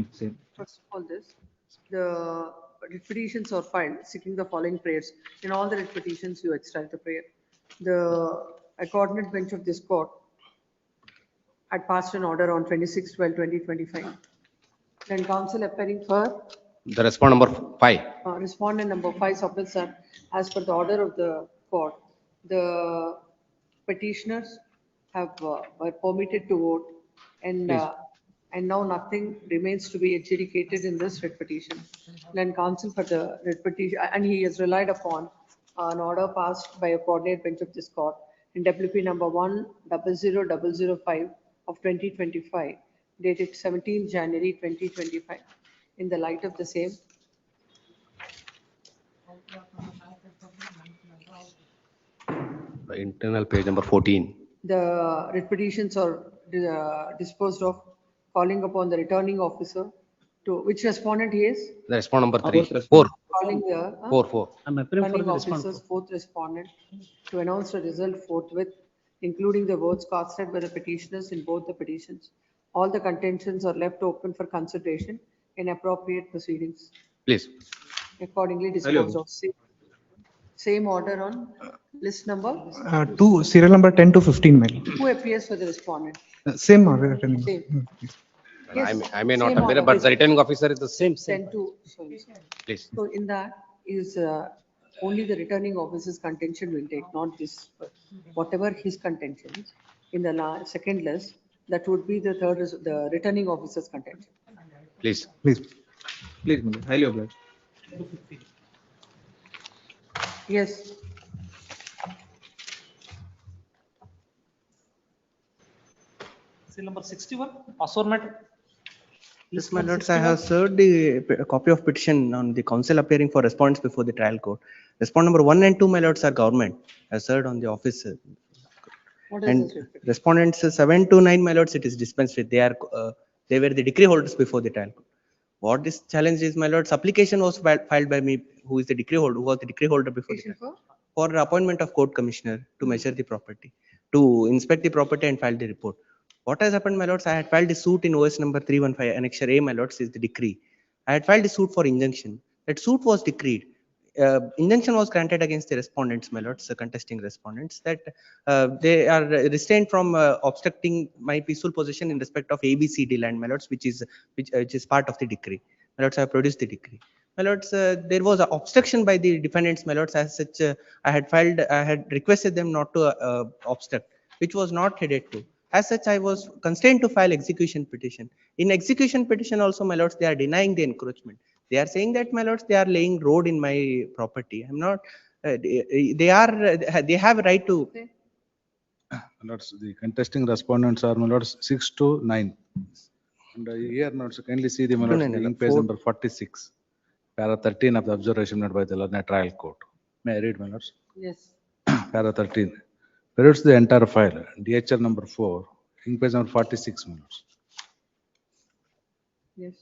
First of all, the writ petitions are filed seeking the following prayers. In all the writ petitions, you extract the prayer. A coordinate bench of this court had passed an order on 26/12/2025. Then counsel appearing for The respondent number 5. respondent number 5 submits that as per the order of the court, the petitioners have were permitted to vote and now nothing remains to be adjudicated in this writ petition. Then counsel for the writ petition, and he has relied upon an order passed by a coordinate bench of this court in WP number 100005 of 2025, dated 17 January 2025. In the light of the same, The internal page number 14. the writ petitions are disposed of, calling upon the returning officer to, which respondent he is? The respondent number 3. 4. Calling the 4. returning officer's fourth respondent to announce the result forthwith, including the votes casted by the petitioners in both the petitions. All the contentions are left open for consideration in appropriate proceedings. Please. Accordingly disposed of. Same order on list number? 2, serial number 10 to 15, ma'am. Who appears for the respondent? Same order. Same. Yes, I may not same appear, order. but the returning officer is the same. 10 to, sorry. Please. So in that is only the returning officer's contention will take, not this. Whatever his contentions in the second list, that would be the third, the returning officer's contention. Please. Please. Please, highly obliged. Yes. Seal number 61, assortment. Yes, my lords, I have served a copy of petition on the counsel appearing for respondents before the trial court. Respondent number 1 and 2, my lords, are government. I have served on the office. What is And this? respondents 7 to 9, my lords, it is dispensed with. They were the decree holders before the trial court. What this challenge is, my lords, application was filed by me, who is the decree holder, who was the decree holder before the trial, for appointment of court commissioner to measure the property, to inspect the property and file the report. What has happened, my lords? I had filed a suit in OS number 315, annexure A, my lords, is the decree. I had filed a suit for injunction. That suit was decreed. Injunction was granted against the respondents, my lords, the contesting respondents, that they are restrained from obstructing my peaceful possession in respect of ABCD land, my lords, which is part of the decree. My lords, I have produced the decree. My lords, there was an obstruction by the defendants, my lords, as such. I had requested them not to obstruct, which was not headed to. As such, I was constrained to file execution petition. In execution petition also, my lords, they are denying the encroachment. They are saying that, my lords, they are laying road in my property. I'm not. They have a right to. My lords, the contesting respondents are, my lords, 6 to 9. And here, my lords, kindly see the, my lords, the page number 46, para 13 of the observation made by the Lorna trial court. May I read, my lords? Yes. Para 13. Periods the entire file, DHR number 4, in page number 46, my lords. Yes.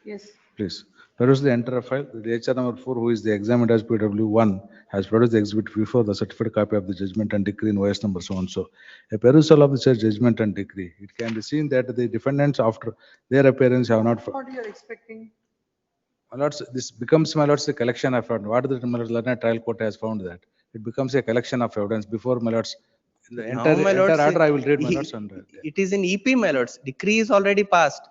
Yes. Please. Peruse the entire file. The DHR number 4, who is the examined as PW1, has produced the exhibit before the certified copy of the judgment and decree in OS number so and so. A perusal of the said judgment and decree. It can be seen that the defendants, after their appearance, have not. What you are expecting? My lords, this becomes, my lords, a collection of evidence. What the Lorna trial court has found that it becomes a collection of evidence before, my lords. In the entire order, I will read, my lords. It is in EP, my lords. Decree is already passed.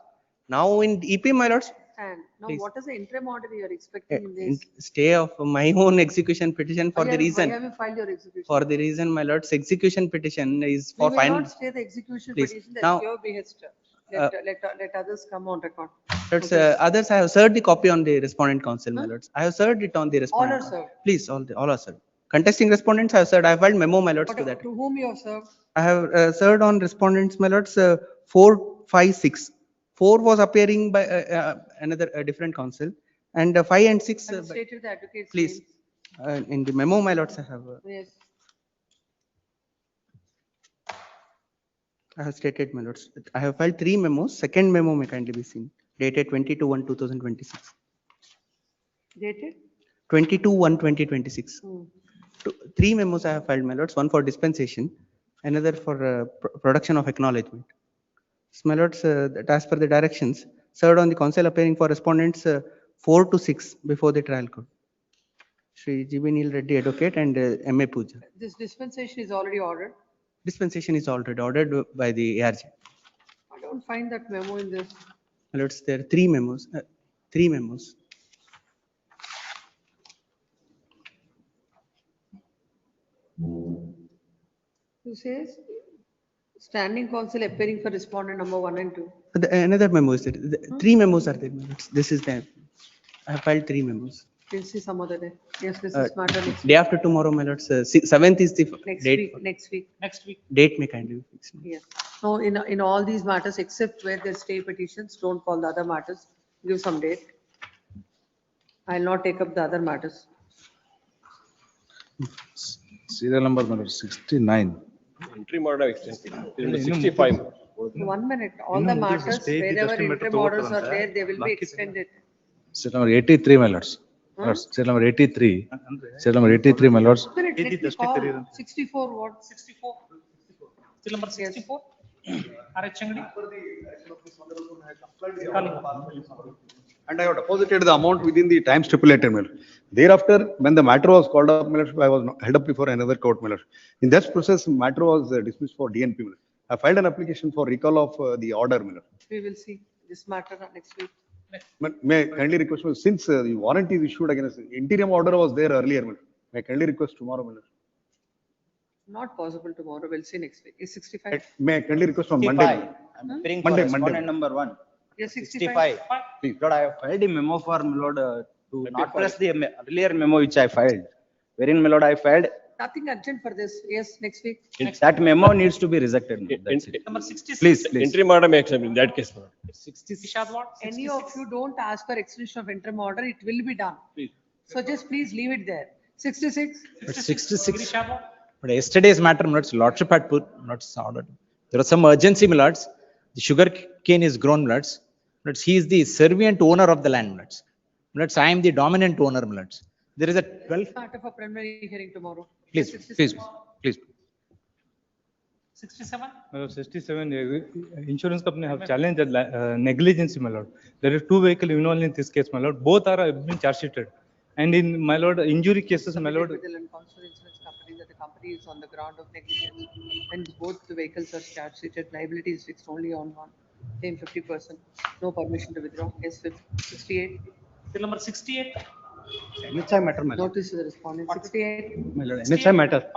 Now in EP, my lords. And now, Please. what is the interim order you are expecting in this? Stay of my own execution petition for the Why reason. have you filed your execution? For the reason, my lords, execution petition is for We will final. not stay the execution Please. petition, that's Now, your behest. Let others come on record. Lords, others, I have served the copy on the respondent counsel, my lords. I have served it on the All respondent. are served. Please, all are served. Contesting respondents, I have served. I have filed memo, my lords, to that. To whom you have served? I have served on respondents, my lords, 4, 5, 6. 4 was appearing by another different counsel, and 5 and 6. And stated the advocate's Please, names. in the memo, my lords, Yes. I have stated, my lords. I have filed 3 memos. Second memo may kindly be seen, dated 22/1/2026. Dated? 22/1/2026. Three memos I have filed, my lords, one for dispensation, another for production of acknowledgement. My lords, that as per the directions served on the counsel appearing for respondents 4 to 6 before the trial court. Shri G.B. Neil Reddy, advocate, and M.A. Pooja. This dispensation is already ordered. Dispensation is already ordered by the ARG. I don't find that memo in this. My lords, there are three memos. Three memos. Who says standing counsel appearing for respondent number 1 and 2. Another memo is there. Three memos are there. My lords. This is the. I have filed three memos. We'll see some other day. Yes, this is matter next Day after tomorrow, my lords. 7th is the next date. week. Next week. Next week. Date may kindly be fixed. Yes. No, in all these matters, except where there's stay petitions, don't call the other matters. Give some date. I'll not take up the other matters. Serial number, my lord, 69. Interim order extension. 65. 1 minute. All the matters, wherever interim orders are there, they will be extended. Serial number 83, my lords. Serial number 83. Serial number 83, my lords. 64 what? 64. Still number 64. And I have deposited the amount within the time stipulated. Thereafter, when the matter was called up, I was held up before another court. In this process, matter was dismissed for DNP. I filed an application for recall of the order. We will see this matter next week. May I kindly request, since the warrant is issued against, interim order was there earlier. May I kindly request tomorrow. Not possible tomorrow. We'll see next week. Is 65? May I kindly request on Monday? I'm appearing for respondent number 1. Yes, 65. Please, Lord, I have filed a memo for my lord to not press the earlier memo which I filed. Wherein, my lord, I filed Nothing urgent for this. Yes, next week. that memo needs to be rejected. That's it. Number 66. Please. Interim order may accept in that case. 66. Any of you don't ask for extension of interim order, it will be done. So just please leave it there. 66. But 66. But yesterday's matter, my lords, lordship had put, not ordered. There was some urgency, my lords. The sugar cane is grown, my lords. My lords, he is the servient owner of the land, my lords. My lords, I am the dominant owner, my lords. There is a 12. Matter for preliminary hearing tomorrow. Please, please, please. 67. 67, insurance company have challenged negligence, my lord. There are two vehicles involved in this case, my lord. Both are been charge sheeted. And in my lord, injury cases, my lord. Insurance company that the company is on the ground of negligence. And both the vehicles are charge sheeted. Liability is fixed only on one. Same 50%. No permission to withdraw. Yes, 68. Still number 68. NHI matter, my lord. Notice to the respondent. 68. My lord, NHI matter.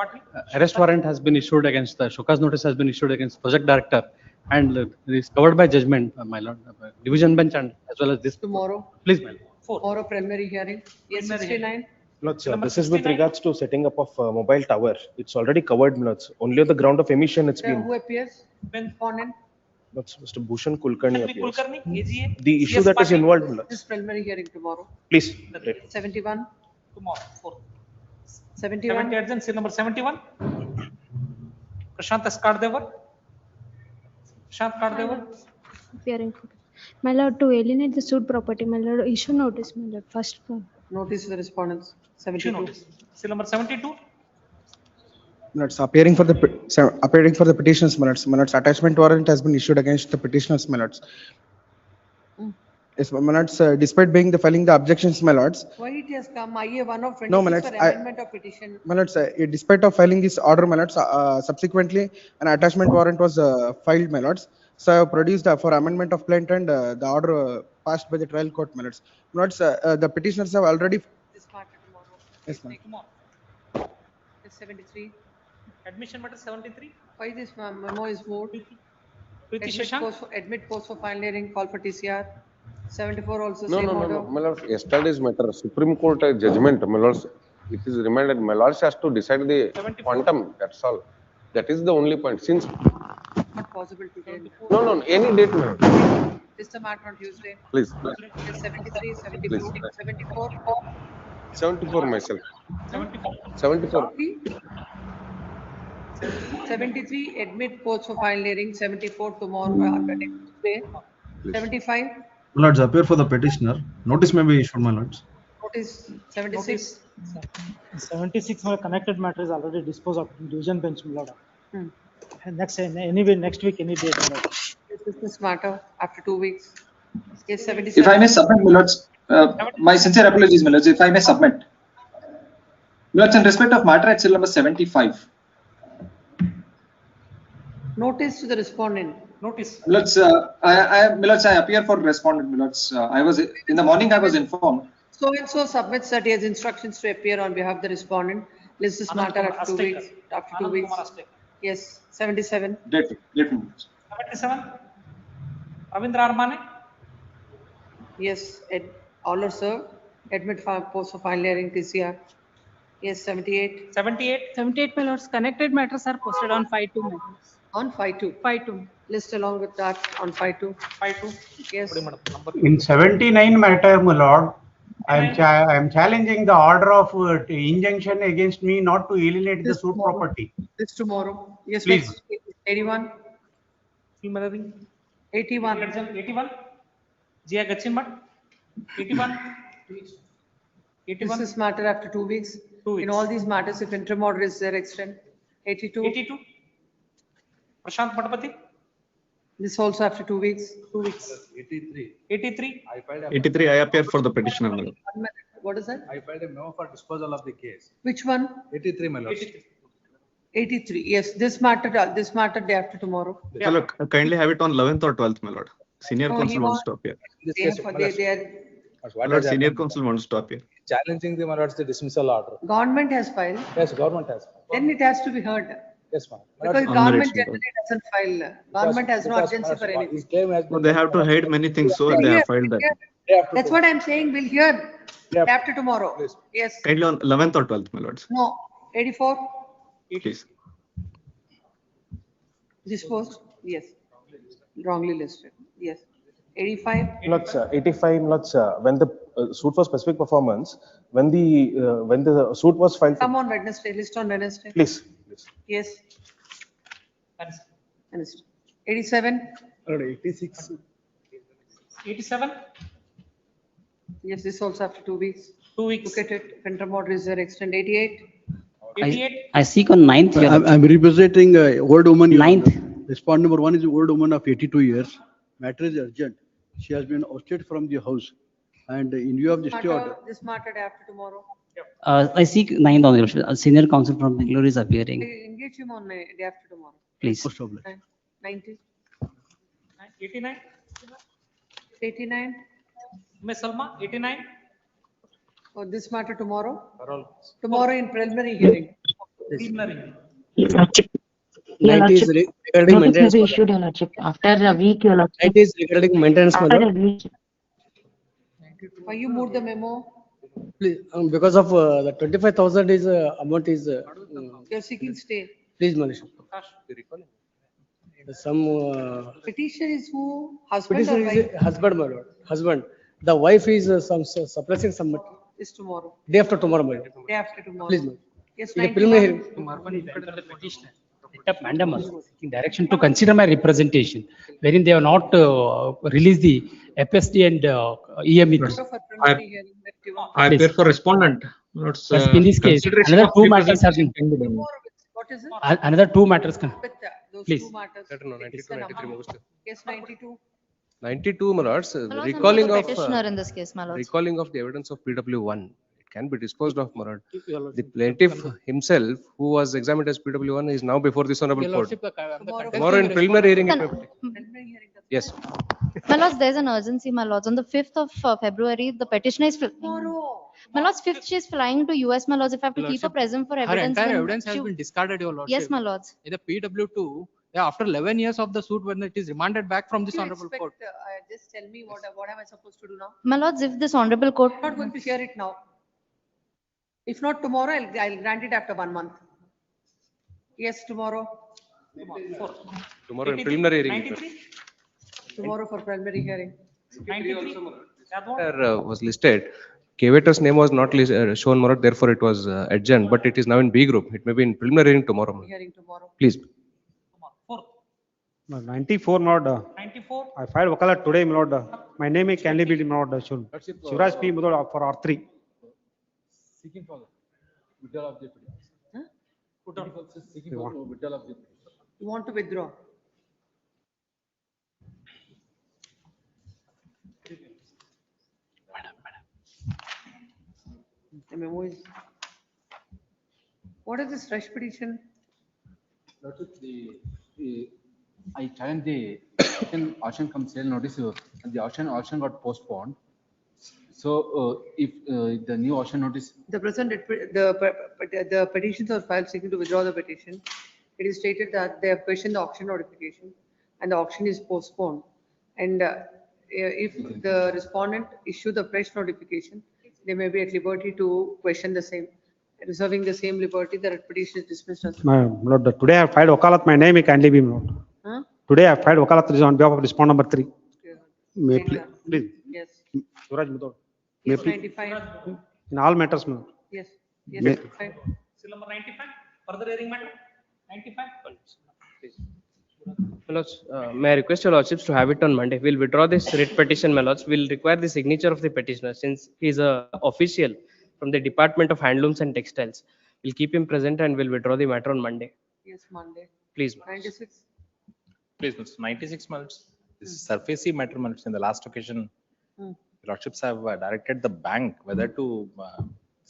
Arrest warrant has been issued against the Shokas notice has been issued against project director, and it is covered by judgment, my lord. Division bench and as well as this. Tomorrow. Please, my lord. Tomorrow preliminary hearing. Yes, 69. Lords, this is with regards to setting up of mobile tower. It's already covered, Lords. Only on the ground of emission it's been. Who appears? Respondent. Lords, Mr. Bhushan Kulkarni appears. Kulkarni, AGA. The issue that is involved, Lords. This preliminary hearing tomorrow. Please. 71. Tomorrow, 4. 71. 70 urgent, seal number 71. Prashant Kardevar. Prashant Kardevar. Appearing for. My lord, to alienate the suit property, my lord, issue notice, my lord, first one. Notice to the respondents. 72. Seal number 72. Minutes appearing for the petitions, minutes attachment warrant has been issued against the petitioners, minutes. Yes, minutes, despite being the filing the objections, my lords. Why it has come? IA 1 of 26 No, my lords, for amendment of petition. My lords, despite of filing this order, my lords, subsequently an attachment warrant was filed, my lords. So I have produced for amendment of plaint and the order passed by the trial court, my lords. My lords, the petitioners have already. This matter tomorrow. Yes, ma'am. Tomorrow. 73. Admission matter 73. Why this memo is moved? Admit post for final hearing, call for TCR. 74 also same order. My lord, yesterday's matter, Supreme Court judgment, my lords, it is remanded. My lords has to decide the quantum, that's all. That is the only point. Since Not possible today. no, any date, my lord. This the matter on Tuesday. Please. 73, 74, 74. 74 myself. 74. 73, admit post for final hearing. 74 tomorrow, next day. 75. Lords, appear for the petitioner. Notice may be issued, my lords. Notice 76. 76 my connected matter is already disposed of in division bench, my lord. Hmm. And next, anyway, next week, any date, my lord. Is this matter after 2 weeks? Yes, If 77. I may submit, Milords, my sincere apologies, Milords, if I may submit. Milords, in respect of matter at cell number 75. Notice to the respondent. Notice. Milords, Milords, I appear for respondent, Milords. I was, in the morning I was informed. So and so submits that he has instructions to appear on behalf of the respondent. List this matter after 2 weeks. After 2 weeks. Yes, 77. Date, Milords. 77. Ravindra Armane. Yes, all are served. Admit post of final hearing TCR. Yes, 78. 78. 78, my lords, connected matters are posted on 5-2 matters. On 5-2. 5-2. List along with that on 5-2. 5-2. Yes. In 79 matter, my lord, I am challenging the order of injunction against me not to alienate the suit property. This tomorrow. Yes, Please. next. 81. 81. 81. Jia Gachinmat. 81. 81. This is matter after 2 weeks. 2 weeks. In all these matters, if interim order is there, extend. 82. 82. Prashant Patapati. This also after 2 weeks. 2 weeks. 83. 83. 83, I appear for the petitioner, my lord. What is that? I filed a memo for disposal of the case. Which one? 83, my lord. 83. Yes, this matter day after tomorrow. My lord, kindly have it on 11th or 12th, my lord. Senior No, counsel he wants wants- to appear. They are, My lord, senior counsel wants to appear. Challenging the, my lords, the dismissal order. government has filed, Yes, government has. then it has to be heard. Yes, ma'am. Because On government merits, generally doesn't file. Government has no urgency for anything. His claim has No, been. they have to hide many things, so they have filed that. That's what I'm saying. We'll hear after tomorrow. Yes. Kindly on 11th or 12th, my lords, No. 84. please. Disposed. Yes. Wrongly listed. Yes. 85. Lots, 85 lots, when the suit for specific performance, when the suit was filed. Come on Wednesday. List on Wednesday. Please. Yes. Wednesday. 87. 86. 87. Yes, this also after 2 weeks. 2 weeks. Look at it. Interim order is there. Extend 88. 88. I seek on 9th. I'm representing old woman. Your 9th. Honor. Respond number 1 is old woman of 82 years. Matter is urgent. She has been ousted from the house. And in view of the stay order. This matter day after tomorrow. I seek 9th on the senior counsel from Bangalore is appearing. Engage him on day after tomorrow. Please. 90. 89. 89. Ms. Salma. 89. Oh, this matter tomorrow. Parole. Tomorrow in preliminary hearing. Preliminary. 90 is regarding maintenance. Issued, Your Lordship. After a week, Your Lordship. 90 is regarding maintenance. my After lord. a week. Why you moved the memo? Please, because of the 25,000 is amount is. You're seeking stay. Please, Manish. Some. Petition is who? Husband or Petition wife? is husband, my lord. Husband. The wife is suppressing some Is tomorrow. day after tomorrow, my lord. Day after tomorrow. Please, ma'am. Yes, In the preliminary 91. hearing. Petitioner. Writ of mandamus, seeking direction to consider my representation, wherein they have not released the FSD and EME. I appear for respondent. Lords, Yes, in this case, consideration another of two matters have been. representation. What is it? Another two matters. Those Please. two matters. No, 92, 93 mostly. Yes, 92. 92, my lords, My lords, I'm recalling the of, petitioner in this case, my lords. recalling of the evidence of PW1, it can be disposed of, my lord. The plaintiff himself, who was examined as PW1, is now before this honorable court. Tomorrow in preliminary hearing, it may be. Yes. My lords, there's an urgency, my lords. On the 5th of February, the petitioner is. My lords, 5th, she is flying to US, my lords. If I have to keep her present for Her evidence. entire then evidence has she- been discarded, Your Lordship. Yes, my lords. In the PW2, after 11 years of the suit, when it is remanded back from this You honorable expect, court. just tell me what am I supposed to do now? My lords, if this honorable court. I'm not going to hear it now. If not tomorrow, I'll grant it after 1 month. Yes, tomorrow. Tomorrow in preliminary hearing. Tomorrow for preliminary hearing. 93. Was listed. Cavator's name was not shown, my lord, therefore it was adjourned, but it is now in B group. It may be in preliminary hearing tomorrow. my lord. Hearing tomorrow. Please. 94, my lord. 94. I filed Wakala today, my lord. My name is Candy B, my lord. Shivraj P, my lord, for R3. Seeking for withdrawal of the petition. Seeking You for withdrawal of the petition. want to withdraw? The memo is. What is this fresh petition? Lordship, I challenge the auction come sale notice, and the auction got postponed. So if the new auction notice, The present, the petitions are filed seeking to withdraw the petition. It is stated that they have questioned the auction notification and the auction is postponed. And if the respondent issue the fresh notification, they may be at liberty to question the same, reserving the same liberty that petition is dismissed as. My Lord, today I have filed wakalat, my name can be, my Lord. Huh? Today I have filed wakalat on behalf of respondent number 3. May please. Yes. Suraj Mudod. Yes, May 95. In all matters, my Lord. Yes. Yes, May- 95. Seal number 95, further hearing matter, 95. My lords, may I request your lordships to have it on Monday? We'll withdraw this writ petition, my lords. We'll require the signature of the petitioner since he is a official from the Department of Handlooms and Textiles. We'll keep him present and we'll withdraw the matter on Monday. Yes, Monday. Please. 96. Please, 96 months. This is surfacey matter, in the last occasion, Hmm. lordships have directed the bank whether to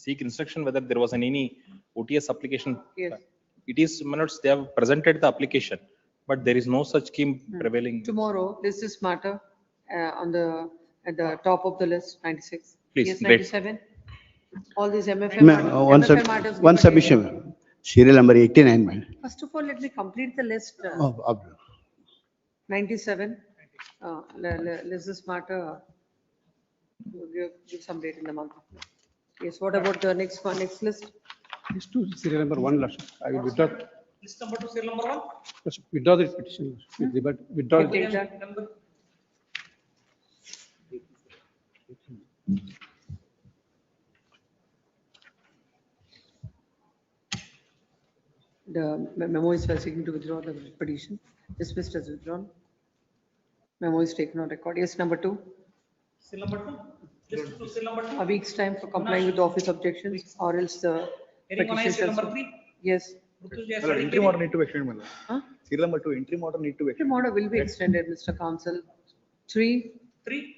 seek instruction whether there was any OTS application. Yes. It is, my lords, they have presented the application, but there is no such scheme prevailing. Tomorrow, this matter at the top of the list, 96. Please, Yes, wait. 97. All these MFM. One matters. one submission, ma'am. Serial number 89, ma'am. First of all, let me complete the list. Of 97. Let's this matter. Give some date in the month. Yes, what about the next one, next list? This to serial number 1, Lordship. I will withdraw, List number 2, seal number 1. Lordship, withdraw this petition. Lordship. Withdraw. What date that number? The memo is seeking to withdraw the petition, dismissed as withdrawn. Memo is taken on record. Yes, number 2. Seal number 2. List 2, seal number 2. A week's time for complying with the office objections or else the Hearing on petition seal shall. number 3. Yes. Interim order need to be extended, madam. Huh? Serial number 2, interim order need to be extended. Interim order will be extended, Mr. Council. 3. 3.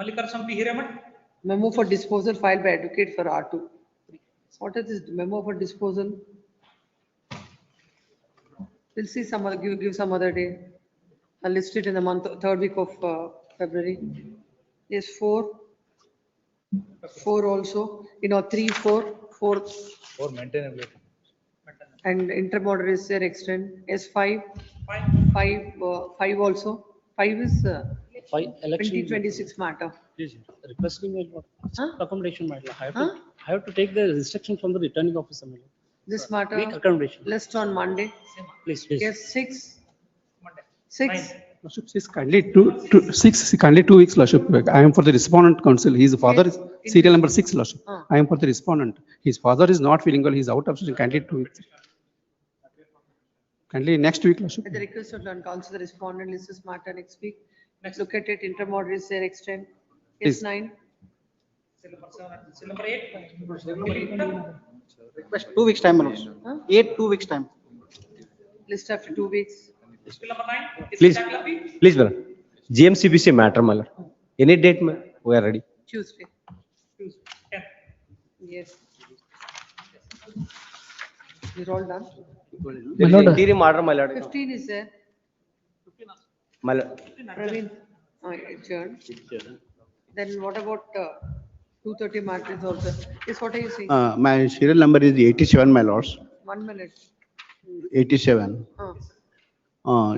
Mallikarjun P. Hiramat. Memo for disposal filed by advocate for R2. What is this memo for disposal? We'll see some other, give some other day. I'll list it in the month, third week of February. Yes, 4. 4 also, 3, 4. for maintainability. And interim order is there extend. Yes, 5. 5 also. 5 is 2026 matter. Please, requesting a Huh? accommodation, madam. Huh? I have to take the instruction from the returning officer, madam. This matter. Week accommodation. List on Monday. Please. Yes, 6. 6. Lordship, 6 kindly 2 weeks, Lordship. I am for the respondent counsel. His father is serial number 6, Lordship. I am for the respondent. His father is not feeling well. He is out of session. Kindly 2 weeks. Kindly next week, Lordship. At the request of Learned Counsel, the respondent lists this matter next week. Next, look at it, interim order is there, extend. Yes, Please. 9. Seal number 8. Request 2 weeks time, my lords. Huh? 2 weeks time. List after 2 weeks. Seal number 9. Please, please, madam. GMCBC matter, madam. Any date, madam? We are ready. Tuesday. 10. Yes. You're all done? There is an interim order, my lord. 15 is there. My lord. Praveen, adjourned. Then what about 230 matters also? Yes, what are you saying? My serial number is 87, my lords. 1 minute. 87. Uh,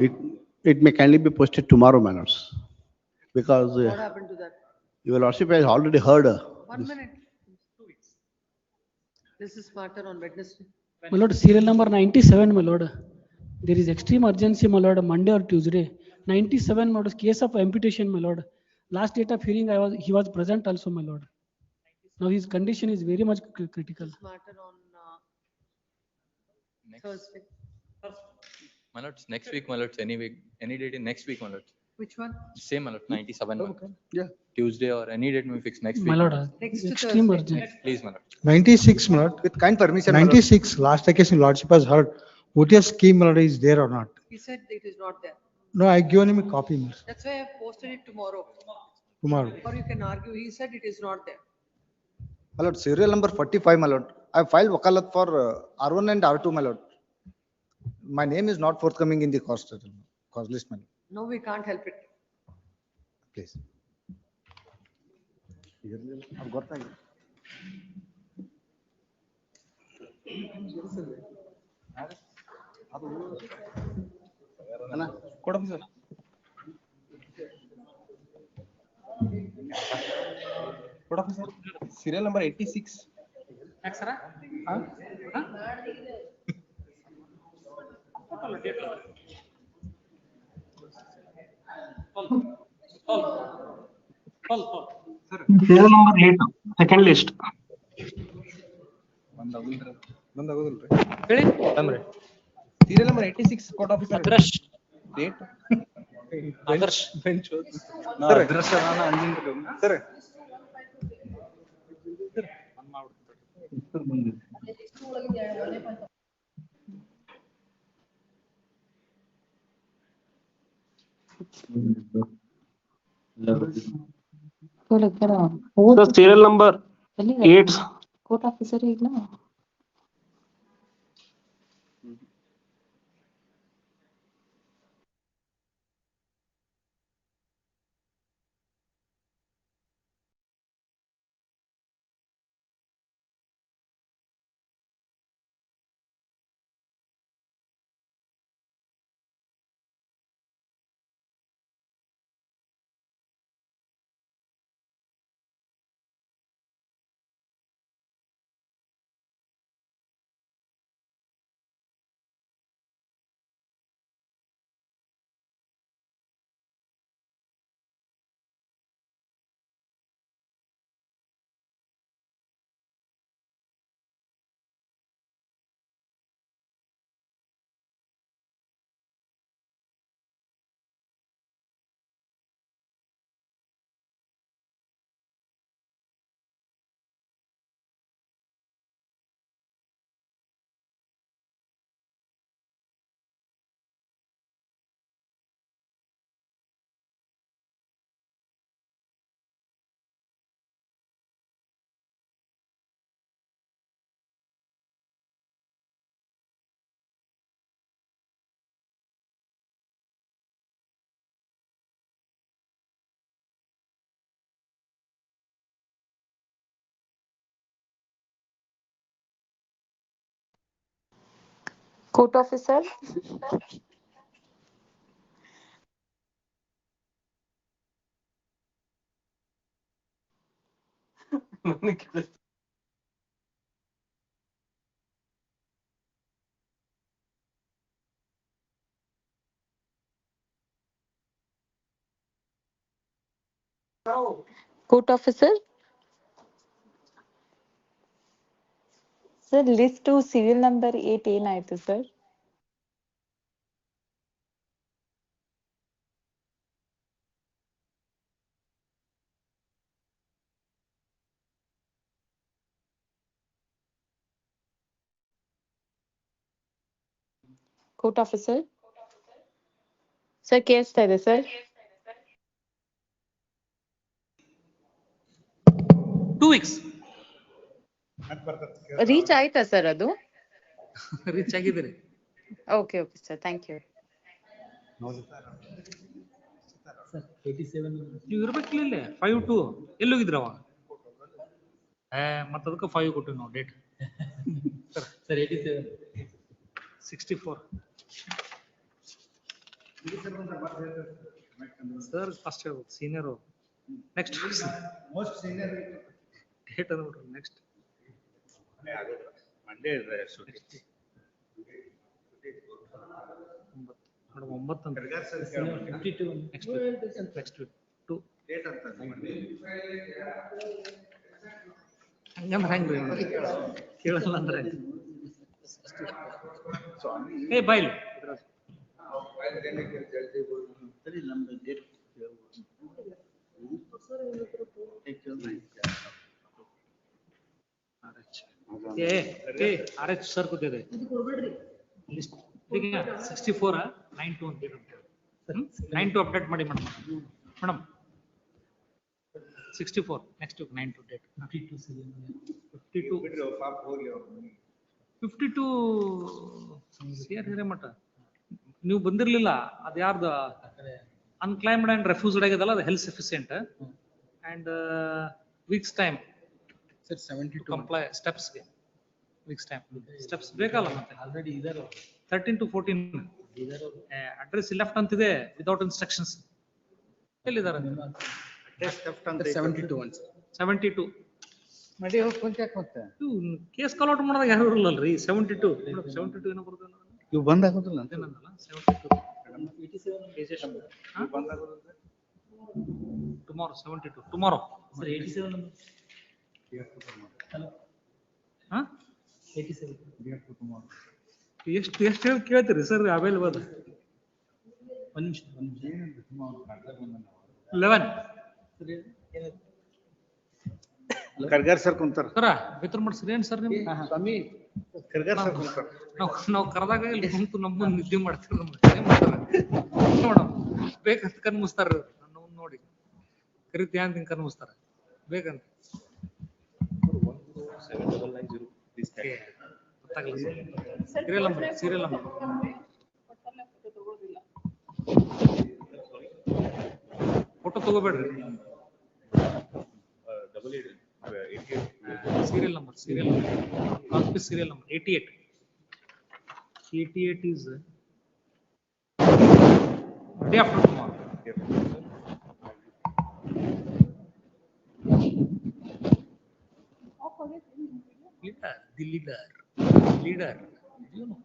It may kindly be posted tomorrow, my lords. Because What happened to that? your lordship has already heard. 1 minute. 2 weeks. This is matter on Wednesday. My lord, serial number 97, my lord. There is extreme urgency, my lord, Monday or Tuesday. 97, my lord, case of amputation, my lord. Last date of hearing, he was present also, my lord. Now his condition is very much critical. This matter on Thursday. My lords, next week, my lords, any week, any date in next week, my lords. Which one? Same, my lord, 97. my lord. Yeah. Tuesday or any date may fix next week. My lord, Next extreme Thursday. urgent. Please, my lord. 96, my lord. With kind permission, my lord. 96, last occasion lordship has heard. OTS scheme, my lord, is there or not? He said it is not there. No, I given him a copy, my lord, That's why I posted it tomorrow. tomorrow. Or you can argue, he said it is not there. My lord, serial number 45, my lord. I filed wakalat for R1 and R2, my lord. My name is not forthcoming in the cause list, my lord. No, we can't help it. Please. I've got that. Court officer. Court officer. Serial number 86. Serial number 8, second list. Serial number 86, court officer. Date. Adarsh. Bench. Sir. So serial number 8. Court officer ಇಲ್ಲ court officer court officer sir list to serial number 8 ಏನಾಯ್ತು sir court officer sir ಕೇಳಿಸ್ತಾ ಇದೆ sir 2 weeks. Reach ಆಯ್ತಾ sir ಅದು reach ಆಗಿದ್ದೀರಿ. Okay okay sir thank you ನೀವು ಇರ್ಬೇಕಿಲ್ಲ ಇಲ್ಲೇ 5-2 ಎಲ್ಲೋಗಿದ್ರವ ಮತ್ತೆ ಅದಕ್ಕೆ 5 ಕೊಟ್ಟು ನಾವು ಡೇಟ್ ಸರ್ 64 ಸರ್ ಫಸ್ಟ್ ಹೇಳ್ಬೋದು senior next most senior date ಅಂದ್ಬಿಟ್ರು ನೆಕ್ಸ್ಟ್ ಮಂಡೇ ಮೇಡಮ್ 9 ಅಂತ 52 ನೆಕ್ಸ್ಟ್ 2 ಡೇಟ್ ಅಂತ ಹಂಗಂದ್ರೆ ಹೆಂಗ್ರಿ ಕೇಳಲ್ಲ ಅಂದ್ರೆ ಏ ಬೈಲ್ RH ಸರ್ ಕೂತಿದೆ. ಲಿಸ್ಟ್ 64 92 ಅಂತ ಹೇಳಿ 92 ಅಪ್ಡೇಟ್ ಮಾಡಿ madam. Madam 64 next 92 date 52 CR Hiremath ನೀವು ಬಂದಿರ್ಲಿಲ್ಲ. ಅದು ಯಾರ್ದು ಅನ್ಕ್ಲೈಮ್ಡ್ ಅಂಡ್ ರೆಫ್ಯೂಸ್ಡ್ ಆಗಿದಲ್ಲ, ಅದು health sufficient and weeks time sir 72 comply ಸ್ಟೆಪ್ಸ್ಗೆ ವೀಕ್ಸ್ ಟೈಮ್ ಸ್ಟೆಪ್ಸ್ ಬೇಕಲ್ಲ ಮತ್ತೆ. ಆಲ್ರೆಡಿ 13 to 14 ಅಡ್ರೆಸ್ ಲೆಫ್ಟ್ ಅಂತಿದೆ ವಿದೌಟ್ ಇನ್ಸ್ಟ್ರಕ್ಷನ್ಸ್. ಎಲ್ಲಿದ್ದಾರೆ? 72 ಒನ್ಸ್ 72 ನಡಿ ಹೋಗಿ ಕುಂತ್ಯಾಕ್ ಮತ್ತೆ ಕೇಸ್ ಕಾಲ್ ಔಟ್ ಮಾಡಿದಾಗ ಯಾರು ಇರಲ್ಲಲ್ರಿ. 72 ಏನೋ ಬರ್ತಲ್ಲ ಇವು ಬಂದ್ ಆಗೋದಿಲ್ಲ ಅಂತ ಏನಂದಲ್ಲ 72 ಬಂದ್ ಆಗೋದಿಲ್ಲ ಟುಮಾರೋ 72 ಟುಮಾರೋ ಸರ್ 87 ಹಾ 87 ಎಷ್ಟು ಹೇಳಿ ಕೇಳ್ತೀರಿ ಸರ್? ಅವೈಲೇಬಲ್ 1 ನಿಮಿಷ 11 ಖರ್ಗಾರ್ ಸರ್ ಕುಂತಾರ ಸರ ಬಿತ್ರಮಠ ಸರ್ ಏನ್ ಸರ್ ನಿಮ್ಗೆ ಸ್ವಾಮಿ ಖರ್ಗಾರ್ ಸರ್ ಕುಂತಾರ. ನಾವು ಕರೆದಾಗ ಇಲ್ಲಿ ಕುಂತು ನಮ್ಮ ನಿದ್ದೆ ಮಾಡ್ತೀವಿ. ನೋಡಮ್ ಬೇಕಂತ ಕನ್ಮಿಸ್ತಾರ ನೋಡಿ ಕರಿತೀಯ ಅಂತ ಹಿಂಗ್ ಕನ್ಮಿಸ್ತಾರ ಬೇಕಂತ. ಸೀರಿಯಲ್ ನಂಬರ್ ಫೋಟೋ ತಗೋಬೇಡ್ರಿ. Serial number office serial number 88 is day after tomorrow. Leader, the leader. You know,